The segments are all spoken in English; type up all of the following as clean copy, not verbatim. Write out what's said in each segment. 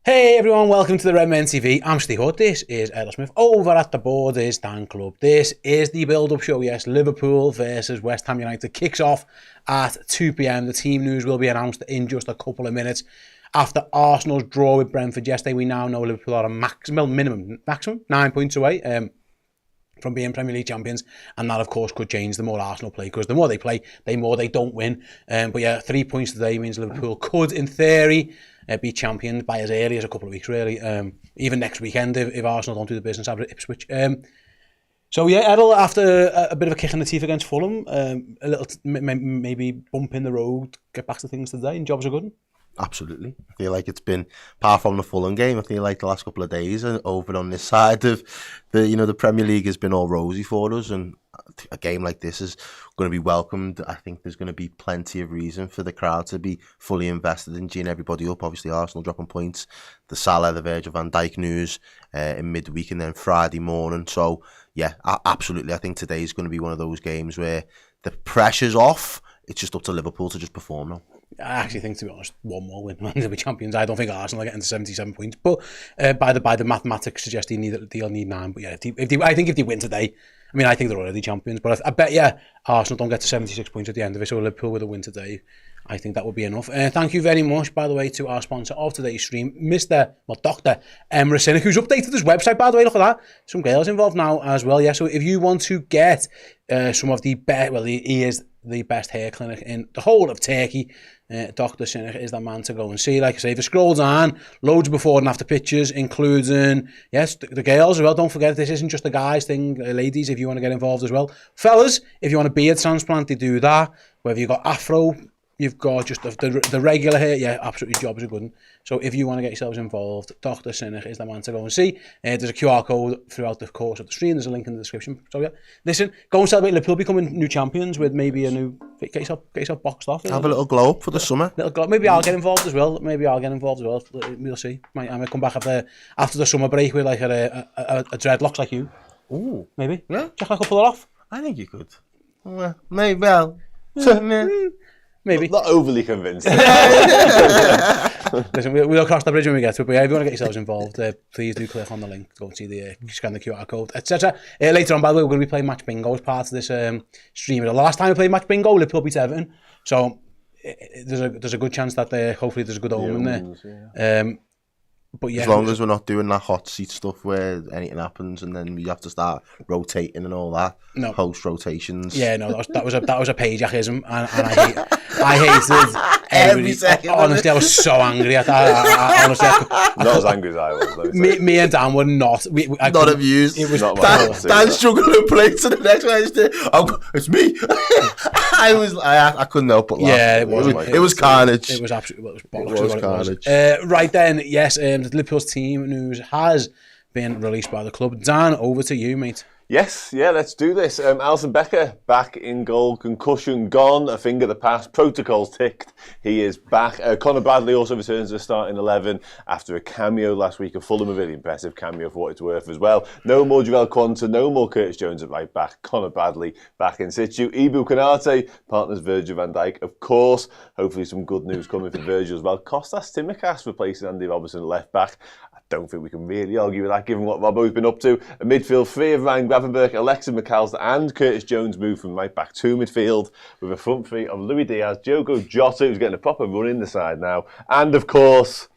Hey everyone, welcome to the Redmen TV. I'm Steve Hood. This is Errol Smith. Over at the board is Dan Club. This is the Buildup show. Yes, Liverpool versus West Ham United kicks off at 2 p.m. The team news will be announced in just a couple of minutes. After Arsenal's draw with Brentford yesterday, we now know Liverpool are a maximum 9 points away from being Premier League champions, and that of course could change the more Arsenal play, because the more they play, the more they don't win. But yeah, 3 points today means Liverpool could, in theory, be championed by as early as a couple of weeks, really. Even next weekend, if Arsenal don't do the business out of Ipswich. So yeah, Errol, after a bit of a kick in the teeth against Fulham, a little maybe bump in the road, get back to things today, and jobs are good. Absolutely. I feel like it's been, apart from the Fulham game, I feel like the last couple of days over on this side of the Premier League has been all rosy for us, and a game like this is going to be welcomed. I think there's going to be plenty of reason for the crowd to be fully invested in geeing everybody up. Obviously, Arsenal dropping points, the Salah, the Virgil van Dijk news in midweek, and then Friday morning. So yeah, absolutely. I think today is going to be one of those games where the pressure's off. It's just up to Liverpool to just perform now. I actually think, to be honest, one more win and they'll be champions. I don't think Arsenal are getting to 77 points, but by the mathematics suggest they'll need 9. But yeah, I think if they win today, I mean, I think they're already champions. But I bet, yeah, Arsenal don't get to 76 points at the end of it. So Liverpool with a win today, I think that would be enough. Thank you very much, by the way, to our sponsor of today's stream, Dr. Emma Cynic, who's updated his website, by the way. Look at that. Some girls involved now as well. Yeah, so if you want to get some of the best, well, he is the best hair clinic in the whole of Turkey. Dr. Cynic is the man to go and see. Like I say, if you scroll down, loads of before and after pictures, including, yes, the girls as well. Don't forget, this isn't just a guys thing. Ladies, if you want to get involved as well. Fellas, if you want a beard transplant, they do that. Whether you've got afro, you've got just the regular hair, yeah, absolutely, jobs are good one. So if you want to get yourselves involved, Dr. Cynic is the man to go and see. There's a QR code throughout the course of the stream. There's a link in the description. So yeah, listen, go and celebrate Liverpool becoming new champions with maybe a new, get yourself boxed off. Have a little glow up for the summer. Maybe I'll get involved as well. We'll see. I might come back after the summer break with like a dreadlocks like you. Ooh, maybe. Yeah. Check I could pull it off. I think you could. Well, maybe. Well, maybe. Not overly convinced. Listen, we'll cross the bridge when we get to it. But yeah, if you want to get yourselves involved, please do click on the link, go and see scan the QR code, etc. Later on, by the way, we're going to be playing Match Bingo as part of this stream. The last time we played Match Bingo, Liverpool beat Everton. So there's a good chance that hopefully there's a good omen there. Yeah. But yeah, as long as we're not doing that hot seat stuff where anything happens and then we have to start rotating and all that. No. Post rotations. Yeah, no, that was a Pajakism, and I hated every second. Honestly, I was so angry at that. Honestly, not as angry as I was. Though, me and Dan were not. Not amused. It was Dan struggling to play to the next Wednesday. It's me. I couldn't help but laugh. Yeah, it was carnage. It was absolutely bollocks. It was carnage. Right then, yes, the Liverpool's team news has been released by the club. Dan, over to you, mate. Yes, yeah, let's do this. Alisson Becker back in goal, concussion gone, a finger the pass, protocols ticked. He is back. Conor Bradley also returns to the starting 11 after a cameo last week. A Fulham, a really impressive cameo for what it's worth as well. No more Joel Quanta, no more Curtis Jones at right back. Conor Bradley back in situ. Ibu Konate partners Virgil van Dijk, of course. Hopefully some good news coming for Virgil as well. Kostas Tsimikas replacing Andy Robertson at left back. Don't think we can really argue with that, given what Robbo's been up to. A midfield three of Ryan Gravenberch, Alexis McAllister and Curtis Jones move from right back to midfield, with a front three of Louis Diaz, Diogo Jota, who's getting a proper run in the side now, and of course,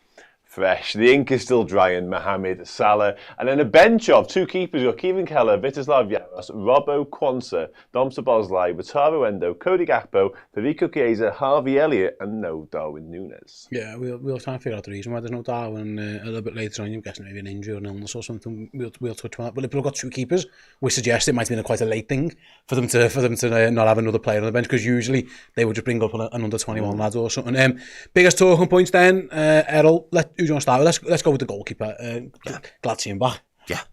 fresh. The ink is still drying. Mohamed Salah. And then a bench of two keepers. You've got Kevin Keller, Vitislav Yaros, Robbo Quansah, Dom Szoboszlai, Wataru Endo, Cody Gakpo, Federico Chiesa, Harvey Elliott, and no Darwin Nunez. Yeah, we'll try and figure out the reason why there's no Darwin a little bit later on. I'm guessing maybe an injury or an illness or something. We'll touch on that. But Liverpool got two keepers. We suggest it might have been quite a late thing for them to not have another player on the bench, because usually they would just bring up an under 21 lad or something. Biggest talking points then, Errol. Who do you want to start with? Let's go with the goalkeeper. Glad to see him back.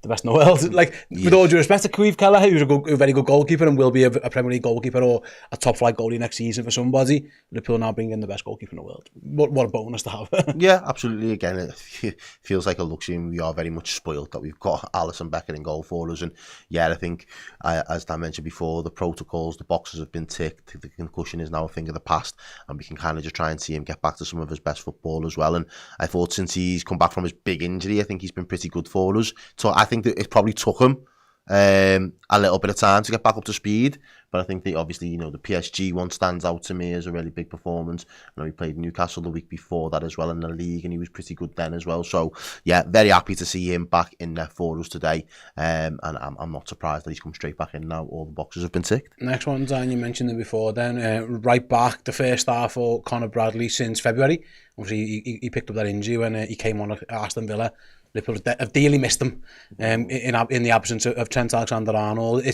the best in the world. Like, with all due respect to Queeve Keller, who's a very good goalkeeper and will be a Premier League goalkeeper or a top flight goalie next season for somebody, Liverpool now bring in the best goalkeeper in the world. What a bonus to have. Yeah, absolutely. Again, it feels like a luxury, and we are very much spoiled that we've got Alisson Becker in goal for us. And yeah, I think, as Dan mentioned before, the protocols, the boxes have been ticked. The concussion is now a thing of the past, and we can kind of just try and see him get back to some of his best football as well. And I thought since he's come back from his big injury, I think he's been pretty good for us. So I think that it probably took him a little bit of time to get back up to speed, but I think that obviously, the PSG one stands out to me as a really big performance. I know he played Newcastle the week before that as well in the league, and he was pretty good then as well. So yeah, very happy to see him back in there for us today, and I'm not surprised that he's come straight back in now. All the boxes have been ticked. Next one, Dan, you mentioned it before then, right back, the first start for Conor Bradley since February. Obviously he picked up that injury when he came on at Aston Villa. Liverpool have dearly missed him in the absence of Trent Alexander-Arnold.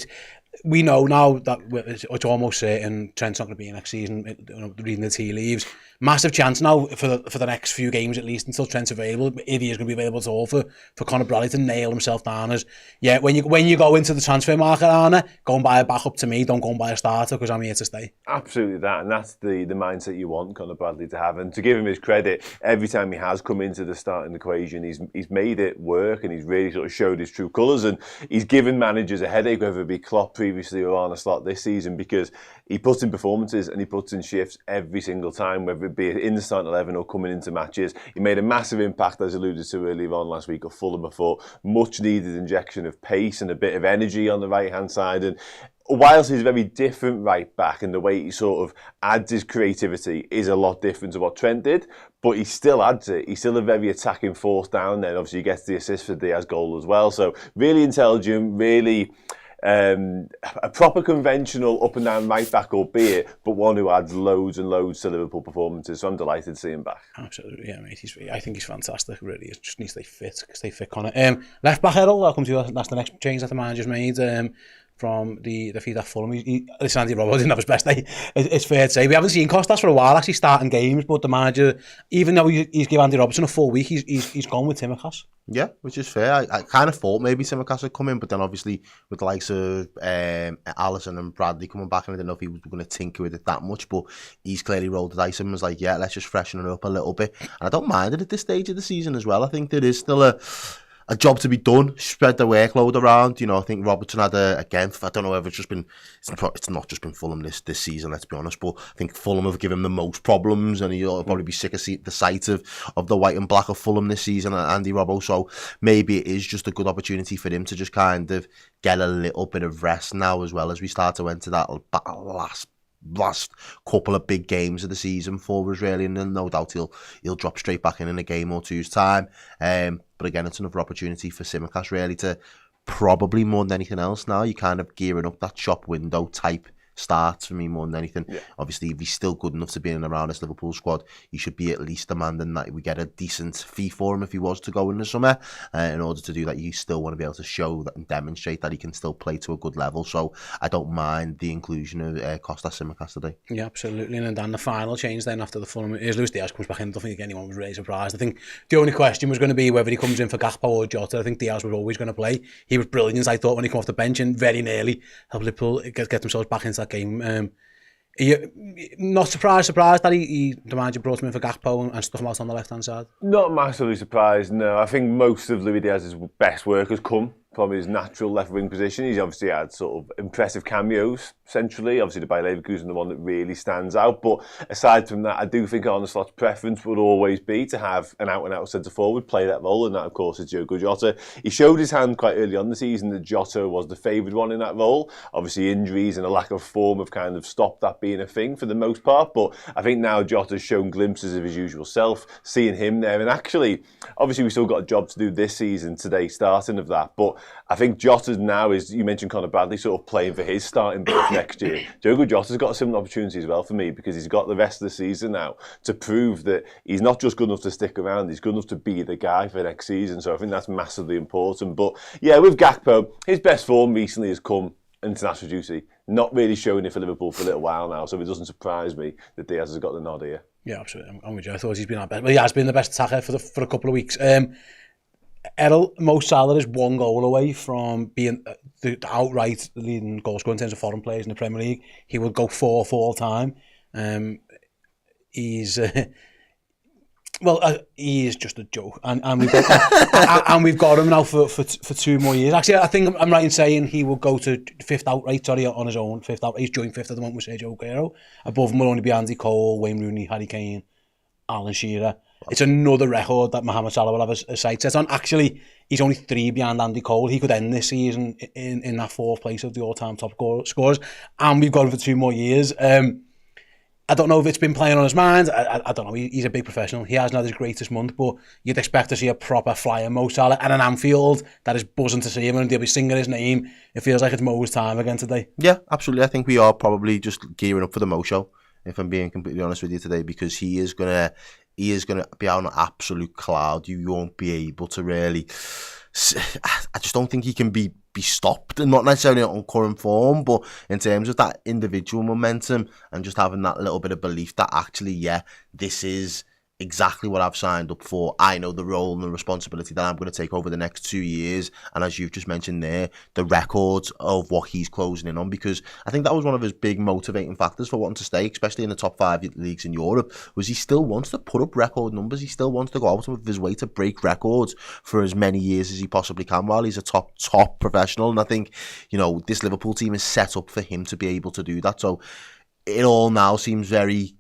We know now that it's almost certain Trent's not going to be next season, reading the tea leaves. Massive chance now for the next few games at least, until Trent's available, if he is going to be available at all, for Conor Bradley to nail himself down as, when you go into the transfer market, Arna, go and buy a backup to me, don't go and buy a starter, because I'm here to stay. Absolutely that, and that's the mindset you want Conor Bradley to have. And to give him his credit, every time he has come into the starting equation, he's made it work, and he's really sort of showed his true colours, and he's given managers a headache, whether it be Klopp previously or Arne Slot this season, because he puts in performances and he puts in shifts every single time, whether it be in the starting 11 or coming into matches. He made a massive impact, as alluded to earlier on last week, at Fulham. I thought much needed injection of pace and a bit of energy on the right hand side. And whilst he's a very different right back, and the way he sort of adds his creativity is a lot different to what Trent did, but he still adds it. He's still a very attacking force down there. Obviously he gets the assist for Diaz's goal as well. So really intelligent, really a proper conventional up and down right back, albeit, but one who adds loads and loads to Liverpool performances. So I'm delighted to see him back. Absolutely, yeah, mate. I think he's fantastic. Really, he just needs to stay fit, Conor. Left back, Errol. I'll come to you. That's the next change that the manager's made. From the feed at Fulham. Listen, Andy Roberts didn't have his best day. It's fair to say. We haven't seen Costas for a while actually starting games, but the manager, even though he's given Andy Robertson a full week, he's gone with Tsimikas. Yeah, which is fair. I kind of thought maybe Tsimikas would come in, but then obviously with the likes of Alisson and Bradley coming back, and I didn't know if he was going to tinker with it that much, but he's clearly rolled the dice and was like, yeah, let's just freshen it up a little bit. And I don't mind it at this stage of the season as well. I think there is still a job to be done, spread the workload around. I think Robertson had again, I don't know if it's not just been Fulham this season, let's be honest, but I think Fulham have given him the most problems, and he'll probably be sick of the sight of the white and black of Fulham this season, Andy Robbo. So maybe it is just a good opportunity for him to just kind of get a little bit of rest now, as well as we start to enter that last couple of big games of the season for us, really, and no doubt he'll drop straight back in a game or two's time. But again, it's another opportunity for Tsimikas really to, probably more than anything else now, you're kind of gearing up that shop window type start for me more than anything. Yeah. Obviously, if he's still good enough to be in and around this Liverpool squad, he should be at least demanding that we get a decent fee for him if he was to go in the summer. In order to do that, you still want to be able to show that and demonstrate that he can still play to a good level. So I don't mind the inclusion of Costas Tsimikas today. Yeah, absolutely. And then the final change then after the Fulham is Luis Diaz comes back in. I don't think anyone was really surprised. I think the only question was going to be whether he comes in for Gakpo or Jota. I think Diaz was always going to play. He was brilliant, I thought, when he came off the bench, and very nearly helped Liverpool get themselves back into that game. Are you not surprised that the manager brought him in for Gakpo and stuck him out on the left-hand side? Not massively surprised, no. I think most of Luis Diaz's best work has come from his natural left-wing position. He's obviously had sort of impressive cameos centrally. Obviously, the Bayer Leverkusen, the one that really stands out. But aside from that, I do think Arne Slot's preference would always be to have an out-and-out centre-forward play that role, and that, of course, is Diogo Jota. He showed his hand quite early on the season that Jota was the favoured one in that role. Obviously, injuries and a lack of form have kind of stopped that being a thing for the most part. But I think now Jota's shown glimpses of his usual self, seeing him there. And actually, obviously, we've still got a job to do this season, today, starting of that. But I think Jota now is, you mentioned Conor Bradley sort of playing for his starting berth next year. Diogo Jota's got a similar opportunity as well for me, because he's got the rest of the season now to prove that he's not just good enough to stick around, he's good enough to be the guy for next season. So I think that's massively important. But yeah, with Gakpo, his best form recently has come international duty. Not really showing it for Liverpool for a little while now, so it doesn't surprise me that Diaz has got the nod here. Yeah, absolutely. I'm with you. I thought he's been our best. Well, he has been the best attacker for a couple of weeks. Errol, Mo Salah is 1 goal away from being the outright leading goal scorer in terms of foreign players in the Premier League. He would go 4th all time. He's he is just a joke, and we've got and we've got him now for 2 more years. Actually, I think I'm right in saying he will go to 5th outright. Sorry, on his own 5th out. He's joint 5th at the moment with Sergio Aguero. Above him will only be Andy Cole, Wayne Rooney, Harry Kane, Alan Shearer. It's another record that Mohamed Salah will have a sight set on. Actually, he's only 3 behind Andy Cole. He could end this season in that 4th place of the all-time top scorers, and we've got him for 2 more years. I don't know if it's been playing on his mind. I don't know. He's a big professional. He hasn't had his greatest month, but you'd expect to see a proper flyer Mo Salah and an Anfield that is buzzing to see him, and they'll be singing his name. It feels like it's Mo's time again today. Yeah, absolutely. I think we are probably just gearing up for the Mo show, if I'm being completely honest with you today, because he is gonna be on an absolute cloud. You won't be able to really. I just don't think he can be stopped, and not necessarily on current form, but in terms of that individual momentum and just having that little bit of belief that actually, yeah, this is exactly what I've signed up for. I know the role and the responsibility that I'm going to take over the next 2 years, and as you've just mentioned there, the records of what he's closing in on, because I think that was one of his big motivating factors for wanting to stay, especially in the top 5 leagues in Europe, was he still wants to put up record numbers. He still wants to go out of his way to break records for as many years as he possibly can while he's a top professional. And I think, this Liverpool team is set up for him to be able to do that. So it all now seems very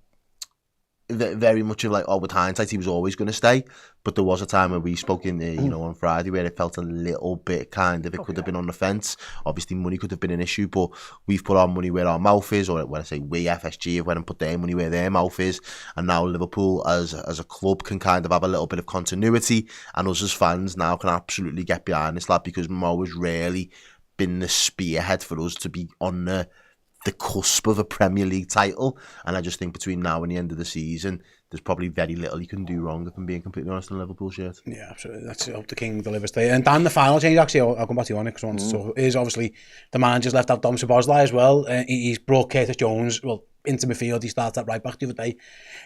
much of like, with hindsight, he was always going to stay. But there was a time where we spoke in the, on Friday, where it felt a little bit it could have been on the fence. Obviously, money could have been an issue, but we've put our money where our mouth is, or when I say we, FSG, have went and put their money where their mouth is. And now Liverpool, as a club, can kind of have a little bit of continuity, and us as fans now can absolutely get behind this lad, because Mo has really been the spearhead for us to be on the cusp of a Premier League title. And I just think between now and the end of the season, there's probably very little you can do wrong, if I'm being completely honest, in a Liverpool shirt. Yeah, absolutely. That's hope the King delivers today. And Dan, the final change, actually, I'll come back to you on it, because is obviously the manager's left out Dom Szoboszlai as well. He's brought Curtis Jones into midfield. He started at right back the other day.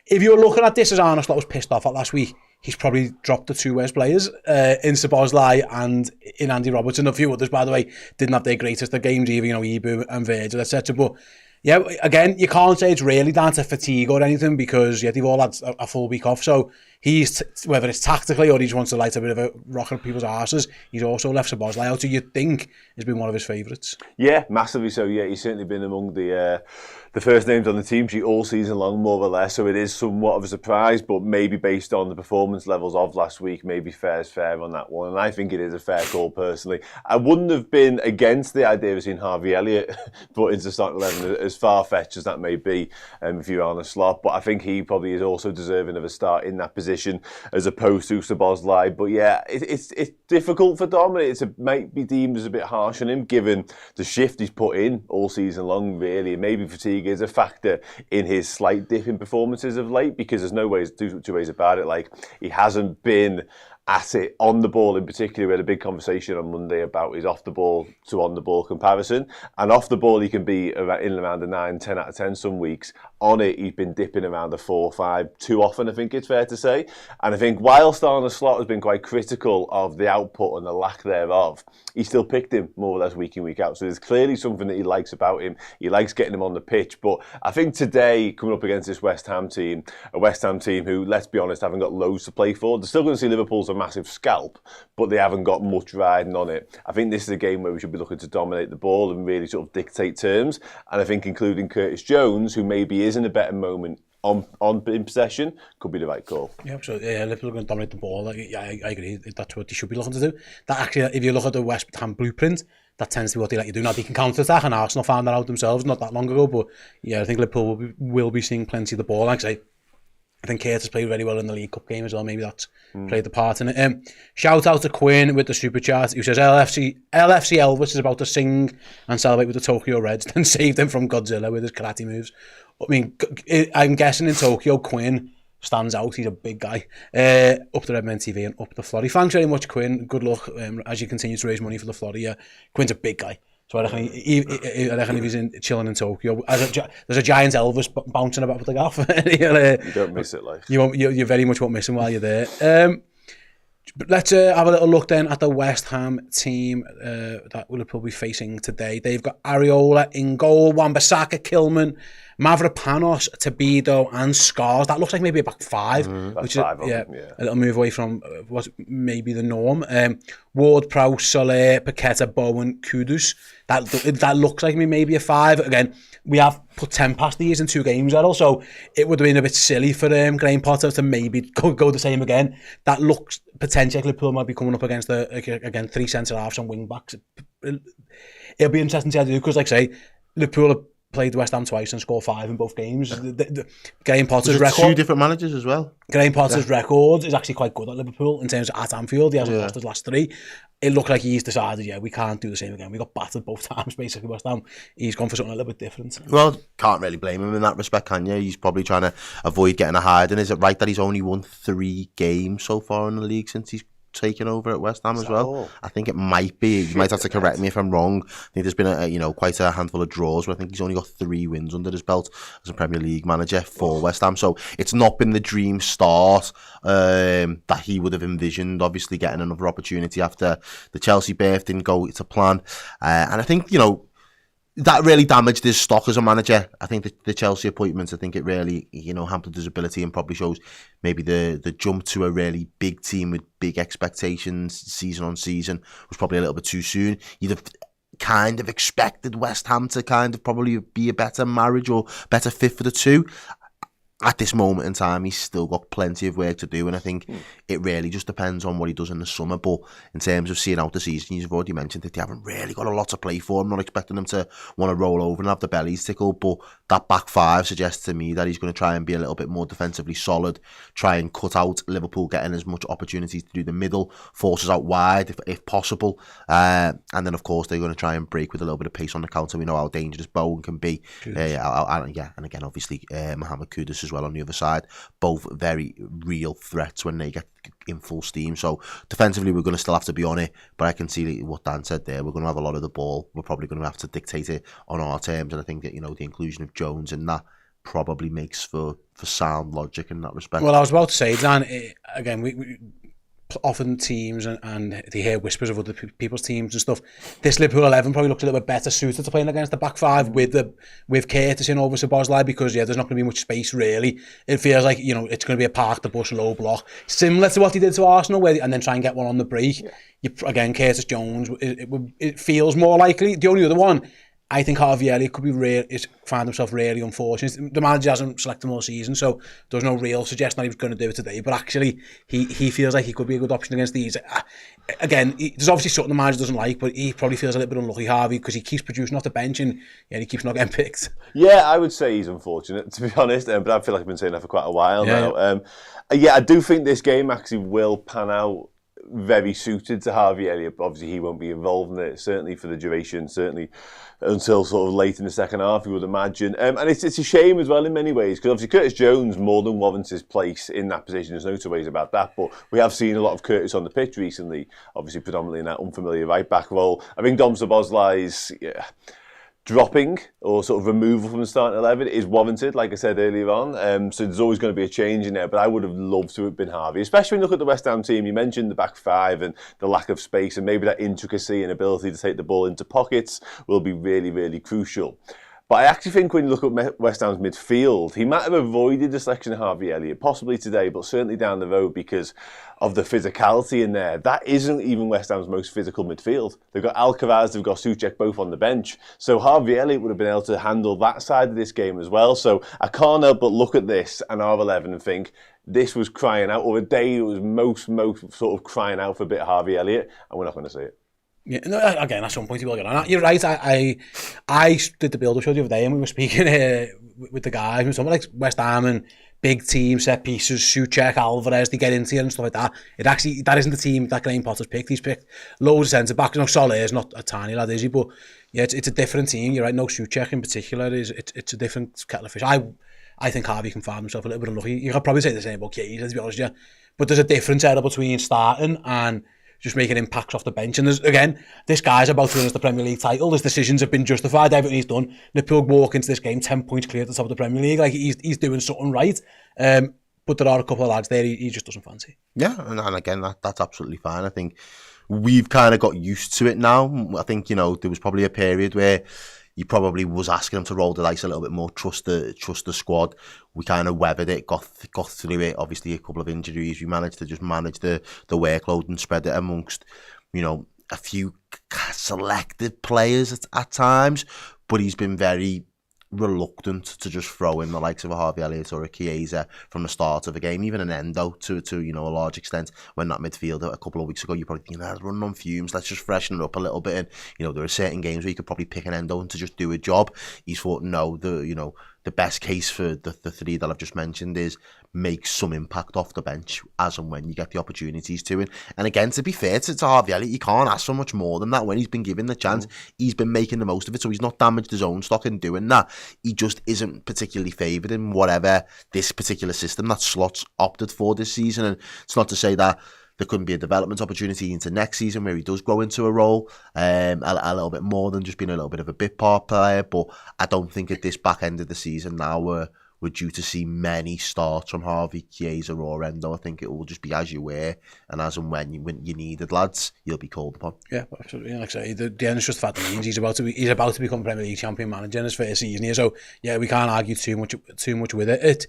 If you were looking at this as Arne Slot was pissed off at last week, he's probably dropped the 2 worst players in Szoboszlai and in Andy Robertson. A few others, by the way, didn't have their greatest of games either, Ibu and Virgil, etc. But yeah, again, you can't say it's really down to fatigue or anything, because they've all had a full week off. So he's, whether it's tactically or he just wants to light a bit of a rock at people's arses, he's also left Szoboszlai out, who you'd think has been one of his favourites. Yeah, massively so. Yeah, he's certainly been among the first names on the team sheet all season long, more or less. So it is somewhat of a surprise, but maybe based on the performance levels of last week, maybe fair is fair on that one. And I think it is a fair call, personally. I wouldn't have been against the idea of seeing Harvey Elliott put into starting 11, as far-fetched as that may be, if you're on a slot. But I think he probably is also deserving of a start in that position, as opposed to Szoboszlai. But yeah, it's difficult for Dom. It might be deemed as a bit harsh on him, given the shift he's put in all season long, really. Maybe fatigue is a factor in his slight dip in performances of late, because there's no ways, two ways about it. Like, he hasn't been at it on the ball in particular. We had a big conversation on Monday about his off the ball to on the ball comparison, and off the ball he can be in and around a 9-10 out of 10 some weeks. On it he's been dipping around a 4-5 too often, I think it's fair to say. And I think whilst Arne Slot has been quite critical of the output and the lack thereof, he still picked him more or less week in, week out. So there's clearly something that he likes about him. He likes getting him on the pitch. But I think today, coming up against this West Ham team, a West Ham team who, let's be honest, haven't got loads to play for. They're still going to see Liverpool's a massive scalp, but they haven't got much riding on it. I think this is a game where we should be looking to dominate the ball and really sort of dictate terms. And I think including Curtis Jones, who maybe is in a better moment in possession, could be the right call. Yeah, absolutely. Yeah, Liverpool are going to dominate the ball. I agree. That's what they should be looking to do. That actually, if you look at the West Ham blueprint, that tends to be what they let you do. Now, they can counter-attack, and Arsenal found that out themselves not that long ago. But yeah, I think Liverpool will be seeing plenty of the ball. Like I say, I think Curtis played very well in the League Cup game as well. Maybe that's played the part in it. Shout out to Quinn with the super chat, who says LFC Elvis is about to sing and celebrate with the Tokyo Reds, then saved him from Godzilla with his karate moves. I mean, I'm guessing in Tokyo, Quinn stands out. He's a big guy. Up the Redmen TV and up the Florida. Thanks very much, Quinn. Good luck as you continue to raise money for the Florida. Quinn's a big guy. So I reckon if he's chilling in Tokyo, there's a giant Elvis bouncing about with the gaff. You don't miss it, like. You very much won't miss him while you're there. But let's have a little look then at the West Ham team that Liverpool will be facing today. They've got Areola in goal, Wan-Bissaka, Kilman, Mavropanos, Tabido and Scars. That looks like maybe a back five, which is a little move away from what maybe the norm. Ward-Prowse, Soler, Paqueta, Bowen, Kudus. That looks like maybe a five. Again, we have put 10 past these in 2 games, Errol, so it would have been a bit silly for Graham Potter to maybe go the same again. That looks potentially like Liverpool might be coming up against again 3 centre-halves and wing-backs. It'll be interesting to do because, like I say, Liverpool have played West Ham twice and scored 5 in both games. Graham Potter's record... 2 different managers as well. Graham Potter's record is actually quite good at Liverpool in terms of at Anfield. He hasn't lost his last 3. It looked like he's decided, we can't do the same again. We got battered both times, basically, West Ham. He's gone for something a little bit different. Well, can't really blame him in that respect, can you? He's probably trying to avoid getting a hiding. Is it right that he's only won 3 games so far in the league since he's taken over at West Ham as well? I think it might be. You might have to correct me if I'm wrong. I think there's been quite a handful of draws, but I think he's only got 3 wins under his belt as a Premier League manager for West Ham. So it's not been the dream start that he would have envisioned. Obviously, getting another opportunity after the Chelsea birth didn't go to plan, and I think that really damaged his stock as a manager. I think the Chelsea appointments, I think it really, hampered his ability and probably shows maybe the jump to a really big team with big expectations season on season was probably a little bit too soon. You'd have kind of expected West Ham to kind of probably be a better marriage or better fit for the two. At this moment in time, he's still got plenty of work to do, and I think it really just depends on what he does in the summer. But in terms of seeing out the season, you've already mentioned that they haven't really got a lot to play for. I'm not expecting them to want to roll over and have the bellies tickled, but that back 5 suggests to me that he's going to try and be a little bit more defensively solid, try and cut out Liverpool getting as much opportunities to do the middle, forces out wide if possible, and then of course they're going to try and break with a little bit of pace on the counter. We know how dangerous Bowen can be, and again obviously Mohamed Kudus as well on the other side, both very real threats when they get in full steam. So defensively we're going to still have to be on it, but I can see what Dan said there. We're going to have a lot of the ball. We're probably going to have to dictate it on our terms, and I think that the inclusion of Jones in that probably makes for sound logic in that respect. Well, I was about to say, Dan, again, we often teams and they hear whispers of other people's teams and stuff. This Liverpool 11 probably looks a little bit better suited to playing against the back 5 with Curtis in over Szoboszlai, because there's not going to be much space really. It feels like it's going to be a park the bus low block, similar to what he did to Arsenal, and then try and get one on the break. Again, Curtis Jones, it feels more likely. The only other one, I think Harvey Elliott could find himself really unfortunate. The manager hasn't selected him all season, so there's no real suggestion that he was going to do it today. But actually, he feels like he could be a good option against these. Again, there's obviously something the manager doesn't like, but he probably feels a little bit unlucky, Harvey, because he keeps producing off the bench and he keeps not getting picked. Yeah, I would say he's unfortunate, to be honest, but I feel like I've been saying that for quite a while now. I do think this game actually will pan out very suited to Harvey Elliott. Obviously, he won't be involved in it, certainly for the duration, certainly until sort of late in the second half, you would imagine. And it's a shame as well in many ways, because obviously Curtis Jones more than warrants his place in that position. There's no two ways about that. But we have seen a lot of Curtis on the pitch recently, obviously predominantly in that unfamiliar right-back role. I think Dom Szoboszlai's dropping or sort of removal from the starting 11 is warranted, like I said earlier on. So there's always going to be a change in there, but I would have loved to have been Harvey, especially when you look at the West Ham team. You mentioned the back 5 and the lack of space, and maybe that intricacy and ability to take the ball into pockets will be really, really crucial. But I actually think when you look at West Ham's midfield, he might have avoided the selection of Harvey Elliott, possibly today, but certainly down the road, because of the physicality in there. That isn't even West Ham's most physical midfield. They've got Alcaraz, they've got Souček both on the bench. So Harvey Elliott would have been able to handle that side of this game as well. So I can't help but look at this and our 11 and think, this was crying out, or a day it was most sort of crying out for a bit of Harvey Elliott, and we're not going to see it. Yeah, no, again, at some point he will get on that. You're right. I did the Buildup show the other day, and we were speaking with the guys, with someone like West Ham and big team, set pieces, Souček, Alvarez, they get into it and stuff like that. That isn't the team that Graham Potter's picked. He's picked loads of centre-backs. Soler is not a tiny lad, is he? But yeah, it's a different team. You're right. No, Souček in particular it's a different kettle of fish. I think Harvey can find himself a little bit unlucky. You could probably say the same about Keys, to be honest with you. But there's a difference there between starting and just making impacts off the bench. And again, this guy's about to win us the Premier League title. His decisions have been justified. Everything he's done. Liverpool walk into this game 10 points clear at the top of the Premier League. Like he's doing something right. but there are a couple of lads there he just doesn't fancy. Yeah, and again, that's absolutely fine. I think we've kind of got used to it now. I think, there was probably a period where he probably was asking him to roll the dice a little bit more, trust the squad. We kind of weathered it, got through it. Obviously, a couple of injuries. We managed to just manage the workload and spread it amongst, a few selected players at times. But he's been very reluctant to just throw in the likes of a Harvey Elliott or a Chiesa from the start of a game, even an Endo to a large extent. When that midfield a couple of weeks ago, you probably think, it's running on fumes, let's just freshen it up a little bit. And there are certain games where you could probably pick an Endo and to just do a job. He's thought, no, the best case for the three that I've just mentioned is make some impact off the bench as and when you get the opportunities to it. And again, to be fair to Harvey Elliott, you can't ask for much more than that. When he's been given the chance, he's been making the most of it, so he's not damaged his own stock in doing that. He just isn't particularly favoured in whatever this particular system that Slot's opted for this season. And it's not to say that there couldn't be a development opportunity into next season where he does grow into a role a little bit more than just being a little bit of a bit part player. But I don't think at this back end of the season now we're due to see many starts from Harvey, Chiesa or Endo. I think it will just be as you were and as and when you needed, lads, you'll be called upon. Yeah, absolutely. Like I say, the end is just the fact that means he's about to become Premier League champion manager in his first season here. So yeah, we can't argue too much with it.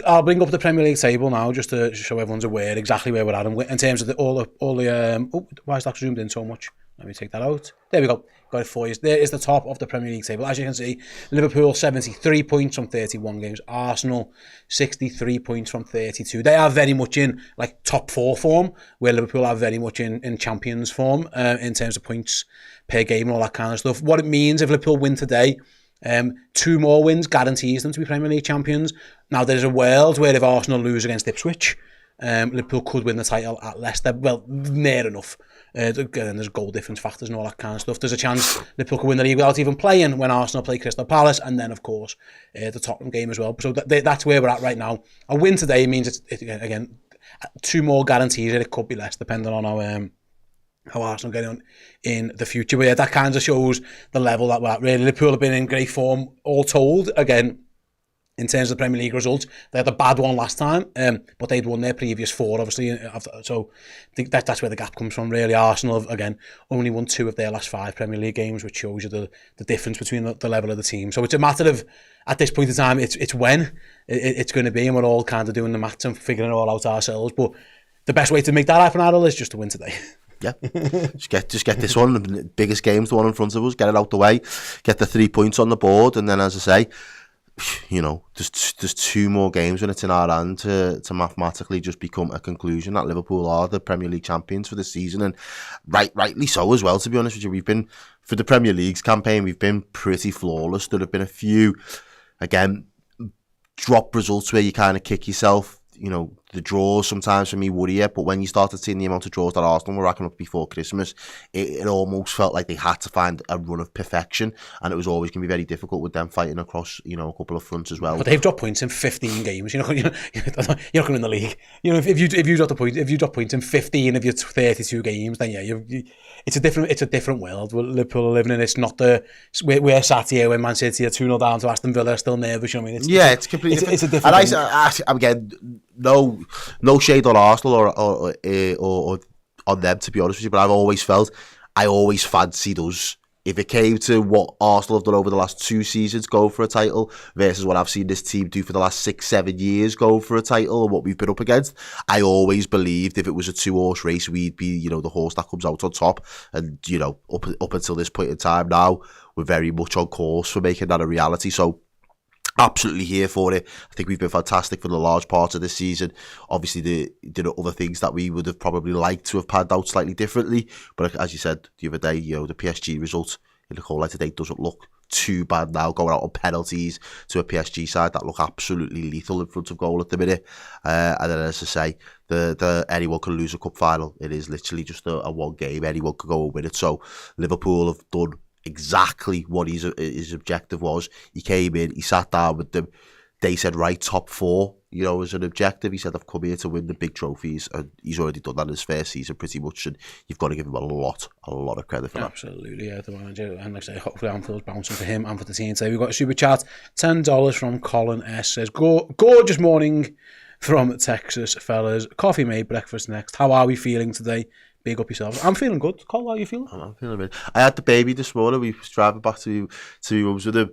I'll bring up the Premier League table now just to show everyone's aware exactly where we're at in terms of all the why is that zoomed in so much? Let me take that out. There we go. Got it for you. There is the top of the Premier League table. As you can see, Liverpool 73 points from 31 games. Arsenal 63 points from 32. They are very much in like top four form, where Liverpool are very much in champions form in terms of points per game and all that kind of stuff. What it means if Liverpool win today, 2 more wins guarantees them to be Premier League champions. Now, there's a world where if Arsenal lose against Ipswich, Liverpool could win the title at Leicester. Well, near enough. And there's goal difference factors and all that kind of stuff. There's a chance Liverpool could win the league without even playing when Arsenal play Crystal Palace, and then, of course, the Tottenham game as well. So that's where we're at right now. A win today means again 2 more guarantees, and it could be less depending on how Arsenal get on in the future. But yeah, that kind of shows the level that we're at. Really, Liverpool have been in great form, all told. Again, in terms of the Premier League results, they had a bad one last time, but they'd won their previous 4, obviously. So I think that's where the gap comes from, really. Arsenal have, again, only won 2 of their last 5 Premier League games, which shows you the difference between the level of the team. So it's a matter of, at this point in time, it's when it's going to be, and we're all kind of doing the maths and figuring it all out ourselves. But the best way to make that happen, Errol, is just to win today. Yeah, just get this one, the biggest game's the one in front of us, get it out the way, get the 3 points on the board, and then, as I say, there's 2 more games when it's in our hand to mathematically just become a conclusion that Liverpool are the Premier League champions for this season, and rightly so as well, to be honest with you. We've been, for the Premier League's campaign, we've been pretty flawless. There have been a few, again, drop results where you kind of kick yourself. The draws sometimes for me worry you, but when you started seeing the amount of draws that Arsenal were racking up before Christmas, it almost felt like they had to find a run of perfection, and it was always going to be very difficult with them fighting across, a couple of fronts as well. But they've dropped points in 15 games. You're not going to win the league. If you drop points in 15 of your 32 games, then yeah, it's a different world Liverpool are living in. It's not we're sat here when Man City are 2-0 down to Aston Villa, still nervous. You know what I mean? It's completely different. It's a different. And again, no shade on Arsenal or on them, to be honest with you, but I've always felt, I always fancied us, if it came to what Arsenal have done over the last 2 seasons, go for a title, versus what I've seen this team do for the last 6-7 years, go for a title, and what we've been up against, I always believed if it was a 2-horse race, we'd be, the horse that comes out on top. And, up until this point in time now, we're very much on course for making that a reality. So, absolutely here for it. I think we've been fantastic for the large part of this season. Obviously, there are other things that we would have probably liked to have panned out slightly differently. But as you said the other day, the PSG result in the goal line today doesn't look too bad now, going out on penalties to a PSG side that look absolutely lethal in front of goal at the minute. And then, as I say, the anyone can lose a cup final. It is literally just a one game. Anyone could go and win it. So Liverpool have done exactly what his objective was. He came in, he sat down with them. They said, right, top 4, as an objective. He said, I've come here to win the big trophies, and he's already done that in his first season pretty much, and you've got to give him a lot of credit for that. Absolutely, yeah, the manager. And like I say, hopefully Anfield's bouncing for him and for the team today. We've got a super chat, $10 from Colin S. Says, gorgeous morning from Texas, fellas. Coffee made, breakfast next. How are we feeling today? Big up yourselves. I'm feeling good. Cole, how are you feeling? I'm feeling good. I had the baby this morning. We was driving back to rooms with him.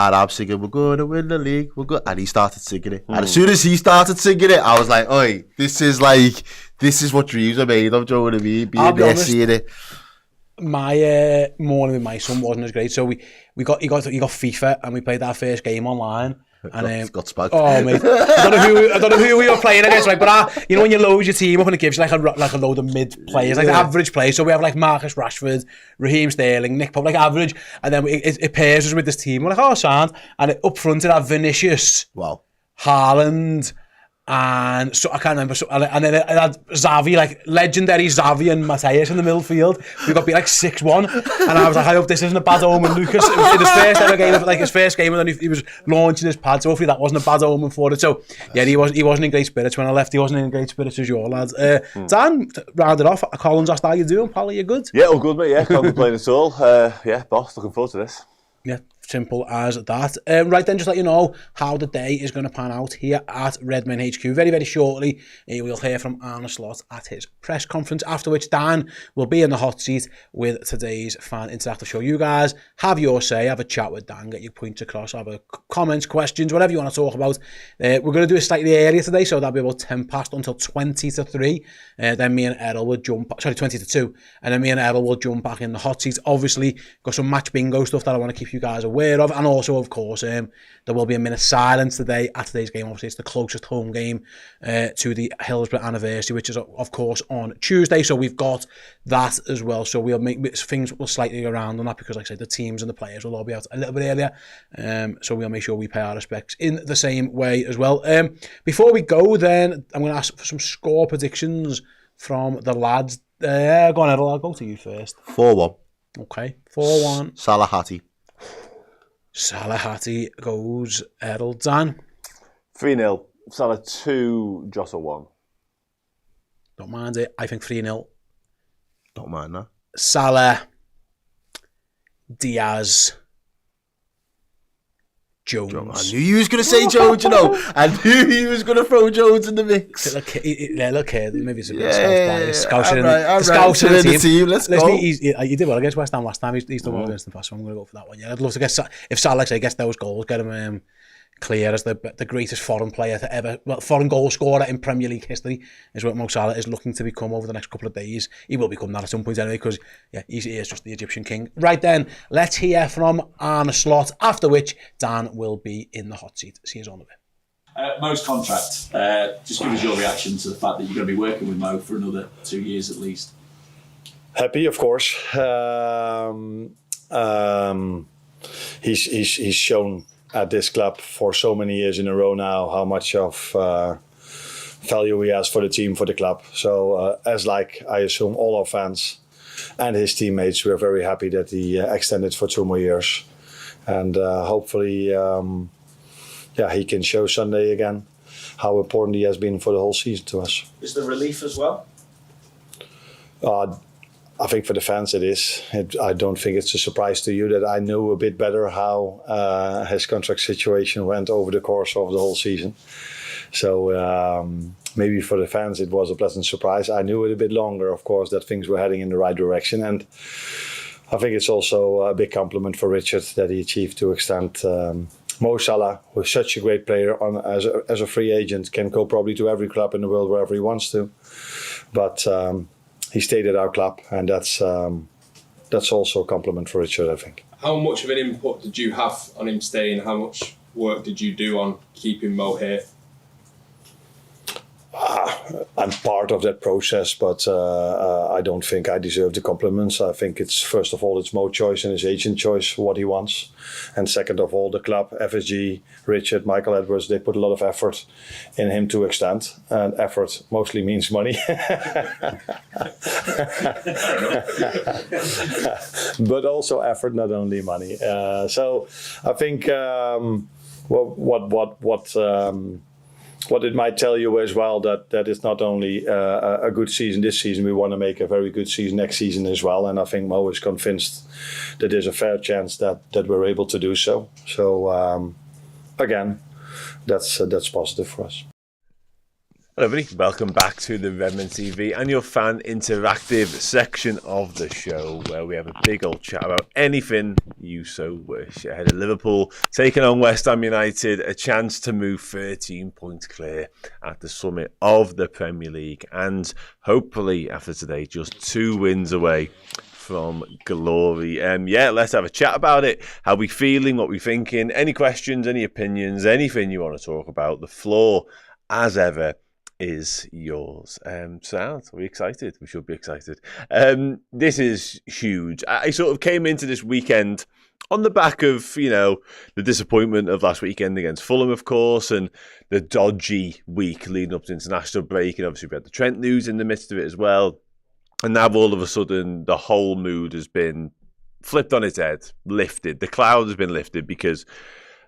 And I'm singing, we're going to win the league, we're good. And he started singing it. And as soon as he started singing it, I was like, oi, this is what dreams are made of, do you know what I mean? Being there, seeing it. My morning with my son wasn't as great. So he got FIFA and we played our first game online. And got spanked. Oh mate, I don't know who we were playing against. Like, but you know when you load your team up and it gives you like a load of mid players, like the average players. So we have like Marcus Rashford, Raheem Sterling, Nick Pope, like average, and then it pairs us with this team. We're like, oh, sound. And up front it had Vinicius, wow, Haaland, and so I can't remember. So, and then it had Xavi, like legendary Xavi and Mateus in the midfield. We got beat like 6-1, and I was like, I hope this isn't a bad omen. Lucas, it was his first ever game, like his first game, and then he was launching his pad. So hopefully that wasn't a bad omen for it. So yeah, he wasn't in great spirits when I left. He wasn't in great spirits as your lads. Dan, round it off. Collins asked how you doing, pal. Are you good? Yeah, all good, mate. Yeah, can't complain at all. Yeah, boss, looking forward to this. Yeah, simple as that. Right then, just let you know how the day is going to pan out here at Redmen HQ. Very, very shortly, we'll hear from Arne Slot at his press conference, after which Dan will be in the hot seat with today's fan interactive show. You guys have your say, have a chat with Dan, get your points across, have a comments, questions, whatever you want to talk about. We're going to do it slightly earlier today, so that'll be about 10 past until 20 to 3. Then me and Errol will 20 to 2. And then me and Errol will jump back in the hot seat. Obviously, got some match bingo stuff that I want to keep you guys aware of, and also of course there will be a minute silence today at today's game. Obviously it's the closest home game to the Hillsborough anniversary, which is of course on Tuesday, so we've got that as well. So we'll make things will slightly go around on that, because like I said, the teams and the players will all be out a little bit earlier, so we'll make sure we pay our respects in the same way as well. Before we go then, I'm going to ask for some score predictions from the lads. Go on, Errol, I'll go to you first. 4-1. Okay, 4-1. Salah goes Errol. Dan? 3-0. Salah 2, Jota 1. Don't mind it. I think 3-0. Don't mind that. Salah, Diaz, Jones. I knew you was going to say Jones, you know. I knew you was going to throw Jones in the mix. Look here. Maybe it's a bit scouser in the team. Let's go. He did well against West Ham last time. He's done well against them past, so I'm going to go for that one. Yeah, I'd love to get, if Salah gets those goals, get him clear as the greatest foreign player to ever, foreign goal scorer in Premier League history, is what Mo Salah is looking to become over the next couple of days. He will become that at some point anyway, because yeah, he is just the Egyptian king. Right then, let's hear from Arne Slot, after which Dan will be in the hot seat. See you on the bit. Mo's contract, just give us your reaction to the fact that you're going to be working with Mo for another 2 years at least. Happy, of course. He's shown at this club for so many years in a row now how much of value he has for the team, for the club. So I assume all our fans and his teammates, we're very happy that he extended for 2 more years. And hopefully he can show Sunday again how important he has been for the whole season to us. Is there relief as well? I think for the fans it is. I don't think it's a surprise to you that I knew a bit better how his contract situation went over the course of the whole season. So maybe for the fans it was a pleasant surprise. I knew it a bit longer, of course, that things were heading in the right direction. And I think it's also a big compliment for Richard that he achieved to extend Mo Salah, who's such a great player as a free agent, can go probably to every club in the world wherever he wants to. But he stayed at our club, and that's also a compliment for Richard, I think. How much of an input did you have on him staying? How much work did you do on keeping Mo here? I'm part of that process, but I don't think I deserve the compliments. I think it's, first of all, it's Mo's choice and his agent choice what he wants. And second of all, the club, FSG, Richard, Michael Edwards, they put a lot of effort in him to extend. And effort mostly means money. But also effort, not only money. So I think what it might tell you as well, that it's not only a good season this season, we want to make a very good season next season as well. And I think Mo is convinced that there's a fair chance that we're able to do so. So again, that's positive for us. Hello everybody, welcome back to the Redmen TV and your fan interactive section of the show, where we have a big old chat about anything you so wish. Ahead of Liverpool taking on West Ham United, a chance to move 13 points clear at the summit of the Premier League, and hopefully after today just 2 wins away from glory. Let's have a chat about it. How we feeling, what we thinking, any questions, any opinions, anything you want to talk about. The floor, as ever, is yours. Are we excited? We should be excited. This is huge. I sort of came into this weekend on the back of, the disappointment of last weekend against Fulham, of course, and the dodgy week leading up to international break, and obviously we had the Trent news in the midst of it as well. And now all of a sudden the whole mood has been flipped on its head, lifted. The cloud has been lifted because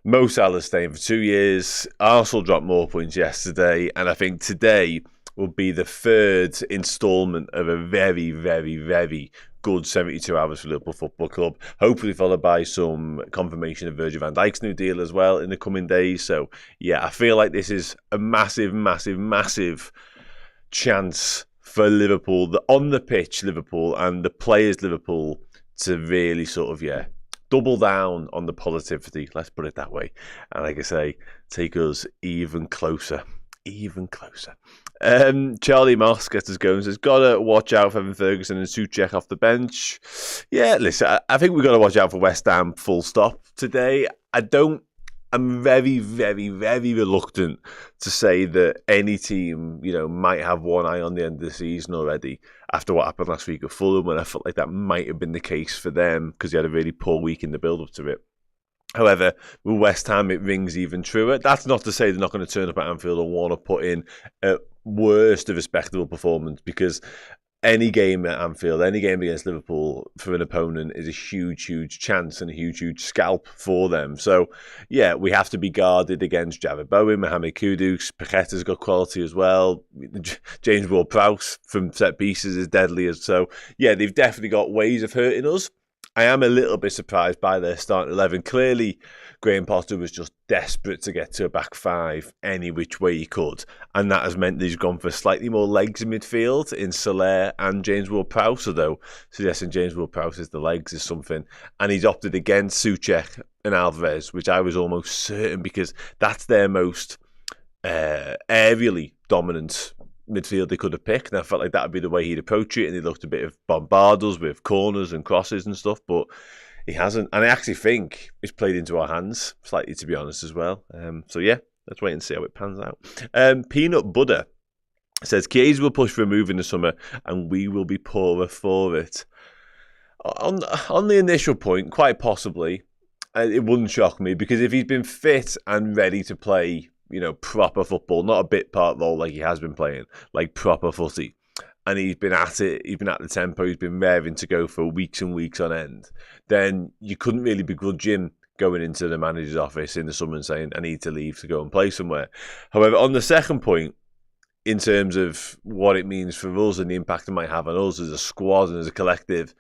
Mo Salah's staying for 2 years. Arsenal dropped more points yesterday. And I think today will be the 3rd instalment of a very, very, very good 72 hours for Liverpool Football Club. Hopefully followed by some confirmation of Virgil van Dijk's new deal as well in the coming days. So, yeah, I feel like this is a massive, massive, massive chance for Liverpool, on the pitch Liverpool, and the players Liverpool to really sort of, double down on the positivity, let's put it that way. And like I say, take us even closer. Charlie Moss gets us going, says, gotta watch out for Evan Ferguson and Souček off the bench. Yeah, listen, I think we've got to watch out for West Ham full stop today. I'm very, very, very reluctant to say that any team, might have one eye on the end of the season already after what happened last week at Fulham, when I felt like that might have been the case for them because they had a really poor week in the build-up to it. However, with West Ham, it rings even truer. That's not to say they're not going to turn up at Anfield and want to put in at worst a respectable performance, because any game at Anfield, any game against Liverpool for an opponent is a huge, huge chance and a huge, huge scalp for them. So, yeah, we have to be guarded against Jared Bowen, Mohamed Kudus. Paqueta's got quality as well. James Ward-Prowse from set pieces is deadly. So, yeah, they've definitely got ways of hurting us. I am a little bit surprised by their starting 11. Clearly, Graham Potter was just desperate to get to a back 5 any which way he could. And that has meant that he's gone for slightly more legs in midfield in Salah and James Ward-Prowse, although suggesting James Ward-Prowse is the legs is something. And he's opted against Souček and Alvarez, which I was almost certain, because that's their most aerially dominant midfield they could have picked, and I felt like that would be the way he'd approach it, and he looked a bit of bombard us with corners and crosses and stuff, but he hasn't, and I actually think it's played into our hands slightly, to be honest, as well. So yeah, let's wait and see how it pans out. Peanut Butter says, Chiesa will push for a move in the summer and we will be poorer for it. On the initial point, quite possibly, it wouldn't shock me, because if he's been fit and ready to play proper football, not a bit part role like he has been playing, like proper footy, and he's been at it, he's been at the tempo, he's been raring to go for weeks and weeks on end, then you couldn't really begrudge him going into the manager's office in the summer and saying, I need to leave to go and play somewhere. However, on the second point, in terms of what it means for us and the impact it might have on us as a squad and as a collective,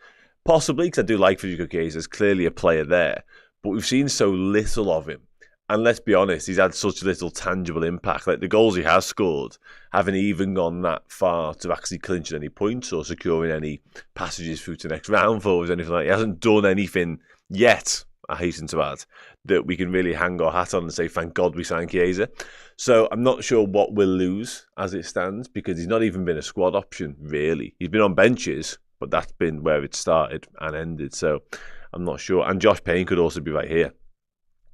possibly, because I do like Federico Chiesa, there's clearly a player there, but we've seen so little of him. And let's be honest, he's had such little tangible impact. Like, the goals he has scored haven't even gone that far to actually clinching any points or securing any passages through to the next round for us, anything like that. He hasn't done anything yet, I hasten to add, that we can really hang our hat on and say, thank God we signed Chiesa. So I'm not sure what we'll lose as it stands, because he's not even been a squad option, really. He's been on benches, but that's been where it started and ended. So I'm not sure. And Josh Payne could also be right here.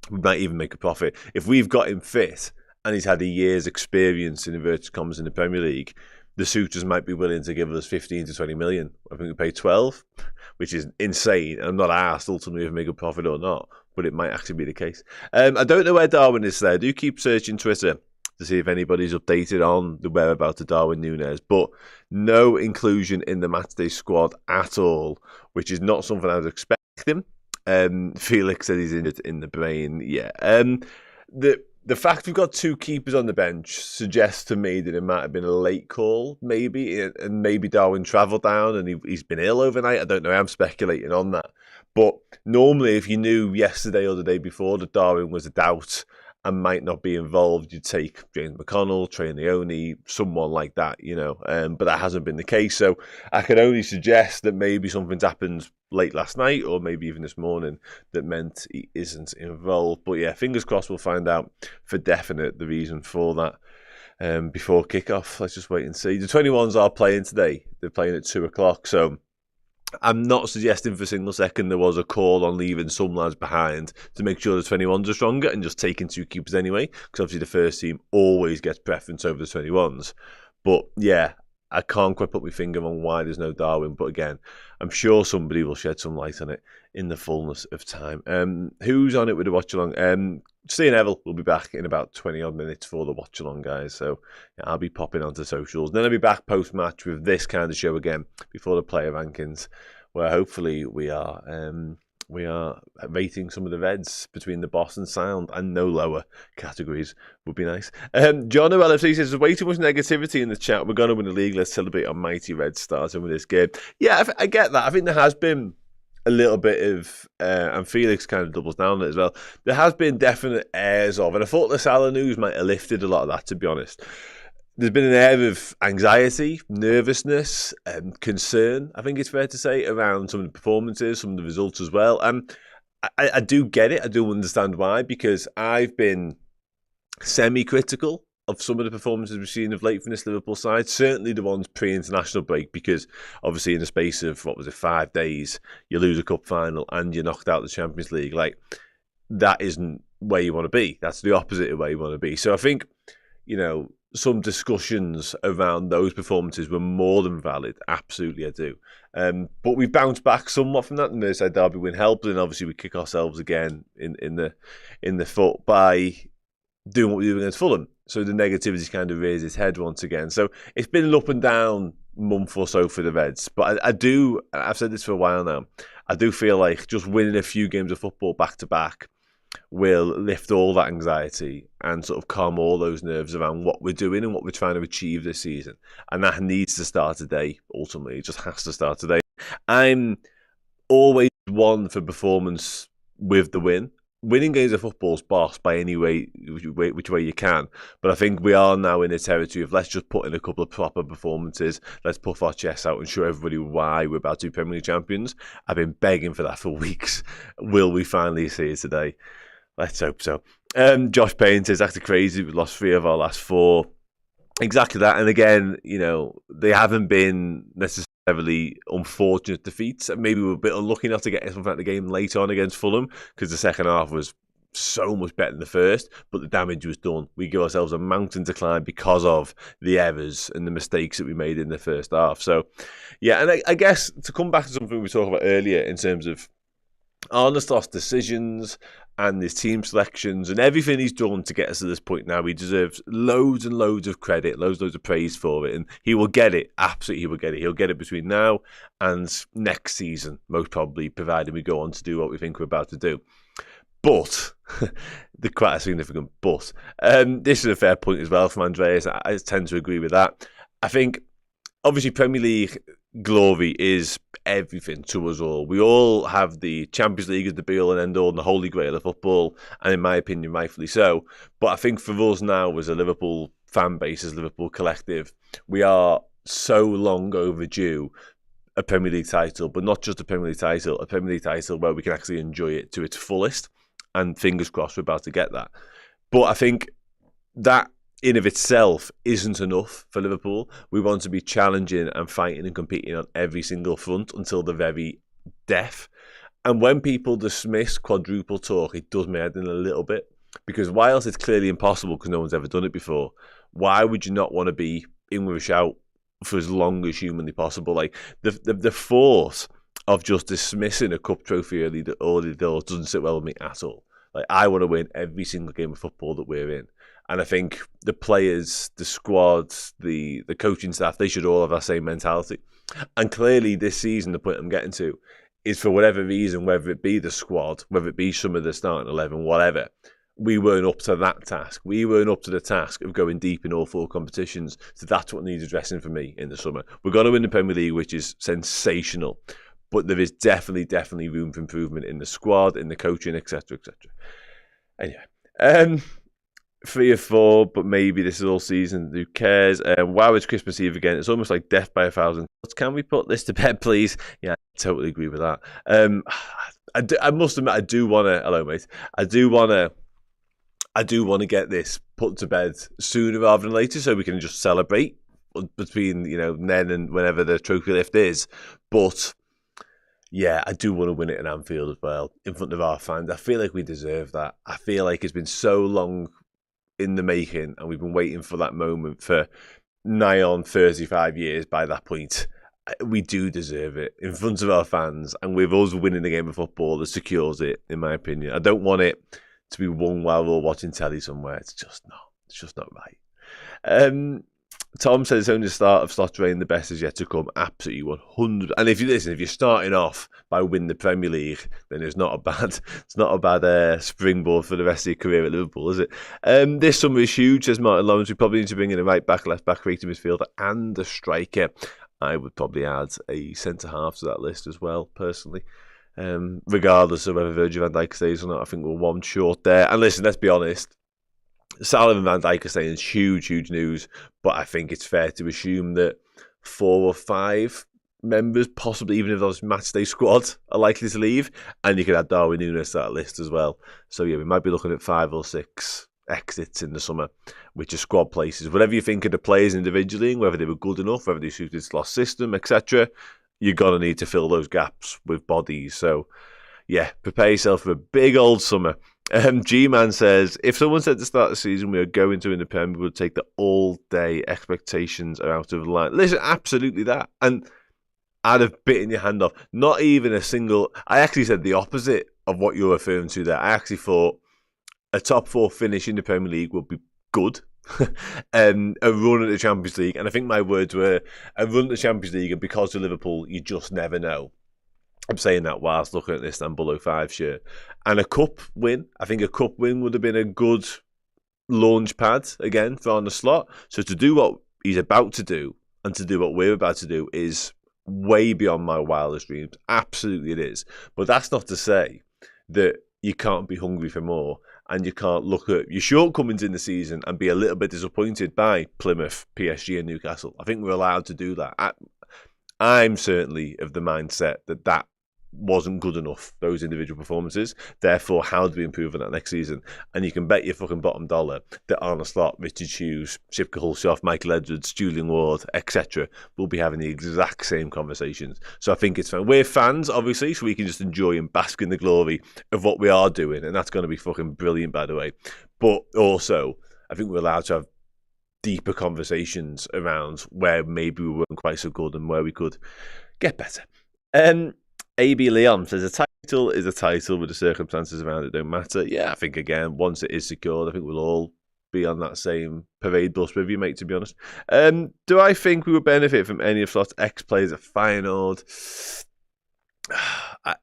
We might even make a profit. If we've got him fit and he's had a year's experience in inverted commas in the Premier League, the suitors might be willing to give us 15 to 20 million. I think we pay 12, which is insane. And I'm not asked ultimately if we make a profit or not, but it might actually be the case. I don't know where Darwin is there. Do keep searching Twitter to see if anybody's updated on the whereabouts of Darwin Nunez, but no inclusion in the matchday squad at all, which is not something I was expecting. Felix said he's in the brain. Yeah. The fact we've got 2 keepers on the bench suggests to me that it might have been a late call, maybe, and maybe Darwin travelled down and he's been ill overnight. I don't know. I'm speculating on that. But normally, if you knew yesterday or the day before that Darwin was a doubt and might not be involved. You'd take James McConnell, Trey Leone, someone like that, but that hasn't been the case. So I can only suggest that maybe something's happened late last night or maybe even this morning that meant he isn't involved. But yeah, fingers crossed we'll find out for definite the reason for that before kickoff. Let's just wait and see. The 21s are playing today. They're playing at 2:00. So I'm not suggesting for a single second there was a call on leaving some lads behind to make sure the 21s are stronger and just taking 2 keepers anyway, because obviously the first team always gets preference over the 21s. But yeah, I can't quite put my finger on why there's no Darwin, but again, I'm sure somebody will shed some light on it in the fullness of time. Who's on it with the watch-along? Steve and Errol will be back in about 20-odd minutes for the watch-along, guys. So yeah, I'll be popping onto socials. Then I'll be back post-match with this kind of show again before the player rankings, where hopefully we are rating some of the Reds between the boss and sound and no lower categories would be nice. John LFC says there's way too much negativity in the chat. We're going to win the league. Let's celebrate our mighty Reds starting with this game. Yeah, I get that. I think there has been a little bit of, and Felix kind of doubles down on it as well. There has been definite airs of, and I thought the Salah news might have lifted a lot of that, to be honest. There's been an air of anxiety, nervousness, concern, I think it's fair to say, around some of the performances, some of the results as well. And I do get it. I do understand why, because I've been semi-critical of some of the performances we've seen of late from this Liverpool side, certainly the ones pre-international break, because obviously in the space of, 5 days, you lose a cup final and you're knocked out of the Champions League. Like, that isn't where you want to be. That's the opposite of where you want to be. So I think, some discussions around those performances were more than valid. Absolutely, I do. But we've bounced back somewhat from that. The Merseyside derby win helped, and obviously we kick ourselves again in the foot by doing what we do against Fulham. So the negativity kind of raised its head once again. So it's been an up and down month or so for the Reds. But I've said this for a while now, I do feel like just winning a few games of football back to back will lift all that anxiety and sort of calm all those nerves around what we're doing and what we're trying to achieve this season. And that needs to start today, ultimately. It just has to start today. I'm always one for performance with the win. Winning games of football's boss by any way, which way you can. But I think we are now in a territory of let's just put in a couple of proper performances. Let's puff our chests out and show everybody why we're about to be Premier League champions. I've been begging for that for weeks. Will we finally see it today? Let's hope so. Josh Payne says, that's crazy. We've lost 3 of our last 4. Exactly that. And again, they haven't been necessarily unfortunate defeats. Maybe we were a bit unlucky not to get something out of the game later on against Fulham, because the second half was so much better than the first, but the damage was done. We give ourselves a mountain to climb because of the errors and the mistakes that we made in the first half. So, yeah, and I guess to come back to something we talked about earlier in terms of Arne Slot's decisions and his team selections and everything he's done to get us to this point now, he deserves loads and loads of credit, loads of praise for it, and he will get it. Absolutely, he will get it. He'll get it between now and next season, most probably, provided we go on to do what we think we're about to do. But, quite a significant but, this is a fair point as well from Andreas. I tend to agree with that. I think, obviously, Premier League glory is everything to us all. We all have the Champions League as the be-all and end-all and the holy grail of football, and in my opinion, rightfully so. But I think for us now, as a Liverpool fan base, as Liverpool collective, we are so long overdue a Premier League title, but not just a Premier League title where we can actually enjoy it to its fullest. And fingers crossed we're about to get that. But I think that in of itself isn't enough for Liverpool. We want to be challenging and fighting and competing on every single front until the very death. And when people dismiss quadruple talk, it does my head in a little bit. Because whilst it's clearly impossible because no one's ever done it before, why would you not want to be in with a shout for as long as humanly possible? Like the force of just dismissing a cup trophy early doors doesn't sit well with me at all. Like, I want to win every single game of football that we're in. And I think the players, the squads, the coaching staff, they should all have that same mentality. And clearly this season, the point I'm getting to, is for whatever reason, whether it be the squad, whether it be some of the starting 11, whatever, we weren't up to that task. We weren't up to the task of going deep in all 4 competitions. So that's what needs addressing for me in the summer. We're going to win the Premier League, which is sensational. But there is definitely room for improvement in the squad, in the coaching, etc., etc. Anyway, 3 or 4, but maybe this is all season. Who cares? Wow, it's Christmas Eve again. It's almost like death by 1,000 cuts. Can we put this to bed, please? Yeah, I totally agree with that. I must admit, I do want to. Hello, mate. I do want to get this put to bed sooner rather than later, so we can just celebrate between then and whenever the trophy lift is. But yeah, I do want to win it in Anfield as well, in front of our fans. I feel like we deserve that. I feel like it's been so long in the making, and we've been waiting for that moment for nigh on 35 years by that point. We do deserve it in front of our fans, and with us winning the game of football that secures it, in my opinion. I don't want it to be won while we're watching telly somewhere. It's just not right. Tom says it's only the start of Slot's reign. The best is yet to come. Absolutely 100. And if you're starting off by winning the Premier League, then it's not a bad springboard for the rest of your career at Liverpool, is it? This summer is huge, says Martin Lawrence. We probably need to bring in a right back, left back, creative midfielder, and a striker. I would probably add a centre half to that list as well, personally. Regardless of whether Virgil van Dijk stays or not, I think we're one short there. And listen, let's be honest. Salah and Van Dijk are saying it's huge news, but I think it's fair to assume that 4 or 5 members, possibly even if those matchday squad, are likely to leave, and you could add Darwin Nunez to that list as well. So yeah, we might be looking at 5 or 6 exits in the summer, which are squad places. Whatever you think of the players individually, and whether they were good enough, whether they suited Slot's system, etc., you're going to need to fill those gaps with bodies. So yeah, prepare yourself for a big old summer. G-Man says, if someone said at the start of the season we are going to win the Premier, we would take the all-day expectations are out of line. Listen, absolutely that. And I'd have bitten your hand off. Not even a single... I actually said the opposite of what you're referring to there. I actually thought a top 4 finish in the Premier League would be good. A run at the Champions League. And I think my words were, a run at the Champions League, and because of Liverpool, you just never know. I'm saying that whilst looking at this Istanbul 05 shirt. And a cup win. I think a cup win would have been a good launch pad, again, for Arne Slot. So to do what he's about to do, and to do what we're about to do, is way beyond my wildest dreams. Absolutely it is. But that's not to say that you can't be hungry for more, and you can't look at your shortcomings in the season and be a little bit disappointed by Plymouth, PSG and Newcastle. I think we're allowed to do that. I'm certainly of the mindset that wasn't good enough, those individual performances. Therefore, how do we improve on that next season? And you can bet your fucking bottom dollar that Arne Slot, Richard Hughes, Sipka Hulshoff, Michael Edwards, Julian Ward, etc. will be having the exact same conversations. So I think it's fun. We're fans, obviously, so we can just enjoy and bask in the glory of what we are doing. And that's going to be fucking brilliant, by the way. But also, I think we're allowed to have deeper conversations around where maybe we weren't quite so good and where we could get better. AB Leon says a title is a title, but the circumstances around it don't matter. Yeah, I think, again, once it is secured, I think we'll all be on that same parade bus with you, mate, to be honest. Do I think we would benefit from any of Slot's ex-players at Feyenoord?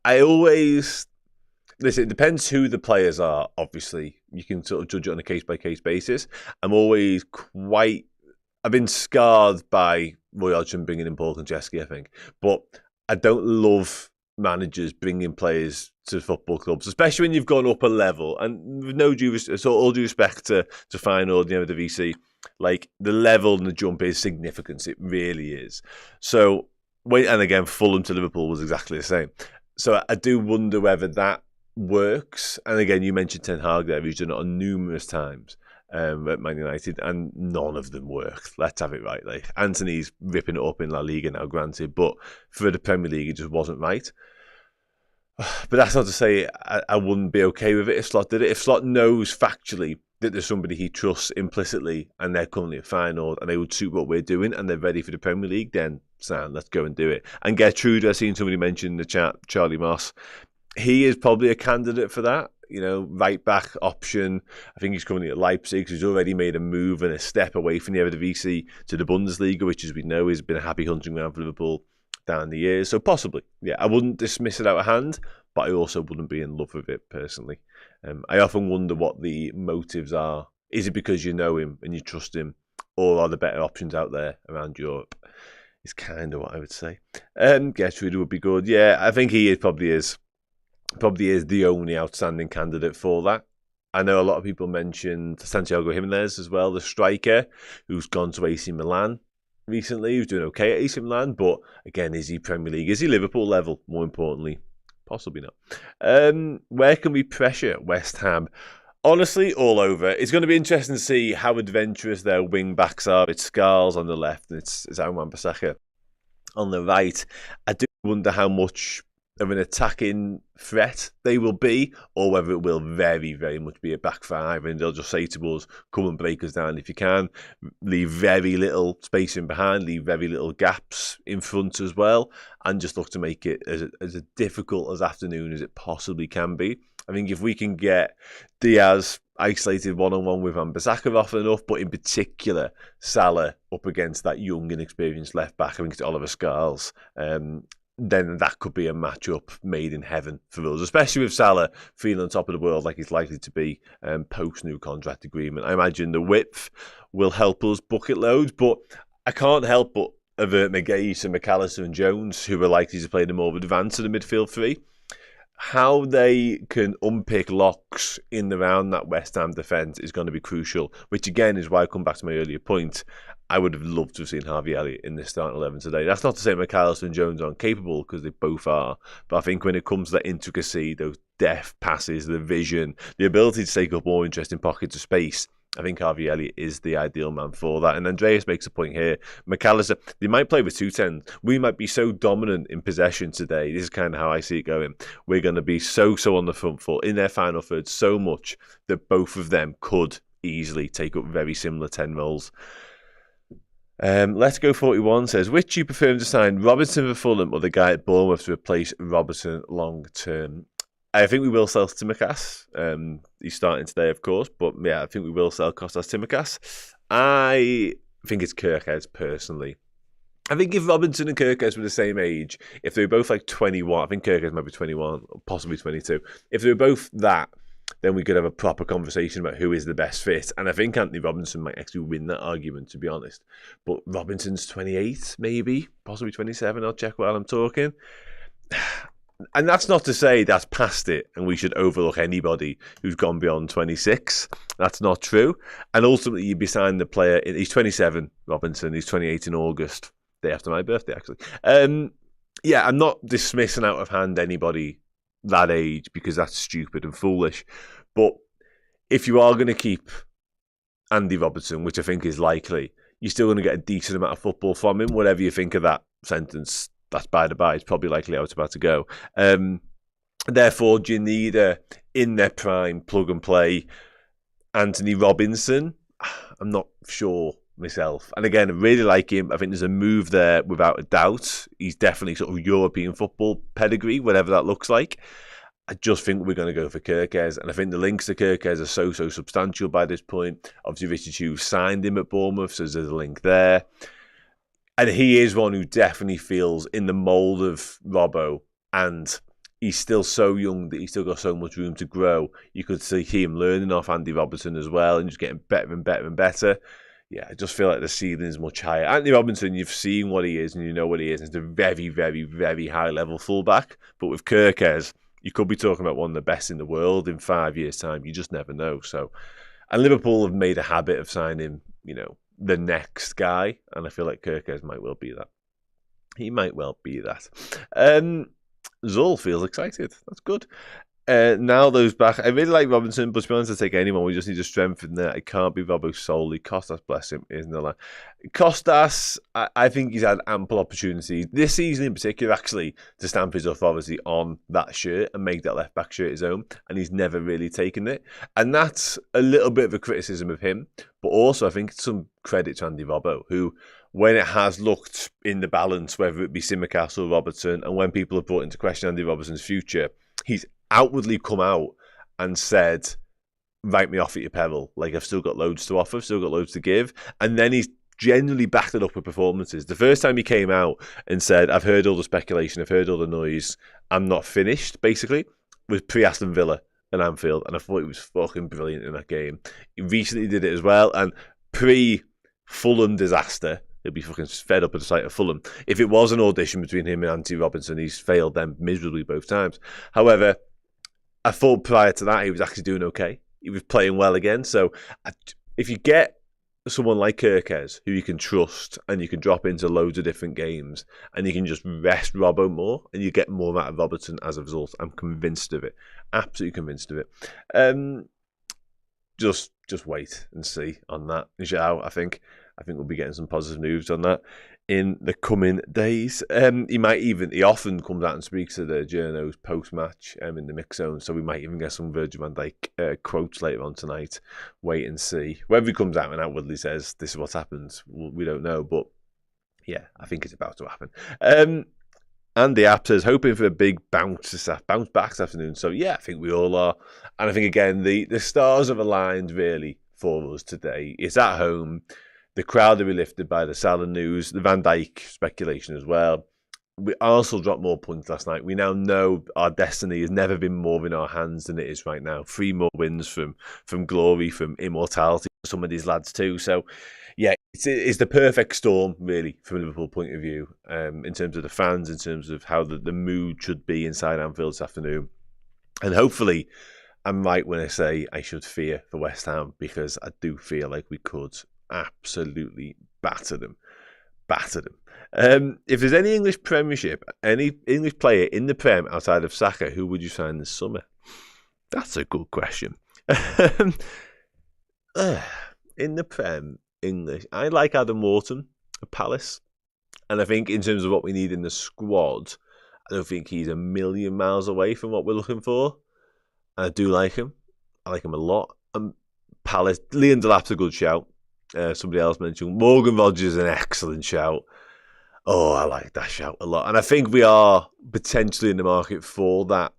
I always... Listen, it depends who the players are, obviously. You can sort of judge it on a case-by-case basis. I've been scarred by Roy Hodgson bringing in Paul Konchesky, I think. But I don't love managers bringing players to football clubs, especially when you've gone up a level. And with all due respect to Feyenoord, the VC, like, the level and the jump is significant. It really is. So, and again, Fulham to Liverpool was exactly the same. So I do wonder whether that works. And again, you mentioned Ten Hag there, who's done it on numerous times at Man United, and none of them worked. Let's have it right. Like, Anthony's ripping it up in La Liga now, granted, but for the Premier League, it just wasn't right. But that's not to say I wouldn't be okay with it if Slot did it. If Slot knows factually that there's somebody he trusts implicitly, and they're currently at Feyenoord, and they would suit what we're doing, and they're ready for the Premier League, then let's go and do it. And Gertrude, I've seen somebody mention in the chat, Charlie Moss, he is probably a candidate for that. Right back option. I think he's currently at Leipzig, so he's already made a move and a step away from the Eredivisie to the Bundesliga, which, as we know, has been a happy hunting ground for Liverpool down the years. So possibly, yeah, I wouldn't dismiss it out of hand, but I also wouldn't be in love with it personally. I often wonder what the motives are. Is it because you know him and you trust him, or are there better options out there around Europe? Is kind of what I would say. Gertrude would be good. Yeah, I think he probably is the only outstanding candidate for that. I know a lot of people mentioned Santiago Jimenez as well, the striker, who's gone to AC Milan recently, who's doing okay at AC Milan, but again, is he Premier League? Is he Liverpool level, more importantly? Possibly not. Where can we pressure West Ham? Honestly, all over. It's going to be interesting to see how adventurous their wing backs are. It's Scarles on the left and it's Aaron Wan-Bissaka on the right. I do wonder how much of an attacking threat they will be, or whether it will very, very much be a back five and they'll just say to us, come and break us down if you can. Leave very little space in behind, leave very little gaps in front as well, and just look to make it as difficult as afternoon as it possibly can be. I think if we can get Diaz isolated one-on-one with Wan-Bissaka often enough, but in particular Salah up against that young, inexperienced left-back, I think it's Oliver Scarles, then that could be a matchup made in heaven for us, especially with Salah feeling on top of the world like he's likely to be post-new contract agreement. I imagine the width will help us bucket loads, but I can't help but avert my gaze to McAllister and Jones, who are likely to play the more advanced of the midfield three. How they can unpick locks in and around that West Ham defence is going to be crucial, which again is why I come back to my earlier point. I would have loved to have seen Harvey Elliott in this starting 11 today. That's not to say McAllister and Jones aren't capable, because they both are. But I think when it comes to that intricacy, those deft passes, the vision, the ability to take up more interesting pockets of space, I think Harvey Elliott is the ideal man for that. And Andreas makes a point here. McAllister, they might play with 2-10s. We might be so dominant in possession today. This is kind of how I see it going. We're going to be so on the front foot in their final third so much that both of them could easily take up very similar 10 roles. Let's Go 41 says, which do you prefer him to sign, Robertson for Fulham or the guy at Bournemouth to replace Robertson long term? I think we will sell Tsimikas. He's starting today, of course, but yeah, I think we will sell Kostas Tsimikas. I think it's Kirkes, personally. I think if Robinson and Kirkes were the same age, if they were both like 21, I think Kirkes might be 21, or possibly 22. If they were both that, then we could have a proper conversation about who is the best fit. And I think Anthony Robinson might actually win that argument, to be honest. But Robinson's 28, maybe, possibly 27. I'll check while I'm talking. And that's not to say that's past it and we should overlook anybody who's gone beyond 26. That's not true. And ultimately, you'd be signing the player. He's 27, Robinson. He's 28 in August, day after my birthday, actually. Yeah, I'm not dismissing out of hand anybody that age, because that's stupid and foolish. But if you are going to keep Andy Robertson, which I think is likely, you're still going to get a decent amount of football from him. Whatever you think of that sentence, that's by the by. It's probably likely how it's about to go. Therefore, do you need a in their prime plug and play Anthony Robinson? I'm not sure myself. And again, I really like him. I think there's a move there without a doubt. He's definitely sort of European football pedigree, whatever that looks like. I just think we're going to go for Kirkes, and I think the links to Kirkes are so substantial by this point. Obviously, Richard Hughes signed him at Bournemouth, so there's a link there. And he is one who definitely feels in the mould of Robbo, and he's still so young that he's still got so much room to grow. You could see him learning off Andy Robertson as well and just getting better and better and better. Yeah, I just feel like the ceiling is much higher. Anthony Robinson, you've seen what he is and you know what he is. It's a very, very, very high-level fullback. But with Kirkes, you could be talking about one of the best in the world in 5 years' time. You just never know. So, and Liverpool have made a habit of signing, the next guy, and I feel like Kirkes might well be that. He might well be that. Zul feels excited. That's good. Now those back. I really like Robinson, but to be honest, I take anyone. We just need to strengthen that. It can't be Robbo solely. Kostas, bless him, isn't it? Kostas, I think he's had ample opportunities this season in particular, actually, to stamp his authority on that shirt and make that left back shirt his own, and he's never really taken it. And that's a little bit of a criticism of him, but also I think it's some credit to Andy Robbo, who, when it has looked in the balance, whether it be Tsimikas or Robertson, and when people have brought into question Andy Robertson's future, he's outwardly come out and said, write me off at your peril. Like, I've still got loads to offer, still got loads to give. And then he's generally backed it up with performances. The first time he came out and said, I've heard all the speculation, I've heard all the noise, I'm not finished, basically, was pre-Aston Villa at Anfield. And I thought he was fucking brilliant in that game. He recently did it as well. And pre-Fulham disaster, he'll be fucking fed up at the sight of Fulham. If it was an audition between him and Anthony Robinson, he's failed them miserably both times. However, I thought prior to that he was actually doing okay. he was playing well again. So if you get someone like Kirkes, who you can trust and you can drop into loads of different games and you can just rest Robbo more and you get more out of Robertson as a result. I'm convinced of it. Absolutely convinced of it. Just wait and see on that. I think we'll be getting some positive news on that in the coming days. He often comes out and speaks to the journos post-match in the mix zone, so we might even get some Virgil van Dijk quotes later on tonight. Wait and see. Whether he comes out and outwardly says this is what's happened, we don't know, but yeah, I think it's about to happen. And the app says, hoping for a big bounce back this afternoon. So yeah, I think we all are. And I think, again, the stars have aligned really for us today. It's at home. The crowd will be lifted by the Salah news, the Van Dijk speculation as well. Arsenal dropped more points last night. We now know our destiny has never been more in our hands than it is right now. 3 more wins from glory, from immortality for some of these lads too. So yeah, it's the perfect storm, really, from a Liverpool point of view, in terms of the fans, in terms of how the mood should be inside Anfield this afternoon. And hopefully, I'm right when I say I should fear for West Ham, because I do feel like we could absolutely batter them. If there's any English Premiership, any English player in the Prem outside of Saka, who would you sign this summer? That's a good question. In the Prem, English, I like Adam Wharton at Palace, and I think in terms of what we need in the squad, I don't think he's a million miles away from what we're looking for. I do like him. I like him a lot. Palace, Liam Delap's a good shout. Somebody else mentioned Morgan Rogers, an excellent shout. Oh, I like that shout a lot, and I think we are potentially in the market for that,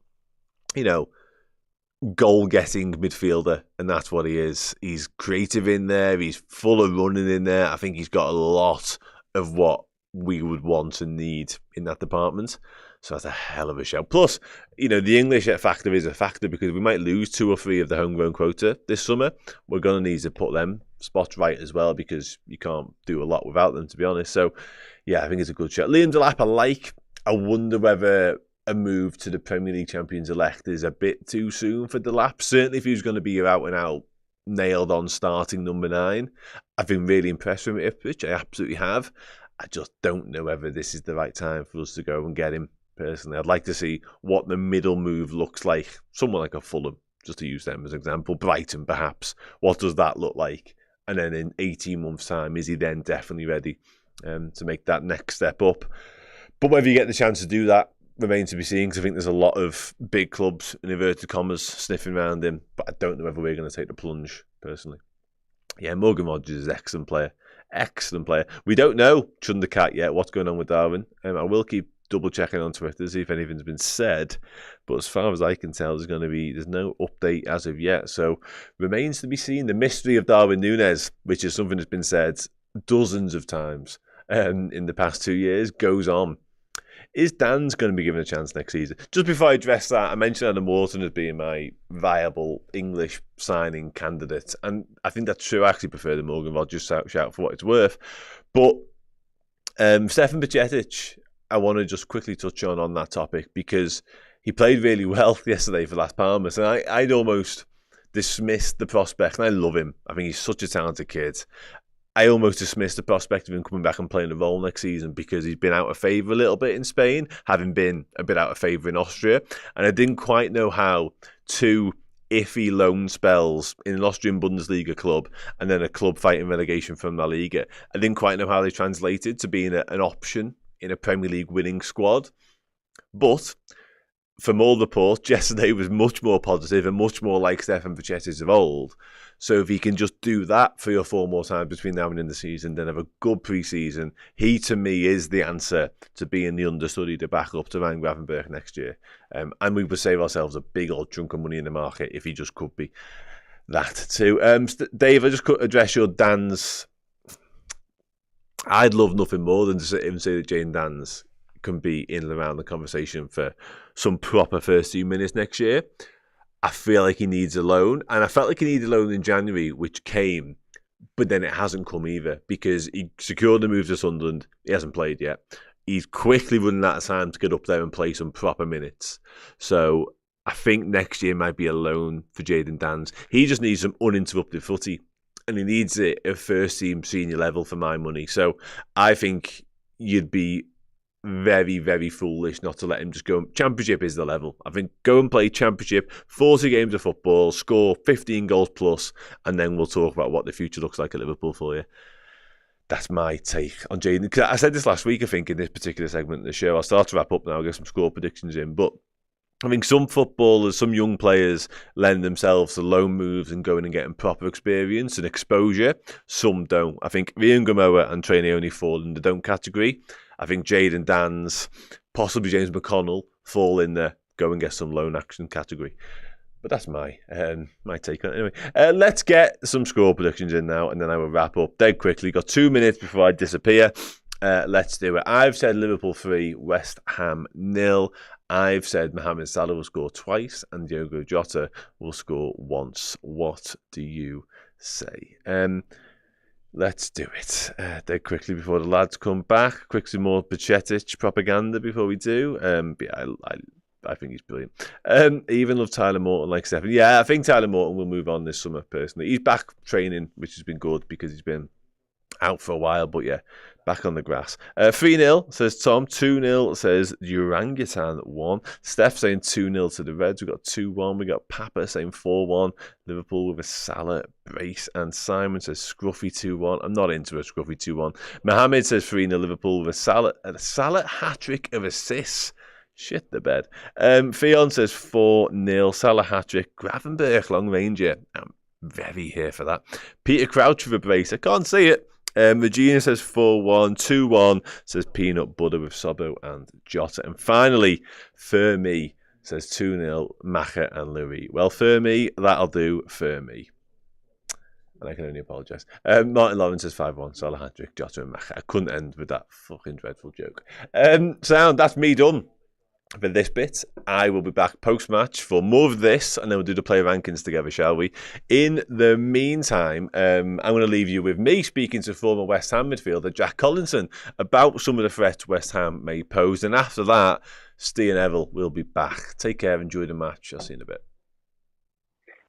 goal-getting midfielder, and that's what he is. He's creative in there. He's full of running in there. I think he's got a lot of what we would want and need in that department. So that's a hell of a shout. Plus, the English factor is a factor, because we might lose 2 or 3 of the homegrown quota this summer. We're going to need to put them spots right as well, because you can't do a lot without them, to be honest. So, yeah, I think it's a good shout. Liam Delap, I like. I wonder whether a move to the Premier League champions-elect is a bit too soon for Delap. Certainly if he was going to be your out-and-out, nailed-on starting number 9. I've been really impressed with him at Ipswich. I absolutely have. I just don't know whether this is the right time for us to go and get him, personally. I'd like to see what the middle move looks like. Someone like a Fulham, just to use them as an example. Brighton, perhaps. What does that look like? And then in 18 months' time, is he then definitely ready to make that next step up? But whether you get the chance to do that remains to be seen, because I think there's a lot of big clubs, in inverted commas, sniffing around him. But I don't know whether we're going to take the plunge, personally. Yeah, Morgan Rogers is an excellent player. Excellent player. We don't know, Chundercat, yet what's going on with Darwin. I will keep double-checking on Twitter to see if anything's been said. But as far as I can tell, there's no update as of yet. So remains to be seen. The mystery of Darwin Nunez, which is something that's been said dozens of times in the past 2 years, goes on. Is Dan's going to be given a chance next season? Just before I address that, I mentioned Adam Wharton as being my viable English signing candidate. And I think that's true. I actually prefer the Morgan Rogers shout for what it's worth. But Stefan Bajcetic, I want to just quickly touch on that topic, because he played really well yesterday for Las Palmas. And I'd almost dismissed the prospect. And I love him. I think he's such a talented kid. I almost dismissed the prospect of him coming back and playing a role next season, because he's been out of favour a little bit in Spain, having been a bit out of favour in Austria. And I didn't quite know how 2 iffy loan spells in an Austrian Bundesliga club and then a club fighting relegation from La Liga, I didn't quite know how they translated to being an option in a Premier League winning squad. But from all reports, yesterday was much more positive and much more like Stefan Bajcetic of old. So if he can just do that 3 or 4 more times between now and in the season, then have a good pre-season, he, to me, is the answer to being the understudy to back up to Van Gravenberch next year. And we would save ourselves a big old chunk of money in the market if he just could be that too. Dave, I just could address your Dan's. I'd love nothing more than to sit and say that Jane Dan's can be in and around the conversation for some proper first few minutes next year. I feel like he needs a loan, and I felt like he needed a loan in January, which came, but then it hasn't come either, because he secured the move to Sunderland. He hasn't played yet. He's quickly running out of time to get up there and play some proper minutes. So I think next year might be a loan for Jayden Danns. He just needs some uninterrupted footy, and he needs it at first team senior level for my money. So I think you'd be very, very foolish not to let him just go. Championship is the level. I think go and play Championship, 40 games of football, score 15 goals plus, and then we'll talk about what the future looks like at Liverpool for you. That's my take on Jayden. Because I said this last week, I think, in this particular segment of the show. I'll start to wrap up now. I'll get some score predictions in. But I think some footballers, some young players lend themselves to loan moves and going and getting proper experience and exposure. Some don't. I think Ian Gamoa and Trainee only fall in the don't category. I think Jayden Danns, possibly James McConnell, fall in the go and get some loan action category. But that's my take on it. Anyway, let's get some score predictions in now, and then I will wrap up dead quickly. Got 2 minutes before I disappear. Let's do it. I've said Liverpool 3, West Ham 0. I've said Mohamed Salah will score twice and Diogo Jota will score once. What do you say? Let's do it. Dead quickly before the lads come back. Quick some more Pacetic propaganda before we do. Yeah, I think he's brilliant. Even love Tyler Morton like Stephen. Yeah, I think Tyler Morton will move on this summer personally. He's back training, which has been good because he's been out for a while, but yeah, back on the grass. 3-0 says Tom. 2-0 says Orangutan 1. Steph saying 2-0 to the Reds. We've got 2-1. We got Papa saying 4-1. Liverpool with a Salah brace. And Simon says Scruffy 2-1. I'm not into a Scruffy 2-1. Mohammed says 3-0 Liverpool with a Salah hat-trick of assists. Shit the bed. Fionn says 4-0. Salah hat-trick. Gravenberch long ranger. I'm very here for that. Peter Crouch with a brace. I can't see it. Regina says 4-1, 2-1, says Peanut Butter with Sobo and Jota. And finally, Fermi says 2-0, Macha and Louis. Well, Fermi, that'll do for me. And I can only apologise. Martin Lawrence says 5-1, Salah hat-trick, Jota and Macha. I couldn't end with that fucking dreadful joke. Sound, that's me done for this bit. I will be back post-match for more of this, and then we'll do the player rankings together, shall we? In the meantime, I'm going to leave you with me speaking to former West Ham midfielder Jack Collinson about some of the threats West Ham may pose, and after that, Steve and Errol will be back. Take care, enjoy the match. I'll see you in a bit.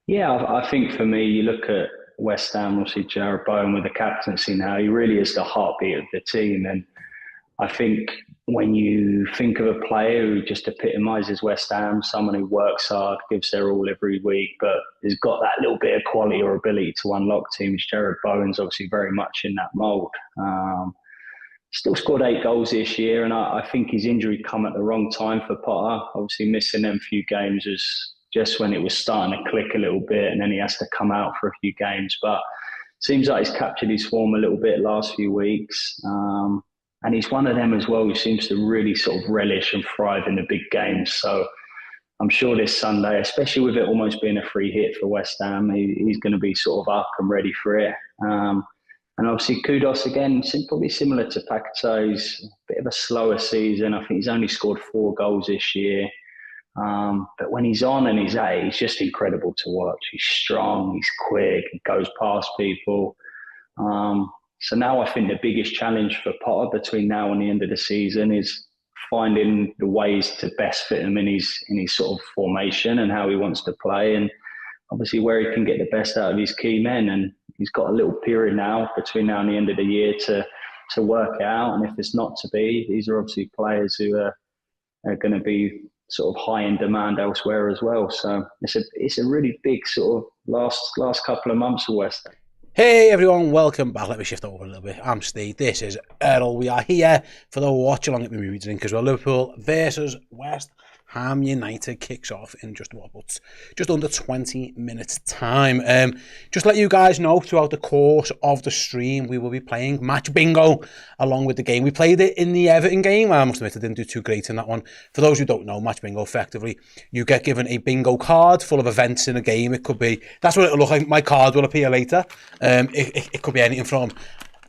Yeah, I think for me, you look at West Ham, obviously Jarrod Bowen with the captaincy now, he really is the heartbeat of the team, and I think when you think of a player who just epitomises West Ham, someone who works hard, gives their all every week, but has got that little bit of quality or ability to unlock teams, Jarrod Bowen's obviously very much in that mould. Still scored 8 goals this year, and I think his injury come at the wrong time for Potter. Obviously missing them few games was just when it was starting to click a little bit, and then he has to come out for a few games. But seems like he's captured his form a little bit last few weeks. And he's one of them as well who seems to really sort of relish and thrive in the big games. So I'm sure this Sunday, especially with it almost being a free hit for West Ham, he's going to be sort of up and ready for it. And obviously kudos again, probably similar to Paquetá. He's a bit of a slower season. I think he's only scored 4 goals this year. But when he's on and he's at it, he's just incredible to watch. He's strong, he's quick, he goes past people. So now I think the biggest challenge for Potter between now and the end of the season is finding the ways to best fit him in his sort of formation and how he wants to play, and obviously where he can get the best out of his key men. And he's got a little period now between now and the end of the year to work it out. And if it's not to be, these are obviously players who are going to be sort of high in demand elsewhere as well. So it's a really big sort of last couple of months for West Ham. Hey everyone, welcome back. Let me shift over a little bit. I'm Steve, this is Errol. We are here for the Watchalong at Movie Drink as well. Liverpool versus West Ham United kicks off in just under 20 minutes time. Just let you guys know, throughout the course of the stream, we will be playing Match Bingo along with the game. We played it in the Everton game. I must admit I didn't do too great in that one. For those who don't know, Match Bingo, effectively, you get given a bingo card full of events in a game. It could be, that's what it'll look like. My card will appear later. It could be anything from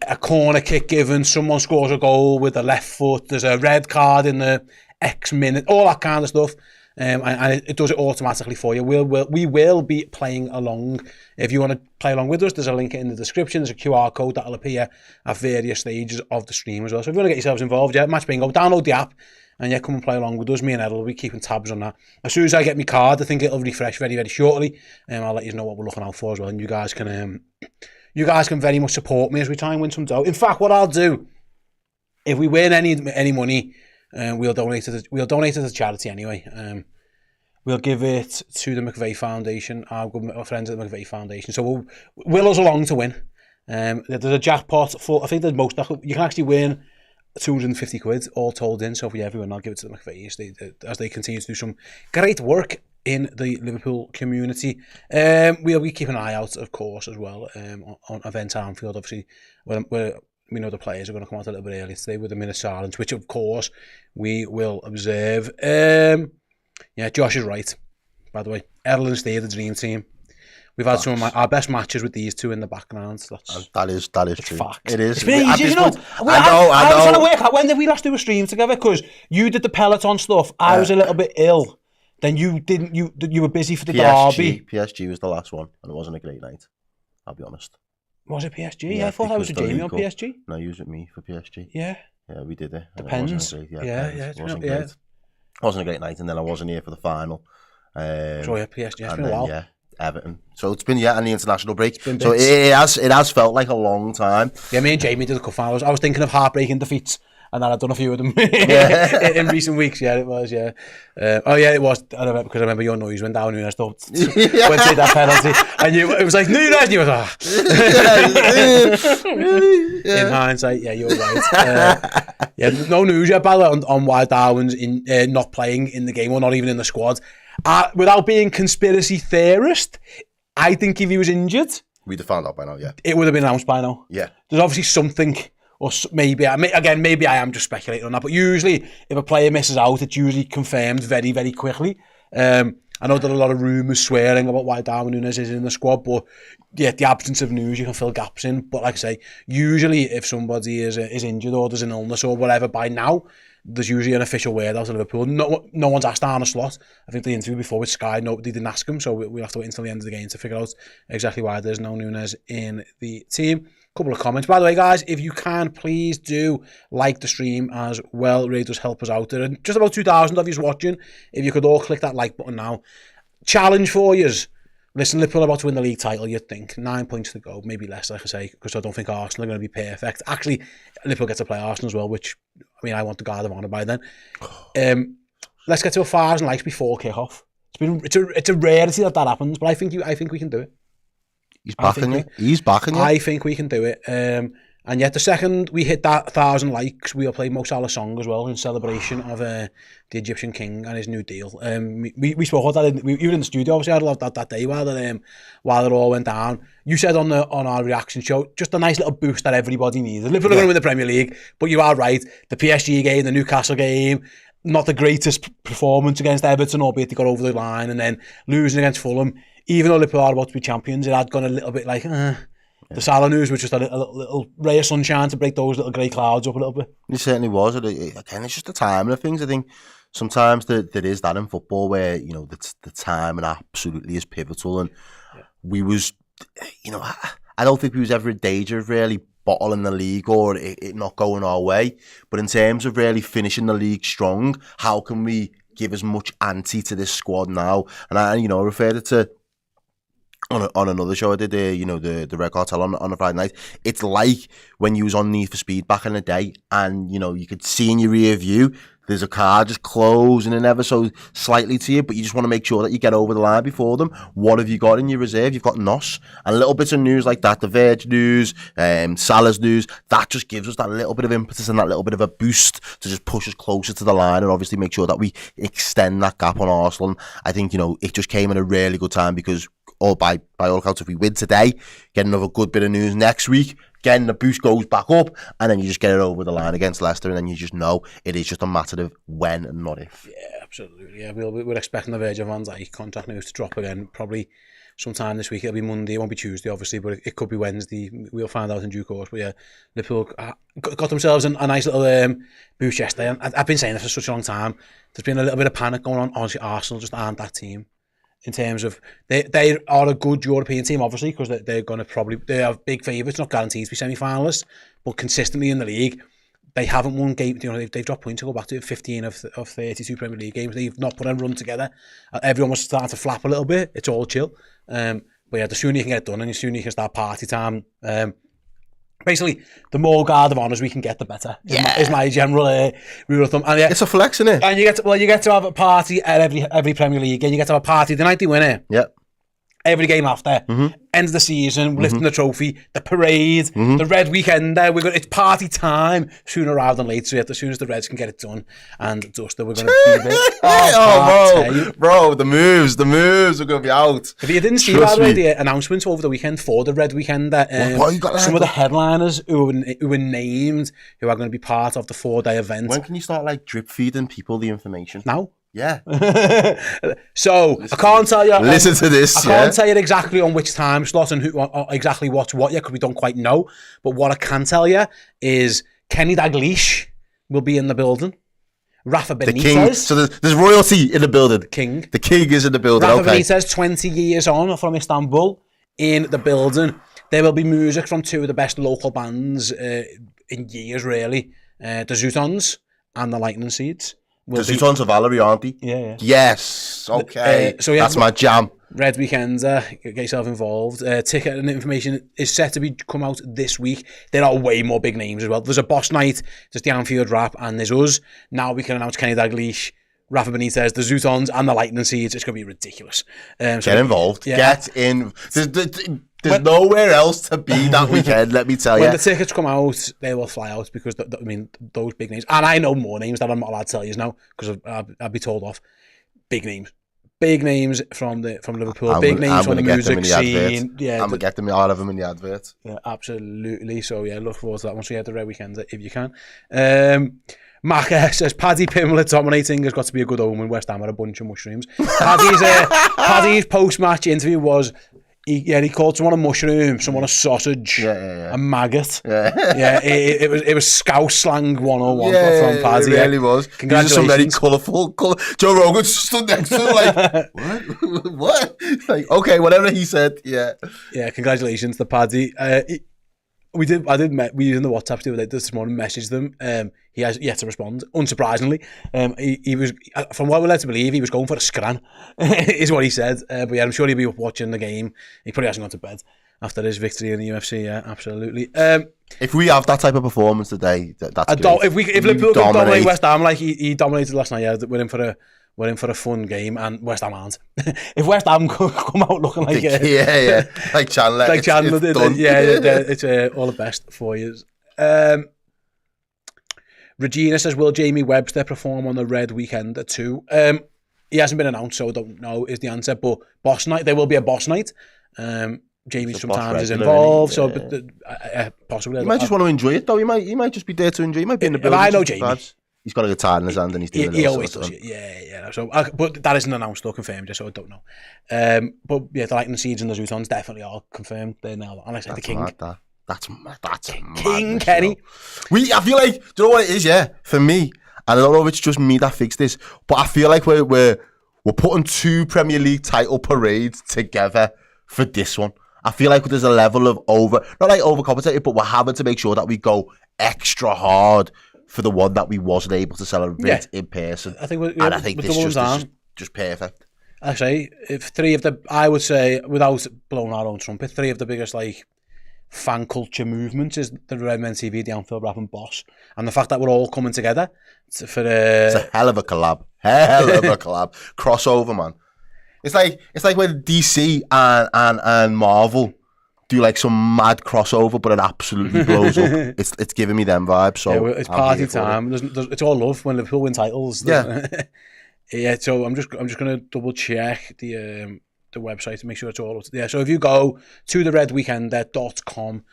a corner kick given, someone scores a goal with the left foot, there's a red card in the X minute, all that kind of stuff, and it does it automatically for you. We will be playing along. If you want to play along with us, there's a link in the description. There's a QR code that'll appear at various stages of the stream as well. So if you want to get yourselves involved, yeah, Match Bingo, download the app and yeah, come and play along with us. Me and Errol will be keeping tabs on that. As soon as I get my card, I think it'll refresh very, very shortly. I'll let you know what we're looking out for as well, and you guys can very much support me as we try and win some dough. In fact, what I'll do, if we win any money, we'll donate it to charity anyway. We'll give it to the McVeigh Foundation, our friends at the McVeigh Foundation. So we'll will us along to win. There's a jackpot for, I think there's you can actually win 250 quid all told in. So for everyone, I'll give it to the McVeighs as they continue to do some great work in the Liverpool community. We'll be keeping an eye out, of course, as well on events at Anfield. Obviously, we know the players are going to come out a little bit early today with a minute silence, which of course we will observe. Yeah, Josh is right, by the way. Errol and Dan, the dream team. We've had some of our best matches with these two in the background. That is true. Fact. It is. It's been ages, you know. I was trying to work out, when did we last do a stream together? Because you did the Peloton stuff. I was a little bit ill. Then you didn't. You were busy for the derby. PSG was the last one, and it wasn't a great night. I'll be honest. Was it PSG? Yeah, I thought I was with Jamie on PSG. No, you was with me for PSG. Yeah. Yeah, we did it. Depends. It wasn't great. It wasn't a great night, and then I wasn't here for the final. PSG. It's been a while. Yeah, Everton. So it's been and the international break. So it has felt like a long time. Yeah, me and Jamie did a couple finals. I was thinking of heartbreaking defeats, and then I'd done a few of them in recent weeks. Yeah, it was. Yeah. It was. Because I remember your noise went down and I thought went to that penalty, and it was like Nunez. And you was In hindsight, yeah, you're right. No news yet, by the way, on why Darwin's not playing in the game or not even in the squad. Without being conspiracy theorist, I think if he was injured, we'd have found out by now. Yeah, it would have been announced by now. Yeah, there's obviously something. Or maybe I am just speculating on that. But usually, if a player misses out, it's usually confirmed very, very quickly. I know there are a lot of rumours swearing about why Darwin Nunez is in the squad, but yeah, the absence of news, you can fill gaps in. But like I say, usually if somebody is injured or there's an illness or whatever, by now, there's usually an official word out of Liverpool. No one's asked Arne Slot. I think the interview before with Sky, nobody didn't ask him, so we'll have to wait until the end of the game to figure out exactly why there's no Nunez in the team. Couple of comments. By the way, guys, if you can, please do like the stream as well. It really does help us out. There are just about 2,000 of you watching. If you could all click that like button now. Challenge for you. Listen, Liverpool are about to win the league title, you'd think. 9 points to go, maybe less, like I say, because I don't think Arsenal are going to be perfect. Actually, Liverpool get to play Arsenal as well, which, I mean, I want the guard of honour by then. Let's get to 1,000 likes before kick-off. It's a rarity that happens, but I think we can do it. He's backing you. I think we can do it. And yet, the second we hit that 1,000 likes, we'll play Mo Salah's song as well in celebration of the Egyptian king and his new deal. We spoke about that. You were in the studio, obviously. I loved that day while it all went down. You said on our reaction show, just a nice little boost that everybody needed. Liverpool are going to win the Premier League, but you are right. The PSG game, the Newcastle game, not the greatest performance against Everton, albeit they got over the line, and then losing against Fulham. Even though Liverpool are about to be champions, it had gone a little bit like, The Salah news was just a little ray of sunshine to break those little grey clouds up a little bit. It certainly was. Again, it's just the timing of things. I think sometimes there is that in football where, you know, the timing absolutely is pivotal. And we was, you know, I don't think we was ever in danger of really bottling the league or it not going our way. But in terms of really finishing the league strong, how can we give as much ante to this squad now? And I referred it to on another show I did, the Red Cartel on a Friday night. It's like when you was on Need for Speed back in the day, and you know you could see in your rear view there's a car just closing in ever so slightly to you, but you just want to make sure that you get over the line before them. What have you got in your reserve? You've got NOS and little bits of news like that, the Verge news, Salah's news. That just gives us that little bit of impetus and that little bit of a boost to just push us closer to the line and obviously make sure that we extend that gap on Arsenal. And I think it just came in a really good time because by all accounts, if we win today, get another good bit of news next week, again the boost goes back up, and then you just get it over the line against Leicester, and then you just know it is just a matter of when and not if. Yeah, absolutely. Yeah, we're expecting the Virgil van Dijk contract news to drop again, probably sometime this week. It'll be Monday, it won't be Tuesday, obviously, but it could be Wednesday. We'll find out in due course. But yeah, Liverpool got themselves a nice little boost yesterday, and I've been saying this for such a long time. There's been a little bit of panic going on. Honestly, Arsenal just aren't that team. In terms of they are a good European team, obviously, because they are big favourites, not guaranteed to be semi-finalists, but consistently in the league. They haven't won games. You know, they've dropped points to go back to 15 of 32 Premier League games. They've not put a run together. Everyone was starting to flap a little bit. It's all chill. But yeah, the sooner you can get it done and the sooner you can start party time. Basically, the more guard of honours we can get, the better. Is my general rule of thumb. And yeah, it's a flex, isn't it? And you get to have a party at every Premier League game. You get to have a party the night they win it. Yeah. Every game after, end of the season, lifting the trophy, the parade, the red weekend. It's party time sooner rather than later. So as soon as the Reds can get it done and dusted, we're going to be a bit. Bro, the moves are going to be out. If you didn't see, by the way, the announcements over the weekend for the red weekend, some of the headliners who were named, who are going to be part of the 4-day event. When can you start like drip feeding people the information? Now. Yeah. So I can't tell you. Listen to this. I can't tell you exactly on which time slot and who exactly what's what yet because we don't quite know. But what I can tell you is Kenny Dalglish will be in the building. Rafa Benitez. The king. So there's royalty in the building. The king is in the building. Rafa Benitez, 20 years on from Istanbul, in the building. There will be music from two of the best local bands in years, really. The Zootons and the Lightning Seeds. The Zootons of Valerie, aren't they? Yeah. Yes. Okay. So yeah, that's my jam. Red Weekend, get yourself involved. Ticket and information is set to come out this week. There are way more big names as well. There's a boss night, there's the Anfield rap, and there's us. Now we can announce Kenny Dalglish, Rafa Benitez, the Zootons, and the Lightning Seeds. It's going to be ridiculous. Get involved. Yeah. Get in. There's nowhere else to be that weekend, let me tell you. When the tickets come out, they will fly out because, those big names. And I know more names that I'm not allowed to tell you now because I'll be told off. Big names. Big names from Liverpool. Big names from the music scene. Yeah, I'm going to get them out of them in the advert. Yeah, absolutely. So, yeah, look forward to that once we have the Red Weekend, if you can. Mac says, Paddy Pimblett dominating has got to be a good omen. West Ham are a bunch of mushrooms. Paddy's post-match interview was... He called someone a mushroom, someone a sausage, a maggot. It was Scouse slang 101 from Paddy. It really was. Congratulations. Some very colourful. Joe Rogan stood next to him like, what? Like, okay, whatever he said, yeah. Yeah, congratulations to Paddy. We used in the WhatsApp the other day this morning, messaged them. He has yet to respond, unsurprisingly. He was, from what we're led to believe, he was going for a scran, is what he said. But yeah, I'm sure he'll be watching the game. He probably hasn't gone to bed after his victory in the UFC. Yeah, absolutely. If we have that type of performance today, that's good. If Liverpool can dominate West Ham like he dominated last night, yeah, we're in for a fun game, and West Ham aren't. If West Ham come out looking like like Chandler, it's all the best for you. Regina says, will Jamie Webster perform on the Red Weekend at 2? He hasn't been announced, so I don't know is the answer. But boss night, there will be a boss night. Jamie sometimes is involved, so possibly. He might just want to enjoy it, though. He might just be there to enjoy. He might be in the building. If I know Jamie. He's got a guitar in his hand and he's doing it. He always does it. Yeah. So, but that isn't announced or confirmed, so I don't know. But yeah, the Lightning Seeds and the Zootons definitely are confirmed. They're now, and I say the King. That's King Kenny. I feel like, do you know what it is? Yeah, for me, and I don't know if it's just me that fixed this, but I feel like we're putting 2 Premier League title parades together for this one. I feel like there's a level of not like overcompensating, but we're having to make sure that we go extra hard for the one that we wasn't able to celebrate in person. I think this is just perfect. Actually, if I would say, without blowing our own trumpet, 3 of the biggest fan culture movements is the Redmen TV, the Anfield rap and Boss, and the fact that we're all coming together for it's a hell of a collab, crossover, man. It's like when DC and Marvel do like some mad crossover, but it absolutely blows up. It's giving me them vibes. So yeah, it's party time. It's all love when Liverpool win titles. Yeah, yeah. So I'm just gonna double check the website to make sure it's all up. Yeah. So if you go to the redweekend.com,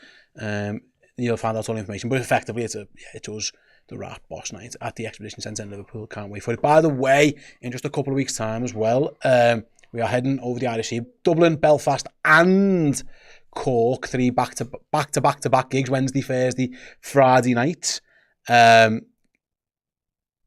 you'll find out all the information. But effectively, it's us, the rap boss night at the Exhibition Centre in Liverpool. Can't wait for it. By the way, in just a couple of weeks' time as well, we are heading over the Irish Sea, Dublin, Belfast, and Cork, 3 back-to-back gigs, Wednesday, Thursday, Friday night.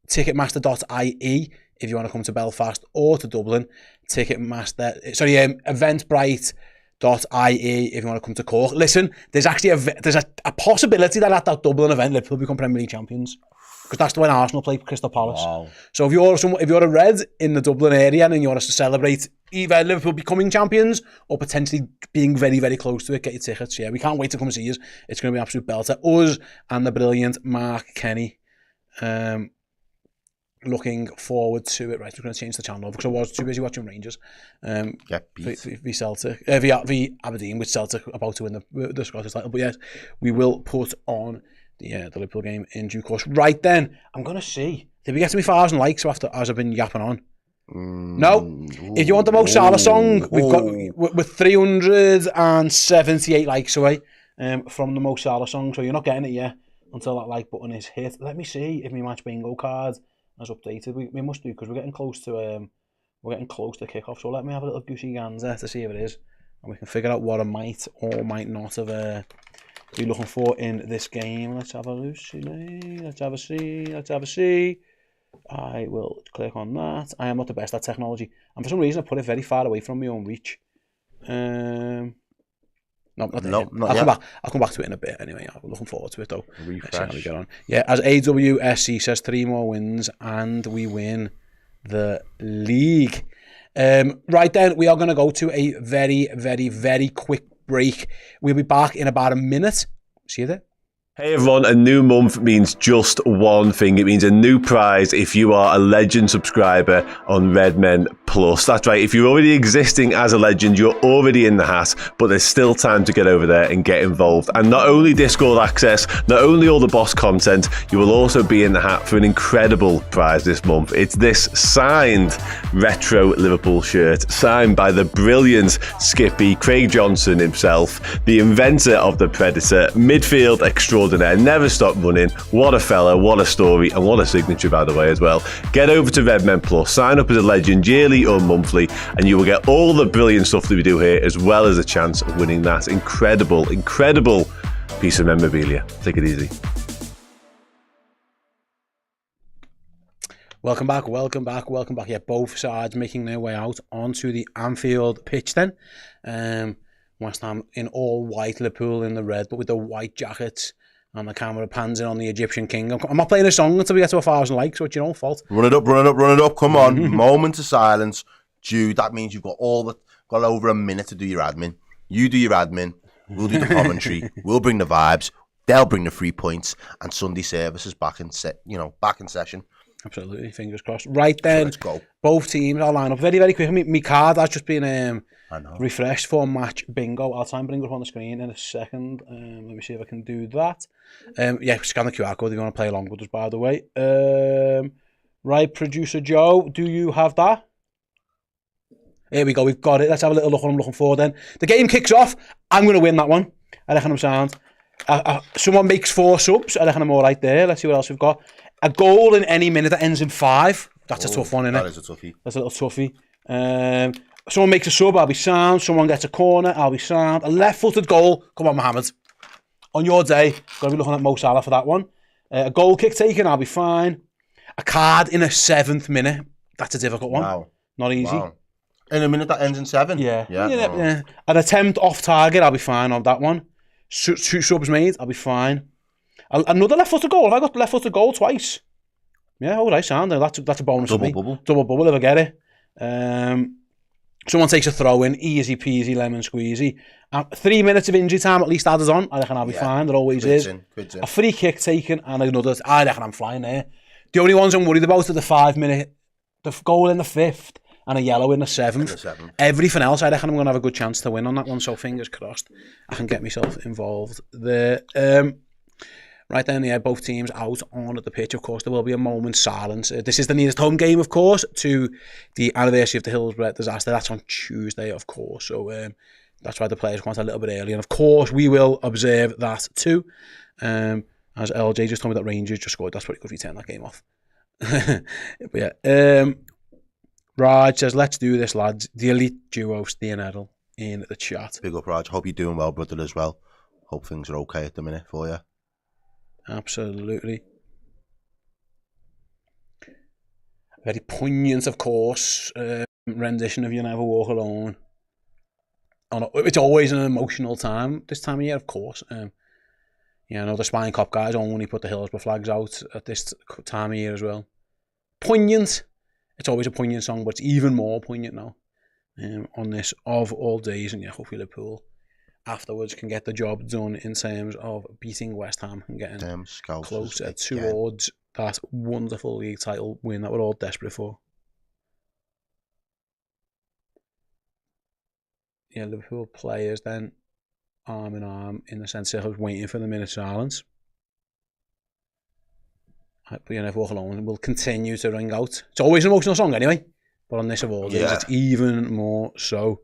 Ticketmaster.ie if you want to come to Belfast or to Dublin. Eventbrite, if you want to come to Cork. Listen, there's actually a possibility that at that Dublin event, Liverpool become Premier League champions. Because that's the way Arsenal play Crystal Palace. Wow. So if you're a Red in the Dublin area and you want us to celebrate either Liverpool becoming champions or potentially being very, very close to it, get your tickets. Yeah, we can't wait to come and see us. It's going to be an absolute belter. Us and the brilliant Mark Kenny. Looking forward to it. Right, we're going to change the channel over because I was too busy watching Rangers. Get beat. V Celtic, v Aberdeen with Celtic about to win the Scottish title. But yes, we will put on the Liverpool game in due course. Right then, I'm going to see. Did we get to me 1,000 likes after as I've been yapping on? No. If you want the Mo Salah song, we've got we're 378 likes away from the Mo Salah song. So you're not getting it yet until that like button is hit. Let me see if my match bingo card has updated. We must do because we're getting close to kickoff. So let me have a little goosey gander to see if it is, and we can figure out what I might or might not have be looking for in this game. Let's have a loosey. Let's have a see. I will click on that. I am not the best at technology, and for some reason I put it very far away from my own reach. No, not yet. I'll come back to it in a bit anyway. I'm looking forward to it though. Refresh. Let's see how we get on. Yeah, as AWSC says, 3 more wins and we win the league. Right then, we are going to go to a very, very, very quick break. We'll be back in about a minute. See you there. Hey everyone, a new month means just one thing. It means a new prize if you are a Legend subscriber on Redmen Plus. That's right, if you're already existing as a Legend, you're already in the hat, but there's still time to get over there and get involved. And not only Discord access, not only all the boss content, you will also be in the hat for an incredible prize this month. It's this signed retro Liverpool shirt, signed by the brilliant Skippy, Craig Johnson himself, the inventor of the Predator, midfield extraordinaire, never stopped running. What a fella, what a story, and what a signature, by the way, as well. Get over to Redmen Plus, sign up as a Legend yearly or monthly, and you will get all the brilliant stuff that we do here, as well as a chance of winning that incredible piece of memorabilia. Take it easy. Welcome back. Yeah, both sides making their way out onto the Anfield pitch then. West Ham in all white, Liverpool in the red, but with the white jackets. And the camera pans in on the Egyptian king. I'm not playing a song until we get to 1,000 likes, so it's your own fault. Run it up. Come on. Moment of silence. Jude, that means you've got got over a minute to do your admin. You do your admin. We'll do the commentary. We'll bring the vibes. They'll bring the 3 points. And Sunday service is back in session. Absolutely. Fingers crossed. Right then. So let's go. Both teams will line up very, very quick. My card has just been refreshed for match bingo. I'll try and bring it up on the screen in a second. Let me see if I can do that. Yeah, scan the QR code if you want to play along with us, by the way. Right, producer Joe, do you have that? Here we go, we've got it. Let's have a little look what I'm looking for then. The game kicks off. I'm going to win that one. I reckon I'm sound. Someone makes 4 subs. I reckon I'm all right there. Let's see what else we've got. A goal in any minute that ends in 5. That's a tough one, isn't it? That is a toughie. That's a little toughie. Someone makes a sub, I'll be sound. Someone gets a corner, I'll be sound. A left-footed goal. Come on, Mohammed. On your day, got to be looking at Mo Salah for that one. A goal kick taken, I'll be fine. A card in a 7th minute. That's a difficult one. Wow. Not easy. Wow. In a minute that ends in 7? Yeah. An attempt off target, I'll be fine on that one. 2 subs made, I'll be fine. Another left-footed goal. Have I got left-footed goal twice? Yeah, all right, sound. That's a bonus for me. Double bubble if I get it. Someone takes a throw in, easy peasy, lemon squeezy. 3 minutes of injury time at least added on. I reckon I'll be fine. There always is. A free kick taken and another. I reckon I'm flying there. The only ones I'm worried about are the 5-minute, the goal in the 5th and a yellow in the 7th. Everything else, I reckon I'm going to have a good chance to win on that one. So fingers crossed, I can get myself involved there. Right then, yeah, both teams out on the pitch. Of course, there will be a moment's silence. This is the nearest home game, of course, to the anniversary of the Hillsborough disaster. That's on Tuesday, of course. So that's why the players want a little bit early. And of course, we will observe that too. As LJ just told me that Rangers just scored. That's pretty good if you turn that game off. But yeah, Raj says, let's do this, lads. The elite duo, Steve and Errol, in the chat. Big up, Raj. Hope you're doing well, brother, as well. Hope things are okay at the minute for you. Absolutely. Very poignant, of course, rendition of You Never Walk Alone. it's always an emotional time this time of year, of course. You know, the Spine Cop guys only put the Hillsborough flags out at this time of year as well. Poignant. It's always a poignant song, but it's even more poignant now. On this of all days, and yeah, hopefully Liverpool afterwards can get the job done in terms of beating West Ham and getting closer towards that wonderful league title win that we're all desperate for. Yeah, Liverpool players then arm in arm in the centre circle waiting for the minute of silence. But you know, if Watchalong will continue to ring out. It's always an emotional song anyway, but on this of all days, it's even more so.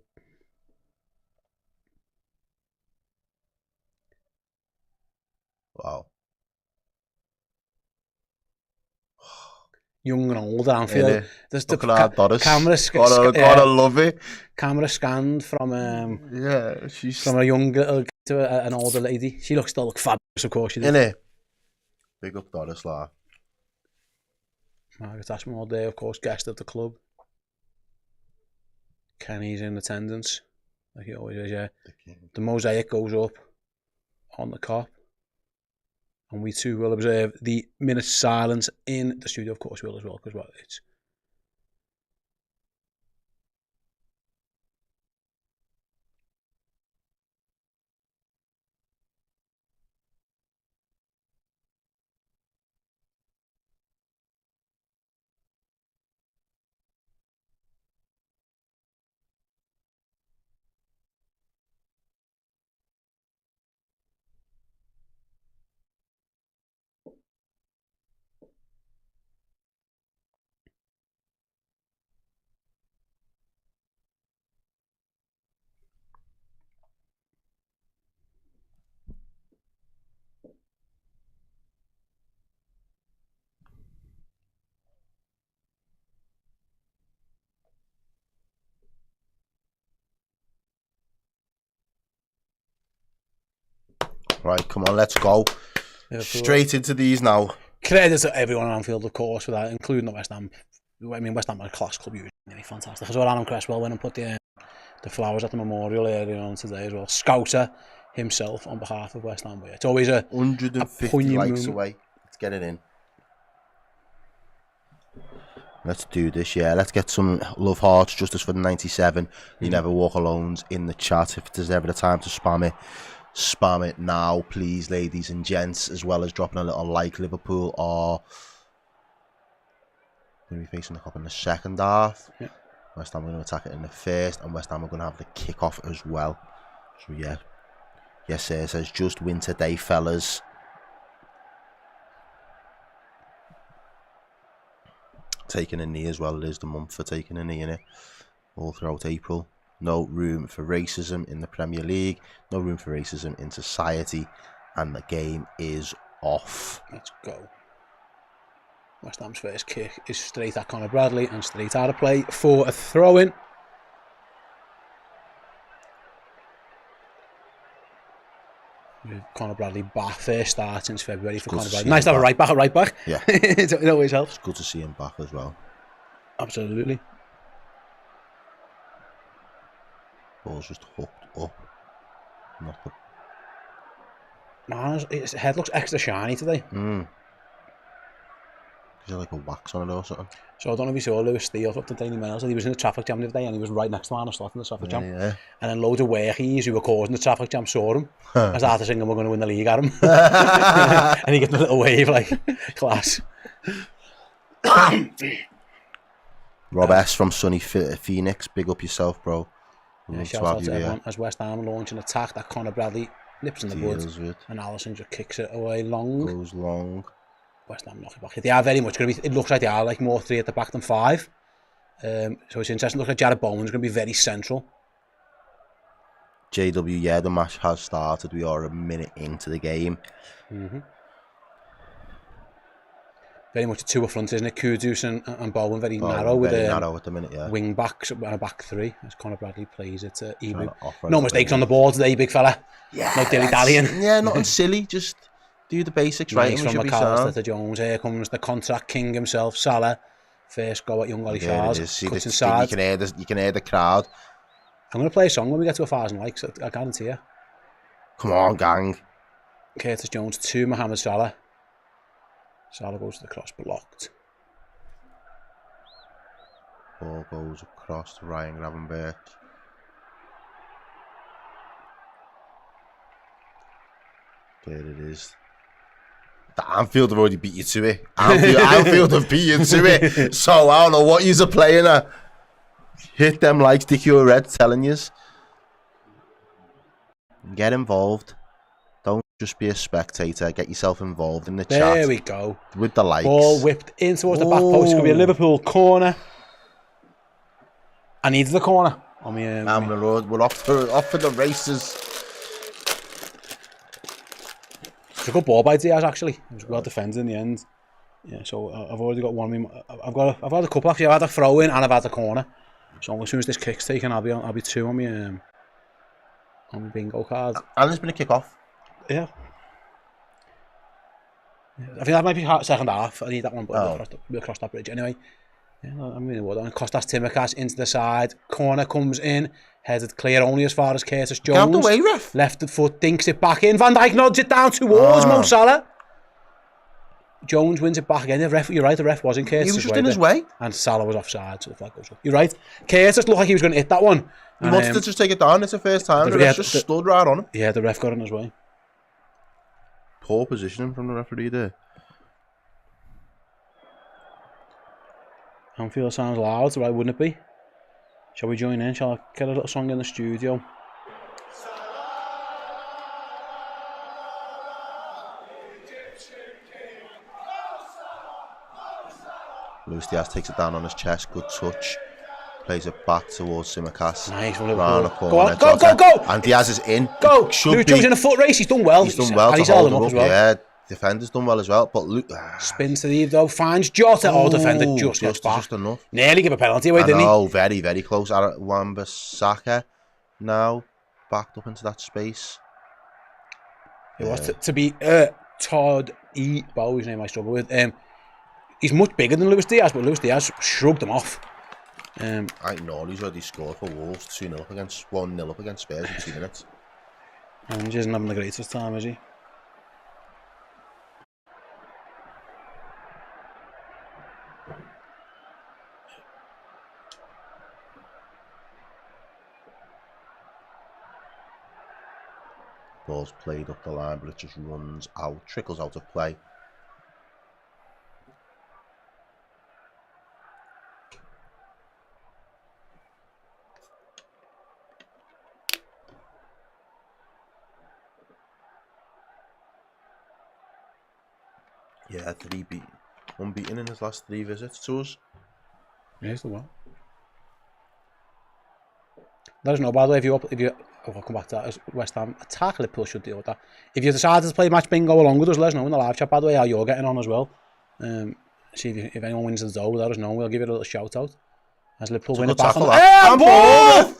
Wow. Young and old Anfield. There's the camera gotta love it. Camera scanned from she's from a young girl to an older lady. She still looks fabulous, of course. She does. Big up Doris, like. Margaret Ashman all day, of course, guest of the club. Kenny's in attendance, like he always is. Yeah, the mosaic goes up on the cop. And we too will observe the minute silence in the studio. Of course, we will as well, because it's right. Come on, let's go. Straight into these now. Credit to everyone on Anfield, of course, for that, including the West Ham. I mean, West Ham are a class club, usually fantastic. I saw Adam Cresswell went and put the flowers at the memorial earlier on today as well. Scouser himself on behalf of West Ham. But yeah, it's always a 150 likes away. Let's get it in. Let's do this, yeah. Let's get some love hearts, justice for the 97. You never walk alone in the chat. If there's ever the time to spam it now, please, ladies and gents, as well as dropping a little like. Liverpool are going to be facing the cup in the second half. Yeah. West Ham are going to attack it in the first, and West Ham are going to have the kick-off as well. So, yeah. Yes, sir, it says, just win today, fellas. Taking a knee as well. It is the month for taking a knee in it. All throughout April. No room for racism in the Premier League. No room for racism in society. And the game is off. Let's go. West Ham's first kick is straight at Conor Bradley and straight out of play for a throw-in. Conor Bradley back, first start since February for Conor Bradley. Nice to have a right back. Yeah. It always helps. It's good to see him back as well. Absolutely. Ball's just hooked up. Man, his head looks extra shiny today. Is there like a wax on it or something? So I don't know if you saw Lewis Steele up the Daily Mail. So he was in the traffic jam the other day and he was right next to Arnold Slot in the traffic jam. Yeah. And then loads of workies who were causing the traffic jam saw him. I started singing we're going to win the league at him. And he gave a little wave like, class. Rob S from Sunny Phoenix, big up yourself, bro. Yeah, shout out to everyone as West Ham launch an attack that Conor Bradley nips in the bud. And Alisson just kicks it away long. Goes long. West Ham knock it back. They are very much going to be, it looks like they are like more 3 at the back than 5. So it's interesting. It looks like Jared Bowen's going to be very central. JW, yeah, the match has started. We are a minute into the game. Very much a 2 up front, isn't it? Kudus and Bowen very narrow with narrow at the minute, yeah. Wing backs and a back 3 as Conor Bradley plays it. No mistakes on the ball today, big fella. Yeah, no dilly-dallying. Yeah, nothing silly. Just do the basics right. Nice from McAllister to Jones. Here comes the contract king himself, Salah. First go at young Ollie Shaw's. Cuts inside. You can hear the crowd. I'm going to play a song when we get to 1,000 likes, I guarantee you. Come on, gang. Curtis Jones to Mohamed Salah. Salah goes to the cross, blocked. Ball goes across to Ryan Gravenberch. There it is. The Anfield have already beat you to it. Anfield have beat you to it. So I don't know what you're playing at. Hit them likes, Dicky or Red telling yous. Get involved. Don't just be a spectator. Get yourself involved in the chat. There we go. With the likes. Ball whipped in towards the back post. It's going to be a Liverpool corner. I need the corner. On me, I'm the road. We're off for the races. It's a good ball by Diaz actually. It was well defended in the end. Yeah, so I've already got one. I've had a couple actually. I've had a throw in and I've had a corner. So as soon as this kick's taken, I'll be two on my bingo card. And there's been a kick off. Yeah. I think that might be second half. I need that one, but we'll cross that bridge anyway. Yeah, I mean, what on Kostas Tsimikas into the side. Corner comes in, headed clear only as far as Curtis Jones. Get out the way, ref. Left foot dinks it back in. Van Dijk nods it down towards Mo Salah. Jones wins it back again. You're right, the ref was in Curtis' way. He was just in his way. And Salah was offside, so the flag goes up. You're right. Curtis looked like he was going to hit that one. He wanted to just take it down. It's the first time. The ref just stood right on him. Yeah, the ref got in his way. Poor positioning from the referee there. Anfield sounds loud, why wouldn't it be? Shall we join in? Shall I get a little song in the studio? Luis Diaz takes it down on his chest. Good touch. Plays it back towards Tsimikas. Nice. Round the corner. Go on, go! And Diaz is in. Go! Luke Jones in a foot race. He's done well. He's done well and to he's held him up up as well. Yeah, defender's done well as well. But Luke... Spins to the though. Finds Jota. Defender just gets back. Just enough. Nearly give a penalty away, didn't he? Oh, very, very close. Wan-Bissaka now backed up into that space. It was to be Todd E. Bowie's name I struggle with. He's much bigger than Luis Diaz, but Luis Diaz shrugged him off. I know he's already scored for Wolves 2-0 up against 1-0 up against Spurs in 2 minutes. And he isn't having the greatest time, is he? Ball's played up the line, but it just runs out, trickles out of play. Yeah, unbeaten in his last 3 visits to us. Yeah, he's the one. Let us know, by the way, if you I'll come back to that as West Ham attack. Liverpool should deal with that. If you decided to play match bingo along with us, let us know in the live chat, by the way, how you're getting on as well. See if anyone wins the dough, let us know. We'll give it a little shout out. As Liverpool win it back on the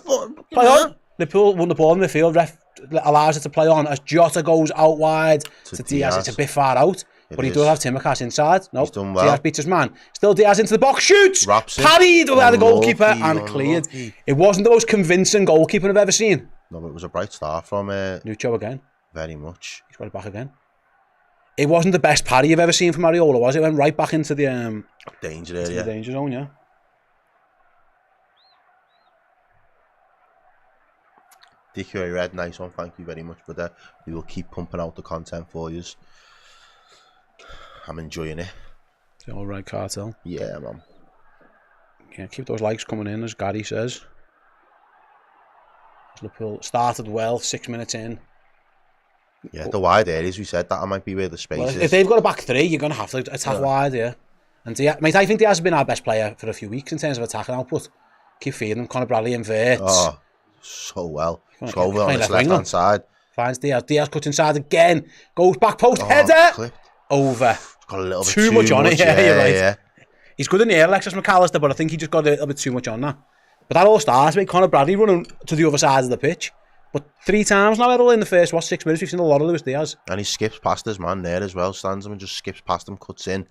play on. Liverpool won the ball in the field. Ref allows it to play on as Jota goes out wide to Diaz. It's a bit far out, but he does have Tsimikas inside. No, well. Diaz beats his man. Still Diaz into the box, shoots, parried by the goalkeeper and cleared. It wasn't the most convincing goalkeeper I've ever seen. No, but it was a bright start from Nucho again. Very much. He's got it back again. It wasn't the best parry you've ever seen from Areola, was it? It went right back into the danger area. The danger zone, yeah. DQA Red, nice one, thank you very much for that. We will keep pumping out the content for you. I'm enjoying it. The all right cartel. Yeah, man. Yeah, keep those likes coming in, as Gary says. Liverpool started well, 6 minutes in. Yeah, the wide areas, we said that might be where the space is. If they've got a back 3, you're going to have to attack wide, yeah. And Diaz, mate, I think Diaz has been our best player for a few weeks in terms of attacking output. Keep feeding him. Conor Bradley inverts. Oh, so well. It's over on his left-hand side. Finds Diaz. Diaz cuts inside again. Goes back post. Header. Clipped. Over. Got a little bit too much on it. Yeah, you're right. Yeah. He's good in the air, Alexis McAllister, but I think he just got a little bit too much on that. But that all starts with Conor Bradley running to the other side of the pitch. But 3 times now, Errol, in the first, 6 minutes, we've seen a lot of Luis Diaz. And he skips past his man there as well, stands him and just skips past him, cuts in.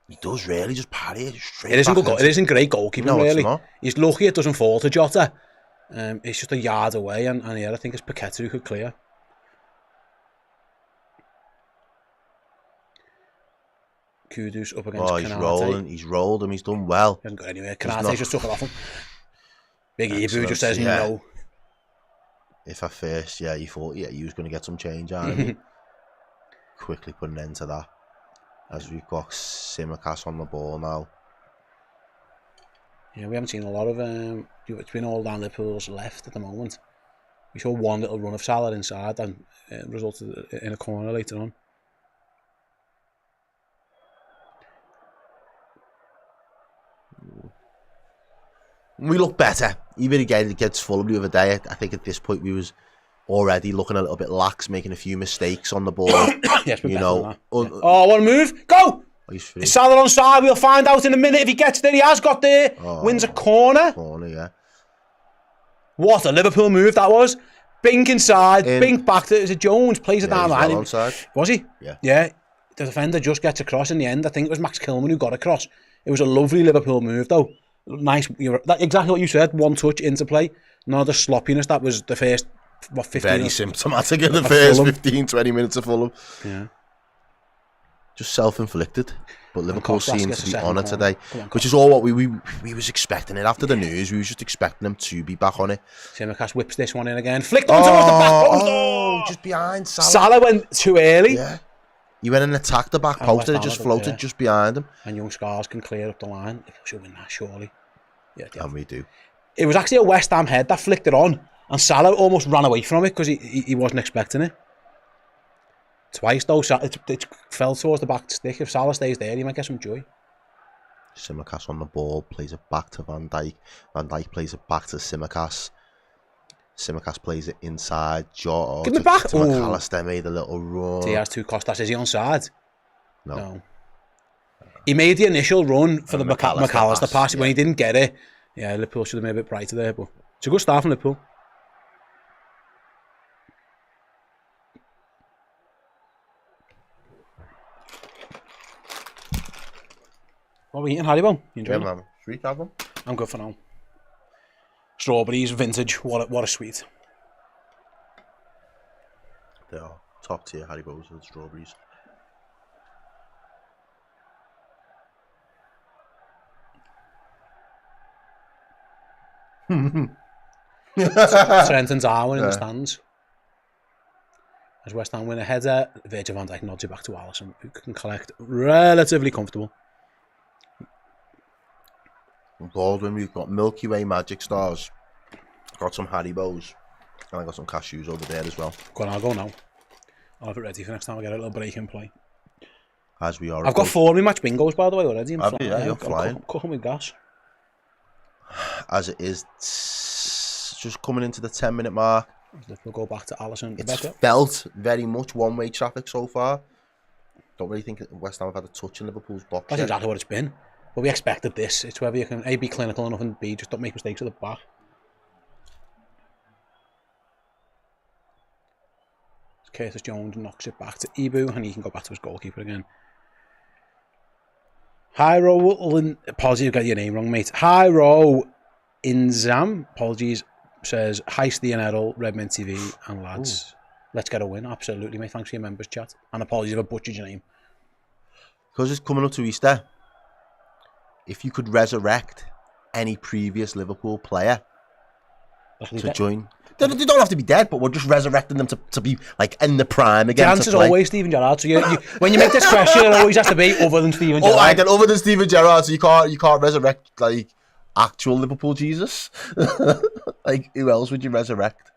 He does really just parry it straight. It isn't great goalkeeping, no, really. He's lucky it doesn't fall to Jota. It's just a yard away, and yeah, I think it's Paqueta who could clear. Kudus up against Konate. He's rolled him, he's done well. He hasn't got anywhere. Konate just took it off him. Big Ibu just says no. If at first, you thought, he was going to get some change out of it. Quickly put an end to that. As we've got Tsimikas on the ball now. Yeah, we haven't seen a lot of... it's been all down Liverpool's left at the moment. We saw one little run of Salah inside and it resulted in a corner later on. We look better. Even against Fulham the other day, I think at this point we was already looking a little bit lax, making a few mistakes on the ball. Yes, we're better than that. Oh, what a move! Go! Is Salah on side? We'll find out in a minute if he gets there. He has got there. Wins a corner. Yeah. What a Liverpool move that was. Bink inside, Bink back to... Is it Jones? Plays it down the line. Was he? Yeah. Yeah. The defender just gets across in the end. I think it was Max Kilman who got across. It was a lovely Liverpool move though. Nice, exactly what you said. One touch into play. None of the sloppiness that was the first 15. Very symptomatic in the first 15-20 minutes of Fulham. Yeah, just self-inflicted. But Liverpool seemed to be on it today, which is all what we was expecting it after the news. We was just expecting them to be back on it. Tsimikas whips this one in again, flicked on towards the back post. Just behind Salah. Salah went too early. Yeah. He went and attacked the back post and it just floated just behind him. And young Scars can clear up the line. If we should win that, surely. Yeah, and we do. It was actually a West Ham head that flicked it on. And Salah almost ran away from it because he wasn't expecting it. Twice though, it fell towards the back stick. If Salah stays there, he might get some joy. Tsimikas on the ball, plays it back to Van Dijk. Van Dijk plays it back to Tsimikas. Tsimikas plays it inside. Give me back. To McAllister made a little run. Diaz to Costas. Is he onside? No. He made the initial run for the McAllister pass. When he didn't get it, yeah, Liverpool should have made a bit brighter there. But it's a good start from Liverpool. What are we eating, Haribo? You enjoying it? Sweet, have them. I'm good for now. Strawberries, vintage. What a sweet. They are top tier Haribos and strawberries. Trent and Darwin in the stands. As West Ham win a header, Virgil van Dijk nods it back to Alisson, who can collect relatively comfortable. Baldwin, we've got Milky Way Magic Stars. Got some Haribos. And I got some cashews over there as well. Go on, I'll go now. I'll have it ready for next time I get a little break in play. As we are. I've got 4 match bingos, by the way, already. You're flying. Cooking with gas. As it is, just coming into the 10-minute mark. We'll go back to Alisson. It's felt very much one-way traffic so far. Don't really think West Ham have had a touch in Liverpool's box. That's exactly what it's been. But we expected this. It's whether you can A, be clinical enough, and B, just don't make mistakes at the back. Curtis Jones knocks it back to Ibu, and he can go back to his goalkeeper again. Hyro, apologies, I've got your name wrong, mate. Hyro Inzam, apologies, says, hi Steve and Errol, Redmen TV, and lads, let's get a win. Absolutely, mate. Thanks for your members chat. And apologies if I butchered your name. Because it's coming up to Easter, if you could resurrect any previous Liverpool player to join, they don't have to be dead, but we're just resurrecting them to be like in the prime again. The answer's always Steven Gerrard. So when you make this question, it always has to be other than Steven Gerrard. Oh, I get other than Steven Gerrard, so you can't resurrect like actual Liverpool Jesus. Like who else would you resurrect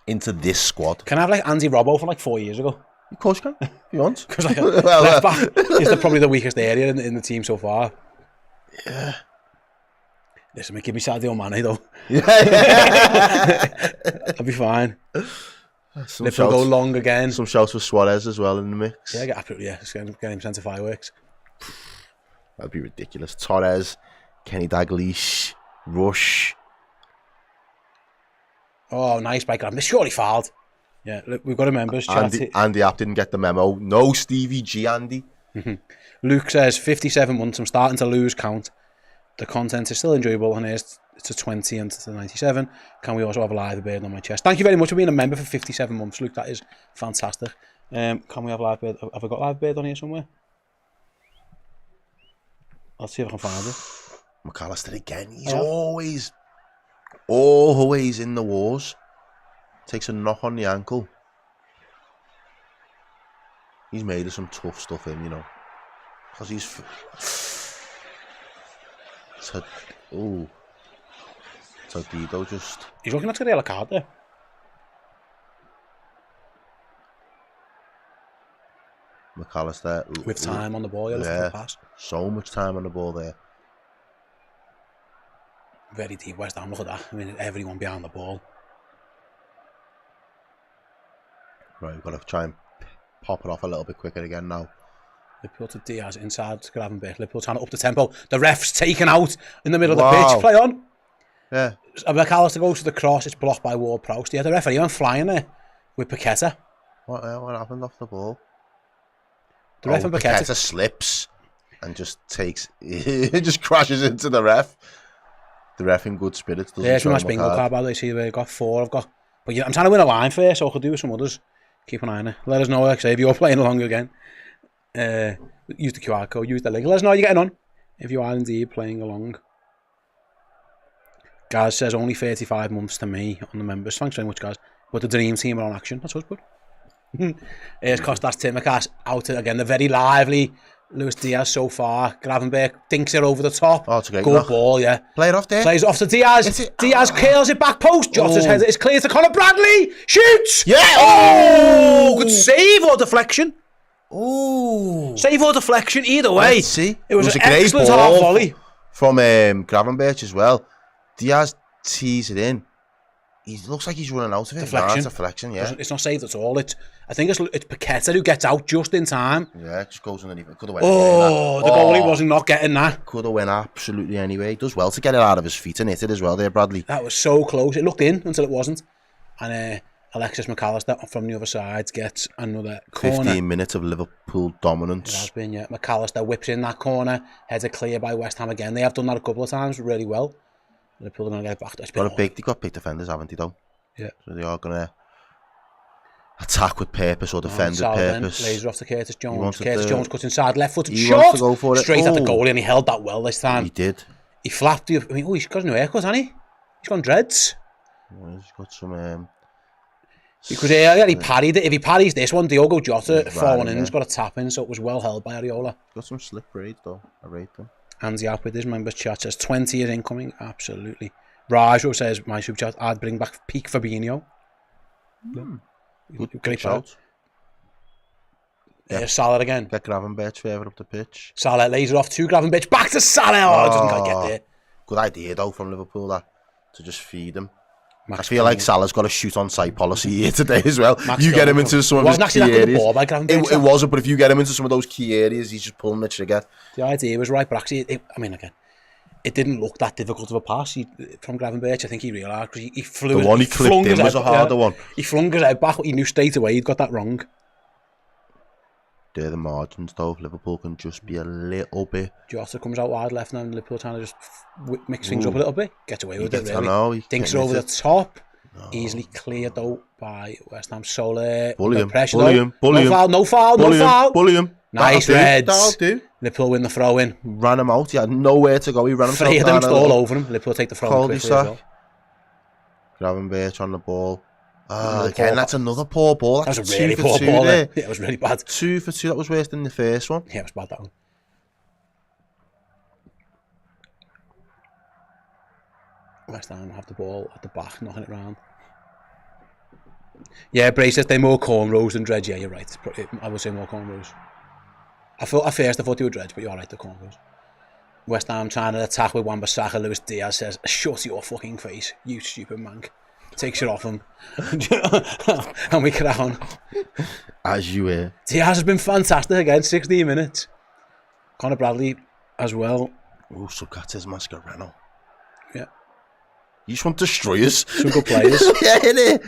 into this squad? Can I have like Andy Robbo from like 4 years ago? Of course you can, if you want. Because like left back is probably the weakest area in the team so far. Yeah. Listen, mate, give me Sadio Mane though. I'll be fine. Liverpool go long again. Some shouts for Suarez as well in the mix. Yeah, absolutely. Yeah, just get him sent to fireworks. That'd be ridiculous. Torres, Kenny Dalglish, Rush. Oh, nice by Graham. They're surely fouled. Yeah, look, we've got a members chat. Andy App didn't get the memo. No Stevie G, Andy. Luke says, 57 months, I'm starting to lose count. The content is still enjoyable, and it's a 20 and it's a 97. Can we also have a live bird on my chest? Thank you very much for being a member for 57 months, Luke. That is fantastic. Can we have live bird? Have I got live bird on here somewhere? Let's see if I can find it. McAllister again. He's always in the wars. Takes a knock on the ankle. He's made of some tough stuff in, you know. Because he's... Todido just... He's looking at the yellow card there. McAllister... With time on the ball, looking for the pass. So much time on the ball there. Very deep West Ham, look at that. I mean, everyone behind the ball. Right, we've got to try and pop it off a little bit quicker again now. Liverpool to Diaz inside Gravenberch. Liverpool trying to up the tempo. The ref's taken out in the middle of the pitch. Play on. Yeah. McAllister goes to the cross. It's blocked by Ward-Prowse. Yeah, the referee went flying there with Paqueta. What happened off the ball? The ref and Paqueta slips and just takes... It just crashes into the ref. The ref in good spirits. Yeah, it's a nice bingo card, by the way. See, we've got 4. I've got... But yeah, I'm trying to win a line first, so I could do with some others. Keep an eye on it. Let us know, like I say, if you're playing along again. Use the QR code, use the link. Let us know how you're getting on, if you are indeed playing along. Gaz says only 35 months to me on the members. Thanks very much, guys. But the dream team are on action. That's us, bud. Here's Kostas Tsimikas out again. The very lively Luis Diaz so far. Gravenberch dinks it over the top. Oh, it's a great good ball, yeah. Play it off there. Plays off to Diaz. Diaz curls it back post. Jota's head is clear to Conor Bradley. Shoots! Yeah! Oh! Good save or deflection. Oh! Save or deflection, either way. Let's see. It was a an great excellent ball half volley. From Gravenberch as well. Diaz tees it in. He looks like he's running out of it. Deflection. Deflection, yeah. It's not saved at all. I think it's Paqueta who gets out just in time. Yeah, it just goes underneath. It could have went the goalie wasn't not getting that. Could have went absolutely anyway. He does well to get it out of his feet and hit it as well there, Bradley. That was so close. It looked in until it wasn't. And Alexis McAllister from the other side gets another corner. 15 minutes of Liverpool dominance. It has been, yeah. McAllister whips in that corner. Heads are clear by West Ham again. They have done that a couple of times really well. Liverpool are going to get back. They got big defenders, haven't they, though? Yeah. So they are going to attack with purpose or defend with purpose. Laser off to Curtis Jones. Jones cuts inside, left foot He shot. wants to go for it. Straight at the goalie, and he held that well this time. He did. He flapped. He's got a new haircut, hasn't he? He's gone dreads. Well, he's got some... Because he parried it. If he parries this one, Diogo Jota, 4-1 in, has got a tap in, so it was well held by Areola. Got some slick braids, though. I rate them. Andy up with his members chat says 20 is incoming. Absolutely. Rajo says, my super chat, I'd bring back peak Fabinho. Great shout. There's Salah again. Get Gravenberch further up the pitch. Salah laser off to Gravenberch. Back to Salah. Oh, doesn't quite get there. Good idea, though, from Liverpool, that to just feed him. I feel like Salah's got a shoot on sight policy here today as well. You get him into some of his key areas. It wasn't, but if you get him into some of those key areas, he's just pulling the trigger. The idea was right, but actually, it didn't look that difficult of a pass from Gravenberch. I think he realised because he flew. The one he clipped in was a harder one. He flung his head back. He knew straight away he'd got that wrong. They're the margins, though. Liverpool can just be a little bit. Jota comes out wide left now, and Liverpool trying to just mix things up a little bit. Gets away with it, really. I know. Dinks it over the top. No. Easily cleared out by West Ham. Soler. Bully him. Pressure, bully him. No foul. Bully him. Nice Reds. Liverpool win the throw in. Ran him out. He had nowhere to go. He ran himself down. 3 of them all over him. Liverpool take the throw in quickly as well. Gravenberch on the ball. Again, that's another poor ball. That was a really poor ball there. Yeah, it was really bad. 2 for 2. That was worse than the first one. Yeah, it was bad, that one. West Ham have the ball at the back, knocking it round. Yeah, Brace says they're more cornrows than dreads. Yeah, you're right. I would say more cornrows. At first I thought they were dreads, but you're right, they're cornrows. West Ham trying to attack with Wan-Bissaka. Luis Diaz says, shut your fucking face, you stupid mank. Takes it off him. And we crack on. As you were. Diaz has been fantastic again, 16 minutes. Conor Bradley as well. Oh, Sukates Mascherano. Yeah. You just want destroyers. Some good players. Yeah, innit?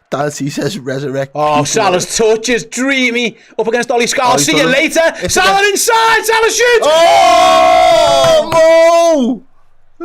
Dancy says resurrect. Oh, Salah's touch is dreamy. Up against Ollie Scarl. See you later. Salah inside. Salah shoots. Oh, no!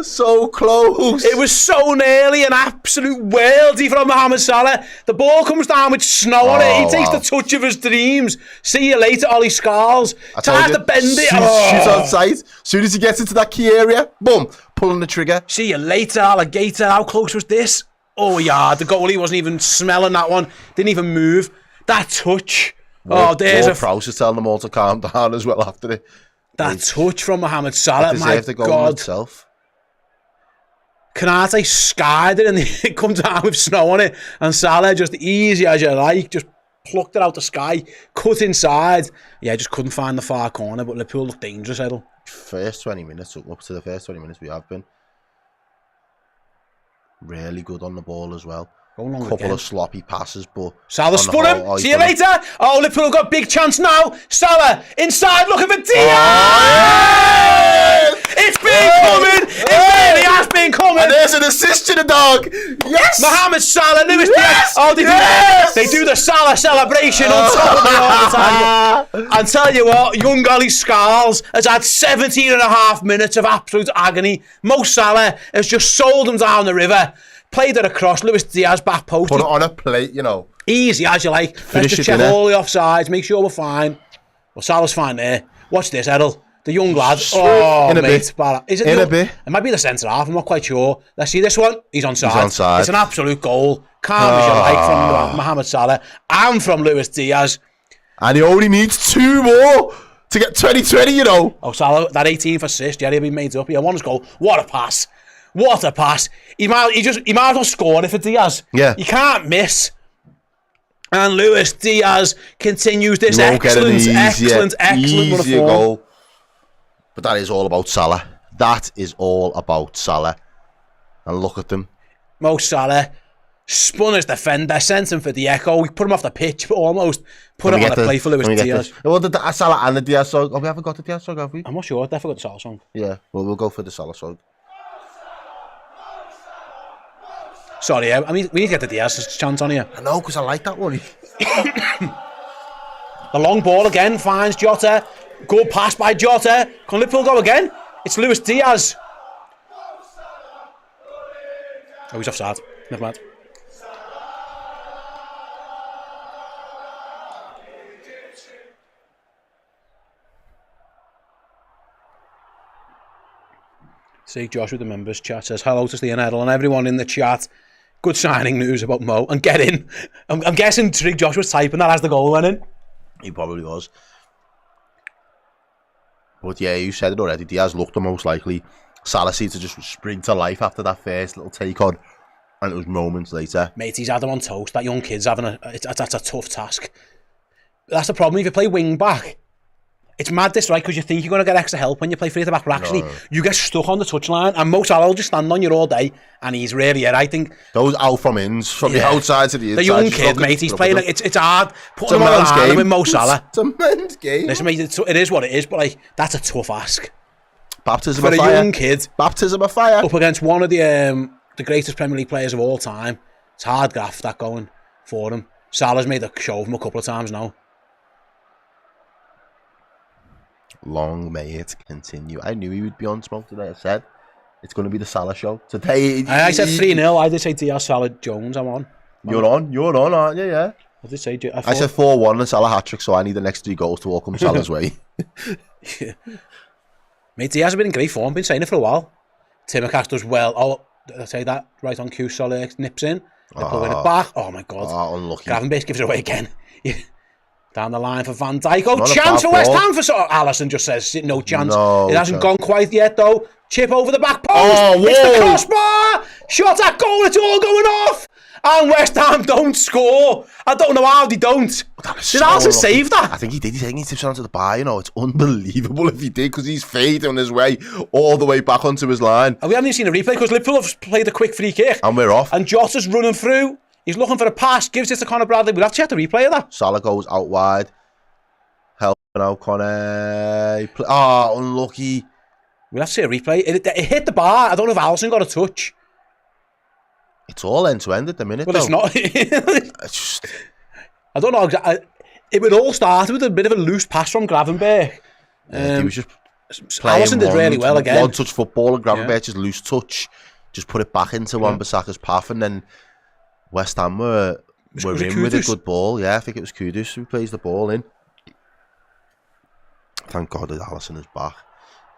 So close. It was so nearly an absolute worldie from Mohamed Salah. The ball comes down with snow on it. He takes the touch of his dreams. See you later, Ollie Scarls. Tries to bend it. Shoots on sight. As soon as he gets into that key area, boom, pulling the trigger. See you later, alligator. How close was this? Oh, yeah, the goalie wasn't even smelling that one. Didn't even move. That touch. There's Prowse is telling them all to calm down as well after it. That touch from Mohamed Salah, my God. Itself. Kanate skied it and it comes out with snow on it. And Salah, just easy as you like, just plucked it out the sky, cut inside. Yeah, just couldn't find the far corner, but Liverpool looked dangerous, Errol. First 20 minutes, up to the first 20 minutes we have been. Really good on the ball as well. Couple of sloppy passes, but Salah spun him. See you later. Oh, Liverpool got a big chance now. Salah inside, looking for Diaz. It's been coming. It really has been coming. And there's an assist to the dog. Yes. Mohamed Salah, Luis Diaz. Oh, they do the Salah celebration on top of me all the time. And tell you what, young Ollie Scarls has had 17 and a half minutes of absolute agony. Mo Salah has just sold him down the river. Played it across, Luis Diaz back post. Put it on a plate, you know. Easy as you like. Let's just check all the offsides, make sure we're fine. Well, Salah's fine there. Watch this, Errol. The young lad. Oh, in a mate. bit. Is it in a bit. It might be the centre half, I'm not quite sure. Let's see this one. He's onside. He's onside. It's an absolute goal. Calm as you like from Mohamed Salah and from Luis Diaz. And he only needs 2 more to get 2020, you know. Oh, Salah, that 18th assist, yeah, he'll be made up. He had one goal. What a pass. What a pass. He might as well score it for Diaz. Yeah. You can't miss. And Luis Diaz continues this excellent run goal. But that is all about Salah. That is all about Salah. And look at them. Mo Salah spun his defender, sent him for the echo. We put him off the pitch, but almost put him on a play for Luis Diaz. Well, the Salah and the Diaz song. Oh, we haven't got the Diaz song, have we? I'm not sure. I definitely got the Salah song. Yeah, well, we'll go for the Salah song. Sorry, I mean, we need to get the Diaz chance on here. I know, because I like that one. The long ball again finds Jota. Good pass by Jota. Can Liverpool go again? It's Luis Diaz. Oh, he's offside. Never mind. See, Josh with the members chat says hello to Steve and Errol and everyone in the chat. Good signing news about Mo. And get in. I'm guessing Josh was typing that as the goal went in. He probably was. But yeah, you said it already. Diaz looked the most likely. Salah seemed to just spring to life after that first little take on. And it was moments later. Mate, he's had him on toast. That young kid's having that's a tough task. That's the problem. If you play wing back, it's mad this, right? Because you think you're going to get extra help when you play free at the back, but actually you get stuck on the touchline, and Mo Salah will just stand on you all day, and he's really it. I think those out from ins, from the outside to the inside. The young kid, mate, he's playing. It's hard putting him on the line with Mo Salah. It's a men's game. Listen, mate, it is what it is, but like that's a tough ask. Baptism for of a fire. Young kid. Baptism of fire. Up against one of the greatest Premier League players of all time. It's hard graft that going for him. Salah's made a show of him a couple of times now. Long may it continue. I knew he would be on smoke today. I said it's going to be the Salah show today. I said 3-0. I did say Diaz, Salah, Jones. I'm on. You're on, aren't you? Yeah. I did say. I said 4-1 and Salah hat trick, so I need the next 3 goals to all come Salah's way. Yeah. Mate, Diaz has been in great form. Been saying it for a while. Timmercast does well. Oh, did I say that right on cue? Salah nips in. They win it back. Oh my God. Unlucky. Gravenberch gives it away again. Down the line for Van Dijk. Oh, chance for West Ham for Alisson just says no chance. It hasn't gone quite yet though. Chip over the back post. It's the crossbar. Shot at goal. It's all going off. And West Ham don't score. I don't know how they don't. Did Alisson save that? I think he did. He tips onto the bar. You know, it's unbelievable if he did because he's fading on his way all the way back onto his line. And we haven't even seen a replay because Liverpool have played a quick free kick. And we're off. And Jota's running through. He's looking for a pass, gives it to Conor Bradley. We'll have to check the replay of that. Salah goes out wide. Helping out Conor. Unlucky. We'll have to see a replay. It hit the bar. I don't know if Alisson got a touch. It's all end to end at the minute. But it's not. It's just, I don't know. It would all start with a bit of a loose pass from Gravenberch. he was just playing Alisson did really well again. one-touch football, and Gravenberch just loose touch, just put it back into Wan-Bissaka's path, and then West Ham were in with a good ball. Yeah, I think it was Kudus who plays the ball in. Thank God that Alisson is back.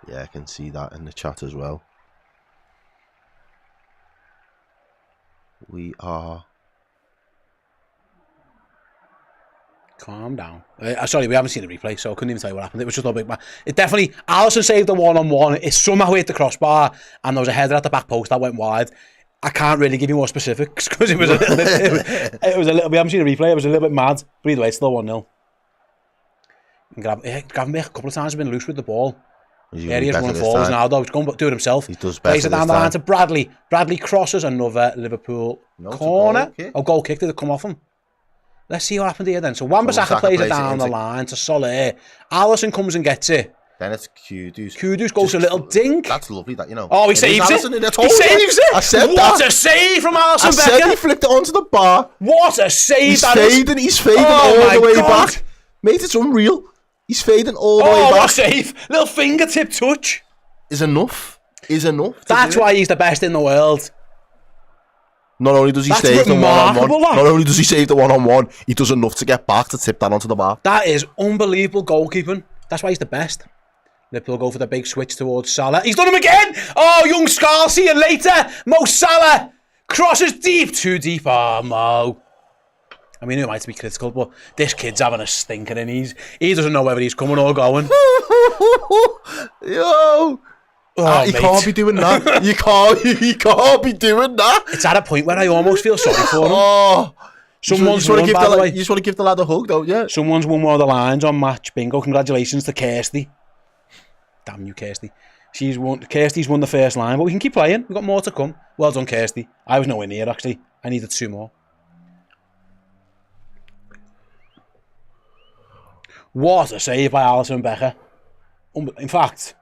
Yeah, I can see that in the chat as well. We are... Calm down. Sorry, we haven't seen the replay, so I couldn't even tell you what happened. It was just a big man. It definitely... Alisson saved the one-on-one. It somehow hit the crossbar, and there was a header at the back post that went wide. I can't really give you more specifics, because it was a little bit... it was a little... We haven't seen the replay. It was a little bit mad. But either way, it's still 1-0. Gravenberch a couple of times has been loose with the ball. Yeah, he is running forwards now, though. He's going to do it himself. He does better. Plays it down the line to Bradley. Bradley crosses another Liverpool corner. Goal kick. Did it come off him? Let's see what happened here then. So Wan-Bissaka plays it down the line to Salah. Alisson comes and gets it. Then it's Kudus. Kudus goes to a little dink. That's lovely, that, you know. Oh, he saves it. He saves it. I said what a save from Alisson Becker. I said he flicked it onto the bar. What a save that is. He's fading all the way back. Mate, it's unreal. He's fading all the way back. What a save. Little fingertip touch. Is enough. That's why he's the best in the world. Not only does he save the one-on-one, not only does he save the one-on-one, he does enough to get back to tip that onto the bar. That is unbelievable goalkeeping. That's why he's the best. Liverpool go for the big switch towards Salah. He's done him again! Oh, young Scarl, see you later! Mo Salah crosses deep, too deep. Oh, Mo. I mean, he might be critical, but this kid's having a stinker and he doesn't know whether he's coming or going. Yo! Oh, you can't be doing that. You can't be doing that. It's at a point where I almost feel sorry for him. Oh, Someone's won, by the way. You just want to give the lad a hug, don't you? Someone's won one of the lines on Match Bingo. Congratulations to Kirsty. Damn you, Kirsty. Kirsty's won the first line, but we can keep playing. We've got more to come. Well done, Kirsty. I was nowhere near, actually. I needed 2 more. What a save by Alisson Becker. In fact...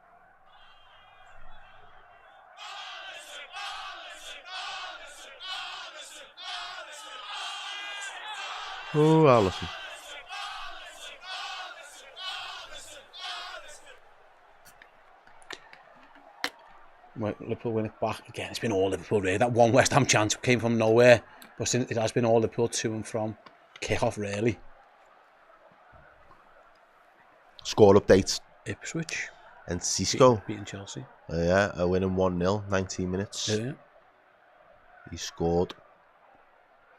Oh, Alisson. Liverpool win it back again. It's been all Liverpool, really. That one West Ham chance came from nowhere, but it has been all Liverpool to and from. Kick-off, really. Score updates. Ipswich. And Cisco. Beating Chelsea. Yeah, a winning 1-0, 19 minutes. Yeah. He scored.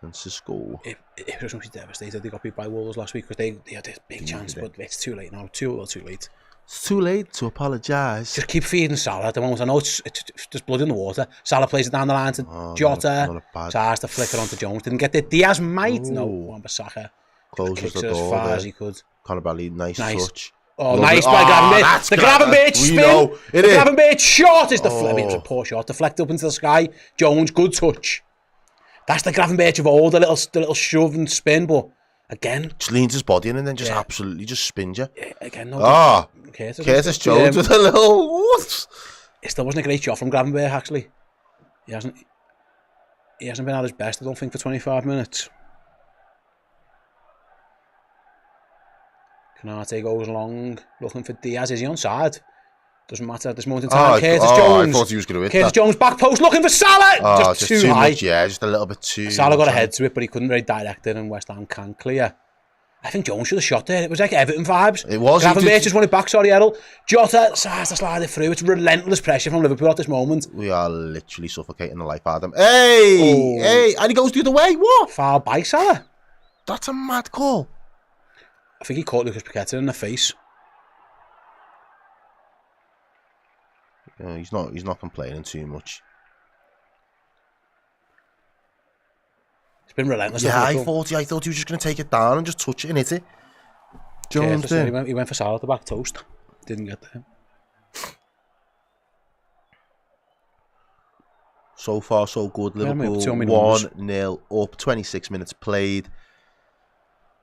And Cisco. Ipswich must be devastated. They got beat by Wolves last week because they had a big chance, but it's too late now. Too late. It's too late to apologise. Just keep feeding Salah at the moment. I know it's just blood in the water. Salah plays it down the line to Jota. Tries to flick it onto Jones. Didn't get it. Diaz might. No, Wan-Bissaka closes the door as far as he could. Conor Bradley, nice touch. Oh, nice by Gravenberch. The Gravenberch spin. The Gravenberch shot is I mean, it was a poor shot. Deflected up into the sky. Jones, good touch. That's the Gravenberch of old, the little shove and spin, but again... Just leans his body in and then just absolutely just spins you. Yeah, again, no. Curtis Jones with a little... What? It still wasn't a great shot from Gravenberch, actually. He hasn't been at his best, I don't think, for 25 minutes. Canate goes long, looking for Diaz. Is he onside? Doesn't matter at this moment in time. Curtis Jones. I thought he was going to hit Curtis Jones back post looking for Salah. Just too high. Much, yeah, just a little bit too. Salah got ahead to it, but he couldn't really direct it, and West Ham can't clear. I think Jones should have shot there. It was like Everton vibes. It was. Gravenberch just won it back. Sorry, Errol. Jota tries to slide it through. It's relentless pressure from Liverpool at this moment. We are literally suffocating the life out of them. Hey, and he goes the other way. What? Foul by Salah. That's a mad call. I think he caught Lucas Paqueta in the face. He's not complaining too much. It's been relentless. Yeah, I thought he was just going to take it down and just touch it and hit it. Jones did. He went for Salah at the back toast. Didn't get there. So far, so good. Liverpool 1-0 up. 26 minutes played.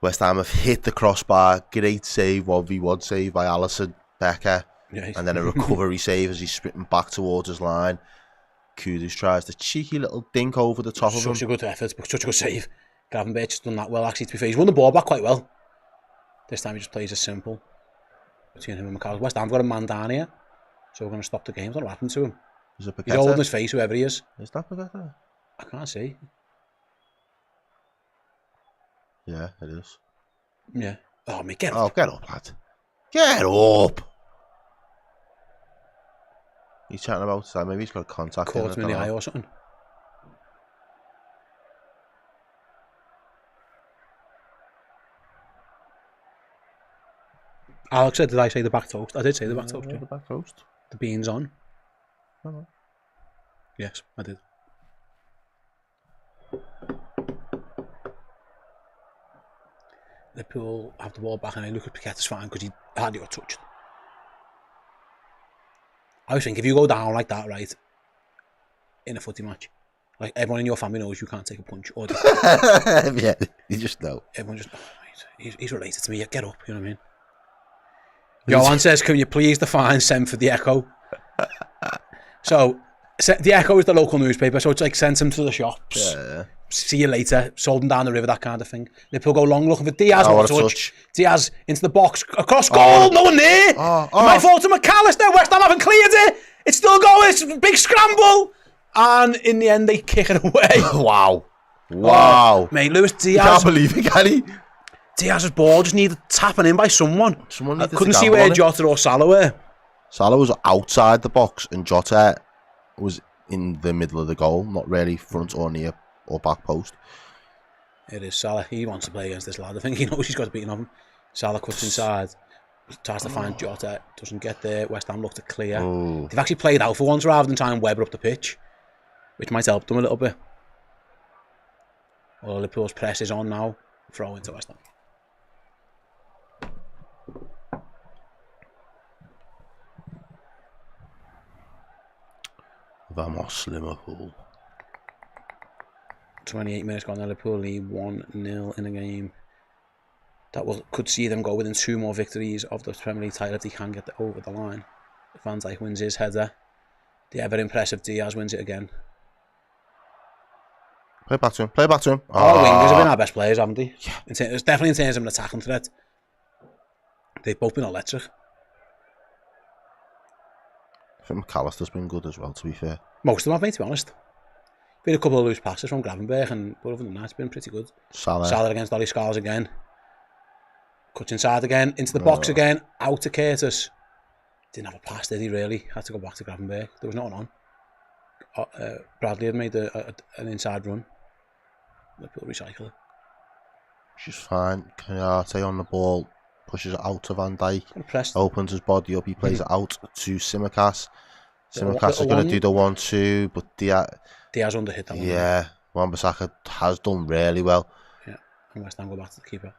West Ham have hit the crossbar. Great save, 1v1 save by Alisson Becker. Yeah, and then a recovery save as he's sprinting back towards his line. Kudus tries the cheeky little dink over the top of him. Such a good effort, but such a good save. Gravenberch has done that well, actually, to be fair. He's won the ball back quite well. This time he just plays it simple between him and McCall. West Ham got a man down here, so we're going to stop the game. I don't know what happened to him. Is it He's holding his face, whoever he is. Is that Paqueta? I can't see. Yeah, it is. Yeah. Oh, mate, get Oh, up. get up, lad. Get up! He's chatting about that. Maybe he's got a contact. Caught him in the eye or something. Alex said, did I say the back toast? I did say the back toast. Yeah, the back toast. The beans on. Oh. Yes, I did. Liverpool have the ball back and I look at Paqueta's fine because he hardly got touched. I always think if you go down like that, right, in a footy match, like everyone in your family knows you can't take a punch. Or Yeah, you just know. everyone just, oh, mate, he's related to me, get up, you know what I mean? Johan says, can you please define send for the Echo? So, the Echo is the local newspaper, so it's like send him to the shops. Yeah. See you later, sold him down the river, that kind of thing. Liverpool go long looking for Diaz. Oh, what what a touch. Diaz into the box, across goal, no one there. My fault to McAllister, West Ham haven't cleared it. It's still going, it's a big scramble. And in the end, they kick it away. Wow. Wow. Mate, Luis You Diaz. can't believe it, can he? Diaz's ball just needed tapping in by someone. Someone I needed couldn't to see gamble where on it. Jota or Salah were. Salah was outside the box and Jota was in the middle of the goal, not really front or near or back post. It is Salah. He wants to play against this lad. I think he knows he's got to beat him. Salah cuts inside, tries to find Jota, doesn't get there. West Ham look to clear. Oh. They've actually played out for once rather than trying to Weber up the pitch, which might help them a little bit. Well, Liverpool's press is on now. Throw into West Ham. Vamos, Liverpool. 28 minutes gone. Liverpool lead 1-0 in a game that could see them go within 2 more victories of the Premier League title if they can get over the line. If Van Dijk wins his header, the ever impressive Diaz wins it again. Play back to him. Play back to him. Our wingers have been our best players, haven't they? Yeah. It's definitely in terms of an attacking threat. They've both been electric. I think McAllister's been good as well, to be fair. Most of them have, mate, to be honest. Been a couple of loose passes from Gravenberch, but other than that, it's been pretty good. Salah against Dolly Scars again. Cuts inside again, into the box again, out to Curtis. Didn't have a pass, did he, really? Had to go back to Gravenberch. There was nothing on. Bradley had made an inside run. Liverpool recycle it. She's fine. Kayate on the ball, pushes it out to Van Dijk. Pressed. Opens his body up, he plays it out to Simicast. Simicast is little going to do the 1-2, but Diaz under hit that one. yeah, Wan-Bissaka has done really well. Yeah, and West Ham go back to the keeper.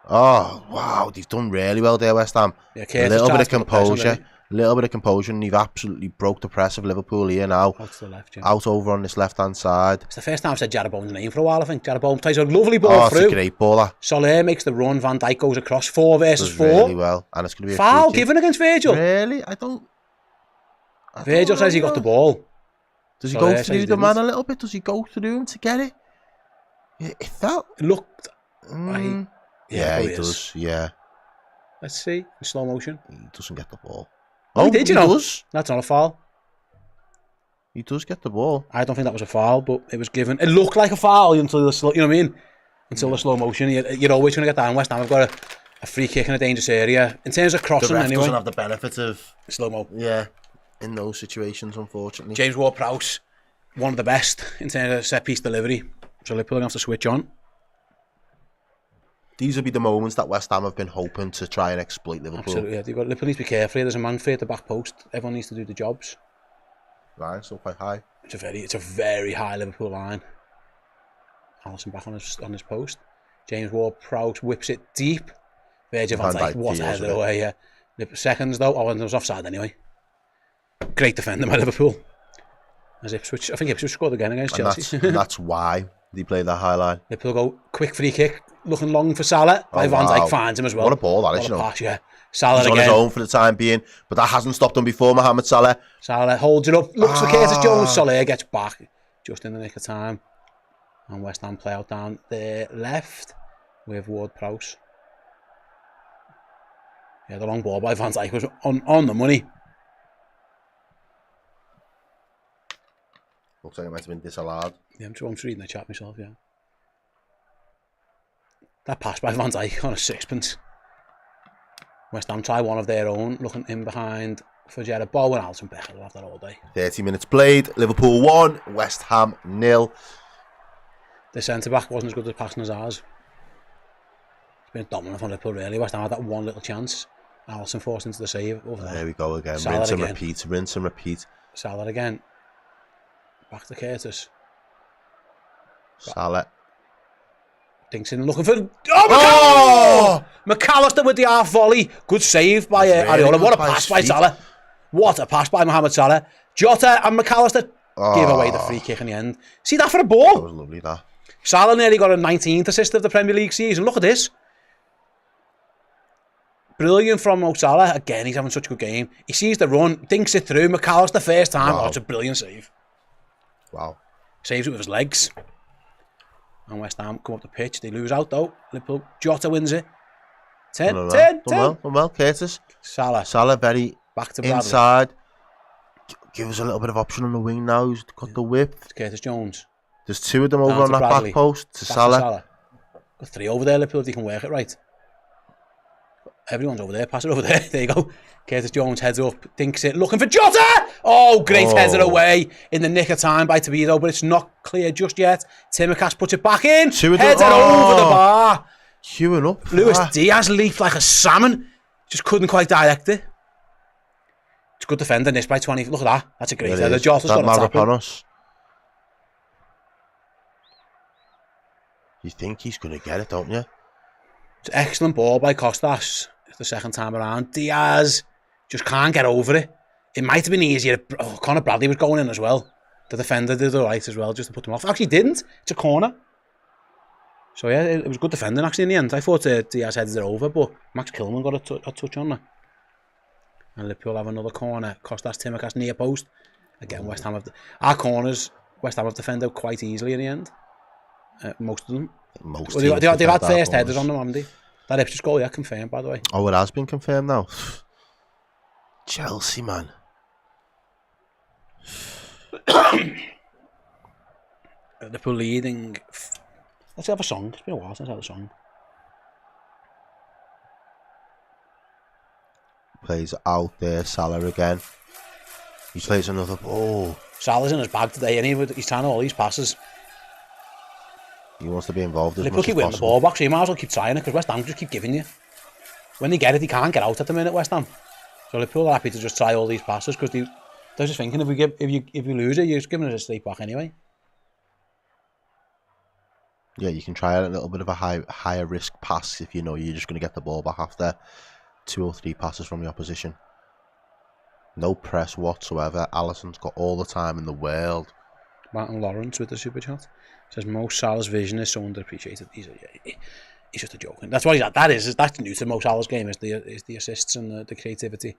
Oh, wow, they've done really well there, West Ham. Yeah, A little bit of composure, and they've absolutely broke the press of Liverpool here now. Out to the left, yeah. Out over on this left-hand side. It's the first time I've said Jarabone's name for a while, I think. Jarabone plays a lovely ball through. It's a great baller. Soler makes the run, Van Dijk goes across, 4 versus 4. Really well, and it's going to be a foul free kick. given against Virgil. Really? I don't Virgil says he got the ball. Does he Soler go says through he the didn't. man a little bit? Does he go through him to get it? It felt... It looked... Yeah, he it does. is. Yeah. Let's see, in slow motion. He doesn't get the ball. Oh, he did, you know. Does. That's not a foul. He does get the ball. I don't think that was a foul, but it was given. It looked like a foul until the slow, you know what I mean? Until the slow motion. You're always going to get down. West Ham have got a free kick in a dangerous area. In terms of crossing, The ref anyway. doesn't have the benefit of... Slow-mo. Yeah, in those situations, unfortunately. James Ward-Prowse, one of the best in terms of set-piece delivery. So Liverpool have to switch on. These will be the moments that West Ham have been hoping to try and exploit Liverpool. Absolutely, yeah. Liverpool needs to be careful here. There's a man free at the back post. Everyone needs to do the jobs. Right, so quite high. It's a very high Liverpool line. Alisson back on his post. James Ward-Prowse whips it deep. Virgil van Dijk, what a header away, yeah. Seconds though, it was offside anyway. Great defender by Liverpool. As Ipswich, I think Ipswich scored again against Chelsea. And that's why they play that high line. Liverpool go quick free kick, looking long for Salah. Van Dijk finds him as well. What a ball that is, What a pass, yeah. Salah He's on again. his own for the time being, but that hasn't stopped him before. Mohamed Salah. Salah holds it up, looks for Curtis Jones. Salah gets back just in the nick of time. And West Ham play out down the left with Ward-Prowse. Yeah, the long ball by Van Dijk was on the money. Looks like it might have been disallowed. Yeah, I'm just reading the chat myself, yeah. That pass by Van Dijk on a sixpence. West Ham try one of their own, looking in behind for Gerard Bowen. Alisson Becker will have that all day. 30 minutes played. Liverpool 1, West Ham 0. The centre-back wasn't as good at passing as ours. It's been dominant on Liverpool, really. West Ham had that one little chance. Alisson forced into the save over there. There we go again. Salah Rinse and again. repeat. Rinse and repeat. Salah again. Back to Curtis. Salah. Dinks in looking for... Oh, McAllister with the half volley. Good save by Really Areola. What a good pass by by his Salah. What a pass by Mohamed Salah. Jota and McAllister give away the free kick in the end. See that for a That ball? was lovely, that. Salah nearly got a 19th assist of the Premier League season. Look at this. Brilliant from Mo Salah. Again, he's having such a good game. He sees the run, dinks it through. McAllister first time. Wow. Oh, it's a brilliant save. Wow. Saves it with his legs. And West Ham come up the pitch. They lose out though. Liverpool. Jota wins it. 10. Done well, Curtis. Salah. Salah very Back to Bradley. inside. Give us a little bit of option on the wing now. He's got the whip. Curtis Jones. There's two of them over Down on to that Bradley. back post. To Back Salah. Got three over there, Liverpool, if they can work it right. Everyone's over there. Pass it over there. There you go. Curtis Jones heads up. Dinks it. Looking for Jota! Oh, great header away in the nick of time by Tobido, but it's not clear just yet. Timikas puts it back in. Two of them. Header over the bar. Queuing up. Luis Diaz leaped like a salmon. Just couldn't quite direct it. It's good defending this by 20. Look at that. That's a great header. Jota's got a tap in. us. You think he's going to get it, don't you? It's an excellent ball by Costas. It's the second time around. Diaz just can't get over it. It might have been easier. Oh, Conor Bradley was going in as well. The defender did all right as well, just to put them off. Actually didn't. It's a corner. So yeah, it was good defending actually in the end. I thought Diaz headed it over, but Max Kilman got a touch on that. And Liverpool have another corner. Costas Timikas near post. Again, West Ham our corners, West Ham have defended quite easily in the end. Most of them. They've had first headers on them, haven't they? That Ipswich goal, yeah, confirmed, by the way. Oh, it has been confirmed now. Chelsea, man. Liverpool leading. Let's have a song. It's been a while since I had a song. Plays out there, Salah again. He plays another ball. Salah's in his bag today, and he's trying all these passes. He wants to be involved as Liverpool much keep as winning the possible. ball back, so you might as well keep trying it, because West Ham just keep giving you. When they get it, they can't get out at the minute, West Ham. So Liverpool are happy to just try all these passes, because they're just thinking, if you lose it, you're just giving us a straight back anyway. Yeah, you can try a little bit of a higher risk pass if you know you're just going to get the ball back after 2 or 3 passes from the opposition. No press whatsoever. Alisson's got all the time in the world. Martin Lawrence with the super chat says Mo Salah's vision is so underappreciated. He's just a joke. That's what he's at. That's new to Mo Salah's game, is the assists and the creativity.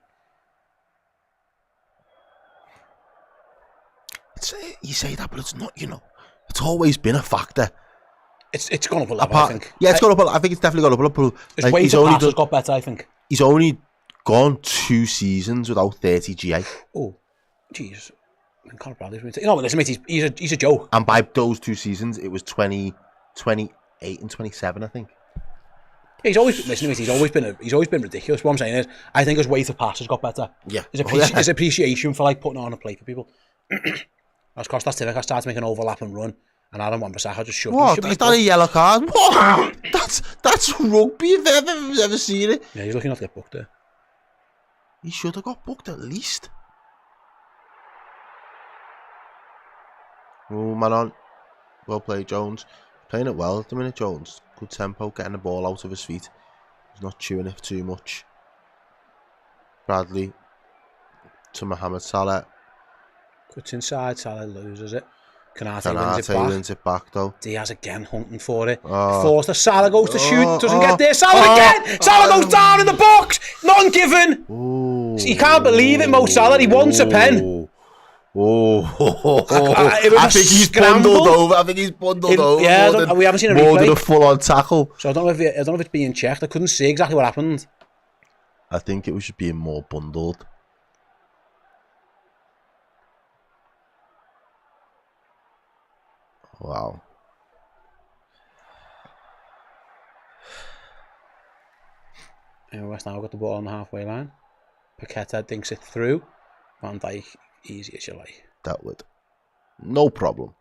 You say that, but it's not. It's always been a factor. It's gone up a level, I think. Yeah, it's gone up. I think it's definitely gone up a level. His weight of pass has got better, I think. He's only gone 2 seasons without 30 GA. Oh, jeez. Conor Bradley's listen, mate, he's a joke. And by those 2 seasons, it was 28 and 27, I think. Yeah, he's always been ridiculous. What I'm saying is, I think his weight of pass has got better. Yeah. His appreciation for putting on a play for people. As Costas Timikas starts making overlap and run, and Adam Wan-Bissaka just shoved. What? Is that a yellow card? What? That's rugby if I've ever seen it. Yeah, he's looking not to get booked there. He should have got booked at least. Oh, man on. Well played, Jones. Playing it well at the minute, Jones. Good tempo, getting the ball out of his feet. He's not chewing it too much. Bradley to Mohamed Salah. Cuts inside, Salah loses it. Canate wins it back though. Diaz again hunting for it. Forced to Salah, goes to shoot, doesn't get there. Salah again! Salah goes down in the box! None given! He can't believe it, Mo Salah. He wants a pen. I think he's bundled over. Yeah, we haven't seen a replay. More than a full-on tackle. So I don't know if it's being checked. I couldn't see exactly what happened. I think it was just being more bundled. Wow. West Ham got the ball on the halfway line. Paqueta dinks it through. Van Dijk, easy as you like. Dealt with. No problem.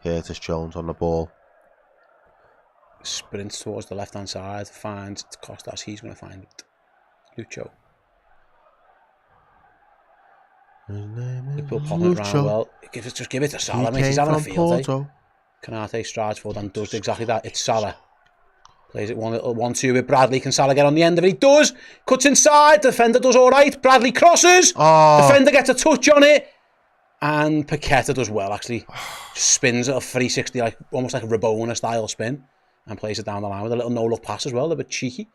Curtis Jones on the ball. Sprints towards the left-hand side. Finds Costas. He's going to find Lucho. Liverpool popping it around well. Just give it to Salah, mate. He's having a field day. Canate strides forward and does exactly that. It's Salah. Plays it 1-2 with Bradley. Can Salah get on the end of it? He does. Cuts inside. Defender does all right. Bradley crosses. Defender gets a touch on it. And Paqueta does well, actually. Spins at a 360, almost like a Rabona-style spin. And plays it down the line with a little no-look pass as well. A bit cheeky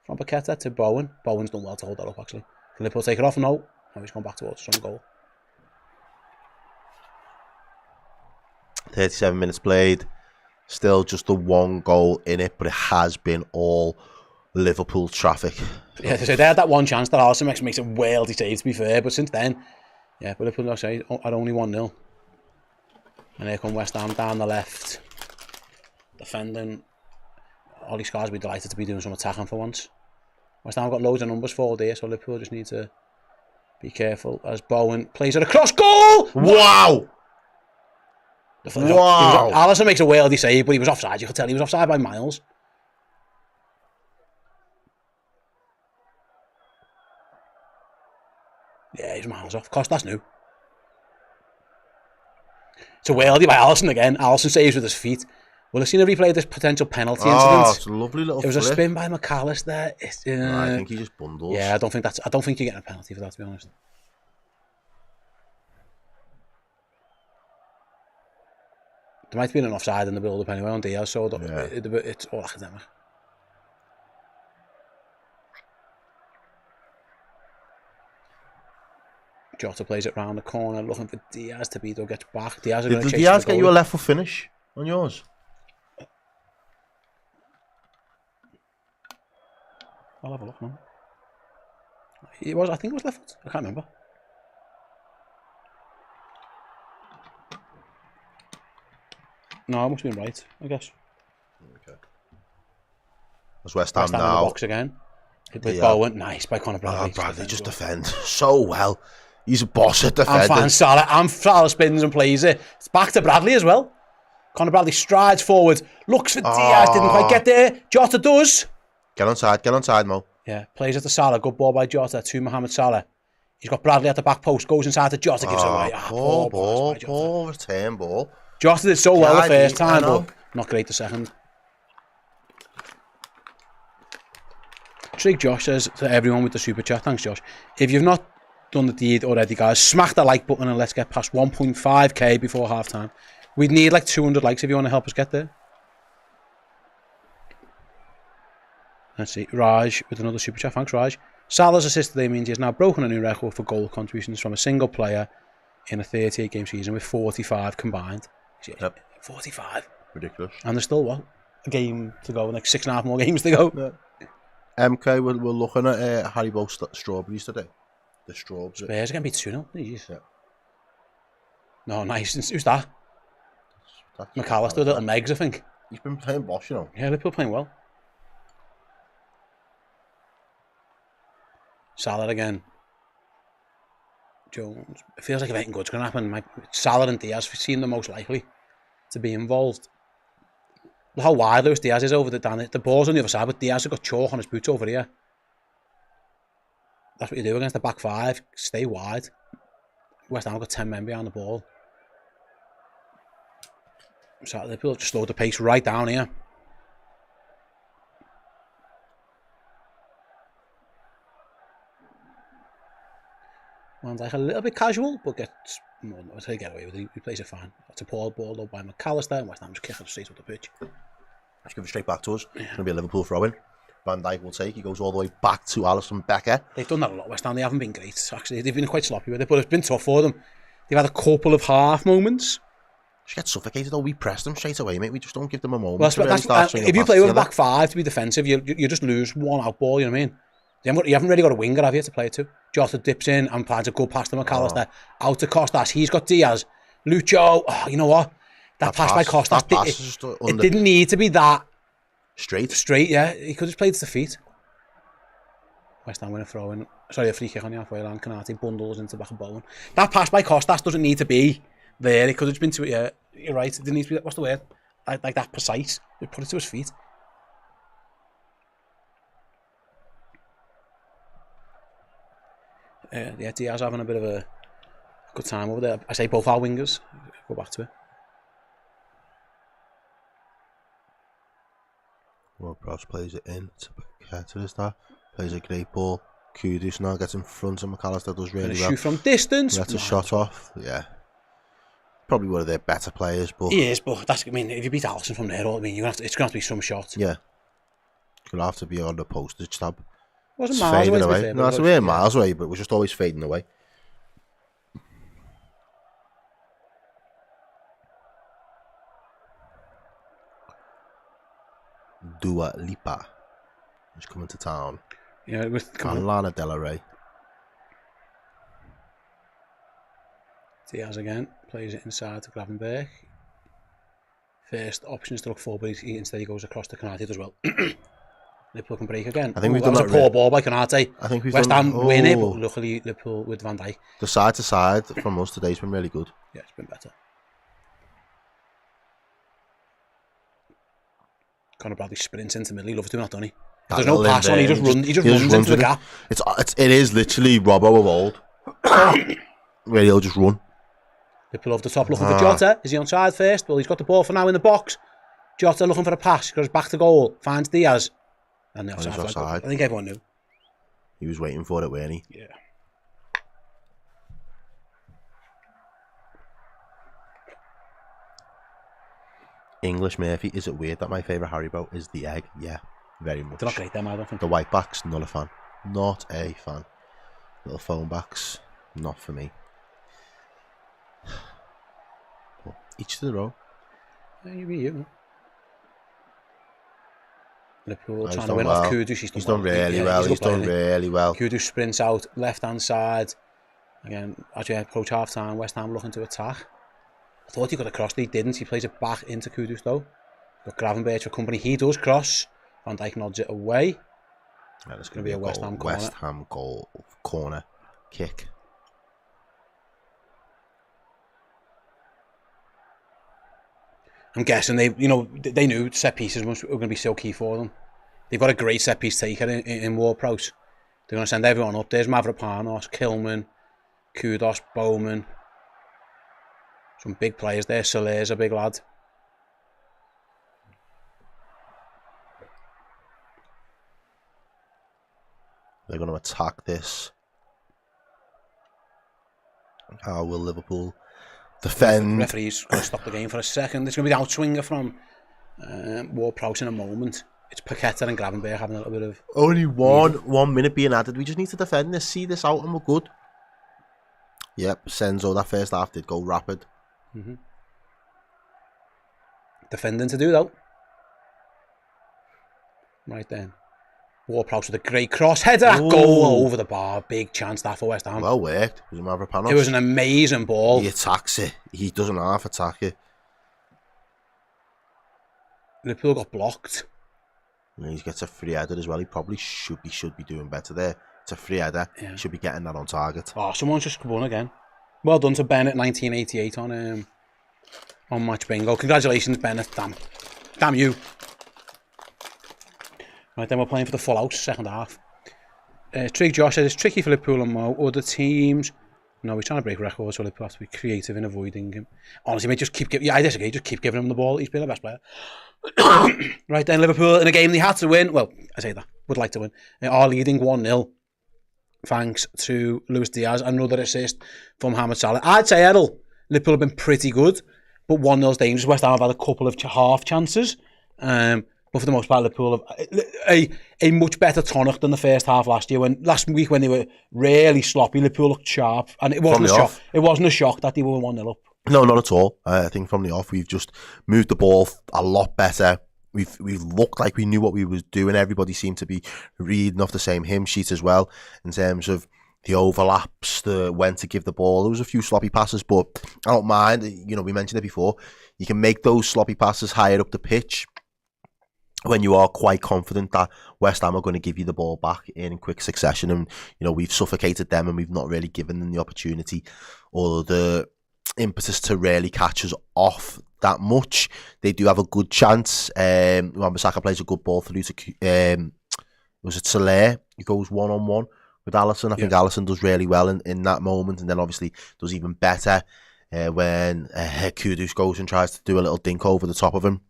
from Paqueta to Bowen. Bowen's done well to hold that up, actually. Can Liverpool take it off? No. Now he's gone back towards some goal. 37 minutes played. Still just the one goal in it, but it has been all Liverpool traffic. Yeah, so they had that one chance that Alisson makes a worldy save, to be fair, but since then, yeah, but Liverpool are only 1-0. And here come West Ham down the left. Defending. Ollie Scar's be delighted to be doing some attacking for once. West Ham got loads of numbers for there, so Liverpool just need to be careful as Bowen plays it across goal! Wow! Wow! Alisson makes a worldy save, but he was offside. You could tell he was offside by miles. Yeah, he's miles off. Costas new. It's a worldy by Alisson again. Alisson saves with his feet. We'll have seen a replay of this potential penalty incident. It's a lovely little It was a spin by McAllister. I think he just bundles. Yeah, I don't think you're getting a penalty for that, to be honest. There might have been an offside in the build-up anyway on Diaz, so it's all academic. Jota plays it round the corner, looking for Diaz to beat or gets back. Diaz Did Diaz get you a left foot finish on yours? I'll have a look now. I think it was left foot. I can't remember. No, I must have been right, I guess. Okay. That's West Ham now. In the box again. With Bowen. Nice by Conor Bradley. Bradley just defends so well. He's a boss at defending. And Salah spins and plays it. It's back to Bradley as well. Conor Bradley strides forward. Looks for Diaz. Didn't quite get there. Jota does. Get onside, Mo. Yeah, plays it to Salah. Good ball by Jota to Mohamed Salah. He's got Bradley at the back post. Goes inside to Jota. Gives it away. Poor return ball. Jota did so well the first time, but not great the second. Trig Josh says to everyone with the super chat, thanks Josh, if you've not done the deed already, guys, smack the like button and let's get past 1.5k before half time. We'd need like 200 likes if you want to help us get there. Let's see, Raj with another super chat, thanks Raj. Salah's assist today means he has now broken a new record for goal contributions from a single player in a 38 game season with 45 combined. Yep. 45. Ridiculous. And there's still a game to go, like 6.5 more games to go. Yeah. MK, we're looking at Haribo strawberries today. The strawberries. Spurs are going to beat 2-0. Jeez. Yeah. No, nice. Who's that? McAllister, little Megs, I think. He's been playing boss, you know. Yeah, Liverpool playing well. Salah again. Jones. It feels like if anything good's going to happen, Salah and Diaz seem the most likely to be involved. Look how wide Luis Diaz is over the ball's on the other side, but Diaz has got chalk on his boots over here. That's what you do against the back five. Stay wide. West Ham got 10 men behind the ball. So Liverpool have just slowed the pace right down here. Van Dijk a little bit casual, but gets more than to get away with it. He plays it fine. That's a poor ball though by McAllister, and West Ham just kick it straight up the pitch. Let's give it straight back to us. It's going to be a Liverpool throw-in. Van Dijk will take. He goes all the way back to Alisson Becker. They've done that a lot, West Ham. They haven't been great, actually. They've been quite sloppy with it, but it's been tough for them. They've had a couple of half moments. Just get suffocated though. We press them straight away, mate. We just don't give them a moment. Well, if you play with a back five to be defensive, you just lose one out ball, you know what I mean? You haven't really got a winger, have you, to play it to? Jota dips in and plans a good pass to McAllister. Out to Costas. He's got Diaz. Lucho. Oh, you know what? That pass by Costas. It didn't need to be that straight, yeah. He could have played to the feet. West Ham win a throw in. Sorry, a free kick on the halfway line. Canate bundles into the back of Bowen. That pass by Costas doesn't need to be there. It could have been to it. Yeah, you're right. It didn't need to be. What's the word? Like that precise. He put it to his feet. Yeah, Diaz having a bit of a good time over there. I say both our wingers. Go back to it. Well, Prowse plays it in to Paqueta, is that? Plays a great ball. Kudus now gets in front of McAllister, does really well. Shoot from distance. That's a shot off, yeah. Probably one of their better players, but he is. But that's, I mean, if you beat Alisson from there, I mean, it's going to have to be some shot. Yeah, it's going to have to be on the postage tab. Wasn't miles away. Away. No, it's a miles away, but we're just always fading away. Dua Lipa is coming to town. Yeah, and Lana Del Rey. Diaz again plays it inside to Gravenberch. First option is to look forward, but instead he goes across to Canate as well. Liverpool can break again. I think we've done that. Was a poor ball by Canate. I think we've West done. Ham win it, but luckily Liverpool with Van Dijk. The side to side from us today has been really good. Yeah, it's been better. Conor Bradley sprints into the middle. He loves doing that, doesn't he? There's no pass on. He just runs into the gap. It is literally Robbo of old, where he'll just run. Liverpool over the top looking for Jota. Is he onside first? Well, he's got the ball for now in the box. Jota looking for a pass. Goes back to goal. Finds Diaz. And the offside. I think everyone knew. He was waiting for it, weren't he? Yeah. English Murphy. Is it weird that my favourite Haribo is the egg? Yeah, very much. They're not great, them, I don't think. The white backs, not a fan. Not a fan. Little foam backs, not for me. But each to their own. Yeah, you. Liverpool trying to win off Kudus. He's done really well. He's done really well. Kudus sprints out left hand side. Again, as you approach half time, West Ham looking to attack. I thought he got a cross, he didn't. He plays it back into Kudus though. Got Gravenberch for company. He does cross. Van Dijk nods it away. Yeah, it's going to be a West Ham corner. West Ham goal corner kick. I'm guessing they knew set pieces were going to be so key for them. They've got a great set piece taker in Ward-Prowse. They're going to send everyone up. There's Mavropanos, Kilman, Kudos, Bowman. Some big players there. Salah's a big lad. They're going to attack this. How will Liverpool defend? The referee's going to stop the game for a second. There's going to be the outswinger from Ward-Prowse in a moment. It's Paqueta and Gravenberch having a little bit of... Only 1 minute being added. We just need to defend this, see this out, and we're good. Yep, Senzo, that first half did go rapid. Mm-hmm. Defending to do, though. Right then. Ward-Prowse with a great cross. Header at goal over the bar. Big chance that for West Ham. Well worked. It was Mavropanos. It was an amazing ball. He attacks it. He doesn't half attack it. Liverpool got blocked. And he gets a free header as well. He probably should be doing better there. It's a free header. Yeah. He should be getting that on target. Oh, someone's just won again. Well done to Bennett, 1988 on Match Bingo. Congratulations, Bennett. Damn you. Right, then we're playing for the full house, second half. Trig Josh says it's tricky for Liverpool and Mo. Other teams, no, he's trying to break records, so Liverpool have to be creative in avoiding him. Honestly, mate, just keep giving. Yeah, I disagree. Just keep giving him the ball. He's been the best player. Right then, Liverpool in a game they had to win. Well, I say that would like to win. Are leading 1-0. thanks to Luis Diaz. Another assist from Mohamed Salah. I'd say, Errol, Liverpool have been pretty good, but 1-0's dangerous. West Ham have had a couple of half chances. But for the most part, Liverpool have a much better tonic than the first half last week when they were really sloppy. Liverpool looked sharp, and it wasn't a shock that they were 1-0 up. No, not at all. I think from the off, we've just moved the ball a lot better. We've looked like we knew what we was doing. Everybody seemed to be reading off the same hymn sheet as well in terms of the overlaps, the when to give the ball. There was a few sloppy passes, but I don't mind. You know, we mentioned it before. You can make those sloppy passes higher up the pitch when you are quite confident that West Ham are going to give you the ball back in quick succession. And, you know, we've suffocated them and we've not really given them the opportunity or the impetus to really catch us off that much. They do have a good chance. Wan-Bissaka plays a good ball through to was it Salah? He goes one-on-one with Alisson. I think Alisson does really well in that moment, and then obviously does even better when Kudus goes and tries to do a little dink over the top of him.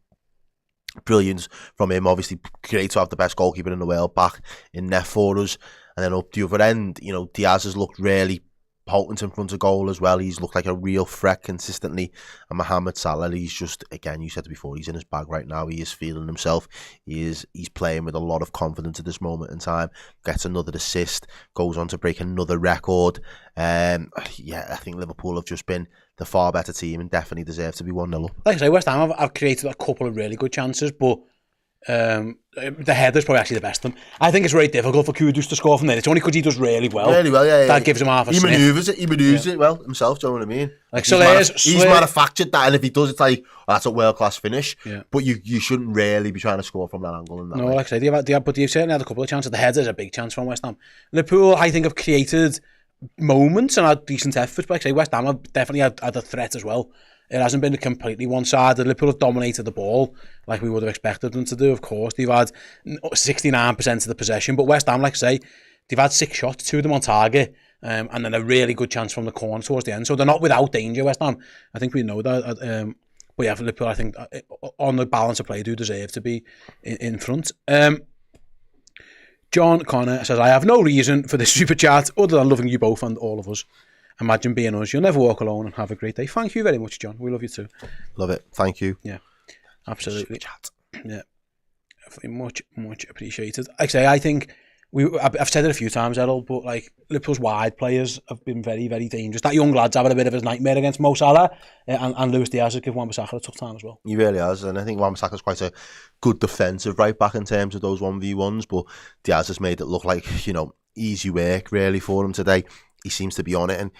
Brilliant from him. Obviously great to have the best goalkeeper in the world back in net for us. And then up the other end, you know, Diaz has looked really potent in front of goal as well. He's looked like a real threat consistently. And Mohamed Salah, he's just, again, you said it before, he's in his bag right now. He is feeling himself. He's playing with a lot of confidence at this moment in time. Gets another assist, goes on to break another record. I think Liverpool have just been the far better team and definitely deserve to be 1-0 up. Like I say, West Ham have created a couple of really good chances, but the header's probably actually the best of them. I think it's very difficult for Kudus to score from there. It's only because he does really well. That gives him half a sniff. He manoeuvres it well himself, do you know what I mean? Like he's manufactured that, and if he does, it's like, that's a world-class finish. Yeah. But you shouldn't really be trying to score from that angle. In that way. Like I say, but they've certainly had a couple of chances. The header's a big chance from West Ham. Liverpool, I think, have created moments and had decent efforts, but like I say, West Ham have definitely had a threat as well. It hasn't been completely one-sided. Liverpool have dominated the ball like we would have expected them to do, of course. They've had 69% of the possession, but West Ham, like I say, they've had 6 shots, 2 of them on target, and then a really good chance from the corner towards the end. So they're not without danger, West Ham. I think we know that. But yeah, for Liverpool, I think on the balance of play, do deserve to be in front. John Connor says, I have no reason for this super chat other than loving you both and all of us. Imagine being us. You'll never walk alone, and have a great day. Thank you very much, John. We love you too. Love it. Thank you. Yeah, absolutely. Chat. Yeah, much appreciated. Like I say, I think I've said it a few times, Errol, but like Liverpool's wide players have been very, very dangerous. That young lad's having a bit of a nightmare against Mo Salah, and Luis Diaz has given Wan-Bissaka a tough time as well. He really has, and I think Wan-Bissaka's quite a good defensive right back in terms of those 1v1s, but Diaz has made it look like, you know, easy work really for him today. He seems to be on it, and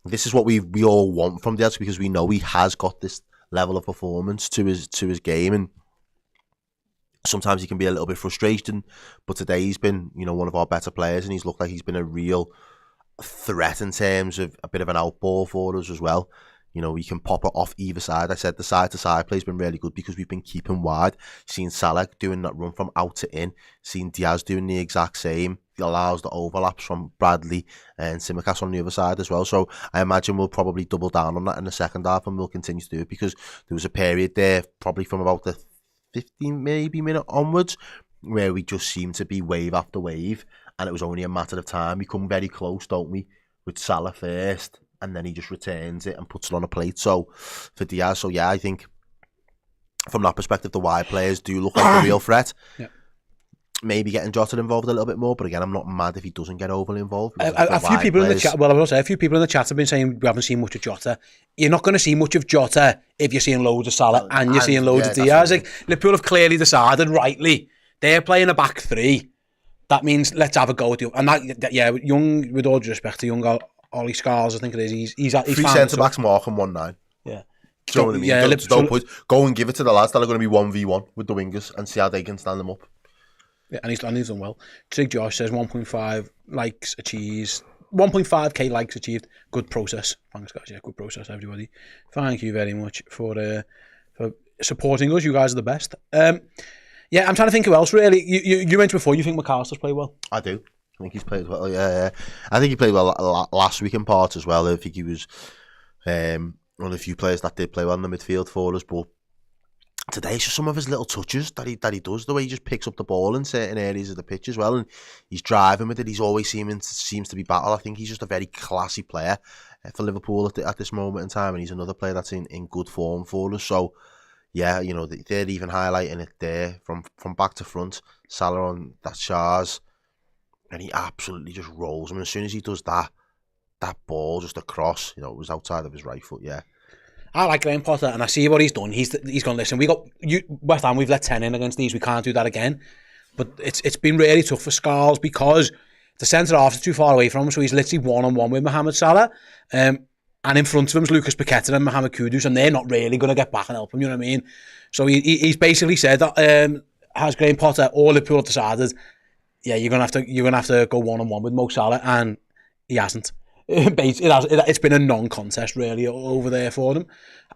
this is what we all want from Diaz, because we know he has got this level of performance to his game, and sometimes he can be a little bit frustrating, but today he's been, you know, one of our better players, and he's looked like he's been a real threat in terms of a bit of an outball for us as well. You know, he can pop it off either side. I said the side-to-side play has been really good because we've been keeping wide. Seen Salah doing that run from out to in. Seen Diaz doing the exact same. He allows the overlaps from Bradley and Tsimikas on the other side as well. So I imagine we'll probably double down on that in the second half, and we'll continue to do it, because there was a period there, probably from about the 15 maybe minute onwards, where we just seemed to be wave after wave, and it was only a matter of time. We come very close, don't we, with Salah first, and then he just returns it and puts it on a plate. So for Diaz, so yeah, I think from that perspective, the wide players do look like a real threat. Yeah. Maybe getting Jota involved a little bit more, but again, I'm not mad if he doesn't get overly involved. A few people in the chat. Well, I will say a few people in the chat have been saying we haven't seen much of Jota. You're not going to see much of Jota if you're seeing loads of Salah and you're seeing loads of Diaz. Like, Liverpool have clearly decided, rightly, they're playing a back three. That means let's have a go at you. And that, yeah, young, with all due respect to young Ollie Scars, I think it is. He's 3 centre backs, Mark, and 1-9. Yeah. Do you know what I mean? Yeah, no point. Go and give it to the lads that are going to be 1v1 with the wingers and see how they can stand them up. Yeah, and he's done well. Trig Josh says 1.5 likes achieved. 1.5k likes achieved. Good process. Thanks, guys. Yeah, good process, everybody. Thank you very much for supporting us. You guys are the best. Yeah, I'm trying to think who else, really. You mentioned before you think McAllister's played well. I do. I think he's played well. Yeah. I think he played well last week in part as well. I think he was one of the few players that did play well in the midfield for us, but today, it's just some of his little touches that he does, the way he just picks up the ball in certain areas of the pitch as well, and he's driving with it. He's always seems to be battle. I think he's just a very classy player for Liverpool at this moment in time, and he's another player that's in good form for us. So, yeah, you know, they're even highlighting it there from back to front. Salah on that Shah's, and he absolutely just rolls. I mean, as soon as he does that ball just across, you know, it was outside of his right foot, yeah. I like Graham Potter, and I see what he's done. He's gone, listen, West Ham, we've let 10 in against these, we can't do that again. But it's been really tough for Scholes because the centre-half is too far away from him, so he's literally one-on-one with Mohamed Salah. And in front of him is Lucas Paqueta and Mohamed Kudus, and they're not really going to get back and help him, you know what I mean? So he's basically said that, has Graham Potter or Liverpool decided, yeah, you're gonna have to go one-on-one with Mo Salah, and he hasn't. It's been a non-contest really over there for them.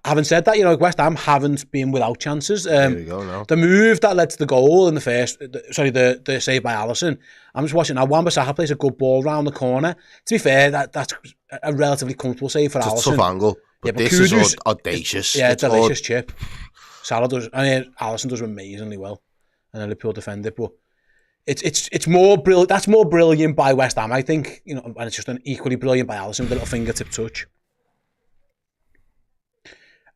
Having said that, you know, West Ham haven't been without chances. There we go now. The move that led to the goal in the save by Alisson. I'm just watching now. Wan-Bissaka plays a good ball round the corner. To be fair, that's a relatively comfortable save for Alisson. It's a tough angle, but this Kudus, is audacious. Yeah, delicious chip. Salah does. I mean, Alisson does amazingly well, and a Liverpool defender, but. It's more brilliant. That's more brilliant by West Ham, I think. You know, and it's just an equally brilliant by Alisson with a little fingertip touch.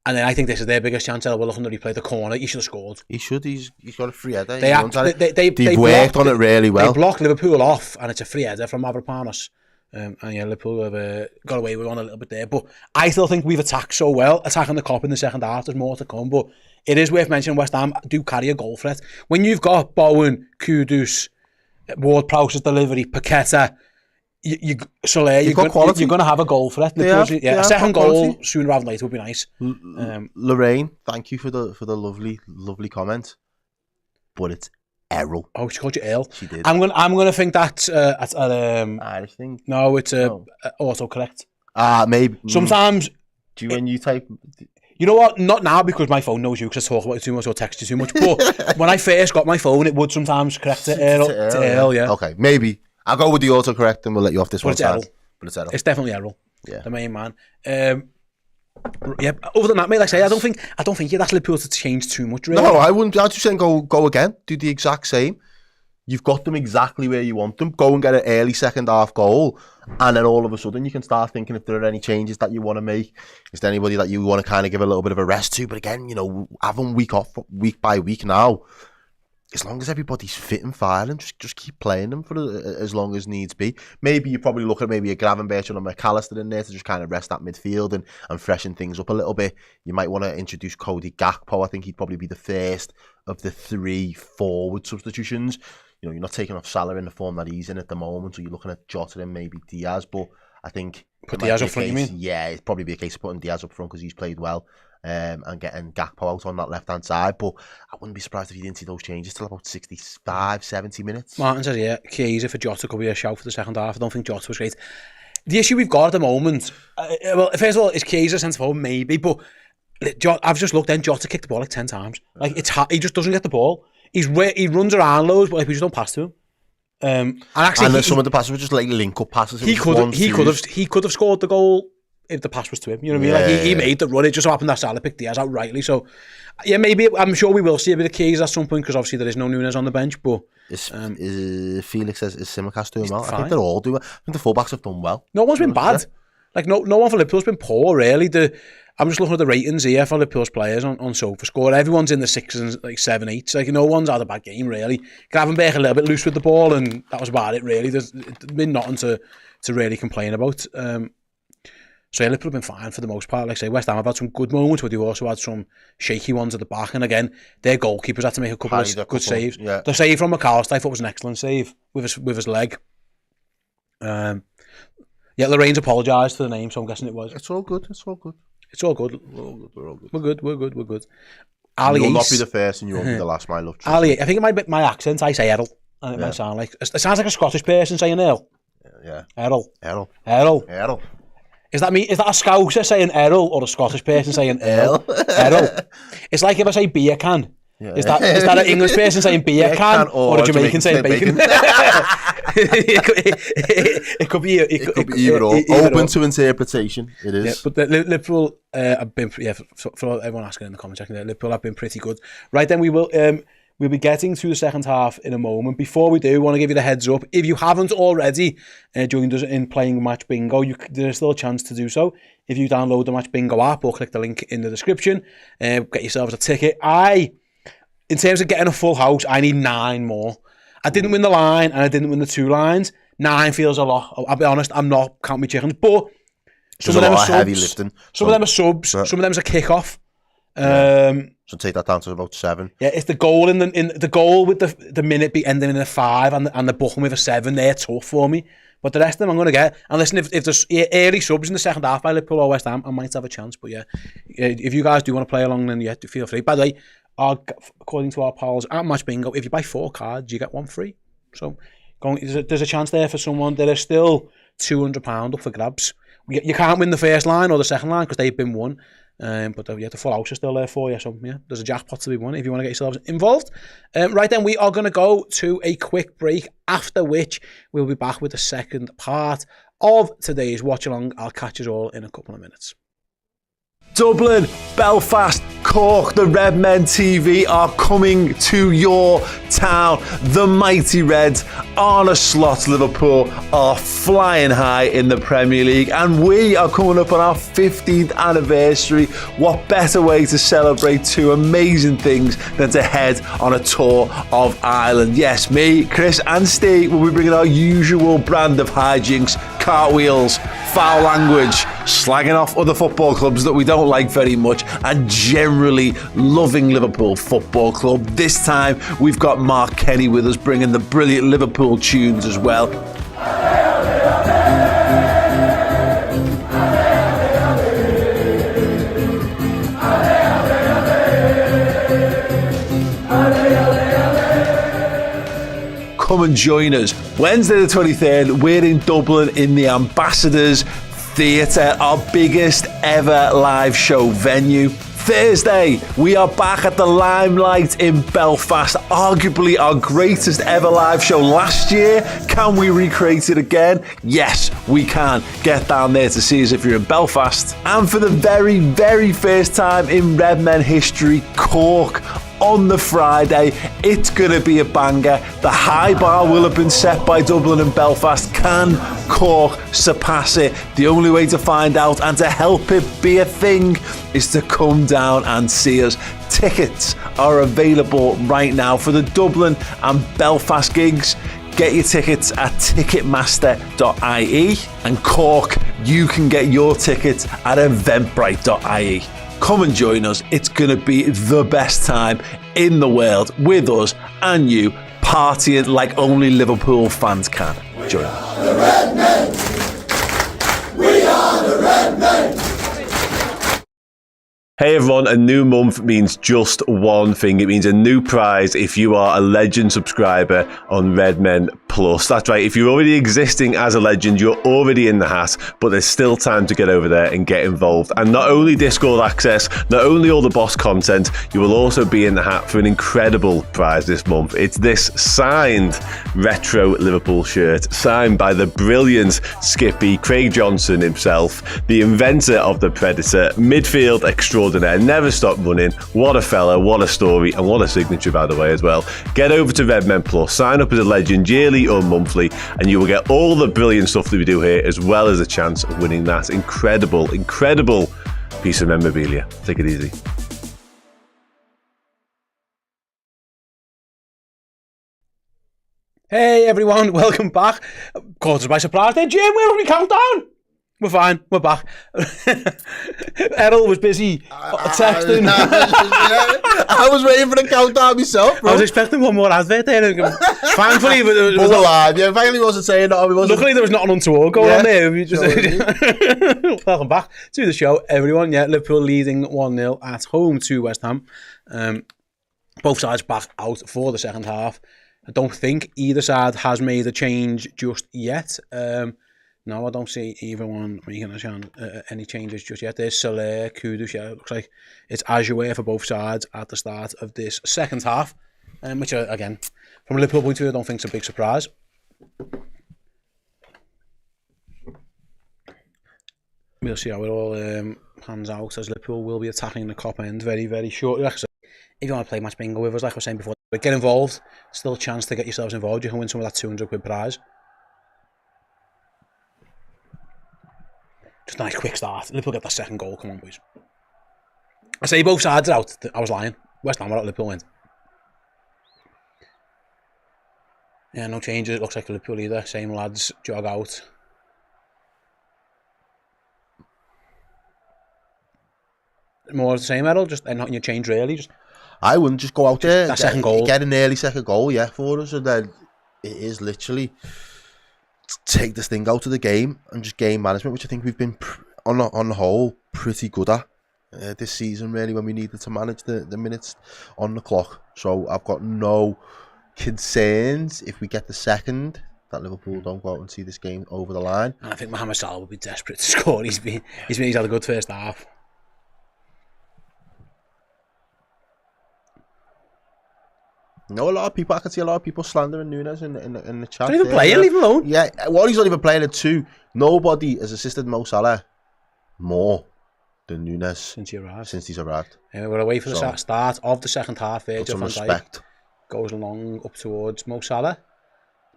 And then I think this is their biggest chance. We're looking to replay the corner. He should have scored. He should. He's got a free header. They've worked on it really well. They blocked Liverpool off, and it's a free header from Mavropanos. And yeah, Liverpool have got away with one a little bit there. But I still think we've attacked so well. Attacking the Kop in the second half, there's more to come. But it is worth mentioning West Ham do carry a goal threat. When you've got Bowen, Kudus, Ward-Prowse's delivery, Paqueta, Soler, you're going to have a goal threat. A second goal sooner rather than later would be nice. Lorraine, thank you for the lovely comment. But it's Errol. Oh, she called you Earl. She did. I'm gonna think that's Irish thing. No, it's autocorrect. Maybe. Sometimes. When you type. You know what? Not now because my phone knows you because I talk about it too much or text you too much. But when I first got my phone, it would sometimes correct it to Earl, yeah. Okay, maybe. I'll go with the autocorrect and we'll let you off this one. Errol. But it's Errol. It's definitely Errol. Yeah. The main man. Yeah. Other than that, mate, like I say, I don't think you'd ask Liverpool to change too much. Really. No, I wouldn't. I'd just say go again. Do the exact same. You've got them exactly where you want them. Go and get an early second half goal, and then all of a sudden you can start thinking if there are any changes that you want to make. Is there anybody that you want to kind of give a little bit of a rest to? But again, you know, having week by week now, as long as everybody's fit and firing, just keep playing them for as long as needs be. Maybe you probably look at maybe a Gravenberch or a McAllister in there to just kind of rest that midfield and freshen things up a little bit. You might want to introduce Cody Gakpo. I think he'd probably be the first of the 3 forward substitutions. You know, you're not taking off Salah in the form that he's in at the moment, so you're looking at Jota and maybe Diaz, but I think... Put Diaz up front, you mean? Yeah, it'd probably be a case of putting Diaz up front because he's played well and getting Gakpo out on that left-hand side, but I wouldn't be surprised if you didn't see those changes till about 65, 70 minutes. Martin says, yeah, Chiesa for Jota could be a shout for the second half. I don't think Jota was great. The issue we've got at the moment, well, first of all, is Chiesa centre forward? Maybe, but I've just looked then, Jota kicked the ball like 10 times. Like, he just doesn't get the ball. He runs around loads, but like, we just don't pass to him. And actually, some of the passes were just like link-up passes. He could have scored the goal if the pass was to him. You know what I mean? Like he made the run. It just so happened that Salah picked Diaz out rightly. So yeah, maybe I'm sure we will see a bit of Chiesa at some point because obviously there is no Nunez on the bench. But Felix says is Simicast doing well? I think they're all doing well. I think the fullbacks have done well. No one's been bad. Like no one for Liverpool's been poor really. I'm just looking at the ratings here for Liverpool's players on SofaScore. Everyone's in the 6s and like 7, 8s. Like no one's had a bad game really. Gravenberch a little bit loose with the ball, and that was about it really. There's been nothing to really complain about. So yeah, Liverpool have been fine for the most part. Like I say, West Ham have had some good moments, but they've also had some shaky ones at the back. And again, their goalkeepers had to make a couple of good saves. Yeah. The save from McAllister I thought was an excellent save with his leg. Yeah, Lorraine's apologised for the name, so I'm guessing it was. It's all good. It's all good. We're good. Ali You'll not be the first and you won't be the last, my love. Ali, I think it might be my accent. I say Errol, and it might sound like it sounds like a Scottish person saying Earl. Yeah. Errol. Is that me? Is that a Scouser saying Errol or a Scottish person saying Earl? Errol. It's like if I say beer can Yeah. Is that an English person saying beer can or a Jamaican saying bacon? it could be either or. Open to interpretation. It is. Yeah, but Liverpool have been for everyone asking in the comment section. Liverpool have been pretty good. Right then, we'll be getting to the second half in a moment. Before we do, I want to give you the heads up. If you haven't already joined us in playing Match Bingo, there's still a chance to do so. If you download the Match Bingo app or click the link in the description, get yourselves a ticket. In terms of getting a full house, I need 9 more. I didn't win the line and I didn't win the 2 lines. 9 feels a lot. I'll be honest, I'm not counting my chickens, but some of them are subs. Heavy lifting. Some of them are subs. Some of them is a kick-off. So take that down to about 7. Yeah, it's the goal in the goal with the minute be ending in a 5 and the booking with a 7. They're tough for me. But the rest of them I'm going to get. And listen, if there's early subs in the second half by Liverpool or West Ham, I might have a chance. But yeah, if you guys do want to play along, then feel free. By the way, according to our pals at Match Bingo, if you buy 4 cards, you get 1 free. So there's a chance there for someone. There is still £200 up for grabs. You can't win the first line or the second line because they've been won. But the full house is still there for you. So yeah, there's a jackpot to be won if you want to get yourselves involved. Right then, we are going to go to a quick break, after which we'll be back with the second part of today's watch along. I'll catch you all in a couple of minutes. Dublin, Belfast, Cork, the Redmen TV are coming to your town. The mighty Reds, Arne Slot's Liverpool, are flying high in the Premier League, and we are coming up on our 15th anniversary. What better way to celebrate 2 amazing things than to head on a tour of Ireland? Yes, me, Chris and Steve will be bringing our usual brand of hijinks, cartwheels, foul language, slagging off other football clubs that we don't like very much, and generally loving Liverpool Football Club. This time we've got Mark Kenny with us, bringing the brilliant Liverpool tunes as well. Come and join us. Wednesday the 23rd, we're in Dublin in the Ambassadors Theatre, our biggest ever live show venue. Thursday, we are back at the Limelight in Belfast, arguably our greatest ever live show last year. Can we recreate it again? Yes, we can. Get down there to see us if you're in Belfast. And for the very, very first time in Redmen history, Cork, on the Friday. It's going to be a banger. The high bar will have been set by Dublin and Belfast. Can Cork surpass it? The only way to find out and to help it be a thing is to come down and see us. Tickets are available right now for the Dublin and Belfast gigs. Get your tickets at ticketmaster.ie, and Cork, you can get your tickets at eventbrite.ie. Come and join us. It's going to be the best time in the world with us and you, partying like only Liverpool fans can. Join us. The Redmen. We are the Redmen. Hey everyone, a new month means just one thing. It means a new prize if you are a Legend subscriber on Redmen Plus. That's right, if you're already existing as a Legend, you're already in the hat, but there's still time to get over there and get involved. And not only Discord access, not only all the boss content, you will also be in the hat for an incredible prize this month. It's this signed retro Liverpool shirt, signed by the brilliant Skippy, Craig Johnson himself, the inventor of the Predator, midfield extraordinaire, never stopped running. What a fella, what a story, and what a signature, by the way, as well. Get over to Redmen Plus, sign up as a Legend yearly or monthly, and you will get all the brilliant stuff that we do here, as well as a chance of winning that incredible piece of memorabilia. Take it easy. Hey everyone, welcome back. Caught us by surprise there, Jim. Where are we countdown? We're fine. We're back. Errol was busy texting. I was waiting for the countdown myself, bro. I was expecting one more advert there. Thankfully, it was alive. Yeah, finally wasn't saying that. Luckily, there was nothing untoward going on there. We just welcome back to the show, everyone. Yeah, Liverpool leading 1-0 at home to West Ham. Both sides back out for the second half. I don't think either side has made a change just yet. No, I don't see either one making any changes just yet. There's Salah, Kudus, yeah, it looks like it's as you were for both sides at the start of this second half, which, again, from a Liverpool point of view, I don't think it's a big surprise. We'll see how it all pans out, as Liverpool will be attacking the Kop end very, very shortly. Like I said, if you want to play match bingo with us, like I was saying before, get involved. Still a chance to get yourselves involved. You can win some of that £200 prize. Just a nice quick start. Liverpool get that second goal. Come on, boys. I say both sides are out. I was lying. West Ham were out, Liverpool went. Yeah, no changes. It looks like Liverpool either. Same lads jog out. More of the same, Errol? Just not in your change, really? Just I wouldn't just go out there. That second goal. Get an early second goal, yeah, for us. And then it is literally take this thing out of the game and just game management, which I think we've been, on the whole, pretty good at this season, really, when we needed to manage the minutes on the clock. So I've got no concerns if we get the second that Liverpool don't go out and see this game over the line. And I think Mohamed Salah will be desperate to score. He's had a good first half. No, I can see a lot of people slandering Nunez in the chat. Don't even play him, leave him alone. Yeah, well, he's not even playing it too. Nobody has assisted Mo Salah more than Nunez since he's arrived. We're away for the start of the second half. Some respect. Goes along up towards Mo Salah.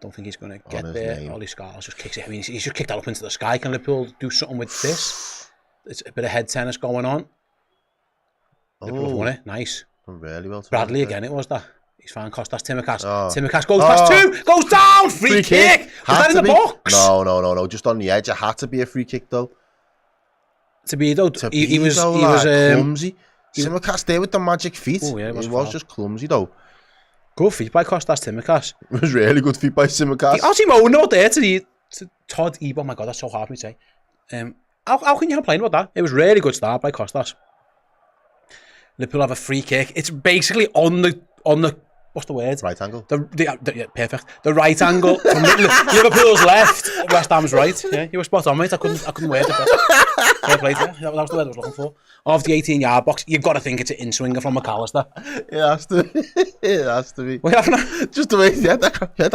Don't think he's going to get there. Ollie Scarlett just kicks it. I mean, he's just kicked that up into the sky. Can Liverpool do something with this? It's a bit of head tennis going on. Liverpool have won it. Nice. Really well. Bradley again, it was that. He's found Kostas Tsimikas. Tsimikas goes past two, goes down, free kick. Was that in the box? No. Just on the edge. It had to be a free kick though. To be though, he was clumsy. Tsimikas there with the magic feet. Oh, yeah, it was just clumsy though. Good feet by Kostas Tsimikas. It was really good feet by Tsimikas. How's he moaning out there to Todd Ebo? Oh my God, that's so hard for me to say. How can you complain about that? It was really good start by Kostas. Liverpool have a free kick. It's basically on the what's the word? Right angle. Yeah, perfect. The right angle from Liverpool's left, West Ham's right. Yeah, you were spot on, mate. I couldn't word it. Fair play to you. That was the word I was looking for. Off the 18-yard box, you've got to think it's an in-swinger from McAllister. It has to be. It has to be. What happened? Just the way, that's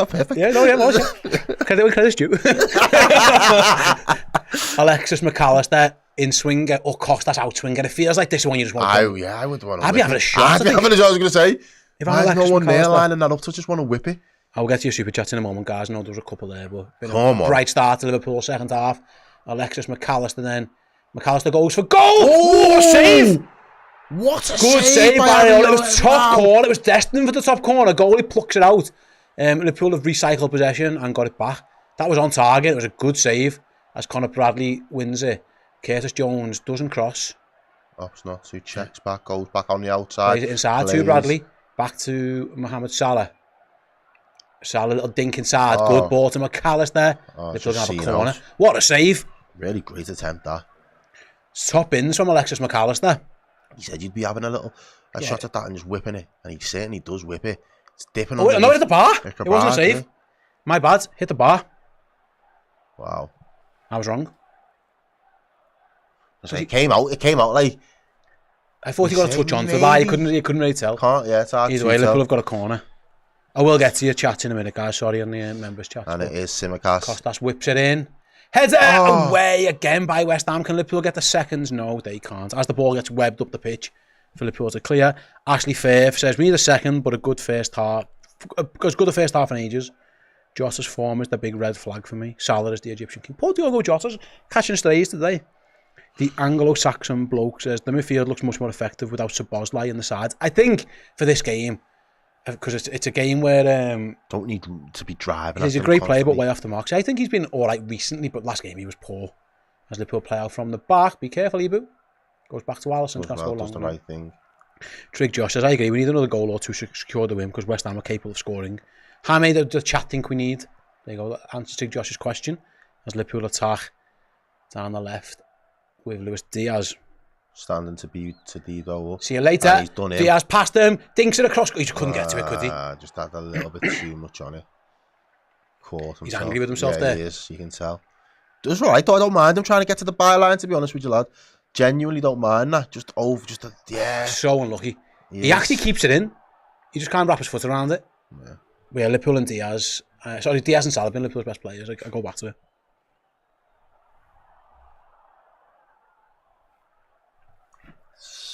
perfect. Yeah, no, yeah, was it? Credit's due. Alexis McAllister in-swinger or Costas out-swinger. It feels like this one you just want to I would want to I'd be having a shot. I'd be having a shot, I was going to say. If Why is no one there lining that up to just want to whip it? I'll get to your super chats in a moment, guys. I know there was a couple there, but come on. Bright start to Liverpool second half. Alexis McAllister then. McAllister goes for goal! Oh, what a save! What a good save by Errol. It was top corner. It was destined for the top corner. Goalie plucks it out. Liverpool have recycled possession and got it back. That was on target. It was a good save as Conor Bradley wins it. Curtis Jones doesn't cross. Opts not to, checks back, goes back on the outside. Plays it inside to Bradley. Back to Mohamed Salah. Salah, little dink inside. Good ball to McAllister. It doesn't have a corner. What a save. Really great attempt, that. Top ins from Alexis McAllister. He said you'd be having a shot at that and just whipping it. And he certainly does whip it. It's dipping on. Oh, no, it hit the bar. It wasn't a save. Yeah. My bad. Hit the bar. Wow. I was wrong. So it came out like... I thought he got a touch on for that. You couldn't really tell. It's hard Either way, Liverpool have got a corner. I will get to your chat in a minute, guys. Sorry on the members' chat. And it is Tsimikas. Costas whips it in. Header away again by West Ham. Can Liverpool get the seconds? No, they can't. As the ball gets webbed up the pitch for Liverpool to clear. Ashley Fair says, we need a second, but a good first half. Because good the first half in ages. Jota's form is the big red flag for me. Salah is the Egyptian king. Paul Diogo Jota's catching strays today. The Anglo-Saxon bloke says, the midfield looks much more effective without Szoboszlai in the sides. I think for this game, because it's a game where... don't need to be driving. He's a great player, but way off the mark. So I think he's been all right recently, but last game he was poor. As Liverpool play out from the back. Be careful, Ibu. Goes back to Alisson. Does the right thing. Trig Josh says, I agree, we need another goal or two to secure the win because West Ham are capable of scoring. How many does the chat think we need? There you go, that answers Trig Josh's question. As Liverpool attack down the left with Luis Diaz. Standing to beat to Dido. See you later. Diaz passed him, dinks it across. He just couldn't get to it, could he? Just had a little bit too much on it. Caught himself. He's angry with himself there. He is, you can tell. It's all right, though. I don't mind him trying to get to the byline, to be honest with you, lad. Genuinely don't mind that. Yeah. So unlucky. He actually keeps it in. He just can't wrap his foot around it. Yeah, Liverpool and Diaz. Diaz and Salah have been Liverpool's best players. I go back to it.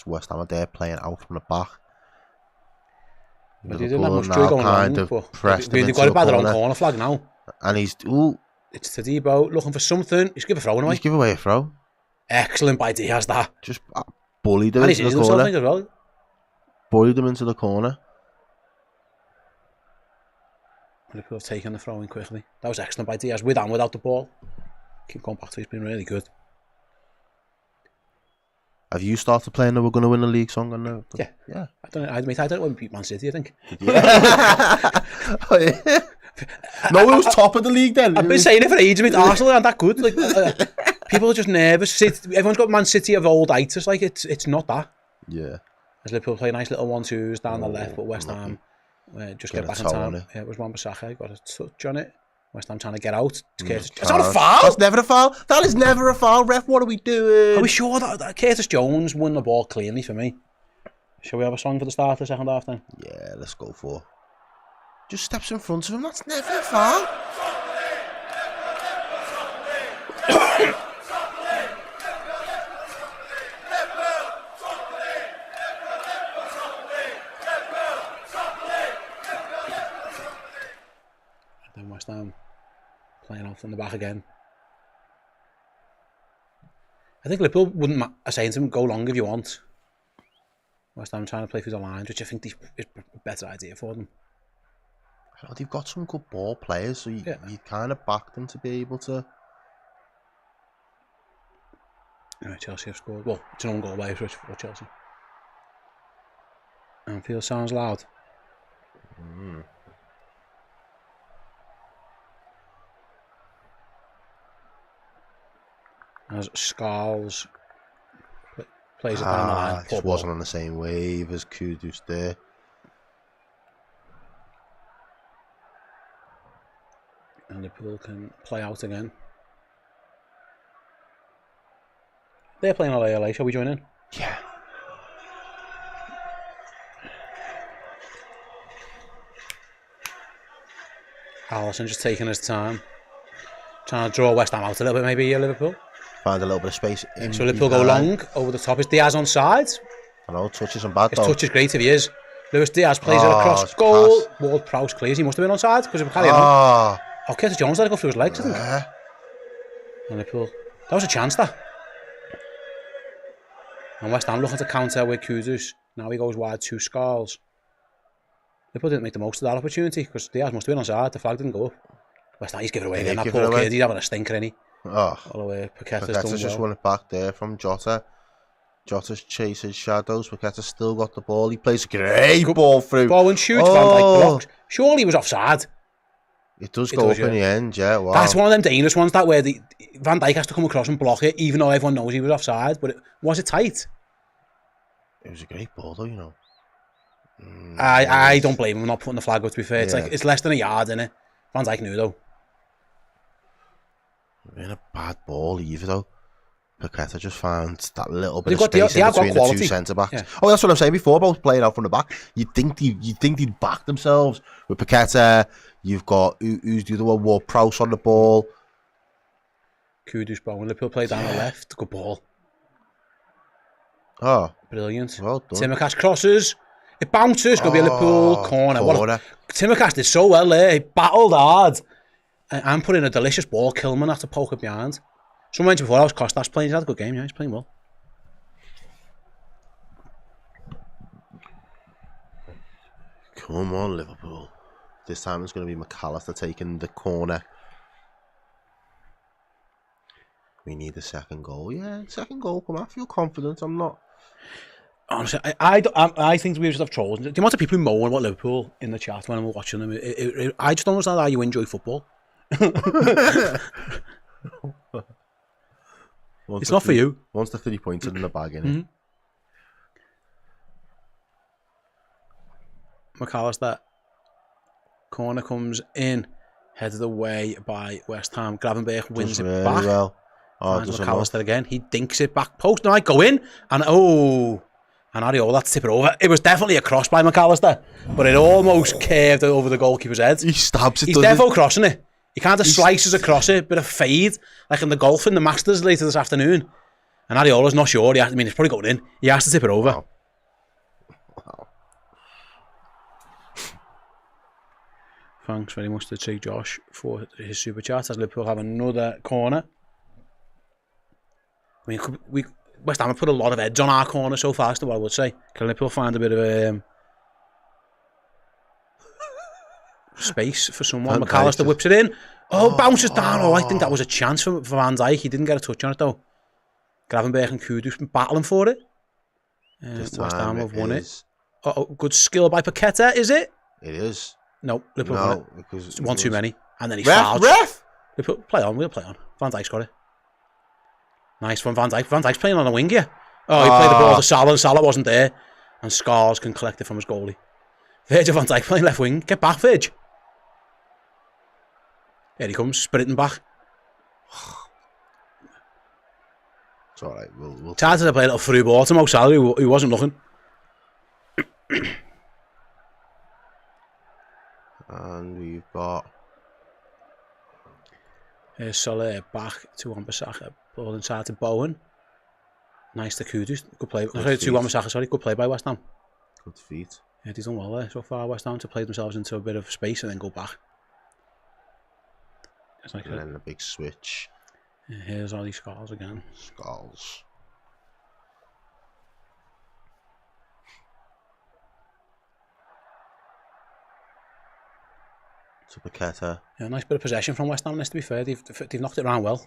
West Ham are there playing out from the back. But they didn't have much joy going on. They've got it by their own corner flag now. And he's... It's Tadibo looking for something. He's give a throw away. He's give away a throw. Excellent by Diaz, that. Just bullied him into the corner. As well. Bullied him into the corner. Liverpool have taken the throw in quickly. That was excellent by Diaz, with and without the ball. Keep going back to it, he's been really good. Have you started playing that we're going to win the league song? Or no? Yeah. I don't know when we beat Man City, I think. Oh, yeah. No, it was top of the league then. I've been saying it for ages. Arsenal aren't that good. Like, people are just nervous. Everyone's got Man City of old itis. Like, it's not that. Yeah. As Liverpool play nice little 1-2s down the left, but West Ham just get back in time. Yeah, it was Wan-Bissaka, got a touch on it. West Ham trying to get out. It's not a foul. That's never a foul. That is never a foul. Ref, what are we doing? Are we sure that Curtis Jones won the ball cleanly for me? Shall we have a song for the start of the second half then? Yeah, let's go for it. Just steps in front of him. That's never a foul. Then West Ham playing out from the back again. I think Liverpool wouldn't saying to him, go long if you want. West Ham trying to play through the lines, which I think is a better idea for them. Oh, they've got some good ball players, so you kind of back them to be able to. Chelsea have scored. Well, it's an own goal by Ipswich for Chelsea. Anfield sounds loud. As Scarles plays it down the line. Just wasn't on the same wave as Kudus there. And Liverpool can play out again. They're playing LA. Shall we join in? Yeah. Alisson just taking his time. Trying to draw West Ham out a little bit, maybe, Liverpool. Find a little bit of space. So Liverpool go long over the top. Is Diaz on side? I know, touch isn't bad though. His touch is great if he is. Luis Diaz plays it across goal. Ward Prowse clears. He must have been on side because of carrying on. Oh, Curtis Jones let it go through his legs, I think. And Liverpool. That was a chance, that. And West Ham looking to counter with Kudus. Now he goes wide to Scarles. Liverpool didn't make the most of that opportunity because Diaz must have been on side. The flag didn't go up. West Ham, he's giving away again. That poor kid, he's having a stinker, isn't he? Oh, all the way. Paqueta's just won it back there from Jota. Jota's chasing shadows. Paqueta's still got the ball. He plays a great ball through. Ball and shoot. Van Dijk blocked. Surely he was offside. It does go up in the end, yeah. Wow. That's one of them dangerous ones, that where Van Dijk has to come across and block it, even though everyone knows he was offside. But was it tight? It was a great ball, though, you know. I don't blame him for not putting the flag up, to be fair. It's like it's less than a yard, innit? Van Dijk knew, though. In a bad ball either, though. Paqueta just found that little bit of space in between the two centre backs. Yeah. Oh, that's what I'm saying before about playing out from the back. You'd think they'd back themselves with Paqueta. You've got who's the other one? Ward Prowse on the ball. Kudus Bowen. Liverpool play down the left. Good ball. Oh, brilliant. Well done. Timmercast crosses. It bounces. Going to be a Liverpool corner. Timmercast did so well there. He battled hard. And put in a delicious ball. Kilman after poke it behind. Someone mentioned before, that was Costas playing. He's had a good game, yeah, he's playing well. Come on, Liverpool. This time it's going to be McAllister taking the corner. We need a second goal. Yeah, second goal. Come on, I feel confident. I'm not. Honestly, I think we just have trolls. The amount of people who moan about Liverpool in the chat when I'm watching them, I just don't understand how you enjoy football. It's not for you. Once the 3 points in the bag, innit? McAllister. Corner comes in. Headed away by West Ham. Gravenberch wins Does it really back. well. Oh, Finds does McAllister again. He dinks it back post. No, I go in. And and Ariola to tip it over. It was definitely a cross by McAllister, but it almost curved over the goalkeeper's head. He stabs it. He's definitely crossing it. He kind of slices across it, bit of fade, like in the golf in the Masters later this afternoon. And Ariola's not sure. It's probably going in. He has to tip it over. Wow. Thanks very much to Tig Josh for his super chat. As Liverpool have another corner. I mean, West Ham have put a lot of heads on our corner so far, that's what I would say. Can Liverpool find a bit of space for someone? McAllister whips it in. Bounces down. I think that was a chance for Van Dijk. He didn't get a touch on it though. Gravenberch and Kudus been battling for it. West Ham have won it. Good skill by Paqueta, is it? It is. No, Liverpool won it. Because It's one too many. And then he Ref! fouled. Liverpool, we'll play on. Van Dijk's got it. Nice from Van Dijk. Van Dijk's playing on the wing here. He played the ball to Salah and Salah wasn't there. And Scars can collect it from his goalie. Virgil van Dijk playing left wing. Get back, Virg. Here he comes, sprinting back. It's alright. We'll Tried to play a little through ball to Mo Salah, who wasn't looking. And we've got Salah back to Wan-Bissaka. Ball inside to Bowen. Nice to Kudus. Good play. To Wan-Bissaka, sorry. Good play by West Ham. good feet. Yeah, they've done well there so far, West Ham, to play themselves into a bit of space and then go back. It's like And then the big switch. here's all these scars again. Skulls. To Paqueta. Yeah, nice bit of possession from West Ham, to be fair. They've knocked it around well.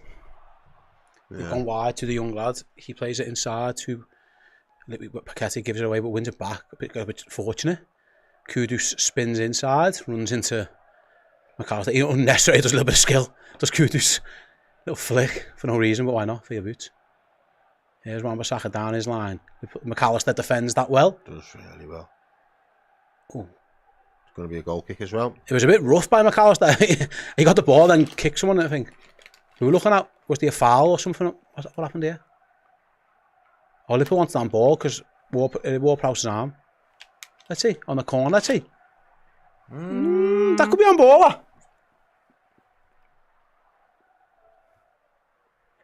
They've gone wide to the young lad. He plays it inside to Paqueta, gives it away but wins it back. A bit fortunate. Kudus spins inside, runs into McAllister. He unnecessarily does a little bit of skill. Does Kudus. Little flick for no reason, but why not? For your boots. Here's Wan-Bissaka down his line. McAllister defends that well. Does really well. Ooh. It's going to be a goal kick as well. It was a bit rough by McAllister. He got the ball and kicked someone, I think. We were looking at, was there a foul or something? What happened here? Oh, Liverpool wants that ball because Ward-Prowse's arm. Let's see, on the corner, let's see. That could be on ball.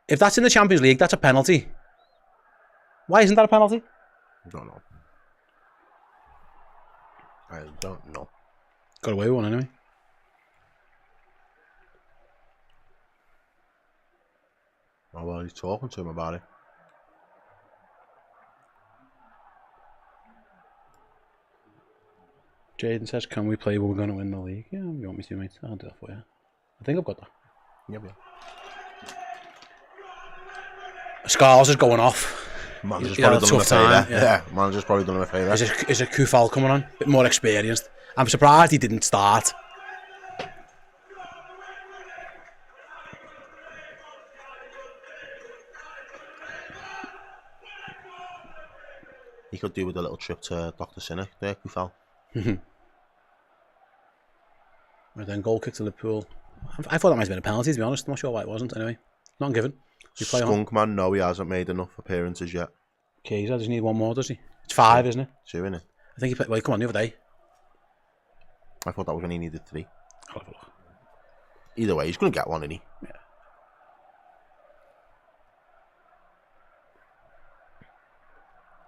If that's in the Champions League, that's a penalty. Why isn't that a penalty? I don't know. I don't know. Got away with one anyway. Oh, well, he's talking to him about it. Jaden says, can we play when we're going to win the league? Yeah, if you want me to, mate. I'll do that for you. I think I've got that. Yep. Scars is going off. Manager's He's had probably done him a time, favour. Yeah, manager's probably done him a favour. Is a Kufal coming on? A bit more experienced. I'm surprised he didn't start. He could do with a little trip to Dr. Cynic there, Kufal. And then goal kick to Liverpool. I thought that might have been a penalty, to be honest. I'm not sure why it wasn't, anyway. Not given. Skunk man, no, he hasn't made enough appearances yet. Okay, he does need one more, does he? It's 5, isn't it? 2, innit? I think he played, well, come on, the other day. I thought that was when he needed 3. I'll have a look. Either way, he's going to get one, isn't he? Yeah.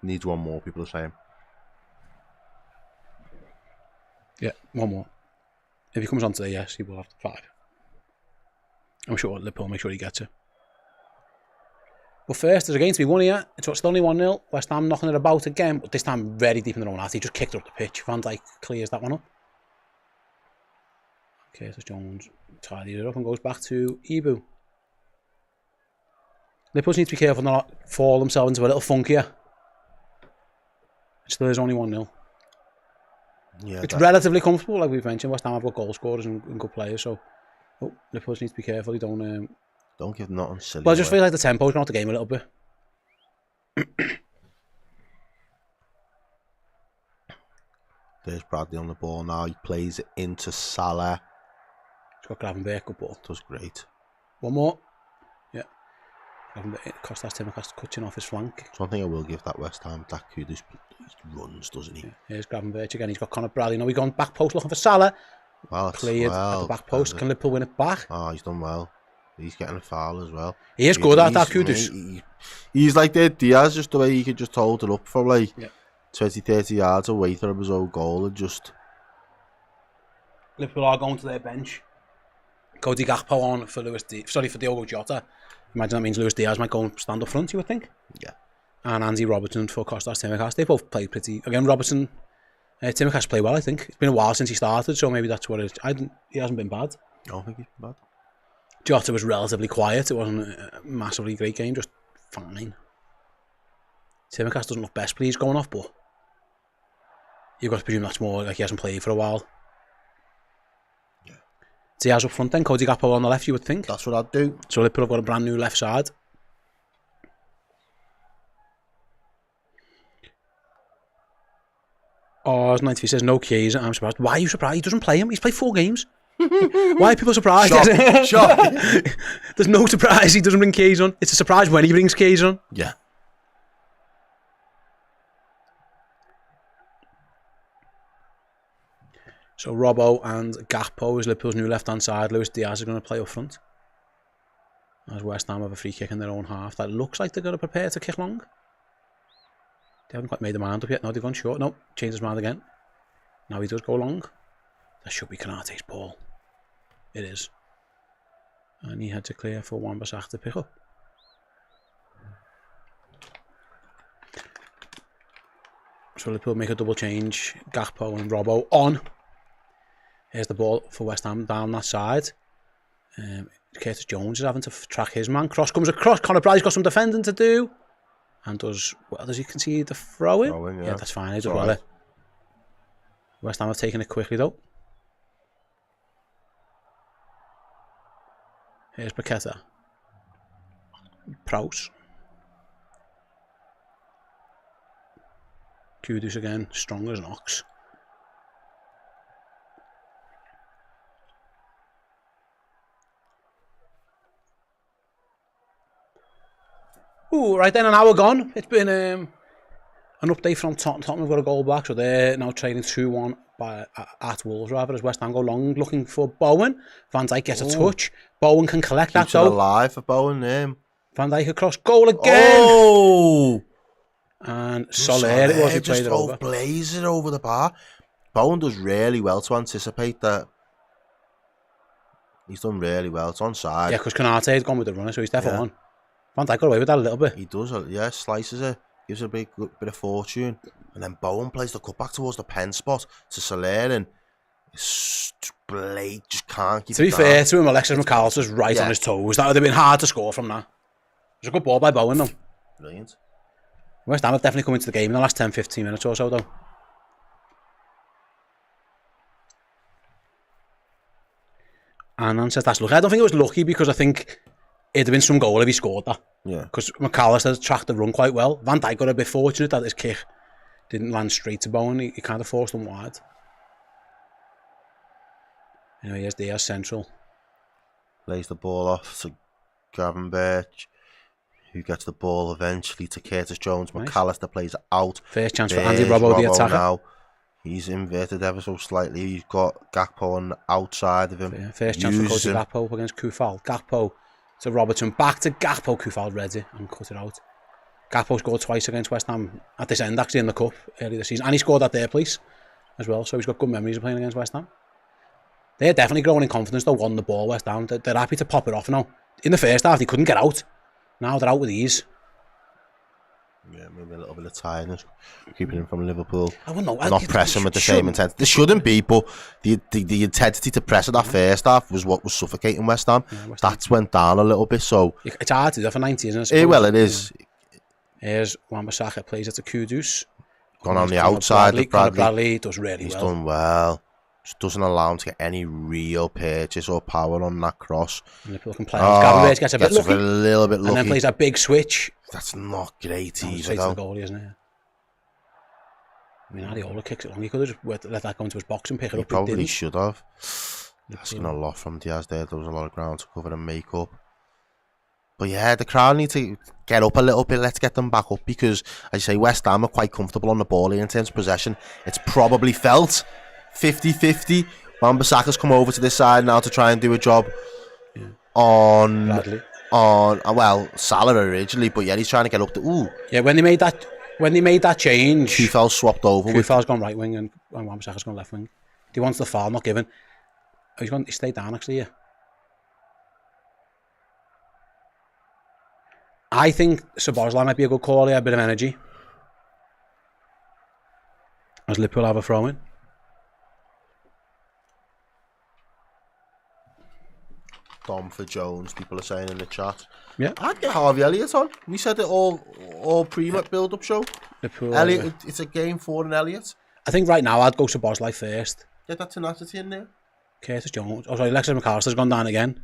Needs one more, people are saying. Yeah, one more. If he comes on today, yes, he will have 5. I'm sure Liverpool will make sure he gets it. But first, there's a game to be won here. It's still only 1-0. West Ham knocking it about again, but this time very deep in their own half. He just kicked it up the pitch. Van Dijk clears that one up. Okay, so Jones tidies it up and goes back to Ibu. Liverpool need to be careful not to fall themselves into a little funk here. It still is only 1-0. Yeah, It's relatively comfortable, like we've mentioned. West Ham have got goal scorers and good players, so Liverpool need to be careful. They don't give nothing silly. But I just feel like the tempo's gone off the game a little bit. There's Bradley on the ball now. He plays it into Salah. He's got Gravenberch, good ball. Does great. One more. Yeah. Costas Tsimikas cutting off his flank. So one thing I will give that West Ham, that Kudus runs, doesn't he? Yeah. Here's Gravenberch again. He's got Conor Bradley. Now he's gone back post looking for Salah. Well, Cleared at the back post. Can Liverpool win it back? Oh, he's done well. He's getting a foul as well. He is good at that, Kudus. He's like the Diaz, just the way he could just hold it up from like 20, 30 yards away from his own goal and just... Liverpool are going to their bench. Cody Gakpo on for for Diogo Jota. Imagine that means Luis Diaz might go and stand up front, you would think. Yeah. And Andy Robertson for Costas Tsimikas. They both played pretty... Again, Robertson... Tsimikas played well, I think. It's been a while since he started, so maybe that's what it is. He hasn't been bad. I don't think he's been bad. Jota was relatively quiet. It wasn't a massively great game, just fine. Tsimikas doesn't look best pleased going off, but you've got to presume that's more like he hasn't played for a while. Yeah. Diaz up front then, Cody Gakpo on the left, you would think. That's what I'd do. So Liverpool have got a brand new left side. Oh, 93 says no Chiesa. I'm surprised. Why are you surprised? He doesn't play him. He's played 4 games. Why are people surprised? Shock. There's no surprise he doesn't bring Chiesa on. It's a surprise when he brings Chiesa on. Yeah. So Robbo and Gakpo is Liverpool's new left-hand side. Luis Diaz are going to play up front. As West Ham have a free kick in their own half. That looks like they're going to prepare to kick long. They haven't quite made their mind up yet. No, they've gone short. No, changed his mind again. Now he does go long. That should be Konate's ball. It is. And he had to clear for Wan-Bissaka to pick up. So Liverpool make a double change. Gakpo and Robbo on. Here's the ball for West Ham down that side. Curtis Jones is having to track his man. Cross comes across. Conor Bradley's got some defending to do. And does he concede the throw-in? Yeah, that's fine. He does well there. West Ham have taken it quickly though. Here's Paqueta. Prowse. Kudus again, strong as an ox. Ooh, right then, an hour gone. It's been an update from Tottenham. Tottenham have got a goal back, so they're now trailing 2-1 at Wolves, rather, as West Ham go long, looking for Bowen. Van Dijk gets a touch. Bowen can collect that, though. Alive for Bowen, Van Dijk across, goal again! Oh! And Salah, it was who played it over. Blaze it over the bar. Bowen does really well to anticipate that. He's done really well. It's onside. Yeah, because Konate has gone with the runner, so he's definitely on. Van Dijk got away with that a little bit. He does, yeah, slices it, gives it a bit of fortune. And then Bowen plays the cut back towards the pen spot to Salah, and Blade just can't keep it down. To be fair to him, Alexis McAllister's right on his toes. That would have been hard to score from that. It was a good ball by Bowen, though. Brilliant. West Ham have definitely come into the game in the last 10-15 minutes or so, though. Annan says that's lucky. I don't think it was lucky because I think it'd have been some goal if he scored that. Yeah. Because McAllister tracked the run quite well. Van Dijk got a bit fortunate that his kick didn't land straight to Bowen. He kind of forced him wide. Anyway, here's Diaz central. Lays the ball off to Gravenberch, who gets the ball eventually to Curtis Jones. Nice. McAllister plays it out. First chance for Andy Robbo, the attacker. Now. He's inverted ever so slightly. He's got Gakpo on the outside of him. Yeah, first chance for Cody Gakpo against Koufal. Gakpo to Robertson, back to Gakpo. Koufal read it and cut it out. Gakpo scored twice against West Ham at this end, actually, in the Cup early this season. And he scored at their place as well, so he's got good memories of playing against West Ham. They're definitely growing in confidence, though, on the ball, West Ham. They're happy to pop it off now. In the first half, they couldn't get out. Now they're out with ease. Yeah, maybe a little bit of tiredness, keeping him from Liverpool. I wouldn't know. Not pressing with the same intensity. There shouldn't be, but the intensity to press at that first half was what was suffocating West Ham. Yeah, That's went down a little bit, so... It's hard to do that for 90, isn't it? Well, it is. Here's Wan-Bissaka, plays it to Kudus. Gone on the outside of Bradley does really well. He's done well. Just doesn't allow him to get any real purchase or power on that cross. And Liverpool can play on. Gravenberch gets a bit lucky. A little bit lucky. And then plays a big switch. That's not great either, straight to the goalie, isn't it? I mean, Adeola kicks it long. He could have just let that go into his box and pick it up. He probably should have. Asking a lot from Diaz there. There was a lot of ground to cover and make up. But yeah, the crowd need to get up a little bit. Let's get them back up because, as you say, West Ham are quite comfortable on the ball here in terms of possession. It's probably felt 50-50. Wan-Bissaka's come over to this side now to try and do a job on Bradley. Well, Salah originally, but yeah, he's trying to get up to. Ooh, Yeah, when they made that change, Kufel swapped over. Kufel's gone right wing and Wan-Bissaka's gone left wing. He wants the foul, not given. Oh, he stayed down actually, yeah. I think Szoboszlai might be a good call here, a bit of energy. As Liverpool have a throw in. Dom for Jones, people are saying in the chat. Yeah. I'd get Harvey Elliott on. We said it all build-up show. Liverpool, Elliott, it's a game for an Elliott. I think right now I'd go Szoboszlai first. Get that tenacity in there. Curtis Jones. Oh, sorry, Alexis McAllister's gone down again.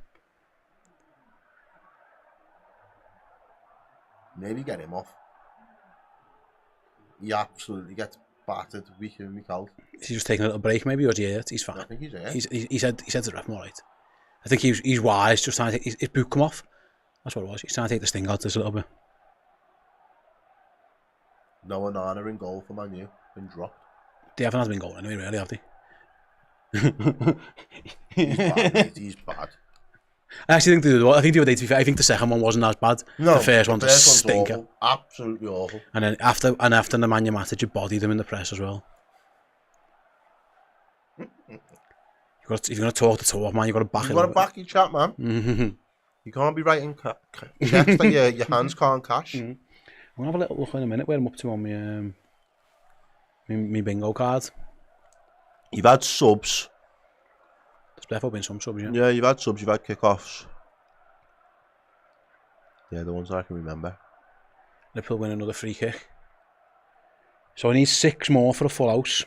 Maybe get him off. He absolutely gets battered week in, week out. Is he just taking a little break maybe, or is he hurt? He's fine. I think he's hurt. He said to the ref, I'm all right. I think he's wise, just trying to take his boot come off. That's what it was. He's trying to take the sting out of this a little bit. No Onana in goal for Man U. Been dropped. They haven't been going anyway, really, have they? He's bad, mate. He's bad. I actually think the other day, to be fair, I think the second one wasn't as bad. No, the first one's a one's stinker. awful. Absolutely awful. And then after Nemanja Matic, you bodied him in the press as well. If you're going to talk the talk, man, you've got to back it up. You've got to back your chat, man. You can't be writing checks that your hands can't cash. I'm going to have a little look in a minute where I'm up to on my bingo card. You've had subs. There's definitely been some subs, yeah. Yeah, you've had subs, you've had kickoffs. Yeah, the ones that I can remember. Liverpool win another free kick. So I need 6 more for a full house.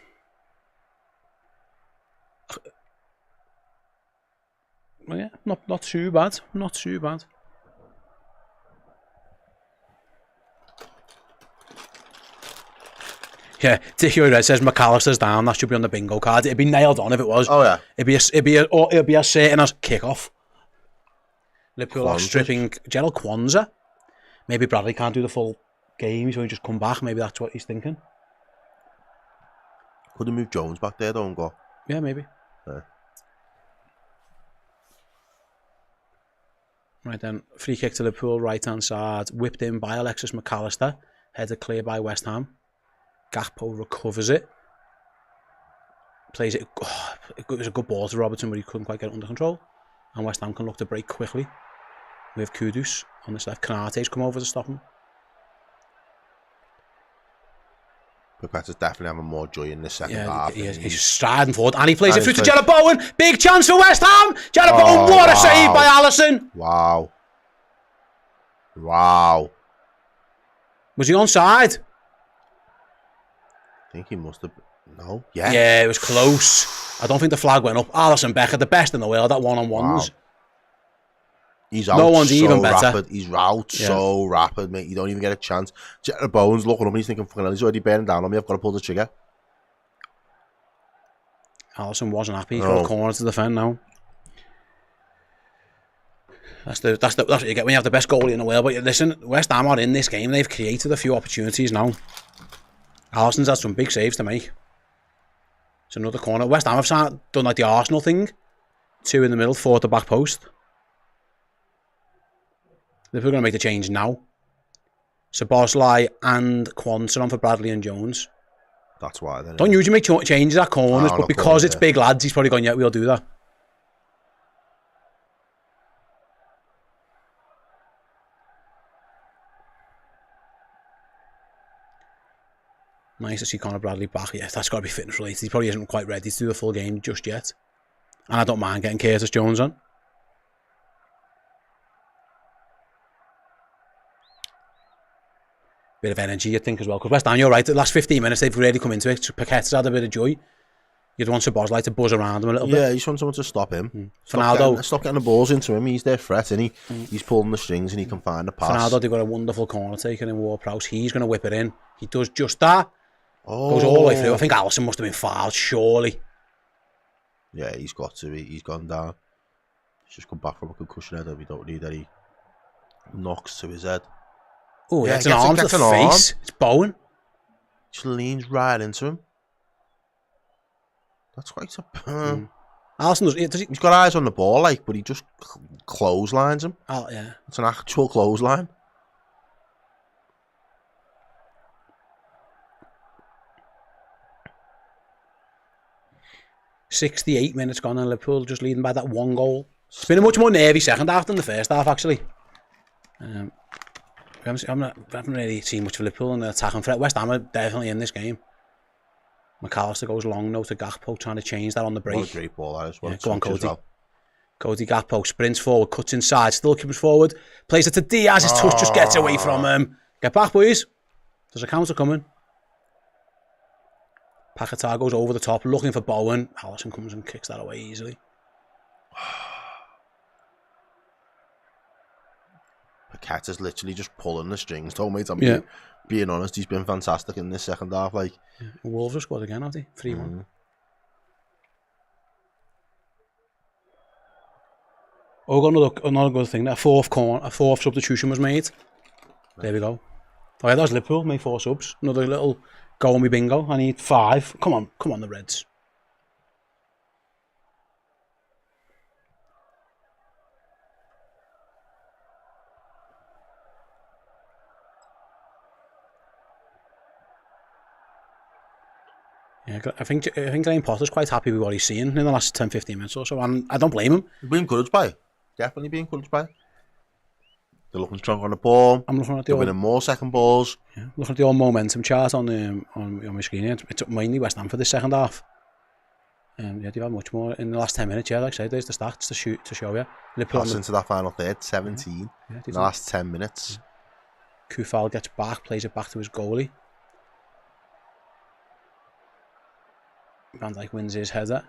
Well, yeah, not too bad. Not too bad. Yeah, Dickie Red says McAllister's down. That should be on the bingo card. It'd be nailed on if it was. Oh yeah. It'd be as certain as kick-off. Liverpool are stripping Gerald Kwanzaa. Maybe Bradley can't do the full game, so he just come back. Maybe that's what he's thinking. Could have moved Jones back there though and go. Yeah, maybe. Yeah. Right then, free kick to Liverpool, right-hand side, whipped in by Alexis McAllister, headed clear by West Ham. Gakpo recovers it, plays it. Oh, it was a good ball to Robertson, but he couldn't quite get it under control. And West Ham can look to break quickly. We have Kudus on this left. Kanate's come over to stop him. Paqueta's definitely having more joy in the second half. He's striding forward, and he plays it through to Jarrod Bowen. Big chance for West Ham. Jarrod Bowen, what a save by Alisson. Wow. Wow. Was he onside? I think he must have. No. Yeah. Yeah, it was close. I don't think the flag went up. Alisson Becker, the best in the world at one-on-ones. Wow. He's out. No one's so even better. Rapid. He's out so rapid, mate. You don't even get a chance. Jarrod Bowen's looking up and he's thinking, fucking hell, he's already burning down on me. I've got to pull the trigger. Alisson wasn't happy. He's got a corner to defend now. That's what you get when you have the best goalie in the world. But listen, West Ham are in this game. They've created a few opportunities now. Alisson's had some big saves to make. It's another corner. West Ham have done like the Arsenal thing. 2 in the middle, 4 at the back post. Liverpool are going to make the change now. Szoboszlai and Kwanzaa on for Bradley and Jones. That's why. Then, don't usually make changes at corners, but because it's big lads, he's probably gone, yeah, we'll do that. Nice to see Conor Bradley back. Yeah, that's got to be fitness related. He probably isn't quite ready to do the full game just yet. And I don't mind getting Curtis Jones on. Bit of energy, you'd think, as well. Because West Ham, you're right, the last 15 minutes, they've really come into it. Paqueta's had a bit of joy. You'd want Szoboszlai to buzz around him a little bit. Yeah, you just want someone to stop him. Stop getting the balls into him. He's their threat, and he's pulling the strings, and he can find the pass. Fernando, they've got a wonderful corner taken in Ward-Prowse. He's going to whip it in. He does just that. Goes all the way through. I think Alisson must have been fouled, surely. Yeah, he's got to. He's gone down. He's just come back from a concussion header. We don't need any knocks to his head. Oh, yeah, it's an arm to the face. It's Bowen. Just leans right into him. That's quite a... Alisson does he... He's got eyes on the ball, like, but he just clotheslines him. Oh, yeah. It's an actual clothesline. "68 minutes gone and Liverpool just leading by that one goal. It's been a much more nervy second half than the first half, actually. We haven't really seen much of Liverpool in the attacking threat. West Ham are definitely in this game. McAllister goes long, no to Gakpo, trying to change that on the break. What a great ball that is. Yeah, go on, Cody. Cody Gakpo sprints forward, cuts inside, still comes forward, plays it to Diaz, his touch just gets away from him. Get back, boys. There's a counter coming. Paquetá goes over the top, looking for Bowen. Alisson comes and kicks that away easily. Paquetá's literally just pulling the strings, though, mate. I'm being honest, he's been fantastic in this second half. Like, Wolves have scored again, have they? 3-1. Oh, got another good thing. A fourth substitution was made. There we go. Oh yeah, that was Liverpool. Made 4 subs. Another little go on me bingo. I need 5. Come on, the Reds. Yeah, I think Graham Potter's quite happy with what he's seen in the last 10-15 minutes or so, and I don't blame him. Being encouraged by it. Definitely being encouraged by it. They're looking strong on the ball. I'm looking at They're winning more second balls. Yeah, looking at the old momentum chart on my screen. It's mainly West Ham for this second half. Yeah, they've had much more in the last 10 minutes. Yeah, like I said, there's the stats to show you. Pass into that final third, 17 in the last 10 minutes. Koufal gets back, plays it back to his goalie. Van Dijk wins his header.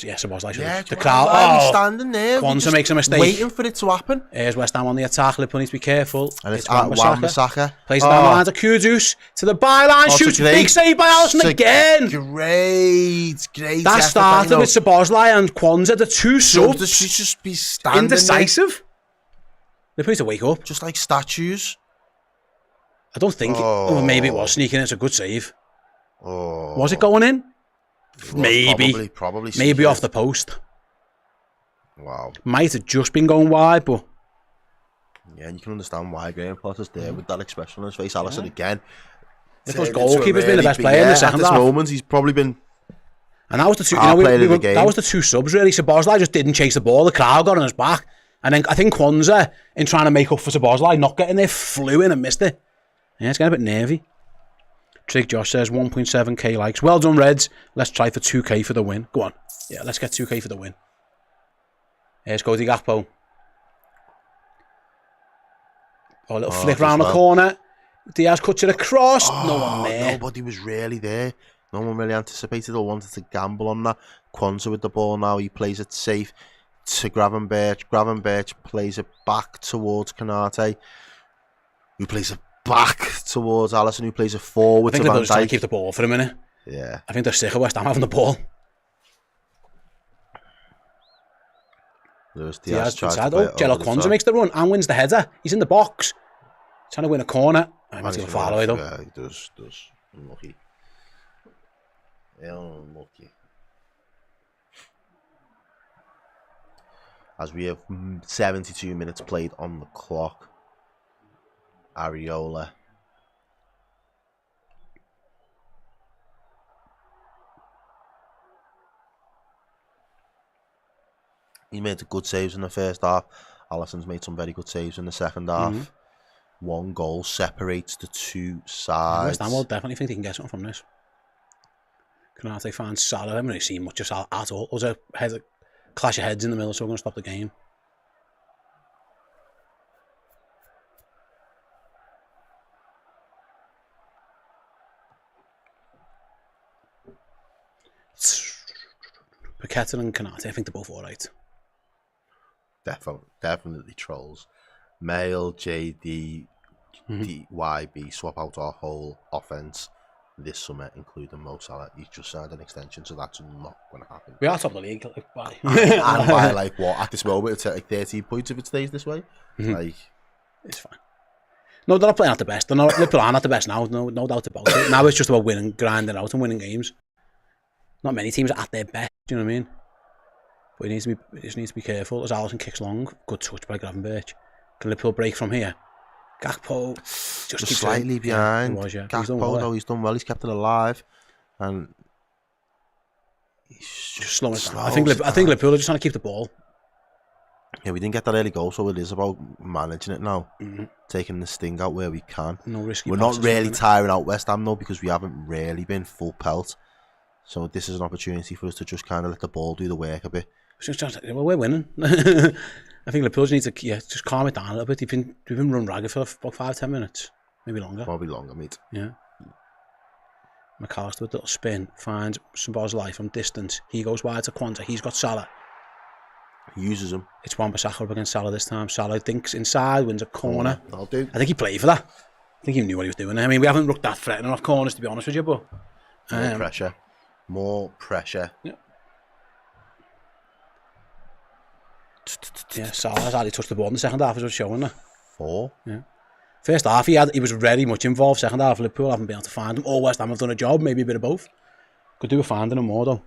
Yes, it was like the crowd. Standing there. Kwanzaa makes a mistake. Waiting for it to happen. Here's West Ham on the attack. Liverpool needs to be careful. And it's Wan-Bissaka. Plays it down the line to Kudus. To the byline. Shoots. Big save by Alisson again. Great. That started with Szoboszlai and Kwanzaa, the 2 subs. They should just be standing indecisive. Liverpool need to wake up. Just like statues. I don't think maybe it was sneaking. It's a good save. Oh. Was it going in? Probably. Maybe off the post. Wow. Might have just been going wide, but... Yeah, and you can understand why Graham Potter's there with that expression on his face. Alisson again. Liverpool's goalkeeper's been the best player in the second half. At this moment, he's probably been... And that was the 2... that was the 2 subs, really. Szoboszlai just didn't chase the ball. The crowd got on his back. And then I think Kwanzaa, in trying to make up for Szoboszlai, not getting there, flew in and missed it. Yeah, it's getting a bit nervy. Trig Josh says 1.7k likes. Well done, Reds. Let's try for 2k for the win. Go on. Yeah, let's get 2k for the win. Here's Cody Gakpo. A little flick round the corner. Diaz cuts it across. No one there. Nobody was really there. No one really anticipated or wanted to gamble on that. Kwanzaa with the ball now. He plays it safe to Gravenberch. Gravenberch plays it back towards Konate, who plays it back towards Alisson, who plays it forward to Van Dijk. I think they're just trying to keep the ball for a minute. Yeah. I think they're sick of West Ham having the ball. Diaz inside. Kwanzaa makes the run and wins the header. He's in the box. Trying to win a corner. I'm going to far away though. Yeah, he does. Unlucky. Unlucky. As we have 72 minutes played on the clock. Areola. He made the good saves in the first half. Alisson's made some very good saves in the second half. 1 goal separates the 2 sides. West Ham will definitely think they can get something from this. Konate finds Salah. I haven't really seen much of Salah at all. There was a clash of heads in the middle, so we're going to stop the game. Paquetá and Konate, I think they're both alright. Definitely trolls. Male, JD, YB, swap out our whole offence. this summer, including Mo Salah. He's just signed an extension, so that's not going to happen. We are top of the league. Like, by. And by like what at this moment, it's like 13 points if it stays this way. Like, it's fine. No, they're not playing at the best. Liverpool are not the best now. No doubt about it. Now it's just about winning, grinding out, and winning games. Not many teams are at their best. Do you know what I mean? But he just needs to be careful. As Alisson kicks long, good touch by Gravenberch. Can Liverpool break from here? Gakpo just slightly behind. Yeah, he was, yeah. Gakpo, though, he's done well. He's kept it alive, and he's just slowing it down. I think Liverpool are just trying to keep the ball. Yeah, we didn't get that early goal, so it is about managing it now, taking the sting out where we can. No risky. We're not really tiring out West Ham though, because we haven't really been full pelt. So this is an opportunity for us to just kind of let the ball do the work a bit. Well, we're winning. I think Liverpool needs to just calm it down a little bit. We've been run ragged for about 5-10 minutes, maybe longer. Probably longer, mate. Yeah. McAllister with a little spin, finds Szoboszlai from distance. He goes wide to Quanta. He's got Salah. He uses him. It's Wan-Bissaka up against Salah this time. Salah thinks inside, wins a corner. I'll do. I think he played for that. I think he knew what he was doing. I mean, we haven't looked that threatening off corners, to be honest with you, but More pressure. Yeah. Yeah, Salah's hardly touched the ball in the second half, as was showing there. 4. Yeah. First half, he was very much involved. Second half, Liverpool haven't been able to find him. Or West Ham have done a job, maybe a bit of both. Could do with finding him more, though.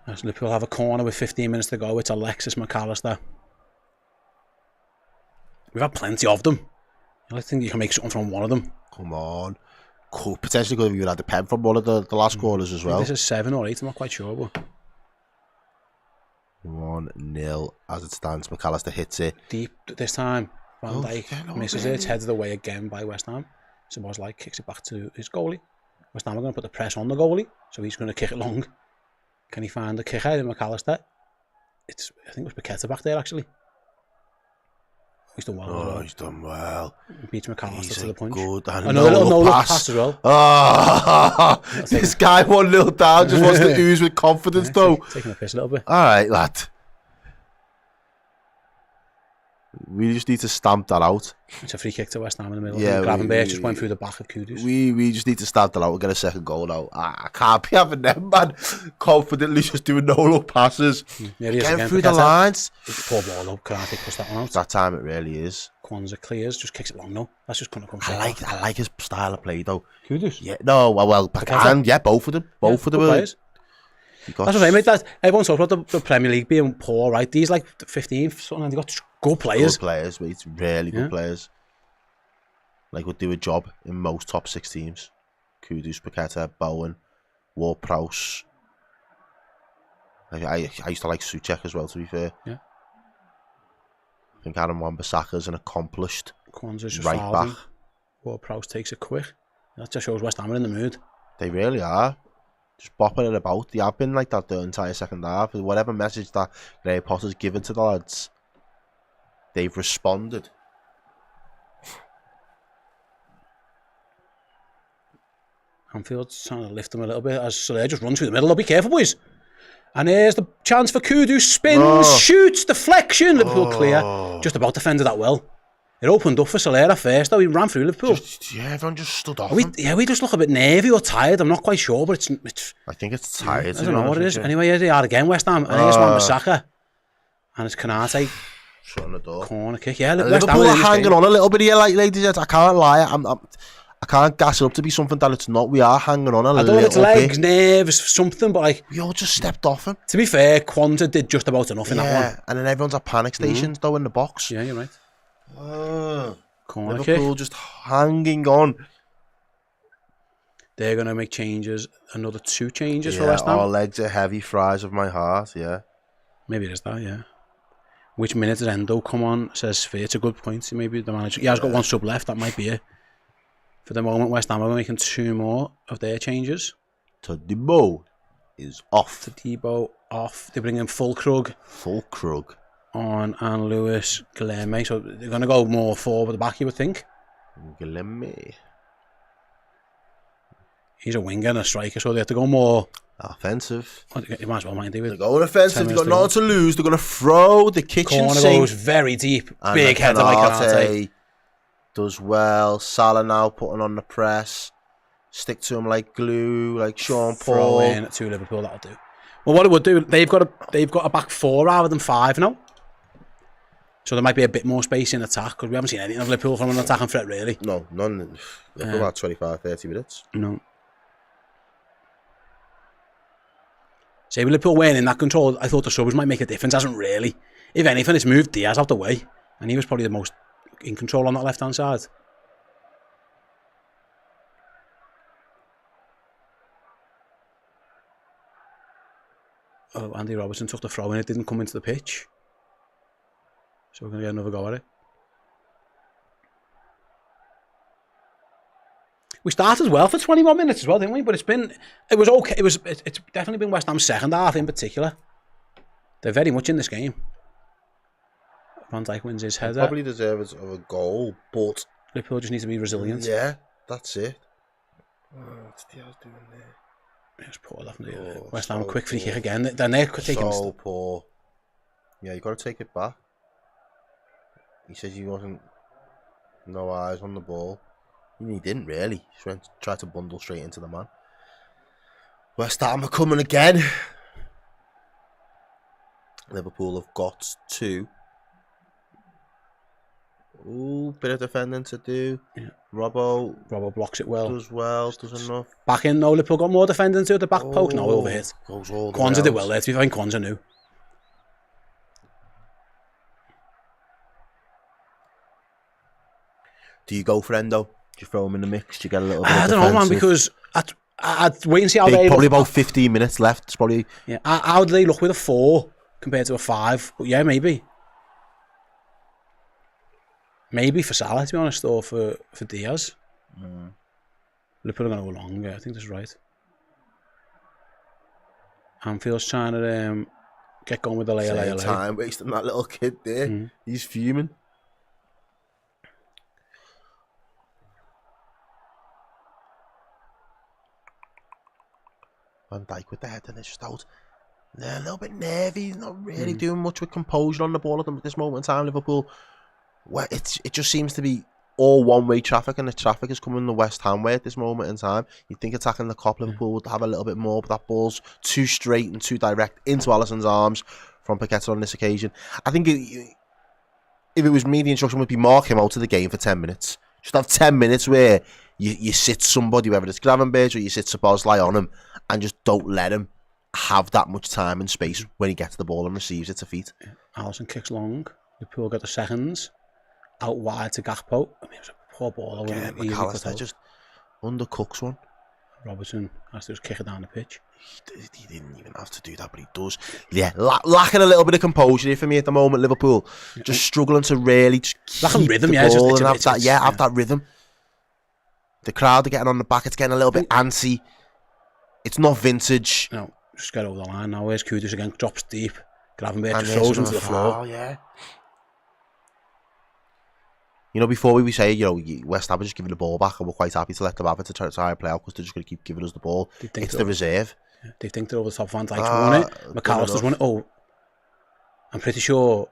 As Liverpool have a corner with 15 minutes to go. It's Alexis McAllister. We've had plenty of them. I think you can make something from one of them. Come on. Potentially could have even had the pen from one of the last quarters as well. This is 7 or 8, I'm not quite sure. But 1-0 as it stands. McAllister hits it. Deep this time. Van Dijk misses it. It's headed away again by West Ham. Szoboszlai kicks it back to his goalie. West Ham are going to put the press on the goalie, so he's going to kick it long. Can he find the kicker in McAllister? I think it was Paqueta back there, actually. He's done well. Oh, he's done well. He beats McAllister to the punch. Good. Another little no-look pass as well. Oh, this guy 1-0 down just wants to ooze with confidence, though. Taking a piss a little bit. All right, lad. We just need to stamp that out. It's a free kick to West Ham in the middle. Yeah, Gravenberch just went through the back of Kudus. We just need to stamp that out and get a second goal now. I can't be having them, man. Confidently just doing no-look passes. Yeah, getting through the lines. Poor ball up. Karate puts that one out. That time it really is. Kwanzaa clears, just kicks it long, no. That's just going to come I like his style of play, though. Kudus? Yeah, no, well, and yeah, both of them. Both of them. Players. That's what I mean, mate. Everyone talks about the Premier League being poor, right? These like 15th, something, and they've got good players. Good players, mate. Really good players. Like, would do a job in most top 6 teams. Kudus, Paqueta, Bowen, Ward-Prowse. Like, I used to like Souček as well, to be fair. Yeah. I think Aaron Wan-Bissaka's an accomplished Kwanzaa's just right back. Ward-Prowse takes it quick. That just shows West Ham are in the mood. They really are. Just bopping it about. They have been like that the entire second half. Whatever message that Graham Potter's given to the lads, they've responded. Anfield's trying to lift them a little bit as Salah just runs through the middle. Oh, be careful, boys. And here's the chance for Kudus. Spins, shoots, deflection. Liverpool clear. Just about defended that well. It opened up for Salah at first, though. He ran through Liverpool. Everyone just stood off him. We just look a bit nervy or tired. I'm not quite sure, but it's I think it's tired. I don't know what it is. Anyway, here they are again, West Ham. And here's Wan-Bissaka. And it's Konate. Shutting the door. Corner kick. Yeah, Liverpool are hanging on a little bit here, like ladies. I can't lie. I can't gas it up to be something that it's not. We are hanging on a little bit. I don't know if it's legs, nerves, something, but like... We all just stepped off him. To be fair, Quanta did just about enough in that one. Yeah, and then everyone's at panic stations, though, in the box. Yeah, you're right. Corner Liverpool kick. Just hanging on. They're going to make changes. Another 2 changes for West Ham. Our legs are heavy, fries of my heart, yeah. Maybe it is that, yeah. Which minute did Endo come on? Says Sphere. It's a good point. Maybe the manager... Yeah, he's got 1 sub left. That might be it. For the moment, West Ham are making 2 more of their changes. Todibo is off. Todibo off. They bring in Fulkrug. Fulkrug. On and Lewis, Guilherme. So they're going to go more forward at the back, you would think. Guilherme. He's a winger and a striker, so they have to go more... Offensive. You might as well mind, David. They're going offensive. They've got nothing to lose. They're going to throw the kitchen corner sink. Goes very deep. And big header like Konate. Does well. Salah now putting on the press. stick to him like glue, like Sean Throw Paul. in to Liverpool, that'll do. Well, what it would do, they've got a back 4 rather than 5 now. So there might be a bit more space in attack, because we haven't seen anything of Liverpool from an attacking threat, really. No, none. Liverpool about 25-30 minutes. No. Say, with Liverpool winning that control, I thought the subs might make a difference. Hasn't really. If anything, it's moved Diaz out the way, and he was probably the most in control on that left-hand side. Oh, Andy Robertson took the throw and it didn't come into the pitch. So we're going to get another go at it. We started well for 21 minutes as well, didn't we? But it was okay. It's definitely been West Ham's second half in particular. They're very much in this game. Van Dijk wins his header. Probably deserves of a goal, but Liverpool just needs to be resilient. Yeah, that's it. What's Diaz doing there? It's poor left. West Ham quick free kick again. Then they're taking so poor. Yeah, you got to take it back. He says he wasn't no eyes on the ball. He didn't really. He tried to bundle straight into the man. West Ham are coming again. Liverpool have got 2. Ooh, bit of defending to do. Yeah. Robbo blocks it well. Does enough. Back in, no, Liverpool got more defending to the back post. No, overhit. Kwanzaa did well there. I think Kwanzaa knew. Do you go for Endo? Do you throw him in the mix? Do you get a little bit I of don't know, man, defensive? because I'd wait and see how they probably look. about 15 minutes left. It's probably... Yeah, how do they look with a 4 compared to a 5? But yeah, maybe. Maybe for Salah, to be honest, or for Diaz. Liverpool are going to go long, yeah, I think that's right. Anfield's trying to get going with the lay. Time wasting that little kid there. He's fuming. Van Dijk with the head and it's just out. They're a little bit nervy. He's not really doing much with composure on the ball at this moment in time. Liverpool, well, it just seems to be all one-way traffic, and the traffic is coming the West Ham way at this moment in time. You'd think attacking the Kop, Liverpool would have a little bit more, but that ball's too straight and too direct into Alisson's arms from Paqueta on this occasion. I think if it was me, the instruction would be mark him out of the game for 10 minutes. Just have 10 minutes where you sit somebody, whether it's Gravenberch or you sit Szoboszlai on him, and just don't let him have that much time and space when he gets the ball and receives it to feet. Alisson kicks long. Liverpool got the seconds. Out wide to Gakpo. I mean, it was a poor ball. Yeah, McAllister just undercooks one. Robertson has to just kick it down the pitch. He didn't even have to do that, but he does. Yeah, lacking a little bit of composure here for me at the moment, Liverpool. Just struggling to really just keep rhythm, the yeah, ball and have that rhythm. The crowd are getting on the back. It's getting a little bit antsy. It's not vintage. No, just get over the line now. Where's Kudus again? Drops deep. Gravenberch just throws him to the floor. Yeah. You know, before we say, you know, West Ham are just giving the ball back and we're quite happy to let them have it to try and play out because they're just going to keep giving us the ball. It's the reserve. Yeah, they think they're over the top. Van Dijk's won it. McAllister's won it. Oh, I'm pretty sure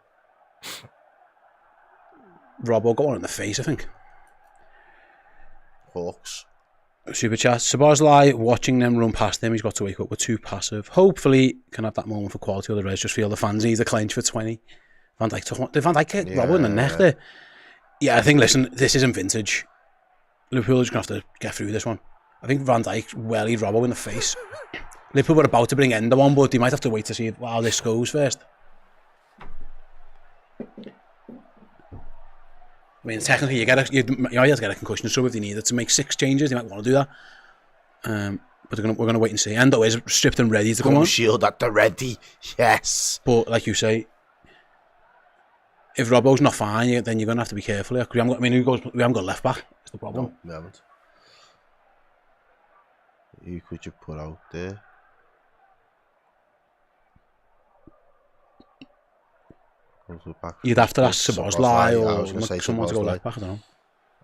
Robbo got one in the face, I think. Hawks. Super chat. Szoboszlai, watching them run past him, he's got to wake up with too passive. Hopefully, can have that moment for quality of the Reds. Just feel the fans need a clench for 20. Van Dijk took one. Did Van Dijk hit Robbo in the neck there? Yeah, I think, listen, this isn't vintage. Liverpool are just going to have to get through this one. I think Van Dijk wellied Robbo in the face. Liverpool were about to bring Endo on, but they might have to wait to see how this goes first. I mean, technically, you have to get a concussion, so if they needed to make 6 changes, they might want to do that. But we're going to wait and see. Endo is stripped and ready to come on. Shield at the ready, yes. But like you say, if Robbo's not fine, then you're going to have to be careful here. We haven't got left back. That's the problem. No, we haven't. Who could you put out there? You'd have to ask Szoboszlai or someone to go left back. I don't know.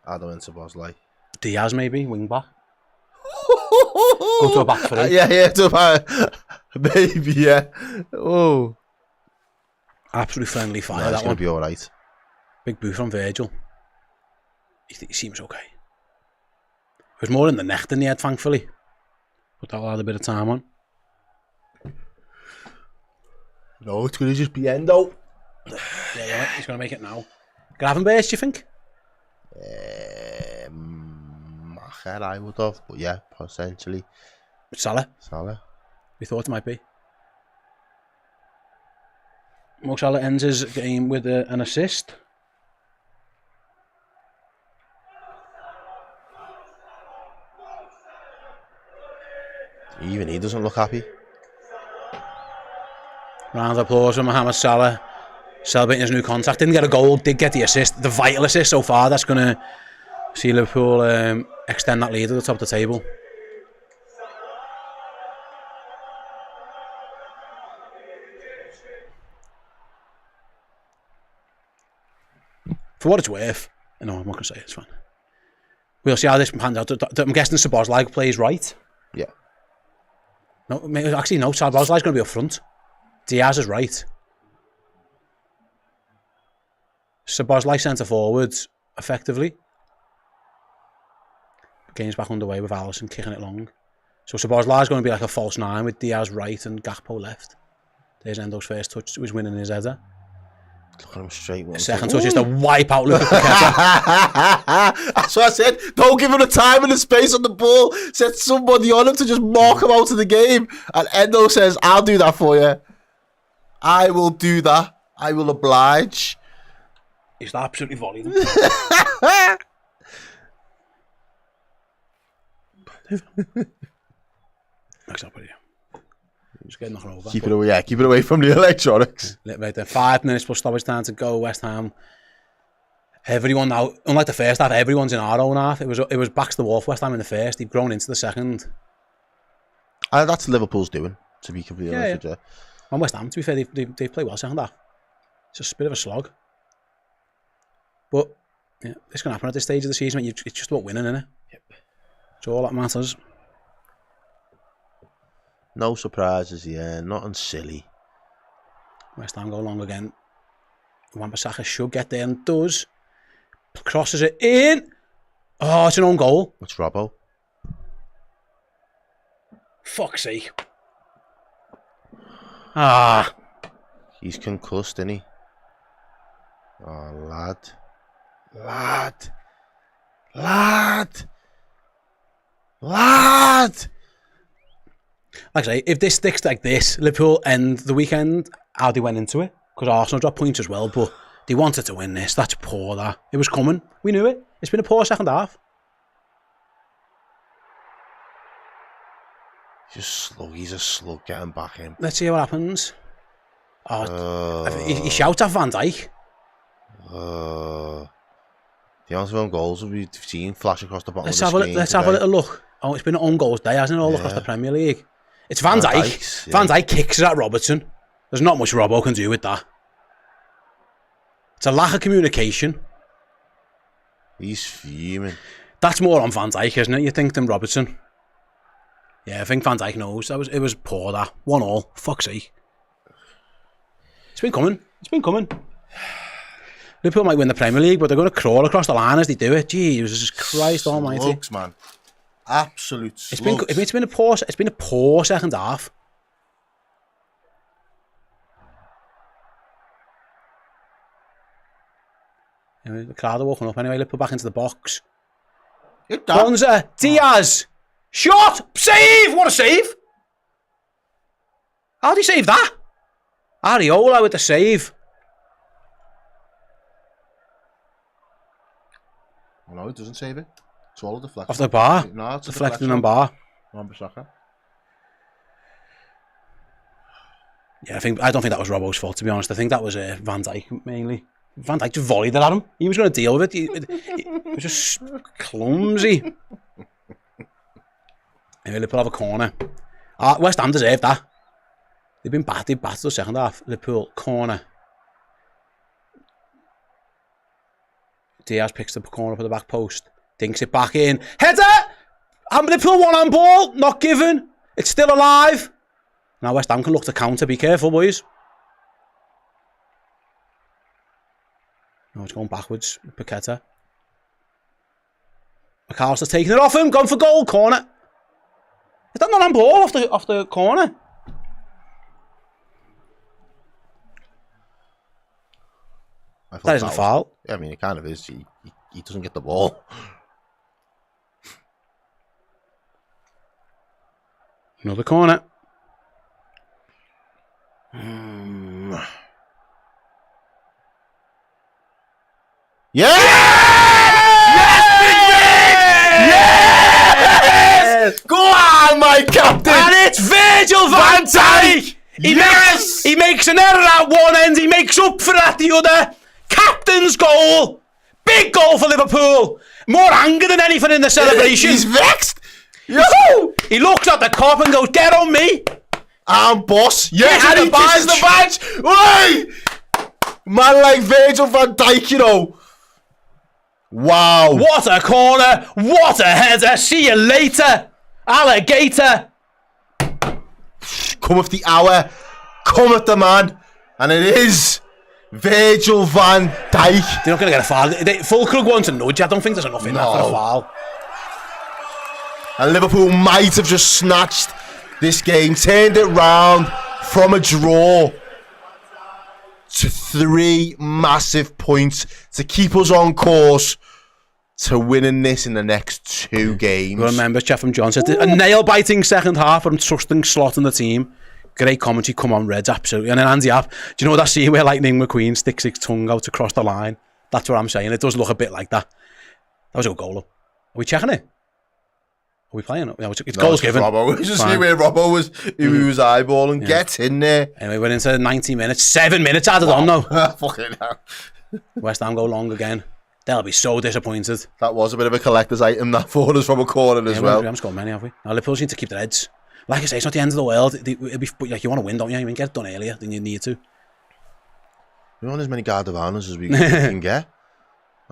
Ado and Szoboszlai. Diaz maybe, wing back. Go to a back 3. Yeah, to a back. Maybe, yeah. Oh. Absolutely friendly fire, that That's one. going to be alright. Big boo from Virgil. He seems okay. It was more in the neck than the head, thankfully. But that'll add a bit of time on. No, it's going to just be Endo. Yeah, he's going to make it now. Gravenberch, do you think? Macher, I would have, but yeah, potentially. Salah. We thought it might be. Mo Salah ends his game with an assist. Even he doesn't look happy. Round of applause for Mohamed Salah. Celebrating his new contract. Didn't get a goal, did get the assist. The vital assist so far. That's going to see Liverpool extend that lead at the top of the table. For what it's worth, no, I'm not going to say it, it's fine. We'll see how this pans out. I'm guessing Szoboszlai plays right. Yeah. No, actually, no, Szoboszlai's going to be up front. Diaz is right. Szoboszlai centre forwards, effectively. Game's back underway with Alisson kicking it long. So Szoboszlai's going to be like a false nine with Diaz right and Gakpo left. There's Endo's first touch. He was winning his header. Look at him straight. The second touch is to wipe out Lucas Paqueta. That's what I said. Don't give him the time and the space on the ball. Set somebody on him to just mark him out of the game. And Endo says, I'll do that for you. I will do that. I will oblige. He's absolutely volleyed him. Next up with you. Just get nothing over. Keep it away, yeah. Keep it away from the electronics. Right then, 5 minutes plus stoppage time to go. West Ham. Everyone now, unlike the first half, everyone's in our own half. It was backs to the wall for West Ham in the first. They've grown into the second. That's Liverpool's doing, to be completely honest with you. And West Ham, to be fair, they play well second half. It's just a bit of a slog. But yeah, this can happen at this stage of the season. It's just about winning, isn't it? Yep. It's all that matters. No surprises, yeah. Nothing silly. West Ham go long again. Wan-Bissaka should get there and does. Crosses it in. Oh, it's an own goal. It's Robbo. Fuck's sake. Ah. He's concussed, isn't he? Oh, lad. Like I say, if this sticks like this, Liverpool end the weekend how they went into it. Because Arsenal dropped points as well, but they wanted to win this. That's poor, that. It was coming. We knew it. It's been a poor second half. He's a slug getting back in. Let's see what happens. He shouts at Van Dijk. The answer on goals we've seen flash across the bottom Let's of the screen. Let's have a little look. Oh, it's been an own goals day, hasn't it, all across the Premier League? It's Van Dijk. Van Dijk kicks it at Robertson. There's not much Robbo can do with that. It's a lack of communication. He's fuming. That's more on Van Dijk, isn't it, you think, than Robertson? Yeah, I think Van Dijk knows. It was poor, that. 1-1. Fuck's sake. It's been coming. Liverpool might win the Premier League, but they're going to crawl across the line as they do it. Jesus Christ almighty. Slugs, man. Absolute slugs. It's been a poor second half. Anyway, the crowd are walking up anyway. Liverpool back into the box. Kwanzaa, Diaz, shot, save! What a save! How did he save that? Areola with the save. Oh, no, it doesn't save it. It's all a deflection. Off the bar. No, it's deflecting on bar. Wan-Bissaka. Yeah, I don't think that was Robbo's fault, to be honest. I think that was Van Dijk mainly. Van Dijk just volleyed it at him. He was going to deal with it. He was just clumsy. Anyway, Liverpool have a corner. West Ham deserved that. They've been battered the second half. Liverpool corner. Diaz picks the corner up at the back post. Dinks it back in. Header! Liverpool one on ball. Not given. It's still alive. Now West Ham can look to counter. Be careful, boys. No, it's going backwards. Paqueta. McAllister's taking it off him, gone for goal, corner. Is that not on ball off the corner? That isn't a foul. Yeah, I mean, it kind of is. He doesn't get the ball. Another corner. Yes! Yes! Go on, my captain! And it's Virgil van Dijk! He makes an error at one end, he makes up for it at the other. Captain's goal! Big goal for Liverpool! More anger than anything in the celebration. He's vexed! Yo! He looks at the cop and goes, get on me! I'm boss. Yeah, Kisses and the he buys the badge. Oi! Man like Virgil van Dijk, you know. Wow. What a corner! What a header! See you later! Alligator! Come with the hour. Come with the man. And it is Virgil van Dijk. They're not going to get a foul. Fulkrug wants a nudge. I don't think there's enough in that for a foul. And Liverpool might have just snatched this game, turned it round from a draw to 3 massive points to keep us on course to winning this in the next 2 games. Remember, Chatham John said a nail-biting second half from trusting slot in the team. Great commentary, come on Reds, absolutely. And then Andy App, do you know what I see where Lightning McQueen sticks his tongue out across the line? That's what I'm saying. It does look a bit like that. That was a good goal. Are we checking it? Are we playing it? No, it's goals given. Robbo. Just see where Robbo was, who he was eyeballing. Yeah. Get in there. Anyway, we're into 90 minutes. 7 minutes added on now. Fucking hell. West Ham go long again. They'll be so disappointed. That was a bit of a collector's item, that for us from a corner as well. We haven't scored many, have we? Now, Liverpool need to keep their heads. Like I say, it's not the end of the world. It'll be, like, you want to win, don't you? You can get it done earlier than you need to. We want as many Gardavaners as we can get.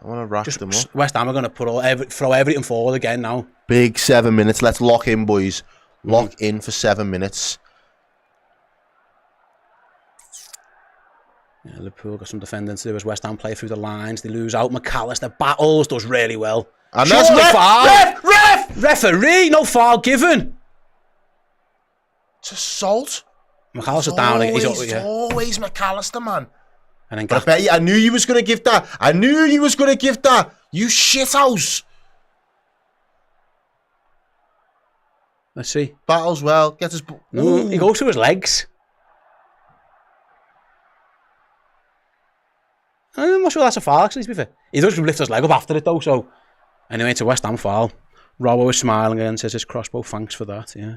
I want to rack them up. West Ham are going to throw everything forward again now. Big 7 minutes. Let's lock in, boys. Lock in for 7 minutes. Yeah, Liverpool got some defending to do as West Ham play through the lines. They lose out. McAllister battles, does really well. And that's ref! Referee, no foul given. It's assault. McAllister's down. It's always McAllister, man. And then but I bet you, I knew you was going to give that. I knew you was going to give that. You shithouse. Let's see. Battles well. Gets his... No, he goes to his legs. I'm not sure that's a foul, actually, to be fair. He does lift his leg up after it, though, so... Anyway, it's a West Ham foul. Robbo is smiling again, says his crossbow, thanks for that, yeah.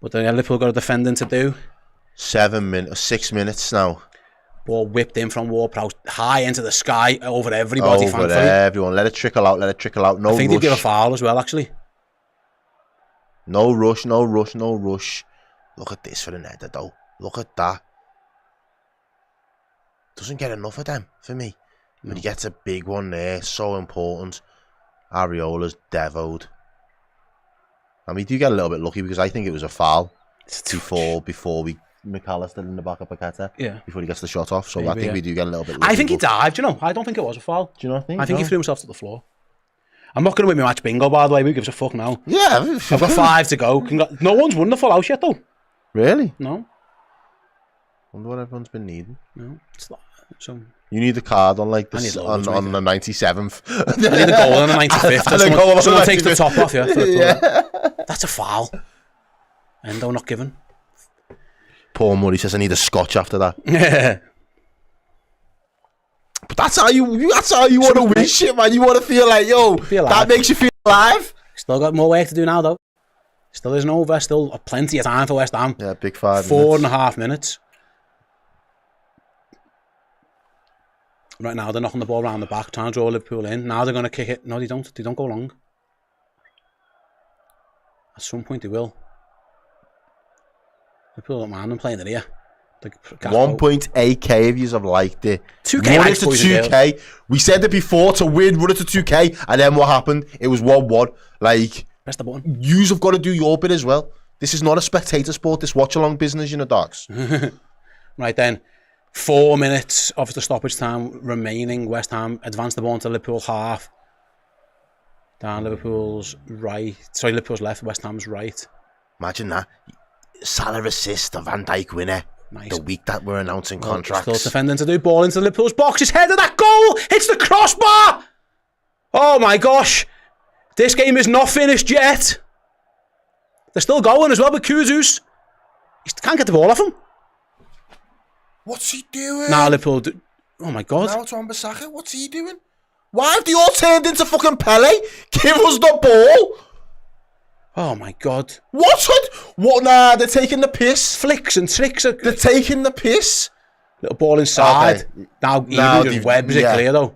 But then Liverpool got a defending to do. 6 minutes now. Ball whipped in from Ward-Prowse, high into the sky, over everybody, thankfully. Over everyone. Let it trickle out, let it trickle out. No rush. I think they'd give a foul as well, actually. No rush, no rush, no rush. Look at this for the header, though. Look at that. Doesn't get enough of them, for me. When he gets a big one there, so important. Areola's devoed. And we do get a little bit lucky because I think it was a foul before we McAllister in the back of Paqueta. Yeah. Before he gets the shot off. So maybe, I think we do get a little bit lucky. I think he dived, you know. I don't think it was a foul. Do you not think? I think he threw himself to the floor. I'm not going to win my match bingo, by the way. Who gives a fuck now? Yeah. I've got 5 to go. No one's won the full house yet, though. Really? No. Wonder what everyone's been needing. No. So you need the card on like this on the 97th. I need a goal on the 95th. Someone takes the top off, yeah. That's a foul. Endo not given. Paul Murray says I need a scotch after that. Yeah. But that's how you want to win shit, man. You want to feel like, yo, that makes you feel alive. Still got more work to do now, though. Still isn't over. Still plenty of time for West Ham. Yeah, big 5 4.5 minutes. Right now, they're knocking the ball around the back, trying to draw Liverpool in. Now they're going to kick it. No, they don't. They don't go long. At some point, they will. Liverpool don't mind them playing it here. 1.8k of you have liked it. 2k run it to 2k. We said it before to win, run it to 2k, and then what happened? It was 1-1. Like, press the button. Yous have got to do your bit as well. This is not a spectator sport. This watch-along business, you know, docs. Right then. 4 minutes of the stoppage time remaining. West Ham advance the ball into Liverpool half. Down Liverpool's right. Sorry, Liverpool's left, West Ham's right. Imagine that. Salah assist, a Van Dijk winner. Nice. The week that we're announcing contracts. Still defending to do. Ball into Liverpool's box. His head of that goal hits the crossbar. Oh my gosh. This game is not finished yet. They're still going as well with Kudus. He can't get the ball off him. What's he doing? Now Liverpool... Oh my God. Now it's Wan-Bissaka. What's he doing? Why have they all turned into fucking Pele? Give us the ball. Oh my God. What? Nah, they're taking the piss. Flicks and tricks. They're taking the piss. Little ball inside. Okay. Now even Webb's it clear though.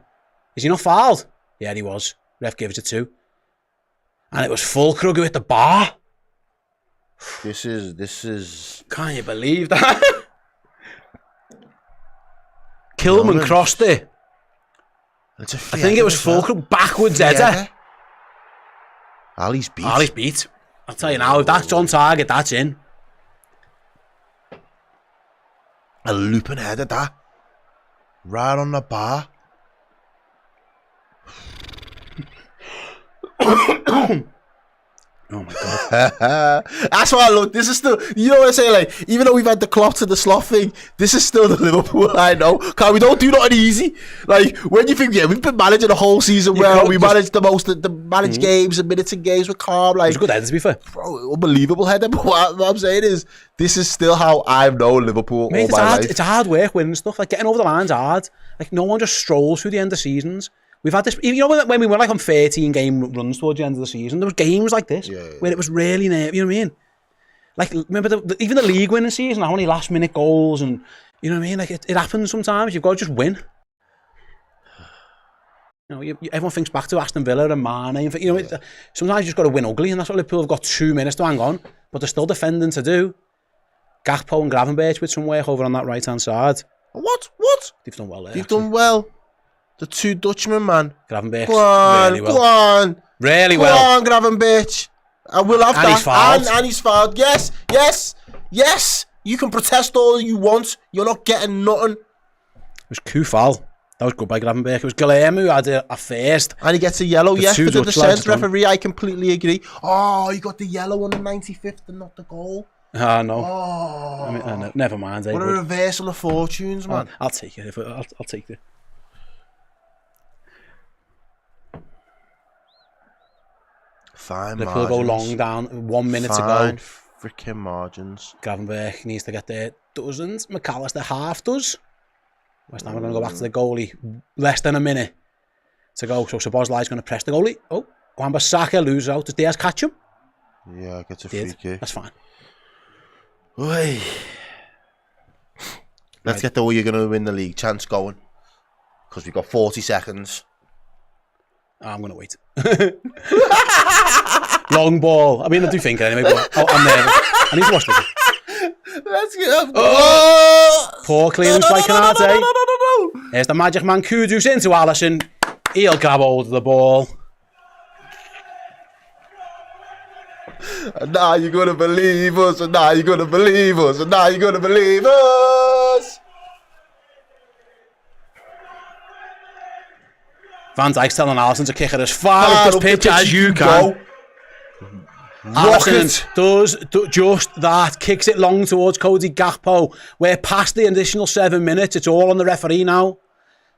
Is he not fouled? Yeah, he was. Ref gives it 2. And it was Fulkrug who hit the bar. This is. Can't you believe that? Kilman crossed it. I think it was Fulkrug backwards header. Ali's beat. I'll tell you now, if that's on target, that's in. A looping header, that. Right on the bar. Oh my God. That's why I look. This is still, you know what I'm saying? Like, even though we've had the Klopp to the Sloth thing, this is still the Liverpool I know. Cause we don't do nothing easy. Like, when you think, we've been managing the whole season well, we managed the managed games and minutes and games with calm. Like, it was a good header, to be fair. Bro, unbelievable header. But what I'm saying is, this is still how I've known Liverpool Mate, all my life. It's hard work winning stuff. Like, getting over the line's hard. Like, no one just strolls through the end of seasons. We've had this, you know, when we went like on 13 game runs towards the end of the season, there was games like this where it was really nervy, you know what I mean? Like, remember, even the league winning season, how many last minute goals and, you know what I mean? Like, it happens sometimes. You've got to just win. You know, everyone thinks back to Aston Villa and Mane. You know, sometimes you just got to win ugly, and that's what Liverpool have got 2 minutes to hang on, but they're still defending to do. Gakpo and Gravenberch with some work over on that right-hand side. What? They've done well there. They've done well. The 2 Dutchmen, man. Gravenberch, go on, really well. Go on. Really go well. Go on, Gravenberch. I will have and that. He's fouled. And he's fouled. Yes. You can protest all you want. You're not getting nothing. It was Kufal. That was good by Gravenberch. It was Guilherme who had a first. And he gets a yellow, yes, for the dissent referee. I completely agree. Oh, he got the yellow on the 95th and not the goal. Ah, no. Oh. I mean, never mind. What a reversal of fortunes, man. I'll take it. I'll take it. Fine Liverpool margins. go long down, 1 minute to go. Fine freaking margins. Gravenberch needs to get there. Doesn't. McAllister half does. West Ham are going to go back to the goalie. Less than a minute to go. So Szoboszlai's going to press the goalie. Oh, Wan-Bissaka loses out. Does Diaz catch him? Yeah, gets a free kick. That's fine. Oi. Let's get the way you're going to win the league chance going. Because we've got 40 seconds. I'm going to wait. Long ball. I mean, I do think anyway, but I'm there. I need to watch this. Let's get up. Poor clearance by Canate. No. There's the magic man Kudus into Alisson. He'll grab hold of the ball. And now you're going to believe us. And now you're going to believe us. And now you're going to believe us. Van Dijk's telling Alisson to kick it as far up this pitch as you can. Alisson does just that. Kicks it long towards Cody Gakpo. We're past the additional 7 minutes. It's all on the referee now.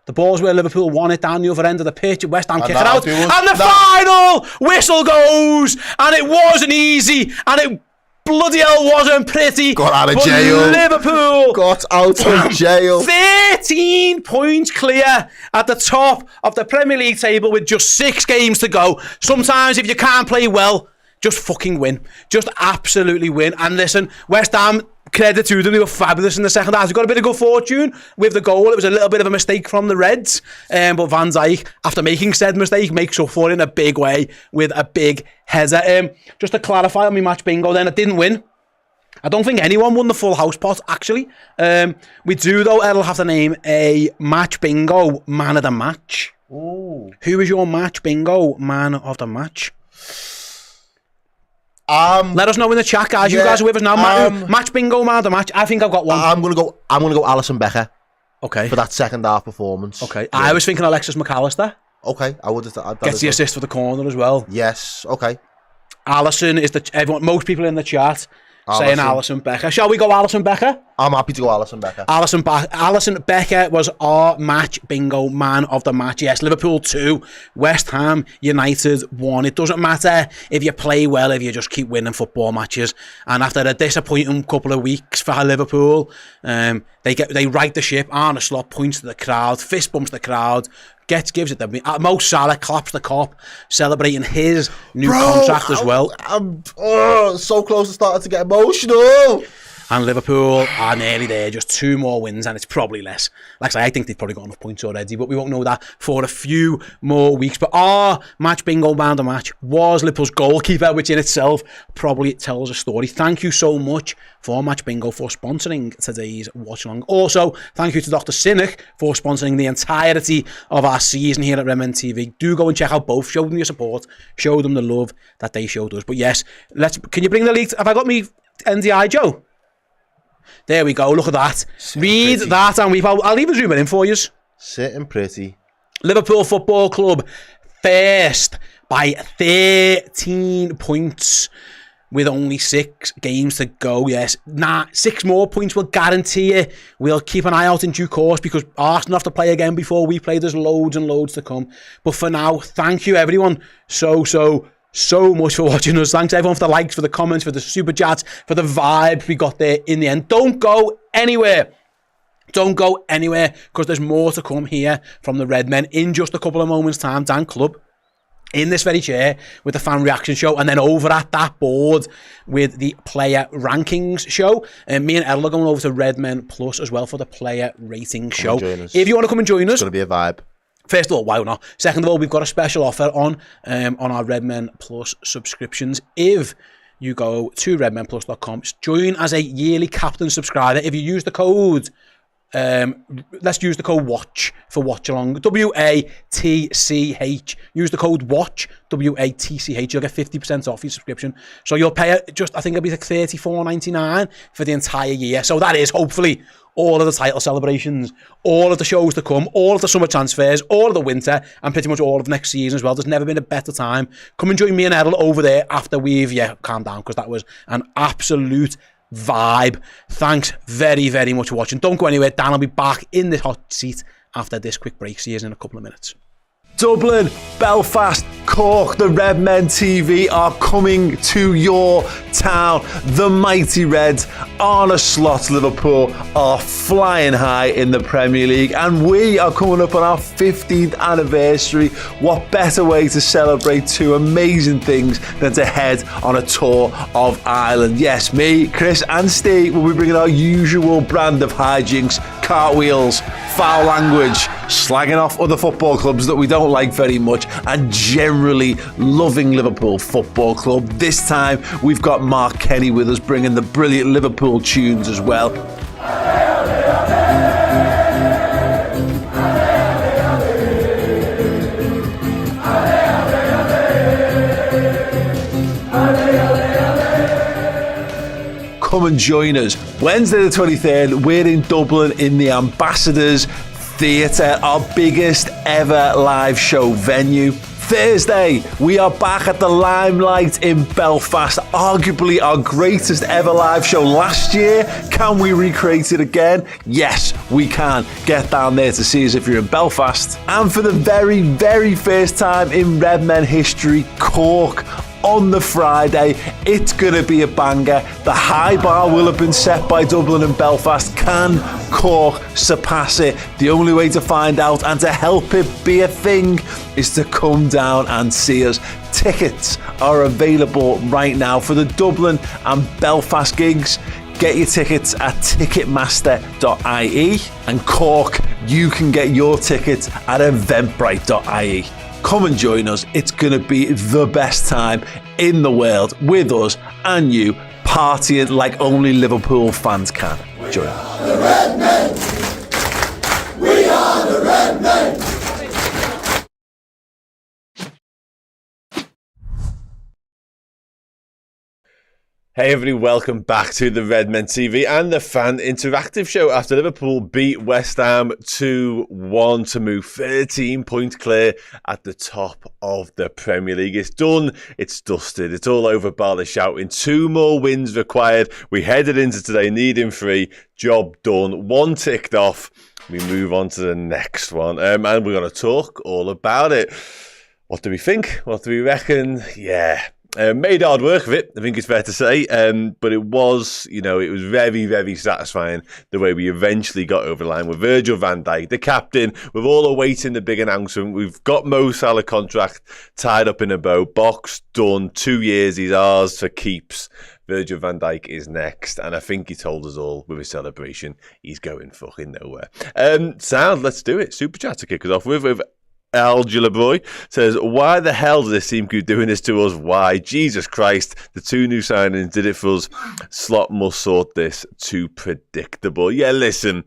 The ball's where Liverpool won it down the other end of the pitch. West Ham kick it out. And the final whistle goes. And it wasn't easy. And it bloody hell wasn't pretty. Got out of jail. Liverpool got out of jail. 13 points clear at the top of the Premier League table with just 6 games to go. Sometimes if you can't play well, just fucking win. Just absolutely win. And listen, West Ham, credit to them, they were fabulous in the second half. They got a bit of good fortune with the goal. It was a little bit of a mistake from the Reds. But Van Dijk, after making said mistake, makes up for it in a big way with a big header. Just to clarify on my match bingo then, I didn't win. I don't think anyone won the full house pot, actually. We do, though, Errol, have to name a match bingo man of the match. Ooh. Who is your match bingo man of the match? Let us know in the chat, guys. You guys are with us now. Match bingo, man of the match. I think I've got one. I'm gonna go Alisson Becker. Okay. For that second half performance. Okay. Yeah. I was thinking Alexis McAllister. Okay, I would have. Gets the assist for the corner as well. Yes. Okay. Alisson is most people in the chat saying Alisson Becker. Shall we go Alisson Becker? I'm happy to go Alisson Becker. Alisson Becker was our match bingo man of the match. Yes, Liverpool 2, West Ham United 1. It doesn't matter if you play well, if you just keep winning football matches. And after a disappointing couple of weeks for Liverpool, they right the ship. Arne Slot points to the crowd, fist bumps the crowd, gives it to Mo Salah, claps the cop, celebrating his new contract as well. I'm so close to starting to get emotional. And Liverpool are nearly there, just 2 more wins, and it's probably less. Like I say, I think they've probably got enough points already, but we won't know that for a few more weeks. But our match bingo man of the match was Liverpool's goalkeeper, which in itself probably tells a story. Thank you so much for Match Bingo for sponsoring today's watch-along. Also, thank you to Dr. Cynic for sponsoring the entirety of our season here at Redmen TV. Do go and check out both. Show them your support. Show them the love that they showed us. But yes, can you bring the league? Have I got me NDI, Joe? There we go, look at that. Read that, and I'll leave a zoom in for you. Sitting pretty. Liverpool Football Club first by 13 points with only 6 games to go. Yes, 6 more points will guarantee you. We'll keep an eye out in due course because Arsenal have to play again before we play. There's loads and loads to come. But for now, thank you everyone so much for watching us. Thanks everyone for the likes, for the comments, for the super chats, for the vibe we got there in the end. Don't go anywhere. Don't go anywhere because there's more to come here from the Redmen in just a couple of moments' time. Dan Club in this very chair with the fan reaction show, and then over at that board with the player rankings show. And me and Errol are going over to Redmen Plus as well for the player rating show. If you want to come and join us, it's going to be a vibe. First of all, why not? Second of all, we've got a special offer on our Redmen Plus subscriptions. If you go to redmenplus.com, join as a yearly captain subscriber. If you use the code, let's use the code WATCH for Watchalong, WATCH. Use the code WATCH, WATCH. You'll get 50% off your subscription. So you'll pay I think it'll be like $34.99 for the entire year. So that is hopefully all of the title celebrations, all of the shows to come, all of the summer transfers, all of the winter, and pretty much all of next season as well. There's never been a better time. Come and join me and Errol over there after we've, calm down, because that was an absolute vibe. Thanks very, very much for watching. Don't go anywhere. Dan will be back in the hot seat after this quick break. See you in a couple of minutes. Dublin, Belfast, Cork, the Redmen TV are coming to your town. The mighty Reds, Arne Slot Liverpool are flying high in the Premier League, and we are coming up on our 15th anniversary. What better way to celebrate 2 amazing things than to head on a tour of Ireland? Yes, me, Chris and Steve will be bringing our usual brand of hijinks, cartwheels, foul language, slagging off other football clubs that we don't like very much, and generally loving Liverpool Football Club. This time we've got Mark Kenny with us, bringing the brilliant Liverpool tunes as well. Come and join us. Wednesday the 23rd, we're in Dublin in the Ambassadors Theatre, our biggest ever live show venue. Thursday, we are back at the Limelight in Belfast, arguably our greatest ever live show last year. Can we recreate it again? Yes, we can. Get down there to see us if you're in Belfast. And for the very, very first time in Redmen history, Cork on the Friday. It's going to be a banger. The high bar will have been set by Dublin and Belfast. Can Cork surpass it? The only way to find out and to help it be a thing is to come down and see us. Tickets are available right now for the Dublin and Belfast gigs. Get your tickets at ticketmaster.ie, and Cork, you can get your tickets at eventbrite.ie. Come and join us. It's going to be the best time in the world with us and you, partying like only Liverpool fans can. Join us. The Redmen. We are the Redmen. Hey everybody, welcome back to the Redmen TV and the Fan Interactive Show after Liverpool beat West Ham 2-1 to move 13 points clear at the top of the Premier League. It's done, it's dusted, it's all over bar the shouting. 2 more wins required. We headed into today needing 3, job done, 1 ticked off. We move on to the next one and we're going to talk all about it. What do we think? What do we reckon? Yeah. Made hard work of it, I think it's fair to say, but it was very, very satisfying the way we eventually got over the line with Virgil van Dijk, the captain. We're all awaiting the big announcement. We've got Mo Salah contract tied up in a bow, box done, 2 years, he's ours for keeps. Virgil van Dijk is next, and I think he told us all with his celebration, he's going fucking nowhere. Sound, let's do it. Super chat to kick us off with Angela Boy says, why the hell does this team keep doing this to us? Why? Jesus Christ, the 2 new signings did it for us. Slot must sort this. Too predictable. Yeah, listen,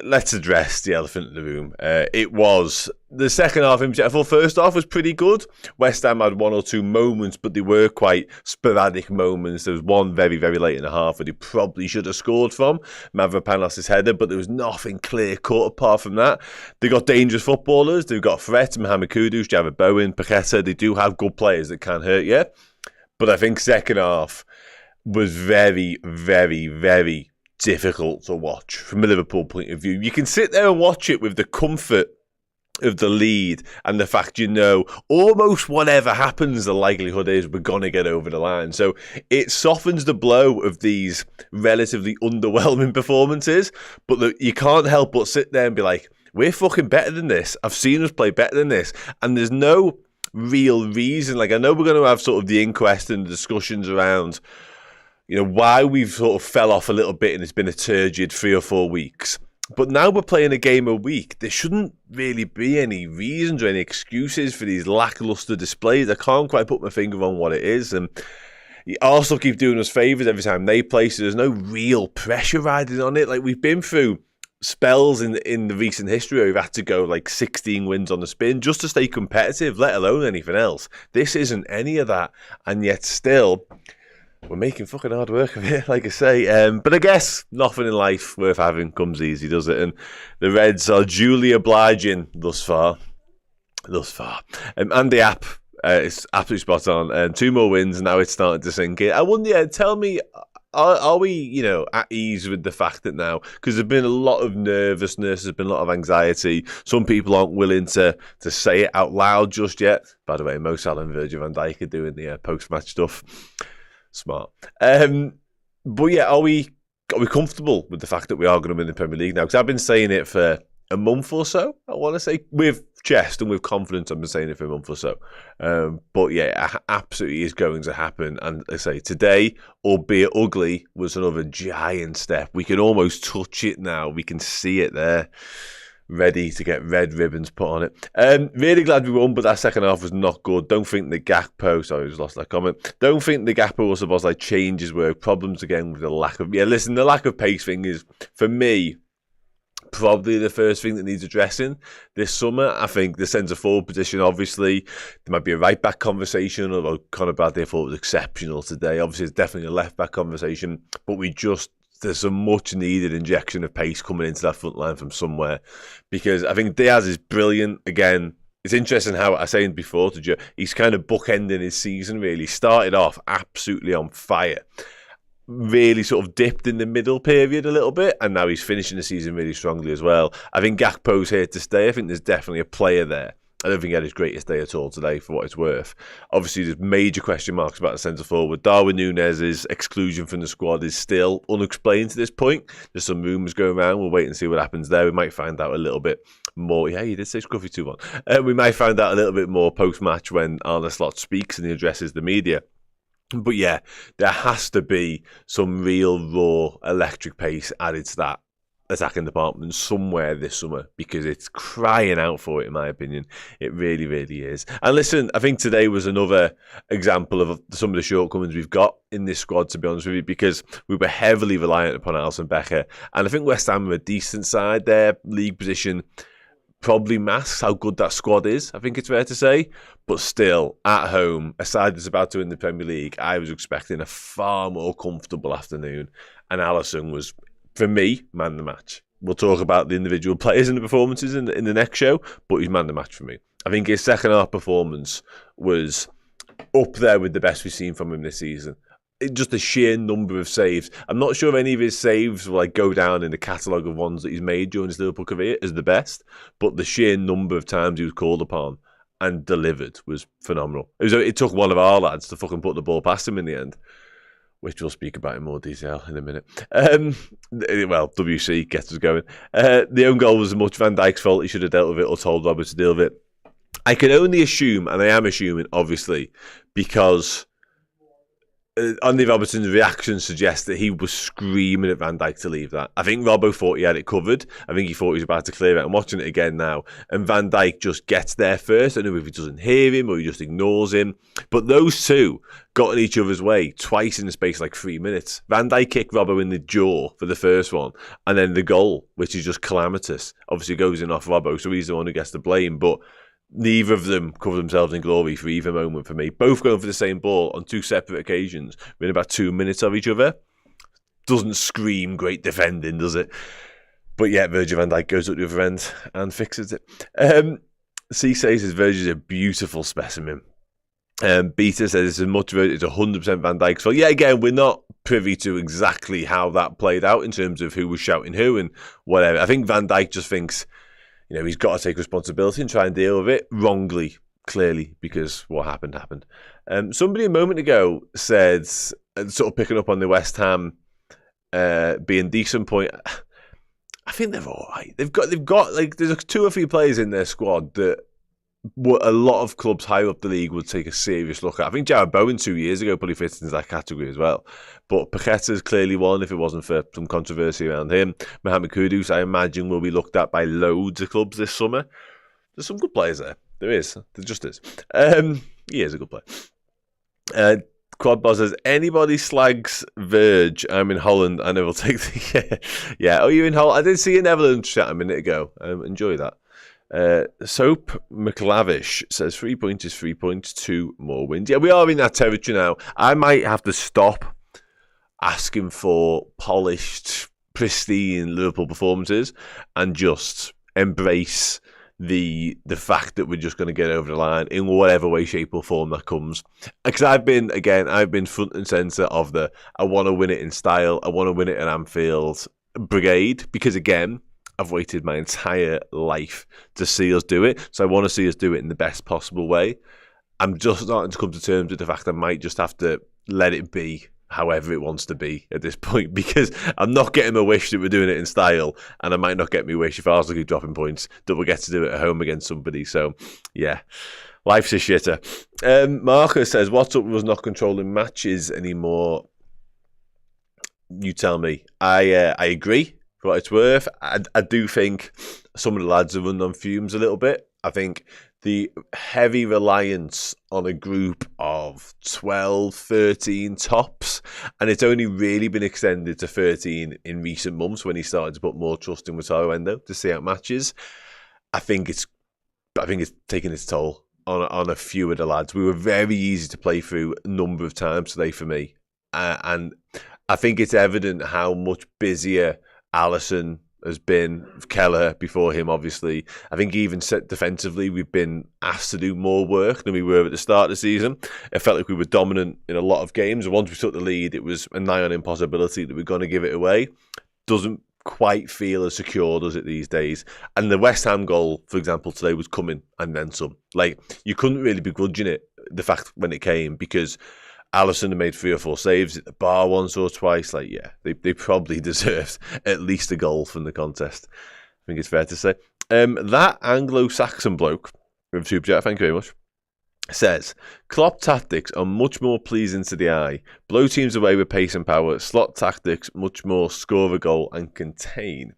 let's address the elephant in the room. It was the second half. I thought first half was pretty good. West Ham had 1 or 2 moments, but they were quite sporadic moments. There was one very, very late in the half where they probably should have scored from. Mavropanos' header, but there was nothing clear cut apart from that. They got dangerous footballers. They've got threats, Mohamed Kudus, Jared Bowen, Paqueta. They do have good players that can hurt you. But I think second half was very, very, very difficult to watch from a Liverpool point of view. You can sit there and watch it with the comfort of the lead and the fact almost whatever happens, the likelihood is we're going to get over the line. So it softens the blow of these relatively underwhelming performances, but you can't help but sit there and be like, we're fucking better than this. I've seen us play better than this. And there's no real reason. Like, I know we're going to have sort of the inquest and the discussions around why we've sort of fell off a little bit and it's been a turgid 3 or 4 weeks. But now we're playing a game a week. There shouldn't really be any reasons or any excuses for these lacklustre displays. I can't quite put my finger on what it is. And Arsenal keep doing us favours every time they play, so there's no real pressure riding on it. Like, we've been through spells in the recent history where we've had to go like 16 wins on the spin just to stay competitive, let alone anything else. This isn't any of that. And yet still, we're making fucking hard work of it, like I say. But I guess nothing in life worth having comes easy, does it? And the Reds are duly obliging thus far. And the app is absolutely spot on. 2 more wins, and now it's starting to sink in. I wonder, tell me, are we, at ease with the fact that now, because there's been a lot of nervousness, there's been a lot of anxiety. Some people aren't willing to say it out loud just yet. By the way, Mo Salah and Virgil van Dijk are doing the post-match stuff. Smart. But yeah, are we comfortable with the fact that we are going to win the Premier League now? Because I've been saying it for a month or so. I want to say with chest and with confidence, I've been saying it for a month or so. But yeah, it absolutely is going to happen. And I say today, albeit ugly, was another giant step. We can almost touch it now. We can see it there, ready to get red ribbons put on it. Really glad we won, but that second half was not good. Don't think the Gakpo, sorry, I just lost that comment. Don't think the Gakpo or Szoboszlai changes work. Problems again with the lack of, the lack of pace thing is, for me, probably the first thing that needs addressing this summer. I think the centre forward position, obviously, there might be a right back conversation, although Conor Bradley, I thought, was exceptional today. Obviously, it's definitely a left back conversation, but there's a much needed injection of pace coming into that front line from somewhere, because I think Diaz is brilliant. Again, it's interesting how I was saying before to Joe, he's kind of bookending his season really. Started off absolutely on fire, really sort of dipped in the middle period a little bit, and now he's finishing the season really strongly as well. I think Gakpo's here to stay. I think there's definitely a player there. I don't think he had his greatest day at all today, for what it's worth. Obviously, there's major question marks about the centre forward. Darwin Nunez's exclusion from the squad is still unexplained to this point. There's some rumours going around. We'll wait and see what happens there. We might find out a little bit more. Yeah, he did say Scruffy 2-1. We might find out a little bit more post-match when Arne Slot speaks and he addresses the media. But yeah, there has to be some real raw electric pace added to that attacking department somewhere this summer, because it's crying out for it, in my opinion. It really, really is. And listen, I think today was another example of some of the shortcomings we've got in this squad, to be honest with you, because we were heavily reliant upon Alisson Becker. And I think West Ham are a decent side. Their league position probably masks how good that squad is, I think it's fair to say. But still, at home, a side that's about to win the Premier League, I was expecting a far more comfortable afternoon. And Alisson was, for me, man of the match. We'll talk about the individual players and the performances in the next show, but he's man of the match for me. I think his second half performance was up there with the best we've seen from him this season. Just the sheer number of saves. I'm not sure if any of his saves will go down in the catalogue of ones that he's made during his Liverpool career as the best, but the sheer number of times he was called upon and delivered was phenomenal. It took one of our lads to fucking put the ball past him in the end, which we'll speak about in more detail in a minute. Well, WC gets us going. The own goal was much Van Dijk's fault. He should have dealt with it or told Robert to deal with it. I can only assume, and I am assuming, obviously, because Andy Robertson's reaction suggests that he was screaming at Van Dijk to leave that. I think Robbo thought he had it covered. I think he thought he was about to clear it. I'm watching it again now, and Van Dijk just gets there first. I don't know if he doesn't hear him or he just ignores him. But those two got in each other's way twice in the space of like 3 minutes. Van Dijk kicked Robbo in the jaw for the first one, and then the goal, which is just calamitous, obviously goes in off Robbo, so he's the one who gets the blame. But neither of them cover themselves in glory for either moment for me. Both going for the same ball on two separate occasions within about 2 minutes of each other. Doesn't scream great defending, does it? But yeah, Virgil van Dijk goes up the other end and fixes it. C says Virgil's a beautiful specimen. Beta says it's 100% Van Dijk's fault. Yeah, again, we're not privy to exactly how that played out in terms of who was shouting who and whatever. I think Van Dijk just thinks, he's got to take responsibility and try and deal with it wrongly, clearly, because what happened. Somebody a moment ago said, sort of picking up on the West Ham being decent point. I think they're all right. They've got like there's 2 or 3 players in their squad that a lot of clubs higher up the league would take a serious look at. I think Jared Bowen 2 years ago probably fits into that category as well. But Paqueta's clearly one if it wasn't for some controversy around him. Mohamed Kudus, I imagine, will be looked at by loads of clubs this summer. There's some good players there. There is. There just is. He is a good player. Quadboss says, anybody slags Verge, I'm in Holland, I never take the... Yeah, oh, you're in Holland? I did see an Netherlands chat a minute ago. Enjoy that. Soap McLavish says 3 points is 3 points, 2 more wins. Yeah, we are in that territory now. I might have to stop asking for polished, pristine Liverpool performances and just embrace the fact that we're just going to get over the line in whatever way, shape or form that comes. Because I've been front and centre of the I want to win it in style, I want to win it at Anfield brigade, because again, I've waited my entire life to see us do it. So I want to see us do it in the best possible way. I'm just starting to come to terms with the fact I might just have to let it be however it wants to be at this point, because I'm not getting my wish that we're doing it in style, and I might not get my wish if Arsenal keep dropping points that we'll get to do it at home against somebody. So, yeah, life's a shitter. Marcus says, what's up with us not controlling matches anymore? You tell me. I agree. For what it's worth, I do think some of the lads are running on fumes a little bit. I think the heavy reliance on a group of 12, 13 tops, and it's only really been extended to 13 in recent months when he started to put more trust in Wataru Endo to see out matches. I think it's taking its toll on a few of the lads. We were very easy to play through a number of times today for me, and I think it's evident how much busier Alisson has been, Keller before him, obviously. I think even defensively, we've been asked to do more work than we were at the start of the season. It felt like we were dominant in a lot of games. And once we took the lead, it was a nigh on impossibility that we're going to give it away. Doesn't quite feel as secure, does it, these days? And the West Ham goal, for example, today was coming and then some. Like, you couldn't really begrudging it, the fact when it came, because Alisson had made 3 or 4 saves at the bar once or twice. Like, yeah, they probably deserved at least a goal from the contest. I think it's fair to say. That Anglo-Saxon bloke, with Super Chat, thank you very much, says, Klopp tactics are much more pleasing to the eye. Blow teams away with pace and power. Slot tactics, much more score a goal and contain.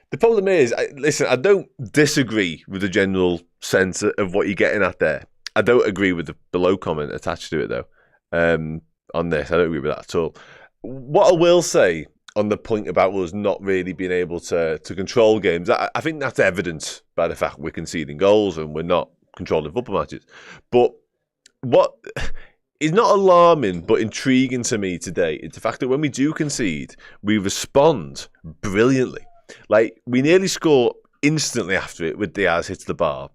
The problem is, listen, I don't disagree with the general sense of what you're getting at there. I don't agree with the below comment attached to it, though. On this, I don't agree with that at all. What I will say, on the point about us not really being able to control games. I think that's evident by the fact we're conceding goals and we're not controlling football matches. But what is not alarming but intriguing to me today is the fact that when we do concede, we respond brilliantly. Like, we nearly score instantly after it with Diaz hits the bar.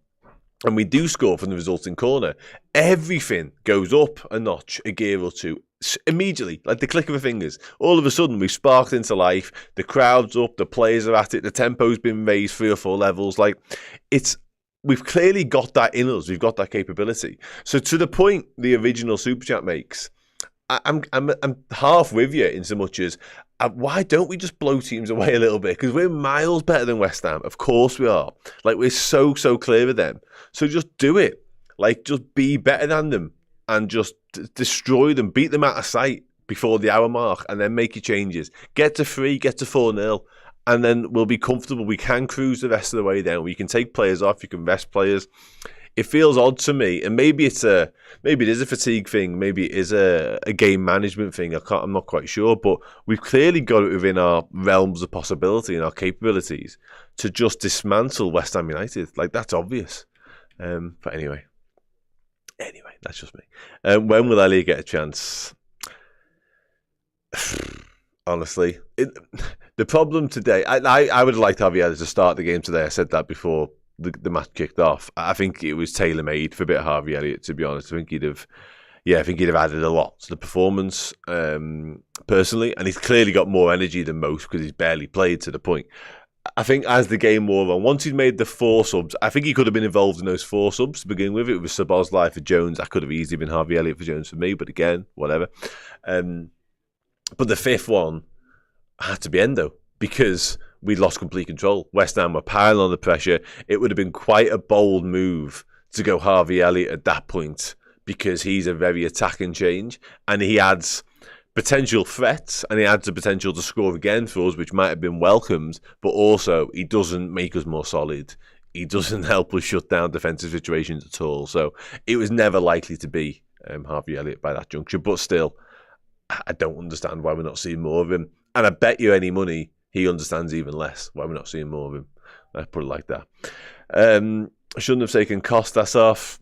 And we do score from the resulting corner. Everything goes up a notch, a gear or two, immediately, like the click of a fingers. All of a sudden, we've sparked into life. The crowd's up, the players are at it, the tempo's been raised 3 or 4 levels. Like, we've clearly got that in us. We've got that capability. So to the point the original Super Chat makes, I'm half with you in so much as, why don't we just blow teams away a little bit? Because we're miles better than West Ham. Of course we are. Like, we're so clear of them. So just do it. Like, just be better than them and just destroy them. Beat them out of sight before the hour mark and then make your changes. Get to 3, get to 4-0, and then we'll be comfortable. We can cruise the rest of the way down. We can take players off. You can rest players. It feels odd to me, and maybe it is a fatigue thing, maybe it is a game management thing. I'm not quite sure, but we've clearly got it within our realms of possibility and our capabilities to just dismantle West Ham United. Like, that's obvious. But anyway, that's just me. When will Elliot get a chance? Honestly, the problem today, I would have liked Javier to start the game today. I said that before the match kicked off. I think it was tailor-made for a bit of Harvey Elliott, to be honest. I think he'd have added a lot to the performance, personally, and he's clearly got more energy than most because he's barely played to the point. I think as the game wore on, once he'd made the 4 subs, I think he could have been involved in those 4 subs to begin with. It was Szoboszlai for Jones. That could have easily been Harvey Elliott for Jones for me, but again, whatever. But the 5th one had to be Endo because we'd lost complete control. West Ham were piling on the pressure. It would have been quite a bold move to go Harvey Elliott at that point because he's a very attacking change and he adds potential threats and he adds the potential to score again for us, which might have been welcomed, but also he doesn't make us more solid. He doesn't help us shut down defensive situations at all. So it was never likely to be Harvey Elliott by that juncture. But still, I don't understand why we're not seeing more of him. And I bet you any money he understands even less why we're not seeing more of him. Let's put it like that. I shouldn't have taken Kostas off.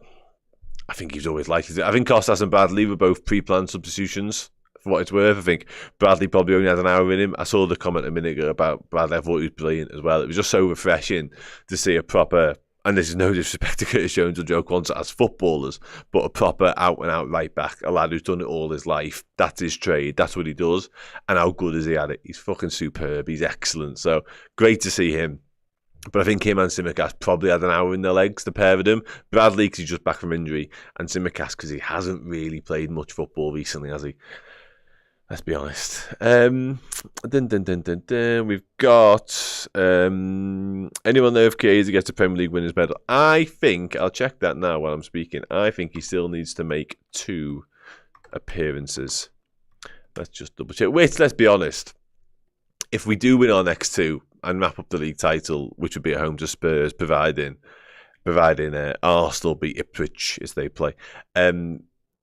I think he's always likely to. I think Kostas and Bradley were both pre-planned substitutions, for what it's worth. I think Bradley probably only had an hour in him. I saw the comment a minute ago about Bradley. I thought he was brilliant as well. It was just so refreshing to see a proper, and this is no disrespect to Curtis Jones or Joe Quanta as footballers, but a proper out-and-out right-back, a lad who's done it all his life. That's his trade. That's what he does. And how good is he at it? He's fucking superb. He's excellent. So great to see him. But I think him and Tsimikas probably had an hour in their legs, the pair of them. Bradley, because he's just back from injury, and Tsimikas, because he hasn't really played much football recently, has he? Let's be honest. We've got anyone know if Chiesa gets a Premier League winners medal? I think, I'll check that now while I'm speaking, I think he still needs to make 2 appearances. Let's just double check. Wait, let's be honest. If we do win our next 2 and wrap up the league title, which would be at home to Spurs, providing Arsenal beat Ipswich as they play,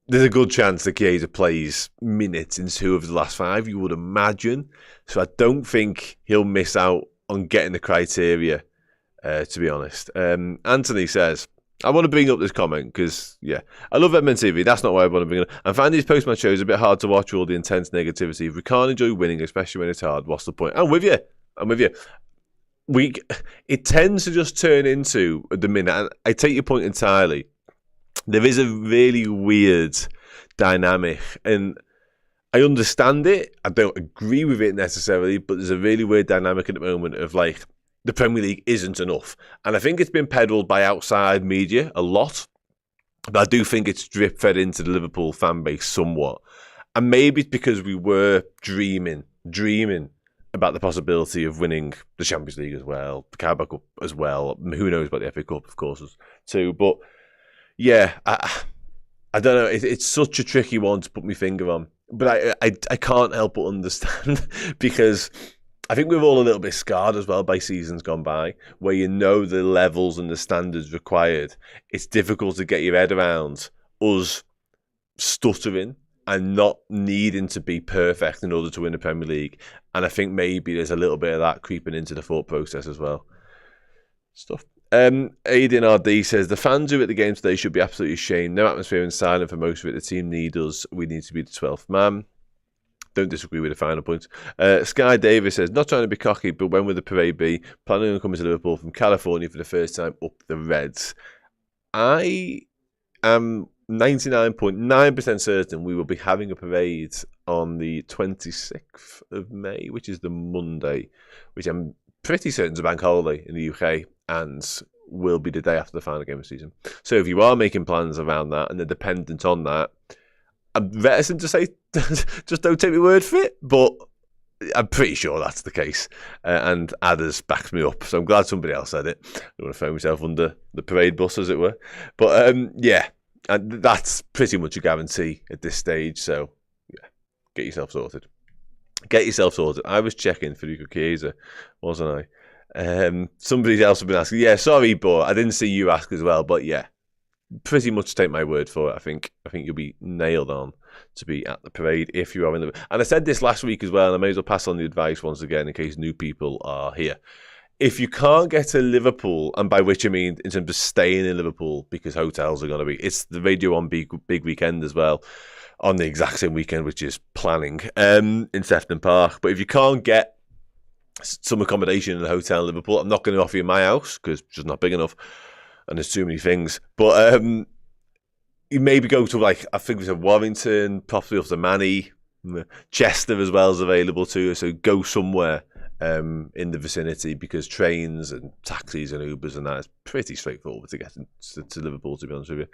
there's a good chance that Chiesa plays minutes in 2 of the last 5, you would imagine. So I don't think he'll miss out on getting the criteria, to be honest. Anthony says, I want to bring up this comment because, I love Redmen TV. That's not why I want to bring it up. I find these post-match shows a bit hard to watch with all the intense negativity. If we can't enjoy winning, especially when it's hard, what's the point? I'm with you. It tends to just turn into, at the minute, and I take your point entirely, there is a really weird dynamic, and I understand it. I don't agree with it necessarily, but there's a really weird dynamic at the moment of like the Premier League isn't enough. And I think it's been peddled by outside media a lot, but I do think it's drip-fed into the Liverpool fan base somewhat. And maybe it's because we were dreaming about the possibility of winning the Champions League as well, the Carabao Cup as well. Who knows about the FA Cup, of course, too. But yeah, I don't know. It's such a tricky one to put my finger on. But I can't help but understand because I think we're all a little bit scarred as well by seasons gone by, where you know the levels and the standards required. It's difficult to get your head around us stuttering and not needing to be perfect in order to win the Premier League. And I think maybe there's a little bit of that creeping into the thought process as well. Stuff. Aiden RD says, the fans who were at the game today should be absolutely ashamed. No atmosphere and silent for most of it. The team need us. We need to be the 12th man. Don't disagree with the final point. Sky Davis says, not trying to be cocky, but when will the parade be? Planning on coming to Liverpool from California for the first time, up the Reds. I am 99.9% certain we will be having a parade on the 26th of May, which is the Monday, which I'm pretty certain is a bank holiday in the UK and will be the day after the final game of the season. So if you are making plans around that and they're dependent on that, I'm reticent to say just don't take my word for it, but I'm pretty sure that's the case. And Adders backs me up, so I'm glad somebody else said it. I don't want to throw myself under the parade bus, as it were. But yeah, and that's pretty much a guarantee at this stage. So yeah, get yourself sorted. Get yourself sorted. I was checking Federico Chiesa, wasn't I? Somebody else has been asking. Yeah, sorry, but I didn't see you ask as well. But yeah, pretty much take my word for it. I think you'll be nailed on to be at the parade if you are in the. And I said this last week as well, and I may as well pass on the advice once again in case new people are here. If you can't get to Liverpool, and by which I mean in terms of staying in Liverpool, because hotels are going to be, it's the Radio 1 big weekend as well, on the exact same weekend, which is planning in Sefton Park. But if you can't get some accommodation in a hotel in Liverpool, I'm not going to offer you my house because it's just not big enough. And there's too many things. But you maybe go to, like, I think we said Warrington, possibly off the Manny, Chester as well is available too. So go somewhere in the vicinity, because trains and taxis and Ubers and that is pretty straightforward to get to Liverpool, to be honest with you.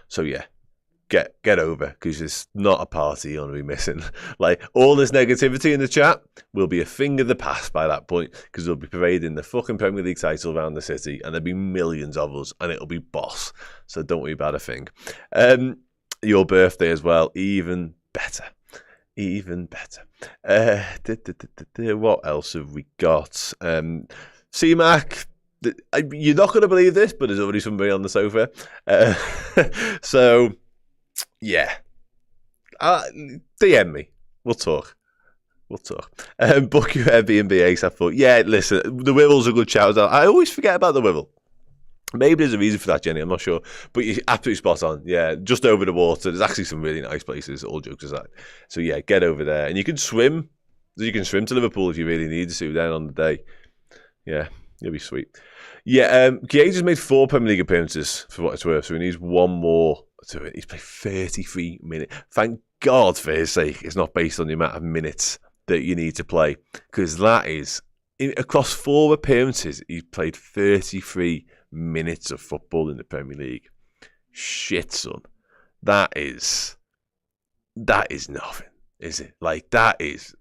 So yeah, get over, because it's not a party you're going to be missing. Like, all this negativity in the chat will be a thing of the past by that point, because they'll be parading the fucking Premier League title around the city, and there'll be millions of us, and it'll be boss. So don't worry about a thing. Your birthday as well, even better. Even better. What else have we got? C-Mac, you're not going to believe this, but there's already somebody on the sofa. So, yeah. DM me. We'll talk. Book your Airbnb ASAP. For yeah, listen, the Wirral's a good shout out. I always forget about the Wirral. Maybe there's a reason for that, Jenny. I'm not sure, but you're absolutely spot on. Yeah, just over the water. There's actually some really nice places. All jokes aside. So yeah, get over there, and you can swim. You can swim to Liverpool if you really need to. Then on the day, yeah, you'll be sweet. Yeah, Gieza's made 4 Premier League appearances for what it's worth, so he needs one more to it. He's played 33 minutes. Thank God for his sake, it's not based on the amount of minutes that you need to play, because that is across 4 appearances, he's played 33 minutes of football in the Premier League. Shit, son. That is nothing, is it? Like, that is...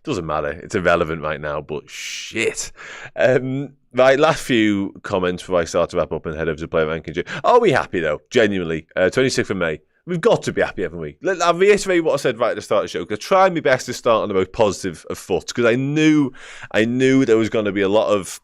Doesn't matter. It's irrelevant right now, but shit. Right, last few comments before I start to wrap up and head over to player ranking. Are we happy, though? Genuinely. 26th of May. We've got to be happy, haven't we? I'll reiterate what I said right at the start of the show, because I tried my best to start on the most positive of foot, because I knew there was going to be a lot of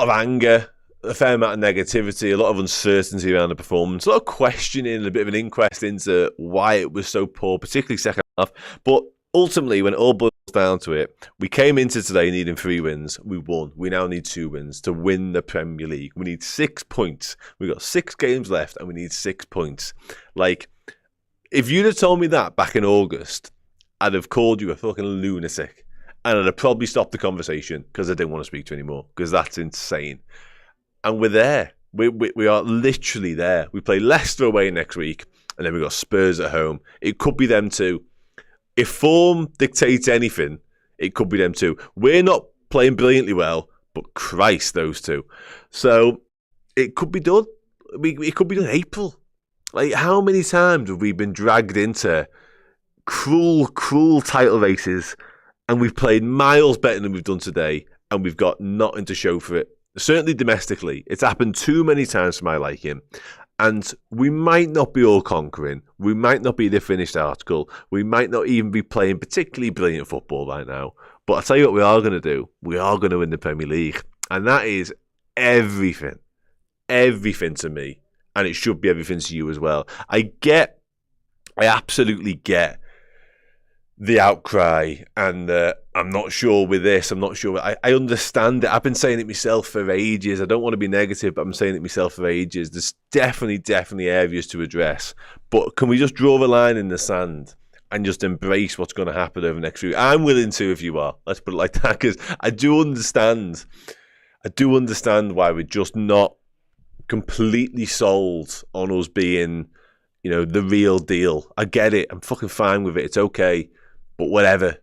anger, a fair amount of negativity, a lot of uncertainty around the performance, a lot of questioning, a bit of an inquest into why it was so poor, particularly second half. But ultimately, when it all boils down to it, we came into today needing 3 wins. We won. We now need 2 wins to win the Premier League. We need 6 points. We've got 6 games left, and we need 6 points. Like, if you'd have told me that back in August, I'd have called you a fucking lunatic. And I'd have probably stopped the conversation because I didn't want to speak to you anymore, because that's insane. And we're there. We are literally there. We play Leicester away next week, and then we've got Spurs at home. It could be them too. If form dictates anything, it could be them too. We're not playing brilliantly well, but Christ, those two. So it could be done. It could be done in April. Like, how many times have we been dragged into cruel title races, and we've played miles better than we've done today, and we've got nothing to show for it? Certainly domestically. It's happened too many times for my liking. And we might not be all conquering. We might not be the finished article. We might not even be playing particularly brilliant football right now. But I'll tell you what we are going to do. We are going to win the Premier League. And that is everything. Everything to me. And it should be everything to you as well. I get I absolutely get the outcry, and I'm not sure with this. I'm not sure. I understand it. I've been saying it myself for ages. I don't want to be negative, but I'm saying it myself for ages. There's definitely areas to address. But can we just draw the line in the sand and just embrace what's going to happen over the next few? I'm willing to, if you are. Let's put it like that, because I do understand why we're just not completely sold on us being, the real deal. I get it. I'm fucking fine with it. It's okay. But whatever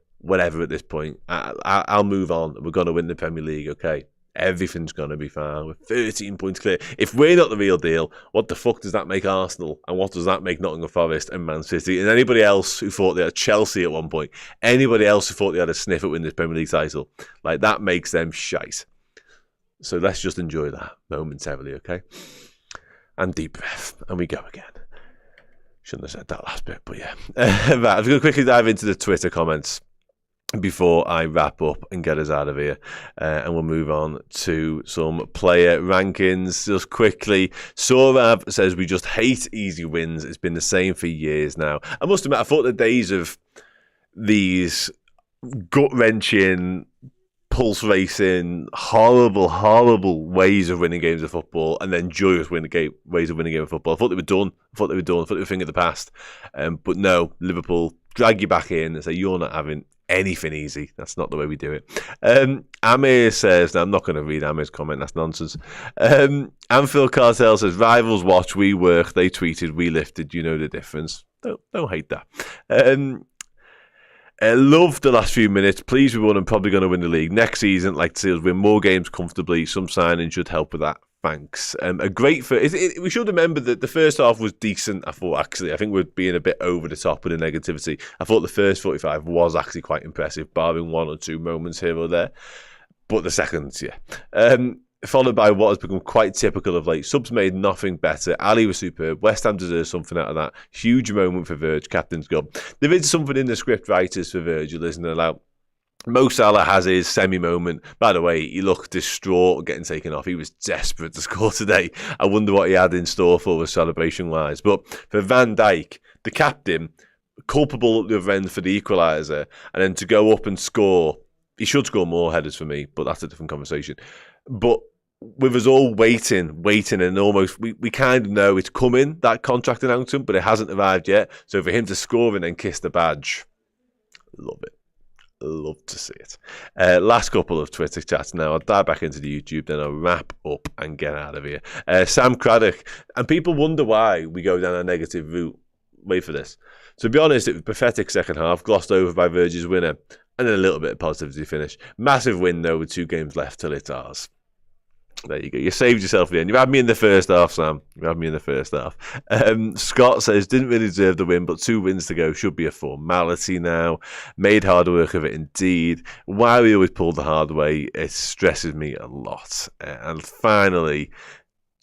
at this point. I'll move on. We're going to win the Premier League, okay? Everything's going to be fine. We're 13 points clear. If we're not the real deal, what the fuck does that make Arsenal? And what does that make Nottingham Forest and Man City? And anybody else who thought they had Chelsea at one point? Anybody else who thought they had a sniff at winning this Premier League title? Like, that makes them shite. So let's just enjoy that momentarily, okay? And deep breath. And we go again. Shouldn't have said that last bit, but yeah. Right, I'm going to quickly dive into the Twitter comments before I wrap up and get us out of here. And we'll move on to some player rankings. Just quickly, Sorav says, we just hate easy wins. It's been the same for years now. I must admit, I thought the days of these gut-wrenching, pulse-racing, horrible ways of winning games of football, and then joyous ways of winning a game of football, I thought they were done. I thought they were a thing of the past. But no, Liverpool drag you back in and say, you're not having anything easy. That's not the way we do it. Amir says, now I'm not going to read Amir's comment, that's nonsense. Anfield Cartel says, rivals watch, we work, they tweeted, we lifted, you know the difference. Don't hate that. Love the last few minutes. Please, we won and probably going to win the league next season. Like to see us win more games comfortably. Some signing should help with that. Thanks. We should remember that the first half was decent. I think we're being a bit over the top with the negativity. I thought the first 45 was actually quite impressive, barring one or two moments here or there. But the seconds, yeah. Followed by what has become quite typical of late. Subs made nothing better. Ali was superb. West Ham deserves something out of that. Huge moment for Virg. Captain's gone. There is something in the script writers for Virgil, isn't there? Like, Mo Salah has his semi-moment. By the way, he looked distraught getting taken off. He was desperate to score today. I wonder what he had in store for us celebration-wise. But for Van Dijk, the captain, culpable at the other end for the equaliser, and then to go up and score. He should score more headers for me, but that's a different conversation. But with us all waiting, and almost, we kind of know it's coming, that contract announcement, but it hasn't arrived yet. So for him to score and then kiss the badge, love it. Love to see it. Last couple of Twitter chats now. I'll dive back into the YouTube, then I'll wrap up and get out of here. Sam Craddock. And people wonder why we go down a negative route. Wait for this. To be honest, it was pathetic second half, glossed over by Virgil's winner, and then a little bit of positivity finish. Massive win, though, with 2 games left till it's ours. There you go. You saved yourself at the end. You've had me in the first half, Sam. You've had me in the first half. Scott says, didn't really deserve the win, but 2 wins to go should be a formality now. Made hard work of it indeed. Why we always pull the hard way, it stresses me a lot. And finally,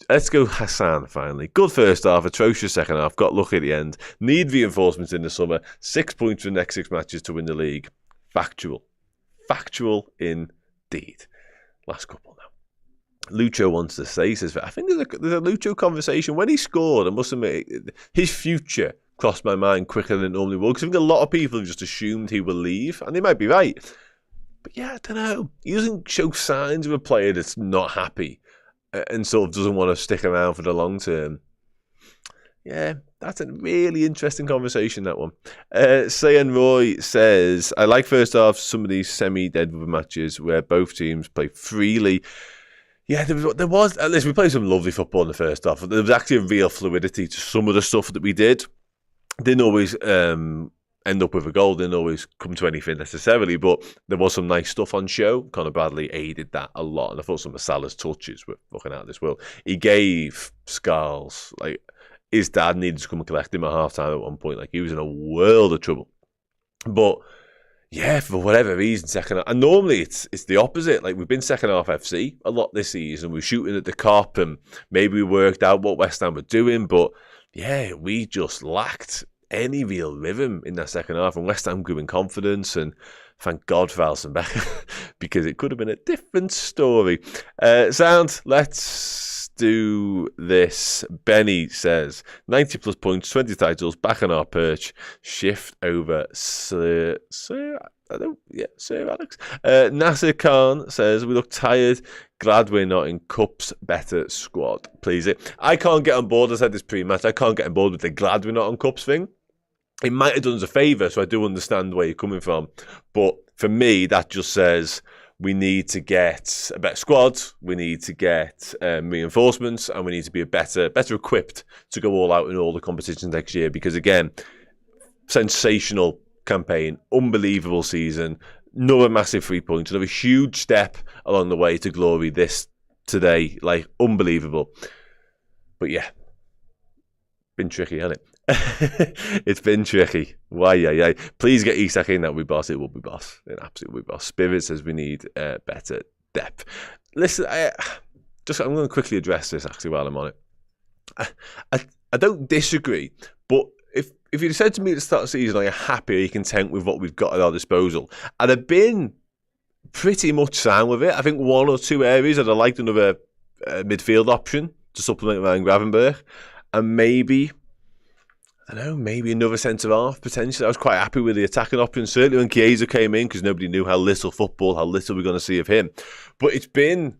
let's go Hassan, finally. Good first half, atrocious second half. Got lucky at the end. Need reinforcements in the summer. 6 points for the next 6 matches to win the league. Factual. Factual indeed. Last couple now. Lucho wants to say, says, I think there's a Lucho conversation. When he scored, I must admit, his future crossed my mind quicker than it normally would, because I think a lot of people have just assumed he will leave, and they might be right. But yeah, I don't know. He doesn't show signs of a player that's not happy and sort of doesn't want to stick around for the long term. Yeah, that's a really interesting conversation, that one. Sayan Roy says, I like first half some of these semi-dead matches where both teams play freely. Yeah, there was, at least we played some lovely football in the first half. There was actually a real fluidity to some of the stuff that we did. Didn't always end up with a goal, didn't always come to anything necessarily, but there was some nice stuff on show. Conor Bradley aided that a lot, and I thought some of Salah's touches were fucking out of this world. He gave Scarles, like, his dad needed to come and collect him at half-time at one point. Like, he was in a world of trouble. But yeah, for whatever reason, second half. And normally it's the opposite. Like, we've been second half FC a lot this season. We're shooting at the cop, and maybe we worked out what West Ham were doing. But yeah, we just lacked any real rhythm in that second half. And West Ham grew in confidence. And thank God for Alisson Becker, because it could have been a different story. Sound, let's do this. Benny says 90 plus points, 20 titles, back on our perch. Shift over Sir Alex. Nasser Khan says we look tired. Glad we're not in cups. Better squad, please. I can't get on board. I said this pre-match. I can't get on board with the glad we're not on cups thing. It might have done us a favour, so I do understand where you're coming from. But for me, that just says we need to get a better squad, we need to get reinforcements, and we need to be better equipped to go all out in all the competitions next year. Because again, sensational campaign, unbelievable season, another massive 3 points, another huge step along the way to glory this today, like unbelievable. But yeah, been tricky, hasn't it? It's been tricky. Why? Please get Isak in. That will be boss. It will be boss. It absolutely will be boss. Spirit says we need better depth. Listen, I'm going to quickly address this actually while I'm on it. I don't disagree, but if you'd said to me at the start of the season, are you happy, are you content with what we've got at our disposal? I'd have been pretty much sound with it. I think one or two areas I'd have liked another midfield option to supplement Ryan Gravenberch, and maybe another centre-half, potentially. I was quite happy with the attacking option, certainly when Chiesa came in, because nobody knew how little we're going to see of him. But it's been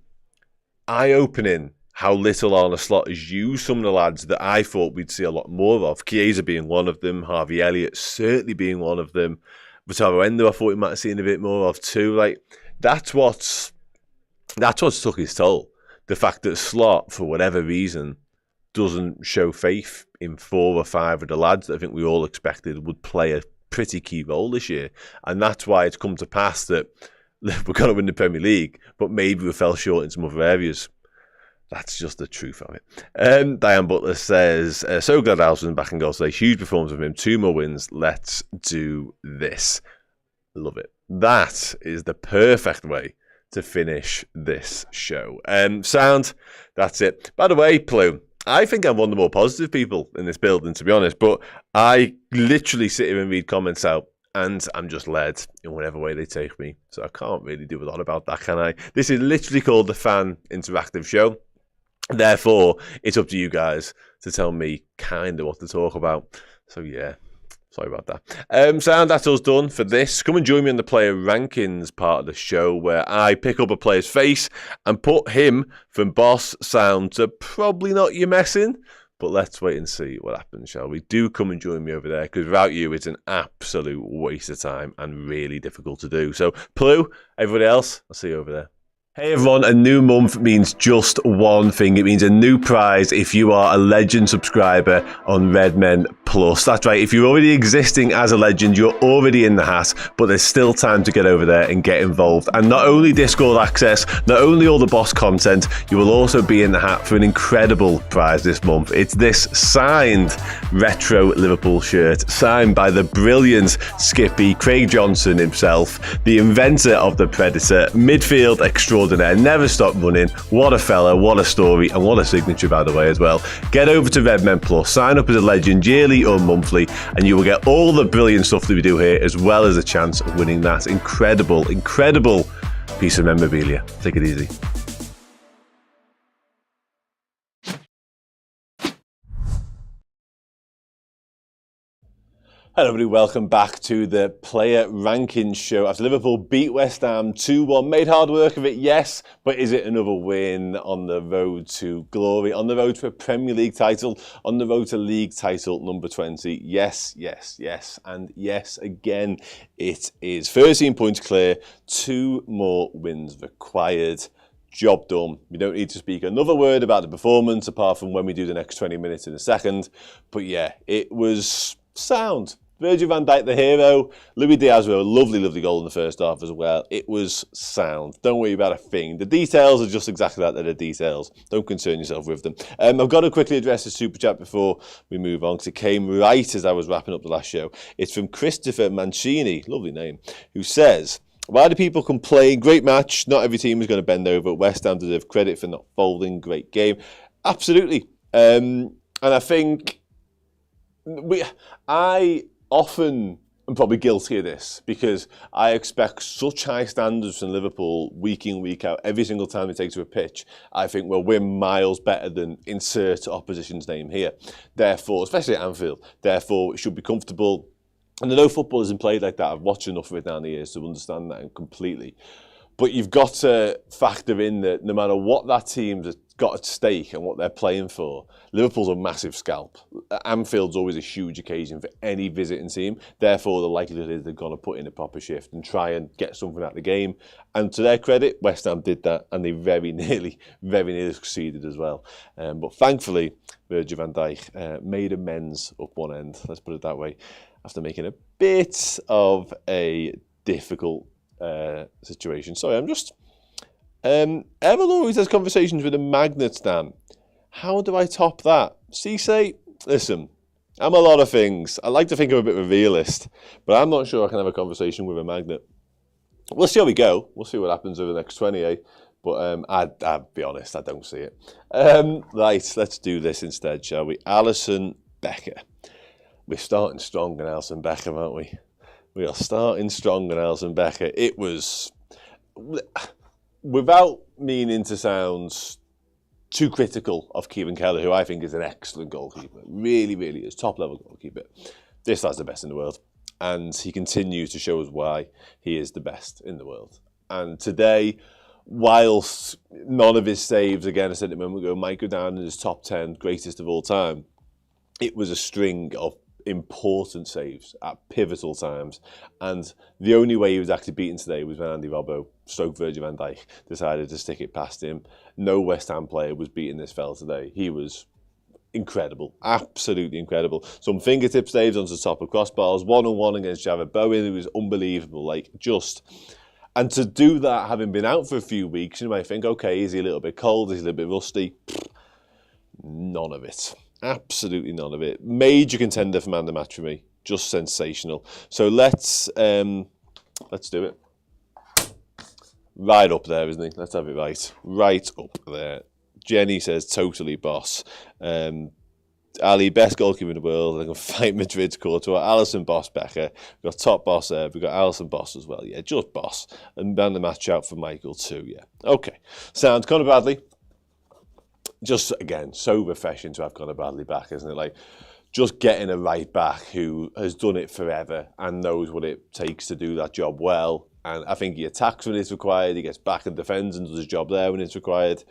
eye-opening how little Arne Slot has used some of the lads that I thought we'd see a lot more of. Chiesa being one of them, Harvey Elliott certainly being one of them. Wataru Endo I thought we might have seen a bit more of too. Like, that's what's took his toll. The fact that Slot, for whatever reason, doesn't show faith in 4 or 5 of the lads that I think we all expected would play a pretty key role this year. And that's why it's come to pass that we're going to win the Premier League, but maybe we fell short in some other areas. That's just the truth of it. Diane Butler says, so glad Alston's back in goal today. Huge performance from him. 2 more wins. Let's do this. Love it. That is the perfect way to finish this show. Sound, that's it. By the way, Plume, I think I'm one of the more positive people in this building, to be honest, but I literally sit here and read comments out, and I'm just led in whatever way they take me. So I can't really do a lot about that, can I? This is literally called the Fan Interactive Show. Therefore, it's up to you guys to tell me kind of what to talk about. So yeah, sorry about that. Sound, that's us done for this. Come and join me on the player rankings part of the show, where I pick up a player's face and put him from boss sound to probably not you messing. But let's wait and see what happens, shall we? Do come and join me over there, because without you, it's an absolute waste of time and really difficult to do. So, Plu, everybody else, I'll see you over there. Hey everyone, a new month means just one thing. It means a new prize if you are a Legend subscriber on Redmen Plus. That's right, if you're already existing as a Legend, you're already in the hat, but there's still time to get over there and get involved. And not only Discord access, not only all the boss content, you will also be in the hat for an incredible prize this month. It's this signed retro Liverpool shirt, signed by the brilliant Skippy, Craig Johnson himself, the inventor of the Predator, midfield extraordinaire, never stop running. What a fella, what a story, and what a signature, by the way, as well. Get over to Redmen Plus, sign up as a Legend yearly or monthly, and you will get all the brilliant stuff that we do here, as well as a chance of winning that incredible piece of memorabilia. Take it easy. Hello everybody, welcome back to the Player Rankings Show. After Liverpool beat West Ham 2-1, made hard work of it, yes, but is it another win on the road to glory, on the road to a Premier League title, on the road to league title number 20? Yes, and yes again it is. 13 points clear, 2 more wins required. Job done. We don't need to speak another word about the performance, apart from when we do the next 20 minutes in a second. But yeah, it was sound. Virgil van Dijk, the hero. Luis Diaz with a lovely goal in the first half as well. It was sound. Don't worry about a thing. The details are just exactly that. They're the details. Don't concern yourself with them. I've got to quickly address the super chat before we move on, because it came right as I was wrapping up the last show. It's from Christopher Mancini, lovely name, who says, why do people complain? Great match. Not every team is going to bend over. West Ham deserve credit for not folding. Great game. Absolutely. And I think I often am probably guilty of this, because I expect such high standards from Liverpool week in, week out. Every single time they take to a pitch, I think, well, we're miles better than insert opposition's name here. Therefore, especially at Anfield, therefore it should be comfortable. And I know football isn't played like that. I've watched enough of it down the years to understand that completely. But you've got to factor in that no matter what that team's got at stake and what they're playing for, Liverpool's a massive scalp. Anfield's always a huge occasion for any visiting team. Therefore, the likelihood is they're going to put in a proper shift and try and get something out of the game. And to their credit, West Ham did that, and they very nearly succeeded as well. But thankfully, Virgil van Dijk made amends up one end, let's put it that way, after making a bit of a difficult situation. Sorry, I'm just... Errol always has conversations with a magnet, Dan. How do I top that? Cisse, listen, I'm a lot of things. I like to think I'm a bit of a realist, but I'm not sure I can have a conversation with a magnet. We'll see how we go. We'll see what happens over the next 20, eh? But I'll be honest, I don't see it. Right, let's do this instead, shall we? Alisson Becker. We're starting strong in Alisson Becker, aren't we? We are starting strong in Alisson Becker. It was... Without meaning to sound too critical of Kieran Keller, who I think is an excellent goalkeeper, really, really is, top-level goalkeeper, this lad's the best in the world. And he continues to show us why he is the best in the world. And today, whilst none of his saves, again, I said it a moment ago, might go down in his top 10 greatest of all time, it was a string of important saves at pivotal times, and the only way he was actually beaten today was when Andy Robbo, stroke Virgil van Dijk, decided to stick it past him. No West Ham player was beating this fella today. He was incredible, absolutely incredible. Some fingertip saves onto the top of crossbars, one-on-one against Jared Bowen, who was unbelievable, and to do that, having been out for a few weeks, you might think, okay, is he a little bit cold, is he a little bit rusty? None of it. Absolutely none of it. Major contender for man of the match for me. Just sensational. So let's do it. Right up there, isn't he? Let's have it right. Right up there. Jenny says totally boss. Ali, best goalkeeper in the world. I'm going to fight Madrid's Courtois. Alisson boss Becker. We've got top boss there. We've got Alisson boss as well. Yeah, just boss. And man of the match out for Michael too. Yeah. Okay. Sounds Conor Bradley. Just, again, so refreshing to have Conor Bradley back, isn't it? Just getting a right back who has done it forever and knows what it takes to do that job well. And I think he attacks when it's required, he gets back and defends and does his job there when it's required.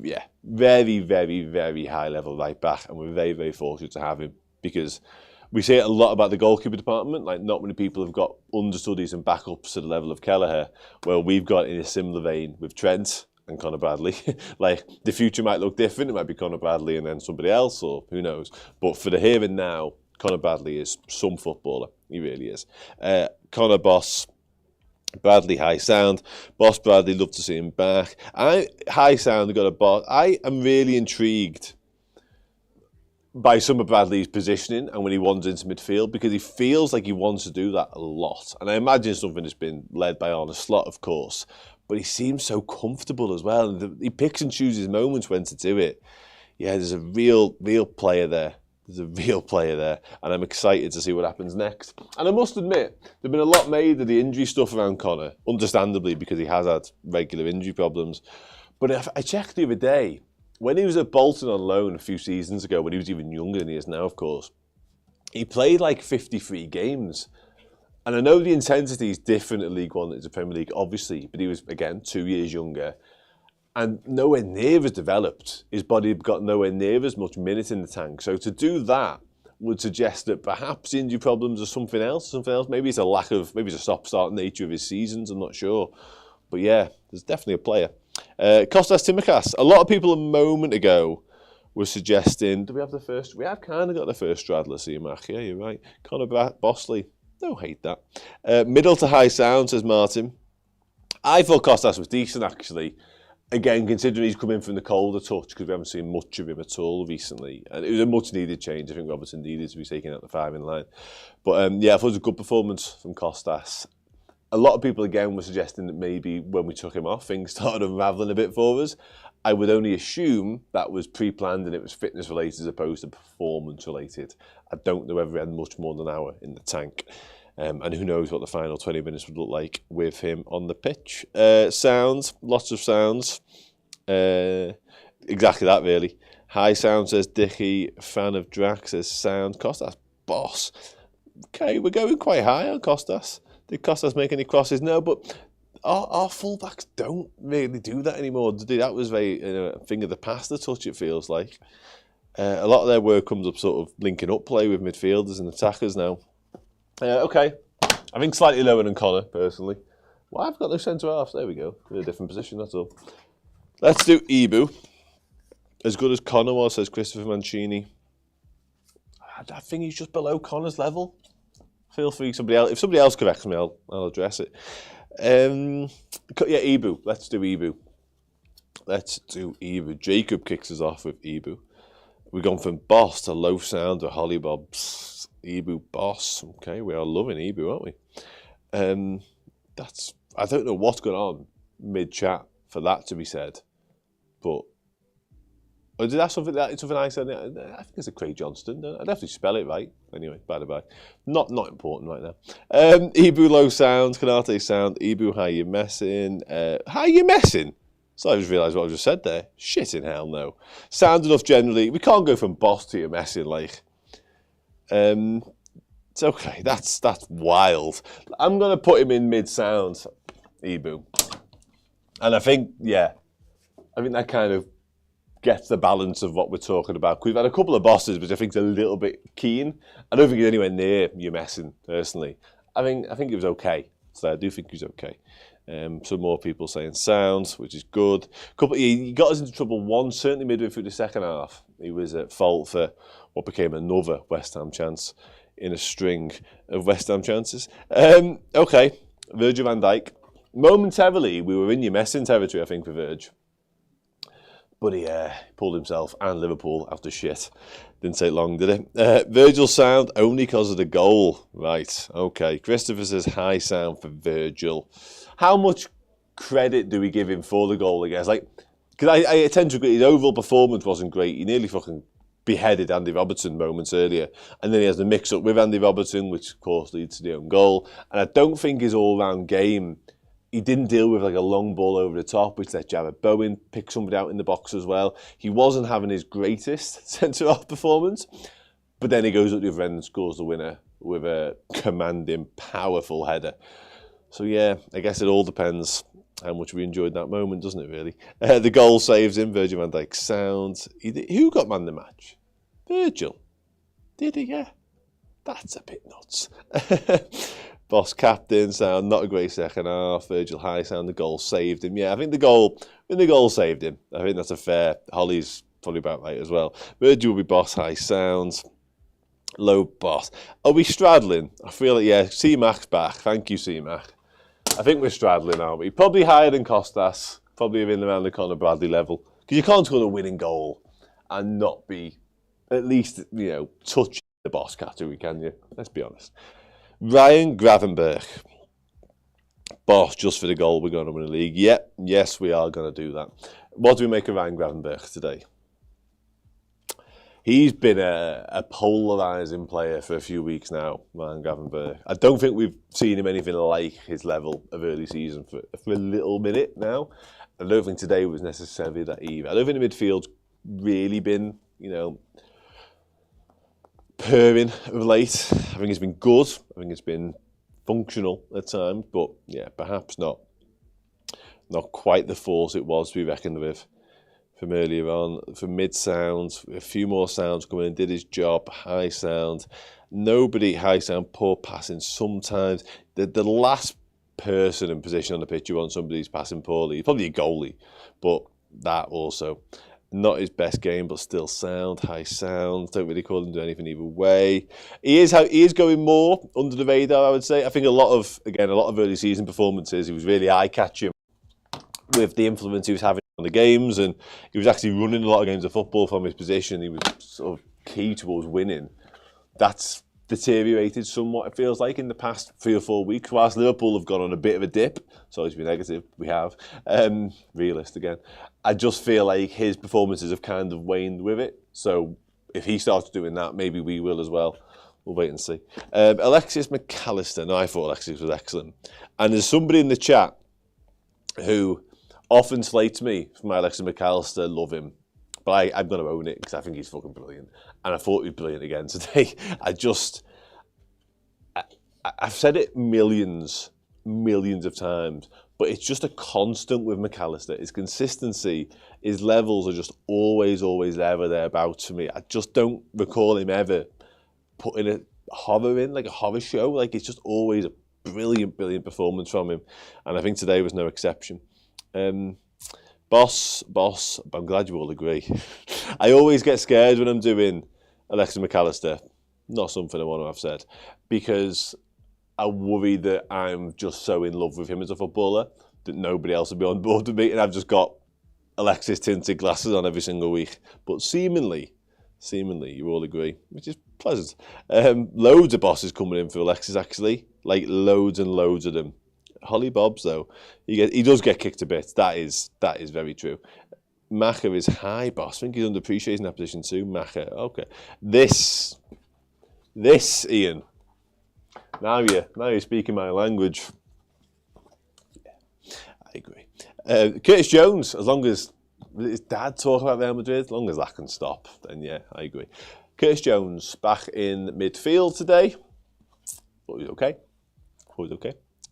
Yeah, very, very, very high level right back, and we're very, very fortunate to have him, because we say it a lot about the goalkeeper department, not many people have got understudies and backups to the level of Kelleher. Well, we've got in a similar vein with Trent and Conor Bradley. The future might look different. It might be Conor Bradley and then somebody else, or who knows. But for the here and now, Conor Bradley is some footballer. He really is. Conor boss, Bradley high sound. Boss Bradley, love to see him back. High sound, got a boss. I am really intrigued by some of Bradley's positioning and when he wanders into midfield, because he feels like he wants to do that a lot. And I imagine something that's been led by Arne Slot, of course. But he seems so comfortable as well. And he picks and chooses moments when to do it. Yeah, there's a real player there. There's a real player there. And I'm excited to see what happens next. And I must admit, there's been a lot made of the injury stuff around Conor, understandably, because he has had regular injury problems. But I checked the other day, when he was at Bolton on loan a few seasons ago, when he was even younger than he is now, of course, he played 53 games. And I know the intensity is different at League One than it's the Premier League, obviously, but he was, again, 2 years younger and nowhere near as developed. His body had got nowhere near as much minute in the tank. So to do that would suggest that perhaps injury problems are something else. Maybe it's maybe it's a stop-start nature of his seasons, I'm not sure. But yeah, there's definitely a player. Kostas Tsimikas. A lot of people a moment ago were suggesting, do we have the first? We have kind of got the first straddler, Mark. Yeah, you're right. Conor Bossley. Don't hate that. Middle to high sound, says Martin. I thought Kostas was decent, actually. Again, considering he's come in from the colder touch, because we haven't seen much of him at all recently. And it was a much-needed change. I think Robertson needed to be taking out the 5 in line. But yeah, I thought it was a good performance from Kostas. A lot of people, again, were suggesting that maybe when we took him off, things started unravelling a bit for us. I would only assume that was pre-planned and it was fitness-related as opposed to performance-related. I don't know whether he had much more than an hour in the tank. And who knows what the final 20 minutes would look like with him on the pitch. Sounds, lots of sounds. Exactly that, really. High sound, says Dicky. Fan of Drac, says sound. Costas, boss. Okay, we're going quite high on Costas. Did Costas make any crosses? No, but our fullbacks don't really do that anymore, do they? That was very a thing of the past, the touch, it feels like. A lot of their work comes up sort of linking up play with midfielders and attackers now. Okay, I think slightly lower than Connor, personally. Well, I've got no centre-halves. There we go. In a different position, that's all. Let's do Ibu. As good as Connor was, says Christopher Mancini. I think he's just below Connor's level. Feel free, if somebody else corrects me, I'll address it. Yeah, Ibu. Let's do Ibu. Jacob kicks us off with Ibu. We've gone from boss to low sound to Holly Bobs. Ibu boss. Okay, we are loving Ibu, aren't we? I don't know what's going on mid-chat for that to be said, but did that something I said? I think it's a Craig Johnston. I definitely spell it right. Anyway, by the by, not important right now. Ibu low sound, Canate sound. Ibu, how you messing? How you messing? So I just realised what I just said there. Shit in hell, no. Sound enough generally. We can't go from boss to you messing like. It's okay. That's wild. I'm gonna put him in mid sound, Ibu, and I think that kind of gets the balance of what we're talking about. We've had a couple of bosses, which I think is a little bit keen. I don't think he's anywhere near you messing personally. I think it was okay. So I do think he's okay. Some more people saying sounds, which is good. He got us into trouble once, certainly midway through the second half. He was at fault for what became another West Ham chance in a string of West Ham chances. Okay, Virgil van Dijk. Momentarily, we were in your messing territory, I think, for Virg. But he pulled himself and Liverpool out of shit. Didn't take long, did it? Virgil sound only because of the goal. Right, okay. Christopher says high sound for Virgil. How much credit do we give him for the goal, I guess? Because I tend to agree, his overall performance wasn't great. He nearly fucking beheaded Andy Robertson moments earlier. And then he has the mix-up with Andy Robertson, which, of course, leads to the own goal. And I don't think his all-round game, he didn't deal with a long ball over the top, which let Jared Bowen pick somebody out in the box as well. He wasn't having his greatest centre-half performance. But then he goes up the other end and scores the winner with a commanding, powerful header. So, yeah, I guess it all depends how much we enjoyed that moment, doesn't it, really? The goal saves him. Virgil van Dijk sounds. Who got man the match? Virgil. Did he? Yeah. That's a bit nuts. Boss captain sound. Not a great second half. Virgil high sound. The goal saved him. Yeah, I think the goal saved him. I think that's a fair. Holly's probably about right as well. Virgil will be boss high sounds. Low boss. Are we straddling? I feel like, yeah, C-Mac's back. Thank you, C-Mac. I think we're straddling, aren't we? Probably higher than Costas. Probably in around the Conor Bradley level. Because you can't score a winning goal and not be, at least, touching the boss category, can you? Let's be honest. Ryan Gravenberch. Boss, just for the goal, we're going to win the league. Yep, yes, we are going to do that. What do we make of Ryan Gravenberch today? He's been a polarising player for a few weeks now, Ryan Gravenberch. I don't think we've seen him anything like his level of early season for a little minute now. I don't think today was necessarily that either. I don't think the midfield's really been, purring of late. I think it's been good. I think it's been functional at times, but yeah, perhaps not quite the force it was to be reckoned with. From earlier on, from mid-sound, a few more sounds coming in, did his job, high sound. Nobody high sound, poor passing sometimes. The last person in position on the pitch you want somebody who's passing poorly, probably a goalie, but that also. Not his best game, but still sound, high sound. Don't really call him to anything either way. He is going more under the radar, I would say. I think a lot of early season performances, he was really eye-catching with the influence he was having on the games, and he was actually running a lot of games of football from his position. He was sort of key towards winning. That's deteriorated somewhat, it feels like, in the past 3 or 4 weeks. Whilst Liverpool have gone on a bit of a dip, sorry to be negative, we have. Realist again. I just feel like his performances have kind of waned with it. So if he starts doing that, maybe we will as well. We'll wait and see. Alexis McAllister. No, I thought Alexis was excellent. And there's somebody in the chat who often slates me for my Alexis McAllister. Love him. But I'm going to own it because I think he's fucking brilliant. And I thought he was brilliant again today. I've said it millions of times, but it's just a constant with McAllister. His consistency, his levels are just always there, thereabouts for me. I just don't recall him ever putting a horror in, like a horror show. Like, it's just always a brilliant performance from him. And I think today was no exception. Boss, I'm glad you all agree. I always get scared when I'm doing Alexis McAllister. Not something I want to have said. Because I worry that I'm just so in love with him as a footballer that nobody else will be on board with me, and I've just got Alexis tinted glasses on every single week. But seemingly, you all agree, which is pleasant. Loads of bosses coming in for Alexis, actually, like loads and loads of them. Holly Bobs, though, he does get kicked a bit. That is very true. Macher is high, boss. I think he's underappreciated in that position too. Macher, okay. This, Ian. Now you're speaking my language. Yeah, I agree. Curtis Jones, as long as his dad talk about Real Madrid, as long as that can stop, then yeah, I agree. Curtis Jones back in midfield today. Thought he was okay.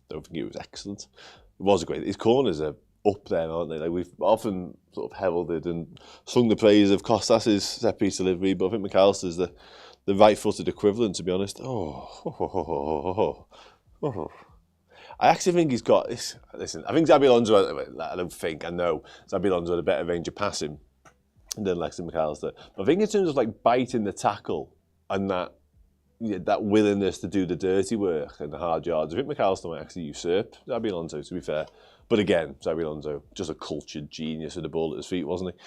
Don't think he was excellent. It was great. His corners are up there, aren't they? Like, we've often sort of heralded and sung the praise of Costas' set piece delivery, but I think McAllister's the right-footed equivalent, to be honest. I actually think he's got this. Listen, I think Xabi Alonso, I know Xabi Alonso had a better range of passing than Alexis McAllister. But I think in terms of like biting the tackle and that willingness to do the dirty work and the hard yards, I think McAllister might actually usurp Xabi Alonso, to be fair. But again, Xabi Alonso, just a cultured genius with the ball at his feet, wasn't he?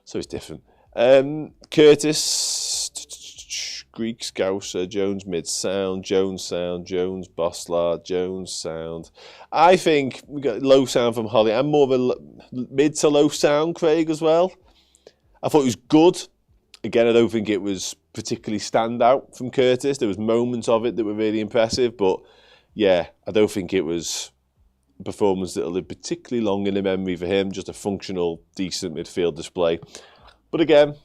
So it's different. Curtis, Greek Scouser, Jones mid-sound, Jones sound, Jones Boslard, Jones sound. I think we got low sound from Holly. I'm more of a mid to low sound, Craig, as well. I thought it was good. Again, I don't think it was particularly standout from Curtis. There was moments of it that were really impressive, but yeah, I don't think it was a performance that'll live particularly long in the memory for him. Just a functional, decent midfield display. But again,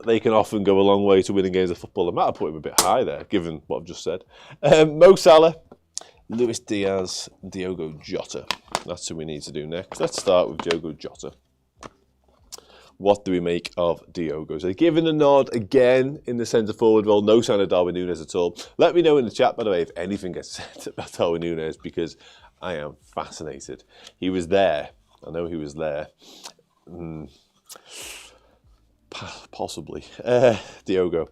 they can often go a long way to winning games of football. I might have put him a bit high there, given what I've just said. Mo Salah, Luis Diaz, Diogo Jota. That's who we need to do next. Let's start with Diogo Jota. What do we make of Diogo? So given a nod again in the centre-forward role. No sign of Darwin Nunez at all. Let me know in the chat, by the way, if anything gets said about Darwin Nunez, because I am fascinated. He was there. I know he was there. Possibly. Diogo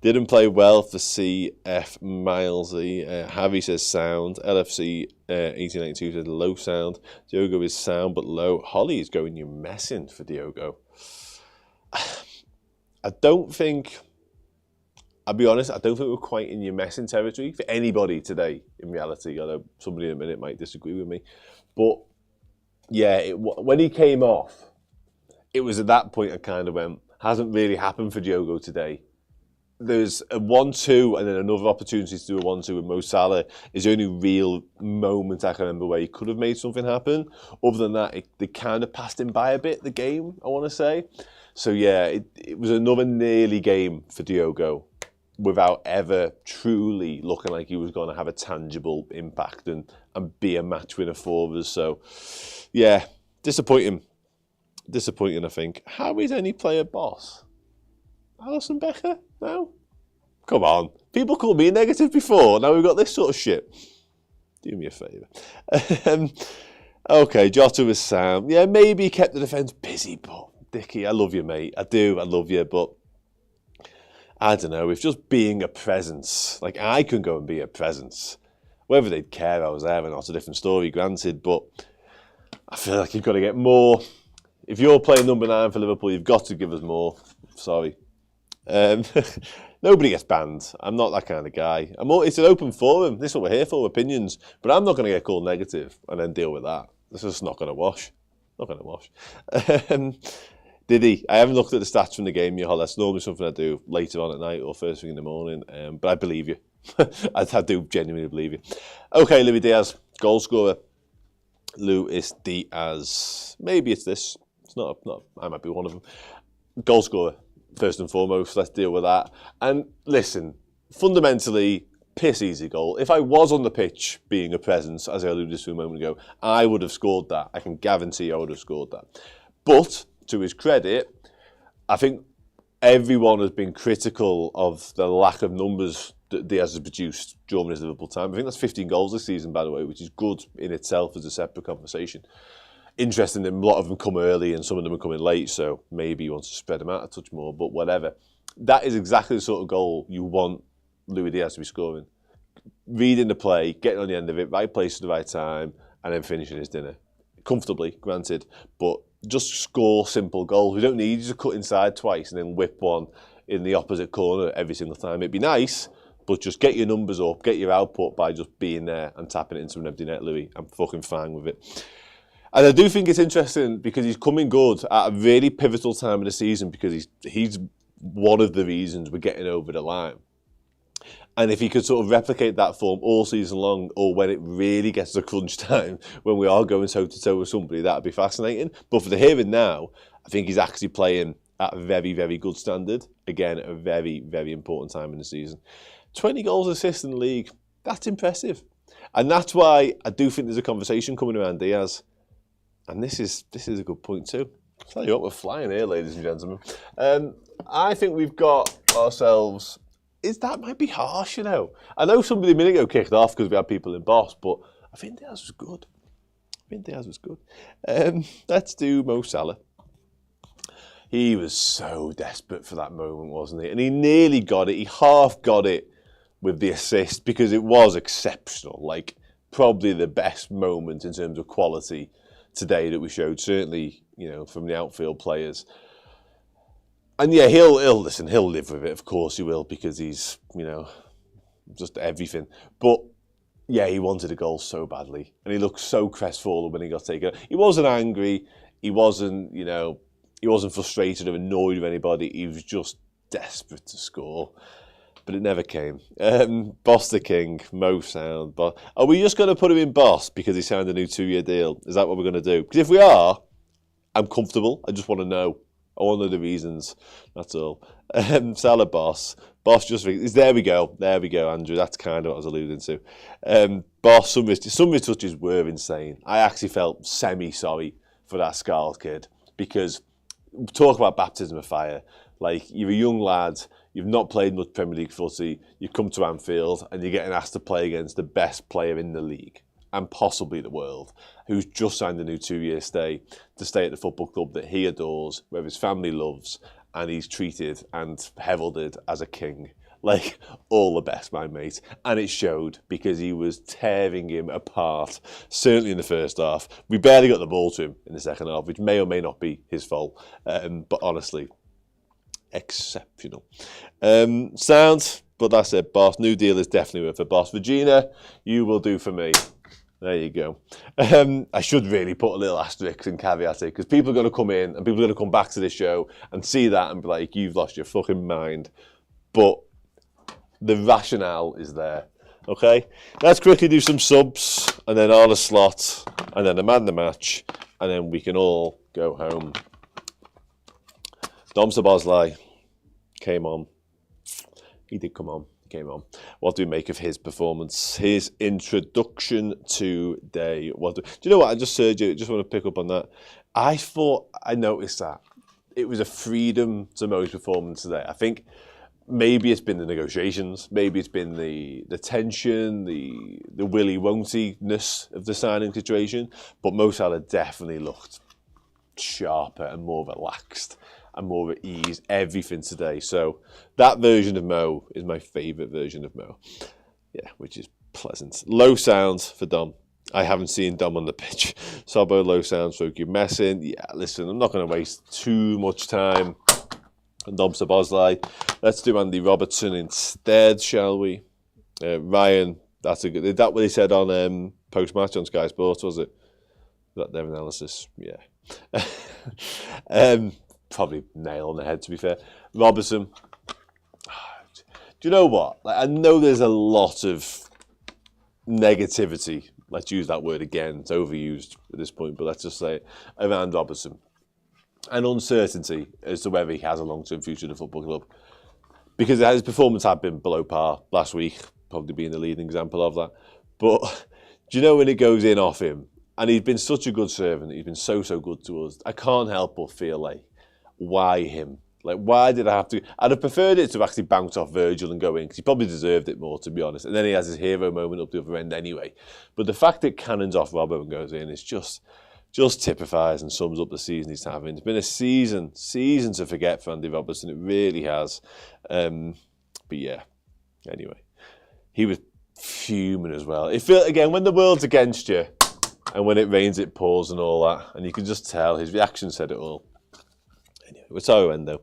didn't play well for CF Milesy. Harry says sound. LFC 1892 says low sound. Diogo is sound but low. Holly is going you messing for Diogo. I'll be honest, I don't think we're quite in your messing territory for anybody today, in reality, although somebody in a minute might disagree with me. But yeah, when he came off, it was at that point I kind of went, hasn't really happened for Diogo today. There's a 1-2 and then another opportunity to do a 1-2 with Mo Salah is the only real moment I can remember where he could have made something happen. Other than that, they kind of passed him by a bit, the game, I want to say. So yeah, it was another nearly game for Diogo without ever truly looking like he was going to have a tangible impact and be a match winner for us. So yeah, disappointing, I think. How is any player boss? Alisson Becker? No? Come on. People called me negative before. Now we've got this sort of shit. Do me a favour. Okay, Jota was sound. Yeah, maybe he kept the defence busy, but Dickie, I love you, mate. I do. I love you, but I don't know. If just being a presence, like I can go and be a presence. Whether they'd care I was there or not, a different story, granted, but I feel like you've got to get more. If you're playing number 9 for Liverpool, you've got to give us more. Sorry. Nobody gets banned. I'm not that kind of guy. It's an open forum. This is what we're here for, opinions. But I'm not going to get called negative and then deal with that. This is not going to wash. Not going to wash. Did he? I haven't looked at the stats from the game yet. That's normally something I do later on at night or first thing in the morning. But I believe you. I do genuinely believe you. Okay, Luis Diaz, goal scorer. Luis Diaz. Maybe it's this. It's not. I might be one of them. Goal scorer, first and foremost. Let's deal with that. And listen, fundamentally, piss easy goal. If I was on the pitch being a presence, as I alluded to a moment ago, I would have scored that. I can guarantee I would have scored that. But to his credit, I think everyone has been critical of the lack of numbers that Diaz has produced during his Liverpool time. I think that's 15 goals this season, by the way, which is good in itself as a separate conversation. Interesting that a lot of them come early and some of them are coming late, so maybe he wants to spread them out a touch more, but whatever. That is exactly the sort of goal you want Luis Diaz to be scoring. Reading the play, getting on the end of it, right place at the right time, and then finishing his dinner. Comfortably, granted, but just score simple goals. We don't need you to cut inside twice and then whip one in the opposite corner every single time. It'd be nice, but just get your numbers up, get your output by just being there and tapping it into an empty net, Louis. I'm fucking fine with it. And I do think it's interesting because he's coming good at a really pivotal time of the season because he's one of the reasons we're getting over the line. And if he could sort of replicate that form all season long, or when it really gets to crunch time, when we are going toe-to-toe with somebody, that would be fascinating. But for the here and now, I think he's actually playing at a very, very good standard. Again, at a very, very important time in the season. 20 goals assists in the league, that's impressive. And that's why I do think there's a conversation coming around Diaz. And this is a good point too. I'll tell you what, we're flying here, ladies and gentlemen. I think we've got ourselves... That might be harsh, you know. I know somebody a minute ago kicked off because we had people in boss, but I think Diaz was good. Let's do Mo Salah. He was so desperate for that moment, wasn't he? And he nearly got it. He half got it with the assist because it was exceptional. Like, probably the best moment in terms of quality today that we showed, certainly, you know, from the outfield players. And yeah, he'll live with it, of course he will, because he's, you know, just everything. But yeah, he wanted a goal so badly. And he looked so crestfallen when he got taken. He wasn't angry, he wasn't frustrated or annoyed with anybody, he was just desperate to score. But it never came. Boss the King, Mo Sound. Boss. Are we just going to put him in Boss because he signed a new 2-year deal? Is that what we're going to do? Because if we are, I'm comfortable. I just want to know. I want to know the reasons. That's all. Salah Boss. Boss just... There we go, Andrew. That's kind of what I was alluding to. Boss, some of his touches were insane. I actually felt semi-sorry for that Scarlet kid because talk about baptism of fire. Like, you're a young lad, you've not played much Premier League footy, you come to Anfield and you're getting asked to play against the best player in the league and possibly the world, who's just signed a new 2-year stay to stay at the football club that he adores, where his family loves, and he's treated and heralded as a king. Like, all the best, my mate. And it showed because he was tearing him apart, certainly in the first half. We barely got the ball to him in the second half, which may or may not be his fault. But honestly, exceptional. Sound, but that's it, Boss. New deal is definitely worth it, Boss. Regina, you will do for me. There you go. I should really put a little asterisk and caveat it because people are going to come in and people are going to come back to this show and see that and be like, you've lost your fucking mind. But the rationale is there. Okay? Let's quickly do some subs and then Arne Slot and then a man the match and then we can all go home. Dom Szoboszlai came on. He did come on. Came on. What do we make of his performance? His introduction today. Do you know what? I just heard you. Just want to pick up on that. I noticed that it was a freedom to Mo's performance today. I think maybe it's been the negotiations, maybe it's been the tension, the willy-won'ty-ness of the signing situation. But Mo Salah definitely looked sharper and more relaxed and more at ease, everything today. So that version of Mo is my favourite version of Mo. Yeah, which is pleasant. Low sounds for Dom. I haven't seen Dom on the pitch. Sobbo, low sounds, so you're messing. Yeah, listen, I'm not going to waste too much time on Dom Szoboszlai. Let's do Andy Robertson instead, shall we? Ryan, that's a good... Is that what he said on post-match on Sky Sports, was it? Is that their analysis? Yeah. probably nail on the head, to be fair. Robertson. Do you know what? Like, I know there's a lot of negativity. Let's use that word again. It's overused at this point, but let's just say it, around Robertson. And uncertainty as to whether he has a long-term future in the football club. Because his performance had been below par last week, probably being the leading example of that. But do you know when it goes in off him? And he's been such a good servant. He's been so good to us. I can't help but feel like, why him? Like, why did I have to? I'd have preferred it to actually bounce off Virgil and go in, because he probably deserved it more, to be honest. And then he has his hero moment up the other end anyway. But the fact that cannons off Robbo and goes in is just typifies and sums up the season he's having. It's been a season to forget for Andy Robertson. It really has. But yeah, anyway. He was fuming as well. It felt, again, when the world's against you, and when it rains, it pours and all that, and you can just tell his reaction said it all. Anyway, Wataru Endo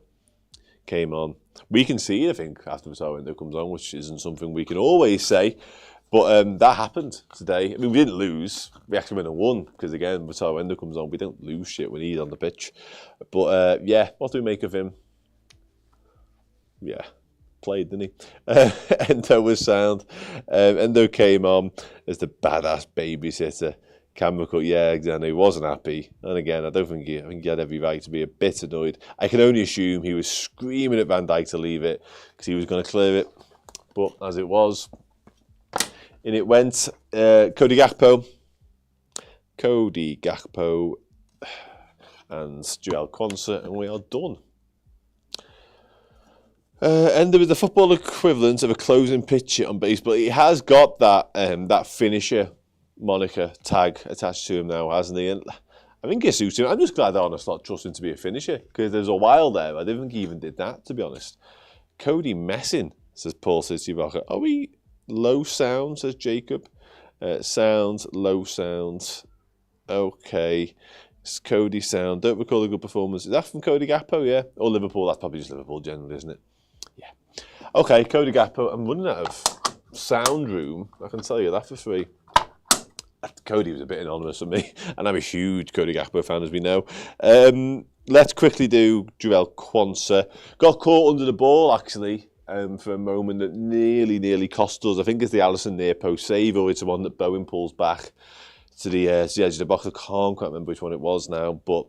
came on. We can see, I think, after Wataru Endo comes on, which isn't something we can always say, but that happened today. I mean, we didn't lose. We actually went and won, because again, Wataru Endo comes on. We don't lose shit when he's on the pitch. But yeah, what do we make of him? Yeah, played, didn't he? Endo was sound. Endo came on as the badass babysitter. Camera cut, yeah, exactly. He wasn't happy. And again, I think he had every right to be a bit annoyed. I can only assume he was screaming at Van Dijk to leave it, because he was going to clear it. But as it was, in it went. Cody Gakpo, and Joel Quansah, and we are done. And there was the football equivalent of a closing picture on baseball. He has got that finisher moniker tag attached to him now, hasn't he? And I think it suits him. I'm just glad Arne Slot trusts him to be a finisher, because there's a while there I didn't think he even did that, to be honest. Cody messing, says Paul City Rocker. Are we low sound, says Jacob. Sound, low sound. Okay. It's Cody sound. Don't recall a good performance. Is that from Cody Gakpo, yeah? Or Liverpool? That's probably just Liverpool generally, isn't it? Yeah. Okay, Cody Gakpo. I'm running out of sound room. I can tell you that for free. Cody was a bit anonymous for me, and I'm a huge Cody Gakpo fan, as we know. Let's quickly do Joel Quansah. Got caught under the ball, actually, for a moment that nearly cost us. I think it's the Alisson near post save, or it's the one that Bowen pulls back to the edge of the box. I can't remember which one it was now, but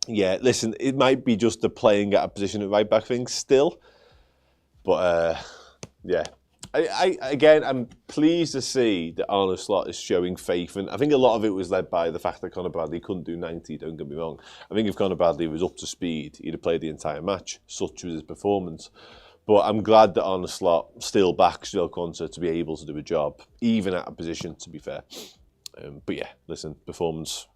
yeah, listen, it might be just the playing at a position at right back thing still, but yeah. I'm pleased to see that Arne Slot is showing faith, and I think a lot of it was led by the fact that Conor Bradley couldn't do 90, don't get me wrong. I think if Conor Bradley was up to speed, he'd have played the entire match, such was his performance. But I'm glad that Arne Slot still backs Joel Quansah to be able to do a job, even at a position, to be fair. But yeah, listen, performance,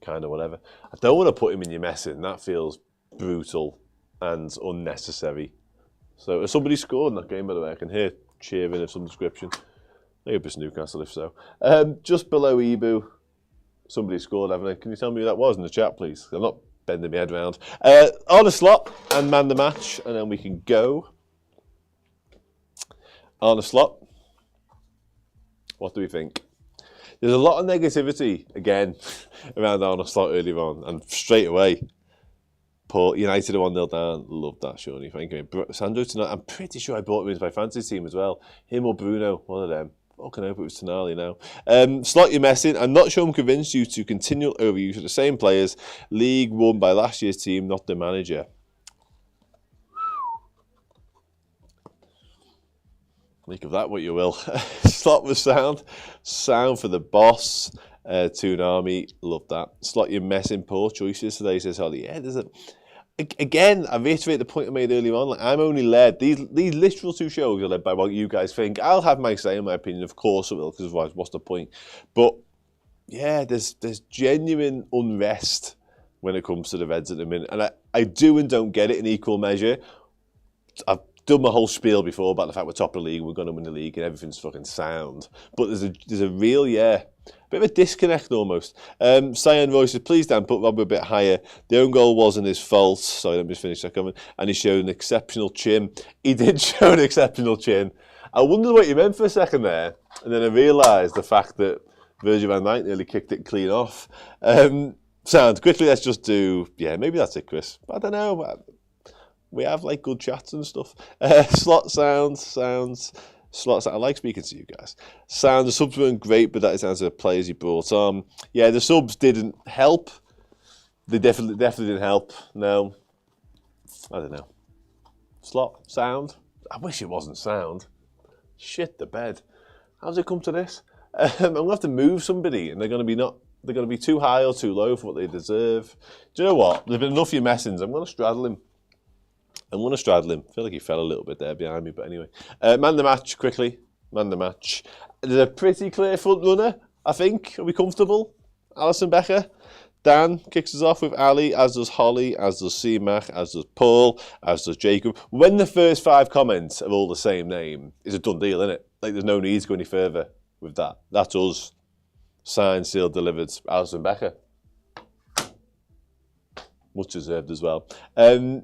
kind of whatever. I don't want to put him in your messing. That feels brutal and unnecessary. So, has somebody scored in that game, by the way? I can hear cheering of some description. I hope it's Newcastle, if so. Just below Ibu, somebody scored, haven't they? Can you tell me who that was in the chat, please? I'm not bending my head around. Arne Slot and man the match, and then we can go. Arne Slot, what do we think? There's a lot of negativity, again, around Arne Slot earlier on, and straight away, Port United are 1-0 down. Love that, Shawnee. Thank you. Sandro Tonali, I'm pretty sure I brought him into my fantasy team as well. Him or Bruno, one of them. Fucking hope it was Tonali now. Slot, you're messing. I'm not sure I'm convinced due to continual overuse of the same players. League won by last year's team, not the manager. Make of that what you will. Slot was sound. Sound for the boss. Toonami, love that. Slot, you're messing. Poor choices today, says Holly. Yeah, there's a... Again, I reiterate the point I made earlier on. Like, I'm only led. These literal two shows are led by what you guys think. I'll have my say, in my opinion. Of course I will, because otherwise, what's the point? But yeah, there's genuine unrest when it comes to the Reds at the minute, and I do and don't get it in equal measure. I've done my whole spiel before about the fact we're top of the league, we're going to win the league, and everything's fucking sound. But there's a real bit of a disconnect almost. Cyan Roy says, please Dan, put Rob a bit higher. The own goal wasn't his fault. Sorry, let me just finish that comment. And he showed an exceptional chin. He did show an exceptional chin. I wondered what you meant for a second there. And then I realised the fact that Virgil van Dijk nearly kicked it clean off. Sound. Quickly, let's just do... Yeah, maybe that's it, Chris. I don't know. We have, like, good chats and stuff. Slot sounds. Slots. I like speaking to you guys. Sound. The subs weren't great, but that is down to the players you brought on. Yeah, the subs didn't help. They definitely didn't help. No. I don't know. Slot. Sound. I wish it wasn't sound. Shit the bed. How's it come to this? I'm gonna have to move somebody, and they're gonna be too high or too low for what they deserve. Do you know what? There's been enough of your messings. I'm gonna straddle him. I feel like he fell a little bit there behind me, but anyway. Man the match, quickly. Man the match. There's a pretty clear front runner, I think. Are we comfortable? Alisson Becker. Dan kicks us off with Ali, as does Holly, as does C-Mac, as does Paul, as does Jacob. When the first 5 comments are all the same name, it's a done deal, isn't it? Like, there's no need to go any further with that. That's us. Signed, sealed, delivered. Alisson Becker. Much deserved as well.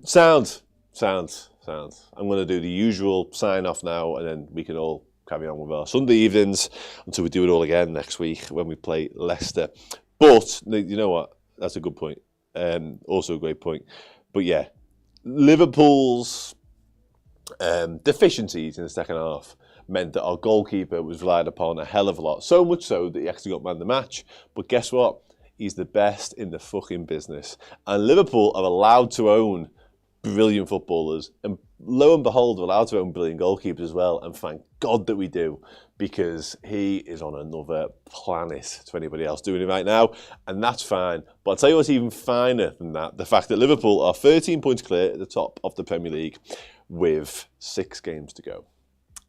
Sound. I'm going to do the usual sign-off now, and then we can all carry on with our Sunday evenings until we do it all again next week when we play Leicester. But, you know what? That's a good point. Also a great point. But yeah, Liverpool's deficiencies in the second half meant that our goalkeeper was relied upon a hell of a lot. So much so that he actually got man of the match. But guess what? He's the best in the fucking business. And Liverpool are allowed to own brilliant footballers, and lo and behold, we're allowed to own brilliant goalkeepers as well, and thank God that we do, because he is on another planet to anybody else doing it right now, and that's fine. But I'll tell you what's even finer than that, the fact that Liverpool are 13 points clear at the top of the Premier League with 6 games to go.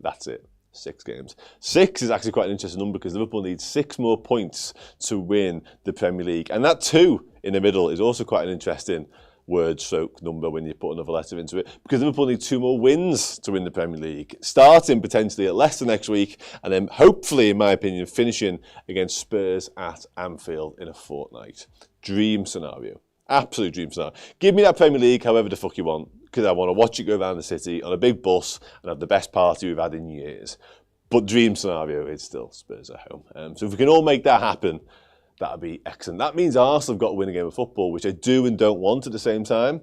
That's it. 6 games. 6 is actually quite an interesting number because Liverpool needs 6 more points to win the Premier League, and that 2 in the middle is also quite an interesting word stroke number when you put another letter into it, because Liverpool need 2 more wins to win the Premier League, starting potentially at Leicester next week, and then hopefully, in my opinion, finishing against Spurs at Anfield in a fortnight. Dream scenario. Absolute dream scenario. Give me that Premier League however the fuck you want, because I want to watch it go around the city on a big bus and have the best party we've had in years. But dream scenario is still Spurs at home. So if we can all make that happen, that would be excellent. That means Arsenal have got to win a game of football, which I do and don't want at the same time.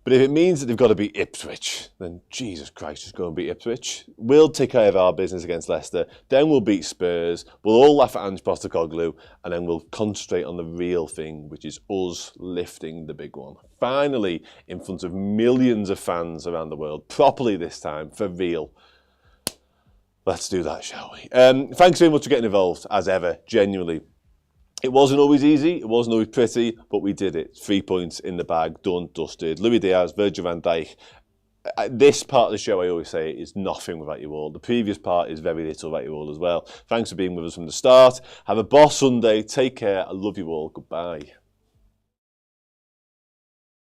But if it means that they've got to beat Ipswich, then Jesus Christ, just go and beat Ipswich. We'll take care of our business against Leicester. Then we'll beat Spurs. We'll all laugh at Ange Postecoglou. And then we'll concentrate on the real thing, which is us lifting the big one. Finally, in front of millions of fans around the world. Properly this time, for real. Let's do that, shall we? Thanks very much for getting involved, as ever, genuinely. It wasn't always easy, it wasn't always pretty, but we did it. 3 points in the bag, done, dusted. Louis Diaz, Virgil van Dijk. This part of the show, I always say, is nothing without you all. The previous part is very little without you all as well. Thanks for being with us from the start. Have a boss Sunday. Take care. I love you all. Goodbye.